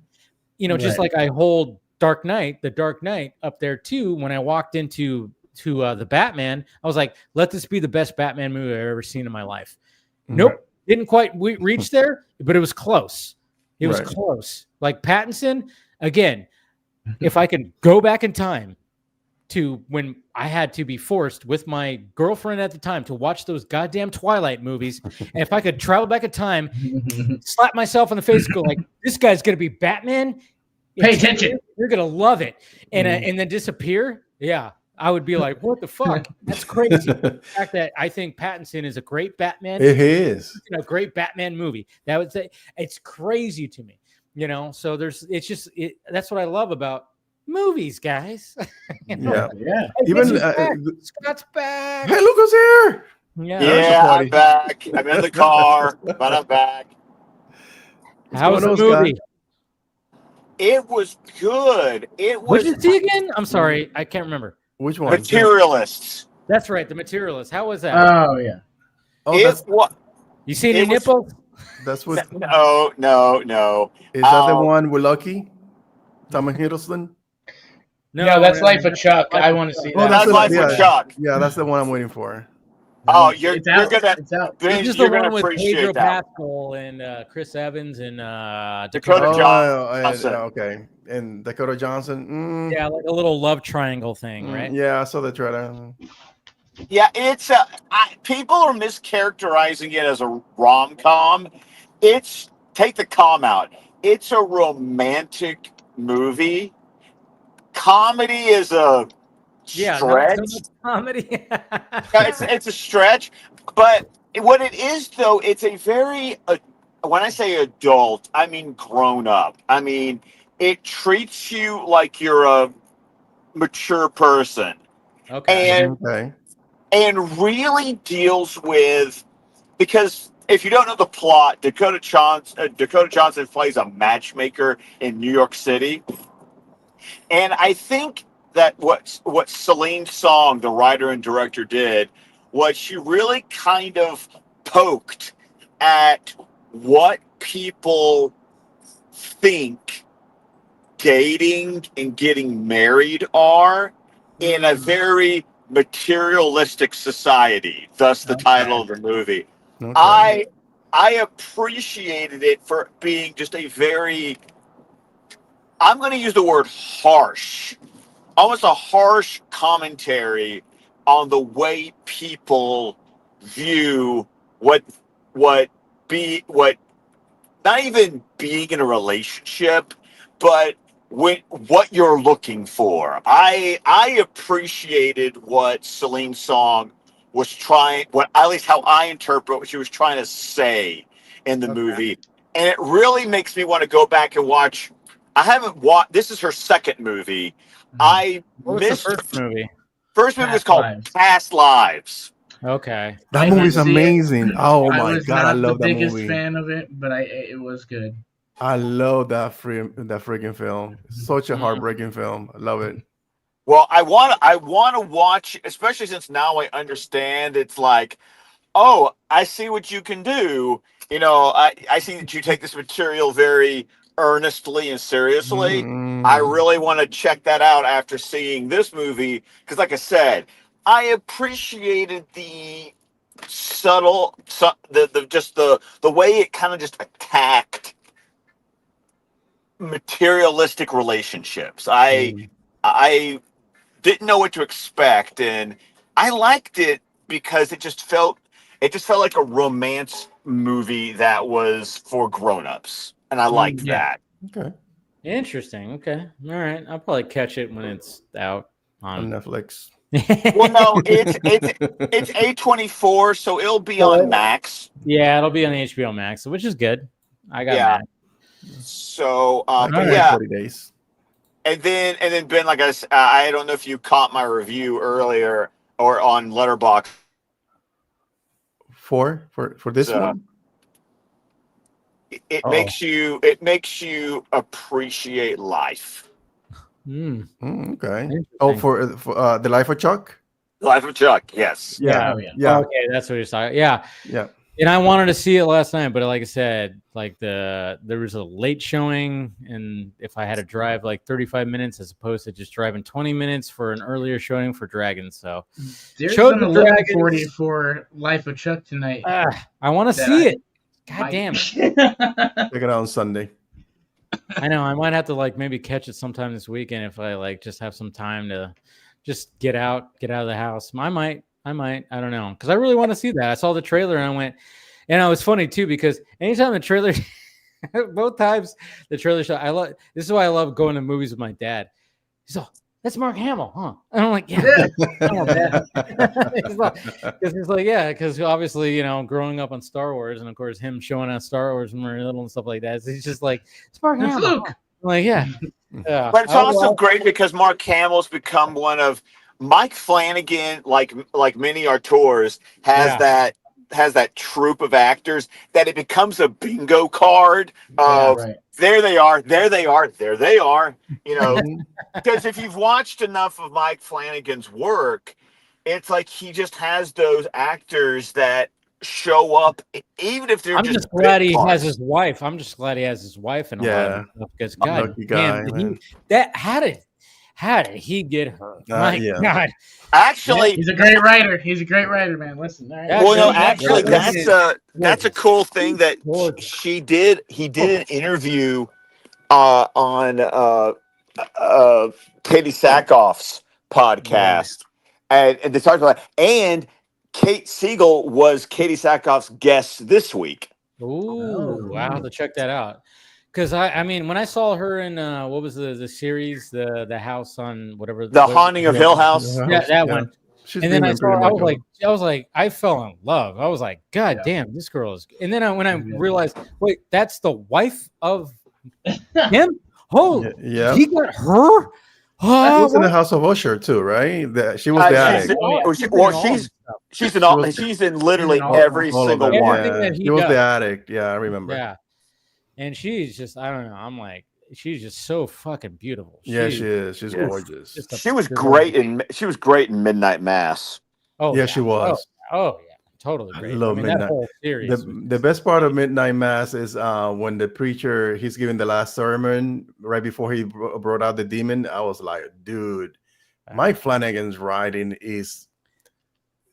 You know, just like I hold the Dark Knight up there too. When I walked into the Batman, I was like, let this be the best Batman movie I've ever seen in my life. Nope. Didn't quite reach there, but it was close. It was close. Like Pattinson, again, if I could go back in time to when I had to be forced with my girlfriend at the time to watch those goddamn Twilight movies, and if I could travel back in time, slap myself in the face, go like, this guy's going to be Batman. Pay attention. You're going to love it. And then disappear. Yeah. I would be like, what the fuck? That's crazy. The fact that I think Pattinson is a great Batman. It is. A great Batman movie. That would say it's crazy to me, you know? So that's what I love about movies, guys. You know? Yeah. Even Scott's back. Hey, look who's here. Yeah, I'm back. I'm in the car, but I'm back. How was the movie? It was good. What did you see again? I'm sorry, I can't remember. Which one? Materialists. That's right, The Materialists. How was that? Oh yeah. You see any nipples? That's what. No. Is that the one with Lucky? Tommy Hiddleston? No, that's Life of Chuck. I want to see that. Oh, that's Life of Chuck. Yeah, that's the one I'm waiting for. Oh, you're gonna Just the one with Pedro Pascal and Chris Evans and Dakota Johnson. Okay, and Dakota Johnson. Yeah, like a little love triangle thing, right? Yeah, I saw the trailer. Yeah, it's people are mischaracterizing it as a rom-com. Take the com out. It's a romantic movie. Comedy is a stretch. Not so much comedy. it's a stretch, but what it is though, it's a very when I say adult, I mean grown up. I mean, it treats you like you're a mature person. Okay. And really deals with, because if you don't know the plot, Dakota Johnson plays a matchmaker in New York City. And I think that what Celine Song, the writer and director, did was she really kind of poked at what people think dating and getting married are in a very materialistic society. Thus the title of the movie. I appreciated it for being just a very, I'm going to use the word harsh, almost a harsh commentary on the way people view what not even being in a relationship, but what you're looking for. I appreciated what Celine Song was trying, at least how I interpret what she was trying to say in the movie. And it really makes me want to go back and watch. I haven't watched, this is her second movie. I missed the first movie. First movie was called Past Lives. Okay. That movie's amazing. Oh my God, I love that movie. I was not the biggest fan of it, but it was good. I love that freaking film. Such a heartbreaking film. I love it. Well, I want to watch, especially since now I understand. It's like, oh, I see what you can do. You know, I see that you take this material very earnestly and seriously, I really want to check that out after seeing this movie. Because, like I said, I appreciated the subtle, the way it kind of just attacked materialistic relationships. I didn't know what to expect, and I liked it because it just felt like a romance movie that was for grown-ups, and I liked that. Okay. Interesting. Okay. All right. I'll probably catch it when it's out On Netflix. Well, no, it's A24, so it'll be on Max. Yeah, it'll be on HBO Max, which is good. I got Max. So, I but can wait 40 days. And then Ben, like I don't know if you caught my review earlier or on Letterboxd for this one. It makes you appreciate life. Okay. Oh, for the Life of Chuck. Life of Chuck. Yes. Yeah. Okay, that's what you're talking. Yeah. Yeah. And I wanted to see it last night, but like I said, like there was a late showing, and if I had to drive like 35 minutes as opposed to just driving 20 minutes for an earlier showing for Dragons, so there's an 11:40 for Life of Chuck tonight. I want to see it. God damn it! Check it out on Sunday. I know I might have to like maybe catch it sometime this weekend if I like just have some time to just get out of the house. I might. I don't know, because I really want to see that. I saw the trailer and I went, and it was funny too because anytime the trailer, both times the trailer show, this is why I love going to movies with my dad. He's all, that's Mark Hamill, huh? And I'm like, yeah. He's like, yeah, because obviously, you know, growing up on Star Wars, and of course him showing us Star Wars when we were little and stuff like that. So he's just like, it's Mark Hamill. Luke. I'm like, yeah. But it's also great because Mark Hamill's become one of Mike Flanagan, like many auteurs, has that troupe of actors that it becomes a bingo card of there they are, there they are, there they are. You know, because if you've watched enough of Mike Flanagan's work, it's like he just has those actors that show up, even if they're. I'm just glad he has his wife. I'm just glad he has his wife and a lot of stuff because God damn, how did he get her? My God. Actually, he's a great writer. He's a great writer, man. Listen. Well, no, actually, that's a cool thing that she did. He did an interview on Katie Sackhoff's podcast, and they talked about. And Kate Siegel was Katie Sackhoff's guest this week. Ooh, I'll have to check that out. Because I mean, when I saw her in what was the series, the house on whatever, the Haunting of Hill House, that one. And then I saw, I was like, I fell in love. I was like, God damn, this girl is. And then when I realized, wait, that's the wife of him. Oh, yeah, he got her. She was in the House of Usher too, right? She was the addict. She's in literally every single one. She was the addict. Yeah, I remember. Yeah. And she's just, I don't know. I'm like, she's just so fucking beautiful. She is. She's gorgeous. She was great in Midnight Mass. Oh, yeah, she was. Oh, yeah, totally great. I love Midnight. That whole series. The best part of Midnight Mass is when the preacher, he's giving the last sermon right before he brought out the demon. I was like, dude, Mike Flanagan's writing is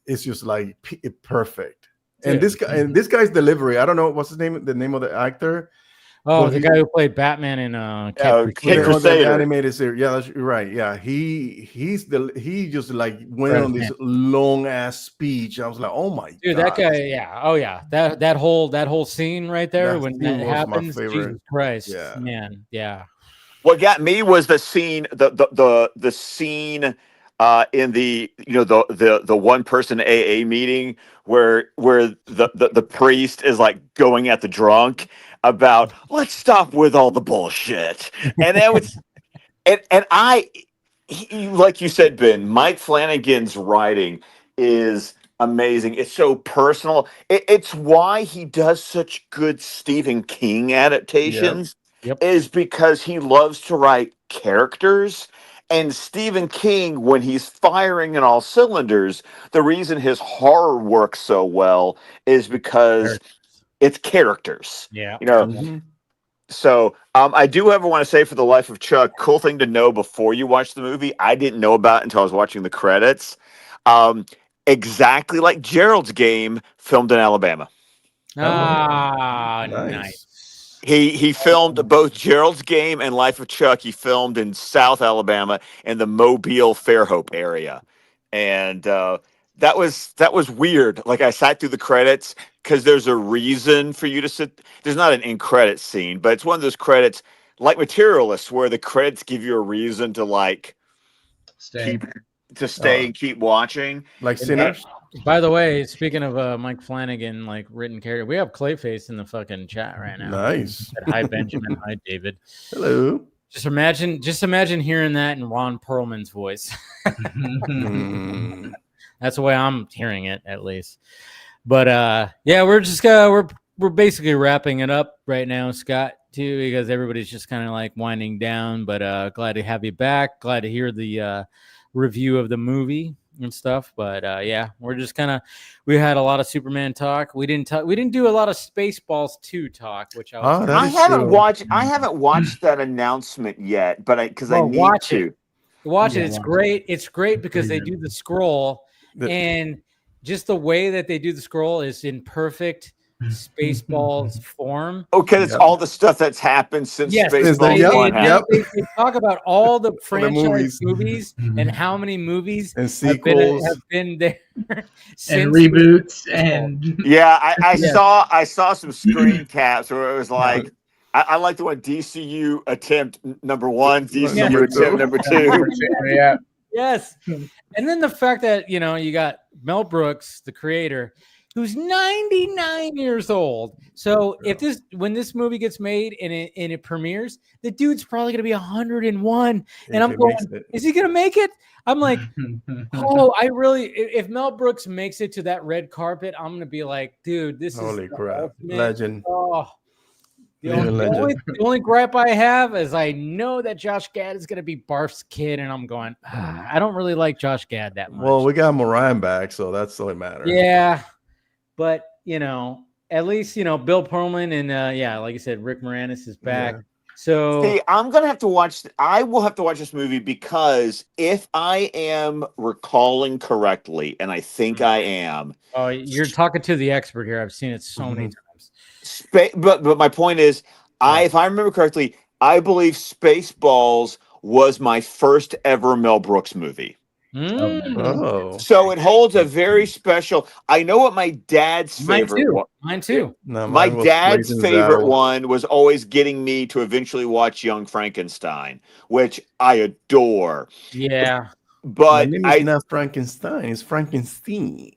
just like perfect. And this guy's delivery, I don't know what's his name, the name of the actor. Oh, the guy who played Batman in Crusader animated series. Yeah, that's right. Yeah, he just like went on this long ass speech. I was like, oh my dude, God. That guy, yeah, oh yeah, that whole scene right there when that happens, Jesus Christ, man, yeah. What got me was the scene, the scene in the the one person AA meeting where the priest is like going at the drunk about let's stop with all the bullshit, and that was like you said, Ben, Mike Flanagan's writing is amazing. It's so personal. It's why he does such good Stephen King adaptations. Yep. Is because he loves to write characters. And Stephen King, when he's firing in all cylinders, the reason his horror works so well is because it's characters. Yeah. You know, So I do ever want to say for the life of Chuck, cool thing to know before you watch the movie. I didn't know about it until I was watching the credits. Exactly like Gerald's Game, filmed in Alabama. Nice. He filmed both Gerald's Game and Life of Chuck. He filmed in South Alabama in the Mobile Fairhope area, and that was weird. Like I sat through the credits because there's a reason for you to sit. There's not an in credit scene, but it's one of those credits like Materialists where the credits give you a reason to like stay and keep watching. Like Sinners. By the way, speaking of Mike Flanagan, like written character, we have Clayface in the fucking chat right now. Nice. Hi Benjamin. Hi David. Hello. Just imagine hearing that in Ron Perlman's voice. That's the way I'm hearing it, at least. But yeah, we're just we're basically wrapping it up right now, Scott, too, because everybody's just kind of like winding down. But glad to have you back. Glad to hear the review of the movie and stuff. But yeah, we're just we had a lot of Superman talk. We didn't do a lot of Spaceballs 2 talk, which I haven't watched that announcement yet, but I need to watch it. It's great. It's great because they do the scroll, and just the way that they do the scroll is in perfect Spaceballs form. Okay, it's all the stuff that's happened since Spaceballs 1 happened. They talk about all the franchise movies and how many movies and sequels have been there and reboots and I saw some screen caps where it was like I like the one DCU attempt number 1, DCU attempt number 2. Yeah. Yes. And then the fact that you got Mel Brooks, the creator, who's 99 years old. So when this movie gets made and it premieres, the dude's probably going to be 101. And I'm going, is he going to make it? I'm like, if Mel Brooks makes it to that red carpet, I'm going to be like, dude, this holy is crap. Legend. The only gripe I have is I know that Josh Gad is going to be Barf's kid, and I'm going, I don't really like Josh Gad that much. Well, we got Moran back, so that's all that matters. Yeah. But, at least, Bill Perlman and, like you said, Rick Moranis is back. Yeah. So see, I'm going to have to watch. I will have to watch this movie because if I am recalling correctly, and I think I am. Oh, you're talking to the expert here. I've seen it so many times. But my point is, if I remember correctly, I believe Spaceballs was my first ever Mel Brooks movie. So it holds a very special. I know what my dad's favorite was. Mine too. No, my dad's favorite one was always getting me to eventually watch Young Frankenstein, which I adore. Yeah. But my name is not Frankenstein, it's Frankenstein.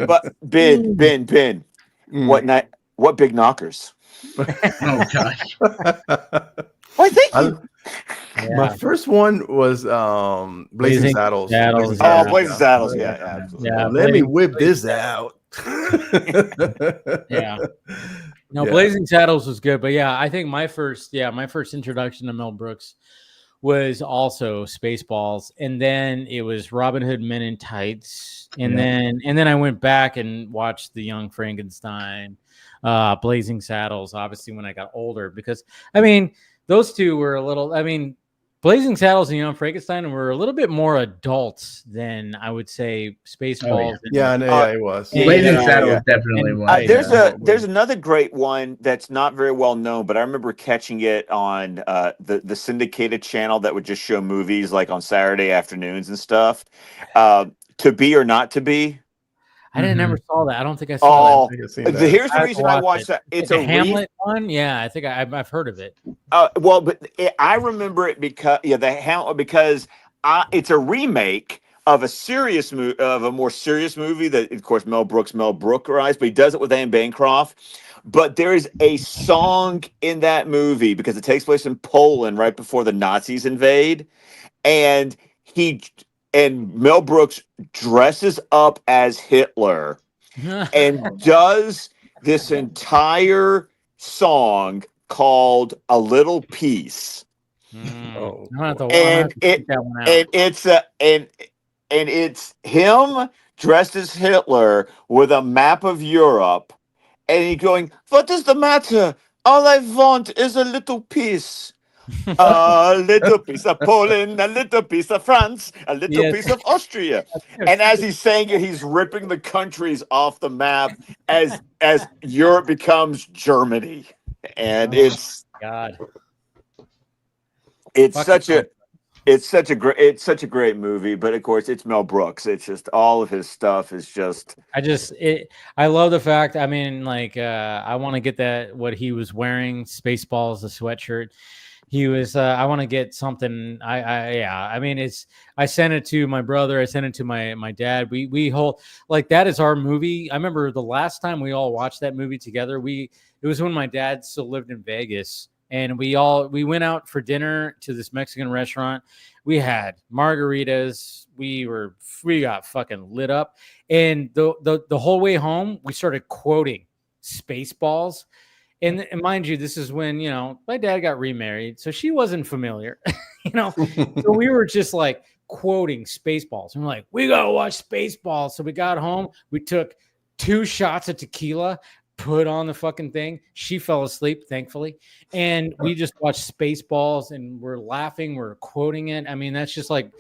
But Ben, what big knockers? Oh gosh. Why, thank you. My first one was Blazing Saddles. Blazing Saddles. Yeah, absolutely. Yeah, let me whip this out. Yeah. No, Blazing Saddles was good, but yeah, I think my first introduction to Mel Brooks was also Spaceballs, and then it was Robin Hood Men in Tights, and then I went back and watched The Young Frankenstein, Blazing Saddles, obviously when I got older, because those two were Blazing Saddles and Young Frankenstein were a little bit more adults than I would say Spaceballs. It was. Blazing Saddles definitely was. There's another great one that's not very well known, but I remember catching it on the syndicated channel that would just show movies like on Saturday afternoons and stuff. To Be or Not to Be. I never saw that. I don't think I saw that. Here's the reason I watched that. It's a Hamlet one. Yeah, I think I've heard of it. I remember it because it's a remake of a more serious movie that, of course, Mel Brookerized, but he does it with Anne Bancroft. But there is a song in that movie because it takes place in Poland right before the Nazis invade, and Mel Brooks dresses up as Hitler and does this entire song called "A Little Piece." It's him dressed as Hitler with a map of Europe, and he going, "What is the matter? All I want is a little piece." A little piece of Poland, a little piece of France, a little piece of Austria. And as he's saying it, he's ripping the countries off the map as Europe becomes Germany. And it's such a great movie, but of course it's Mel Brooks. It's just all of his stuff is just I love the fact, I mean, like I want to get that what he was wearing, Spaceballs, the sweatshirt. He was I want to get something. I mean, it's I sent it to my brother, I sent it to my dad. We hold like that is our movie. I remember the last time we all watched that movie together. It was when my dad still lived in Vegas, and we went out for dinner to this Mexican restaurant. We had margaritas. We got fucking lit up, and the whole way home we started quoting Spaceballs. And mind you, this is when, my dad got remarried, so she wasn't familiar, So we were just like quoting Spaceballs. And we're like, we got to watch Spaceballs. So we got home. We took 2 shots of tequila, put on the fucking thing. She fell asleep, thankfully. And we just watched Spaceballs, and we're laughing. We're quoting it. I mean, that's just like,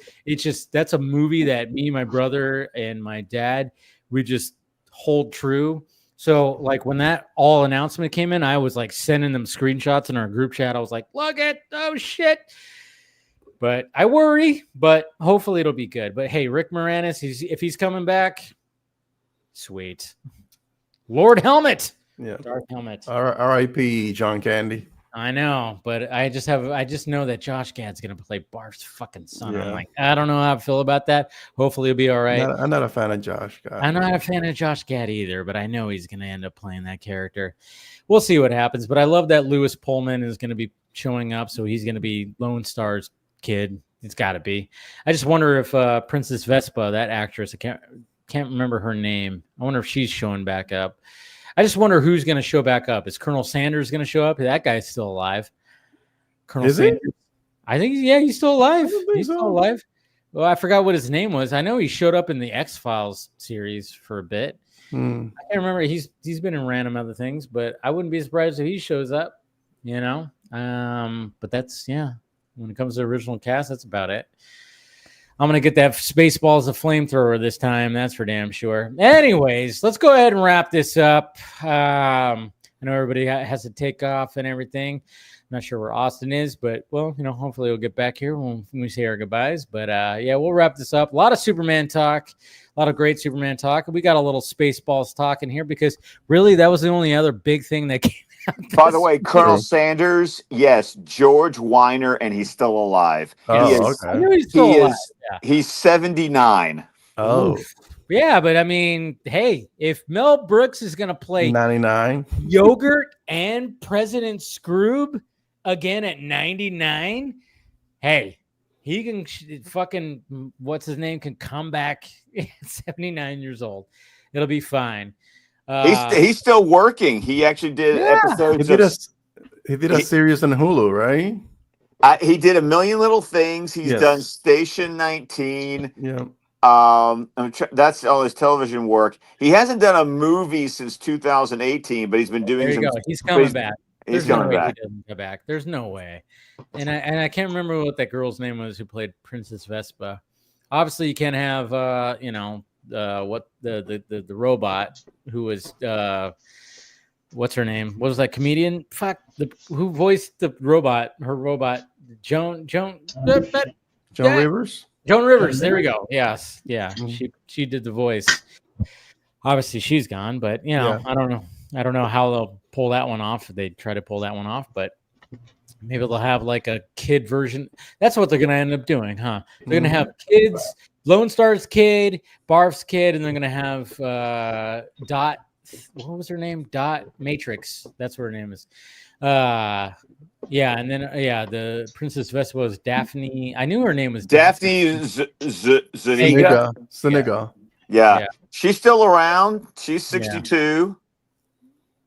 that's a movie that me, my brother, and my dad, we just hold true. So, like, when that all announcement came in, I was like sending them screenshots in our group chat. I was like, look at, oh shit. But I worry, but hopefully it'll be good. But hey, Rick Moranis, if he's coming back, sweet. Lord Helmet. Yeah. Darth Helmet. R.I.P. John Candy. I know, but I just know that Josh Gad's going to play Barf's fucking son. Yeah. I'm like, I don't know how I feel about that. Hopefully it'll be all right. I'm not a fan of Josh Gad. I'm not a fan of Josh Gad either, but I know he's going to end up playing that character. We'll see what happens, but I love that Lewis Pullman is going to be showing up, so he's going to be Lone Star's kid. It's got to be. I just wonder if Princess Vespa, that actress, I can't remember her name. I wonder if she's showing back up. I just wonder who's going to show back up. Is Colonel Sanders going to show up? That guy's still alive. Colonel Sanders. I think, he's still alive. He's still alive. Well, I forgot what his name was. I know he showed up in the X-Files series for a bit. I can't remember. He's been in random other things, but I wouldn't be surprised if he shows up, But that's, when it comes to the original cast, that's about it. I'm going to get that Spaceballs of flamethrower this time. That's for damn sure. Anyways, let's go ahead and wrap this up. I know everybody has to take off and everything. I'm not sure where Austin is, but, hopefully he'll get back here when we say our goodbyes. But, we'll wrap this up. A lot of Superman talk, a lot of great Superman talk. We got a little Spaceballs talk in here because, really, that was the only other big thing that came out. By the way, Colonel Sanders, yes, George Weiner, and he's still alive. Okay. I knew he's still alive. He's 79. Oh. Yeah, but I mean, hey, if Mel Brooks is going to play 99 Yogurt and President Scroob again at 99, hey, he can fucking, what's his name, can come back at 79 years old. It'll be fine. He's still working. He actually did episodes. He did a series on Hulu, right? He did A Million Little Things. He's done Station 19. Yeah. That's all his television work. He hasn't done a movie since 2018, but he's been doing. There you go. He's coming back. He's coming back. He doesn't come back. There's no way. And I can't remember what that girl's name was who played Princess Vespa. Obviously, you can't have what the robot who was what's her name? What was that comedian? Fuck, who voiced the robot? Her robot, Joan Rivers. Joan Rivers. There we go. Yes, yeah. She did the voice. Obviously, she's gone, but I don't know. I don't know how they'll pull that one off. If they try to pull that one off, but maybe they'll have like a kid version. That's what they're going to end up doing, huh? They're going to have kids, Lone Star's kid, Barf's kid, and they're going to have Dot. What was her name? Dot Matrix. That's what her name is. And then the Princess Vespa was Daphne. I knew her name was Daphne Zuniga. Yeah. She's still around. She's 62.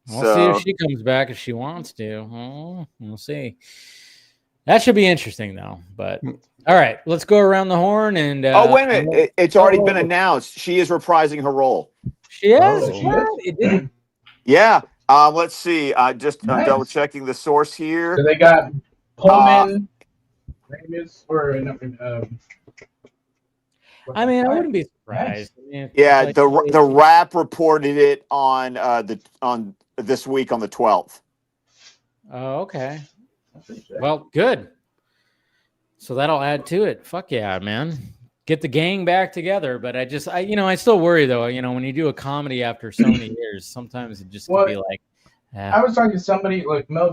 We'll see if she comes back if she wants to. We'll see. That should be interesting, though. But all right, let's go around the horn and. Wait a minute! It's already been announced. She is reprising her role. She is. It didn't. Yeah. Let's see. I'm Nice. double checking the source here. So they got Pullman, Ramis, or I mean, I wouldn't be surprised. Nice. I mean, Yeah, like, the Wrap reported it on this week on the 12th. Oh, okay. Well, good. So that'll add to it. Fuck yeah, man. Get the gang back together. But I still worry though. When you do a comedy after so many years, sometimes it just can be like. I was talking to somebody like Mel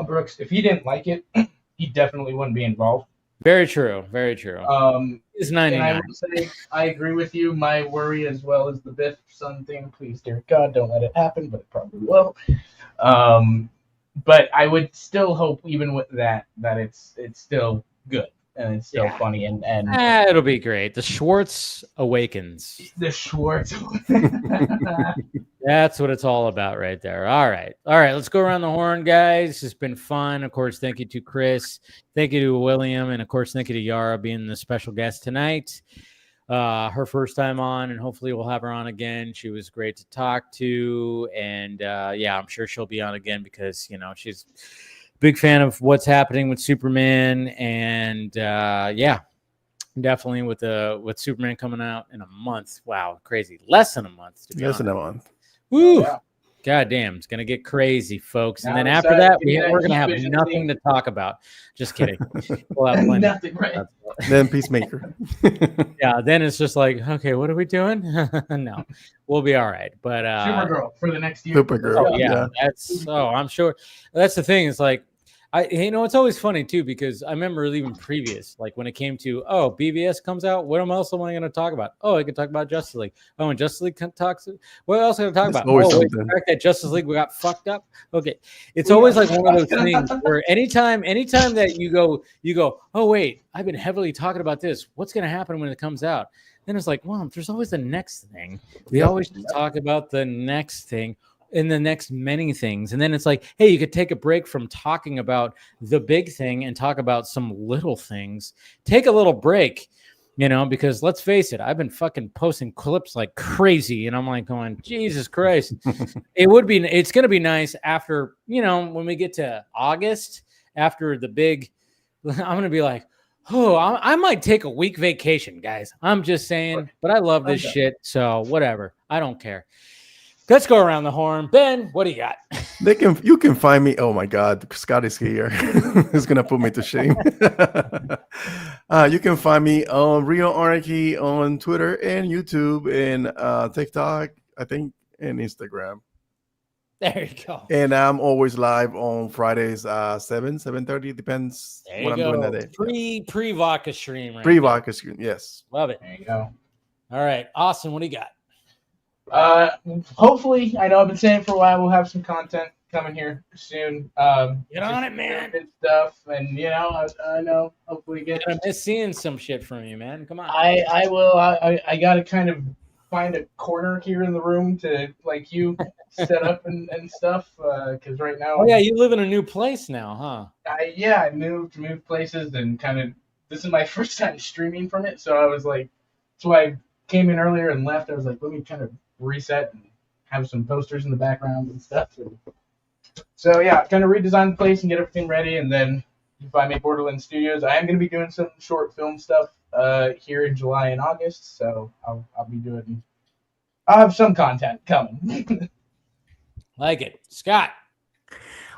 Brooks. If he didn't like it, he definitely wouldn't be involved. Very true. Very true. It's 99. And I would say I agree with you. My worry, as well as the Biff son thing, please, dear God, don't let it happen, but it probably will. But I would still hope, even with that it's still good and it's still funny and it'll be great. The Schwartz awakens. The Schwartz. That's what it's all about right there. All right. Let's go around the horn, guys. It's been fun. Of course, thank you to Chris. Thank you to William. And of course, thank you to Yara being the special guest tonight. Her first time on, and hopefully we'll have her on again. She was great to talk to. And I'm sure she'll be on again because, she's a big fan of what's happening with Superman. And definitely with Superman coming out in a month. Wow, crazy. Less than a month. Less than a month. Woo! Yeah. God damn, it's gonna get crazy, folks. And then after that, we're gonna have nothing to talk about. Just kidding. We'll have nothing, right? Then Peacemaker. Yeah, then it's just like, okay, what are we doing? No, we'll be all right. But Supergirl for the next year. Supergirl. Oh, yeah. I'm sure. That's the thing. It's like it's always funny too, because I remember even previous, like when it came to, BVS comes out, what else am I going to talk about? I can talk about Justice League. And Justice League talks, what else can I talk about? The fact that Justice League got fucked up. Okay. It's always like one of those things where anytime that you go, oh wait, I've been heavily talking about this. What's going to happen when it comes out? Then it's like, well, there's always the next thing. We always talk about the next thing. In the next many things. And then it's like, hey, you could take a break from talking about the big thing and talk about some little things. Take a little break, because let's face it, I've been fucking posting clips like crazy. And I'm like going, Jesus Christ. It's going to be nice after, when we get to August, after the big, I'm going to be like, I might take a week vacation, guys. I'm just saying, but I love this shit. So whatever. I don't care. Let's go around the horn. Ben, what do you got? You can find me. Oh my God, Scott is here. He's gonna put me to shame. You can find me on Real Anarchy on Twitter and YouTube and TikTok, I think, and Instagram. There you go. And I'm always live on Fridays, 7:30. Depends what I'm doing that day. Pre-Vodka stream. Right Pre-Vodka stream. Yes. Love it. There you go. All right, Austin, what do you got? Hopefully, I know I've been saying it for a while, we'll have some content coming here soon. Get on it, man. And stuff, and I know. Hopefully, I miss seeing some shit from you, man. Come on. I will. I gotta kind of find a corner here in the room to set up and stuff. Because right now. Oh yeah, you live in a new place now, huh? I moved places and kind of. This is my first time streaming from it, so I was like, that's why I came in earlier and left. I was like, let me kind of reset and have some posters in the background and stuff. So yeah, kind of redesign the place and get everything ready, and then you find me at Borderlands Studios. I am going to be doing some short film stuff here in July and August, so I'll have some content coming. Like it. Scott.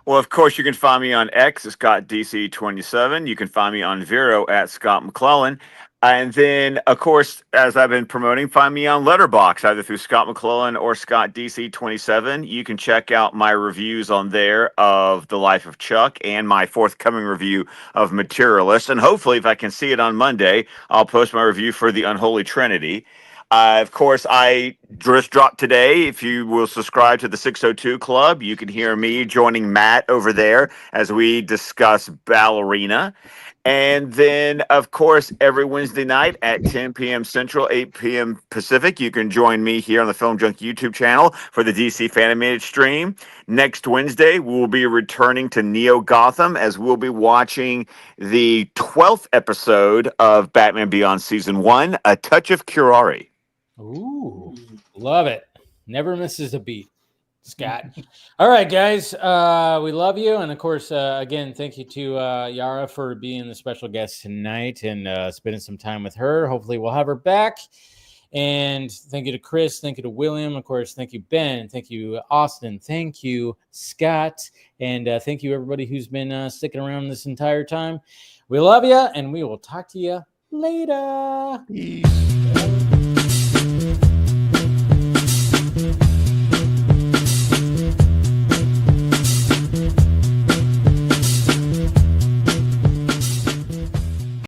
Well, of course, you can find me on X at Scott DC27. You can find me on Vero at Scott McClellan. And then, of course, as I've been promoting, find me on Letterboxd, either through Scott McClellan or Scott DC27. You can check out my reviews on there of The Life of Chuck and my forthcoming review of Materialist. And hopefully, if I can see it on Monday, I'll post my review for The Unholy Trinity. Of course, I just dropped today. If you will subscribe to the 602 Club, you can hear me joining Matt over there as we discuss Ballerina. And then, of course, every Wednesday night at 10 p.m. Central, 8 p.m. Pacific, you can join me here on the Film Junk YouTube channel for the DC Fanimated stream. Next Wednesday, we'll be returning to Neo Gotham as we'll be watching the 12th episode of Batman Beyond Season 1, A Touch of Curari. Ooh, love it. Never misses a beat. Scott. All right, guys. We love you. And of course, again, thank you to Yara for being the special guest tonight and spending some time with her. Hopefully we'll have her back. And thank you to Chris. Thank you to William. Of course, thank you, Ben. Thank you, Austin. Thank you, Scott. And thank you, everybody who's been sticking around this entire time. We love you, and we will talk to you later. Peace.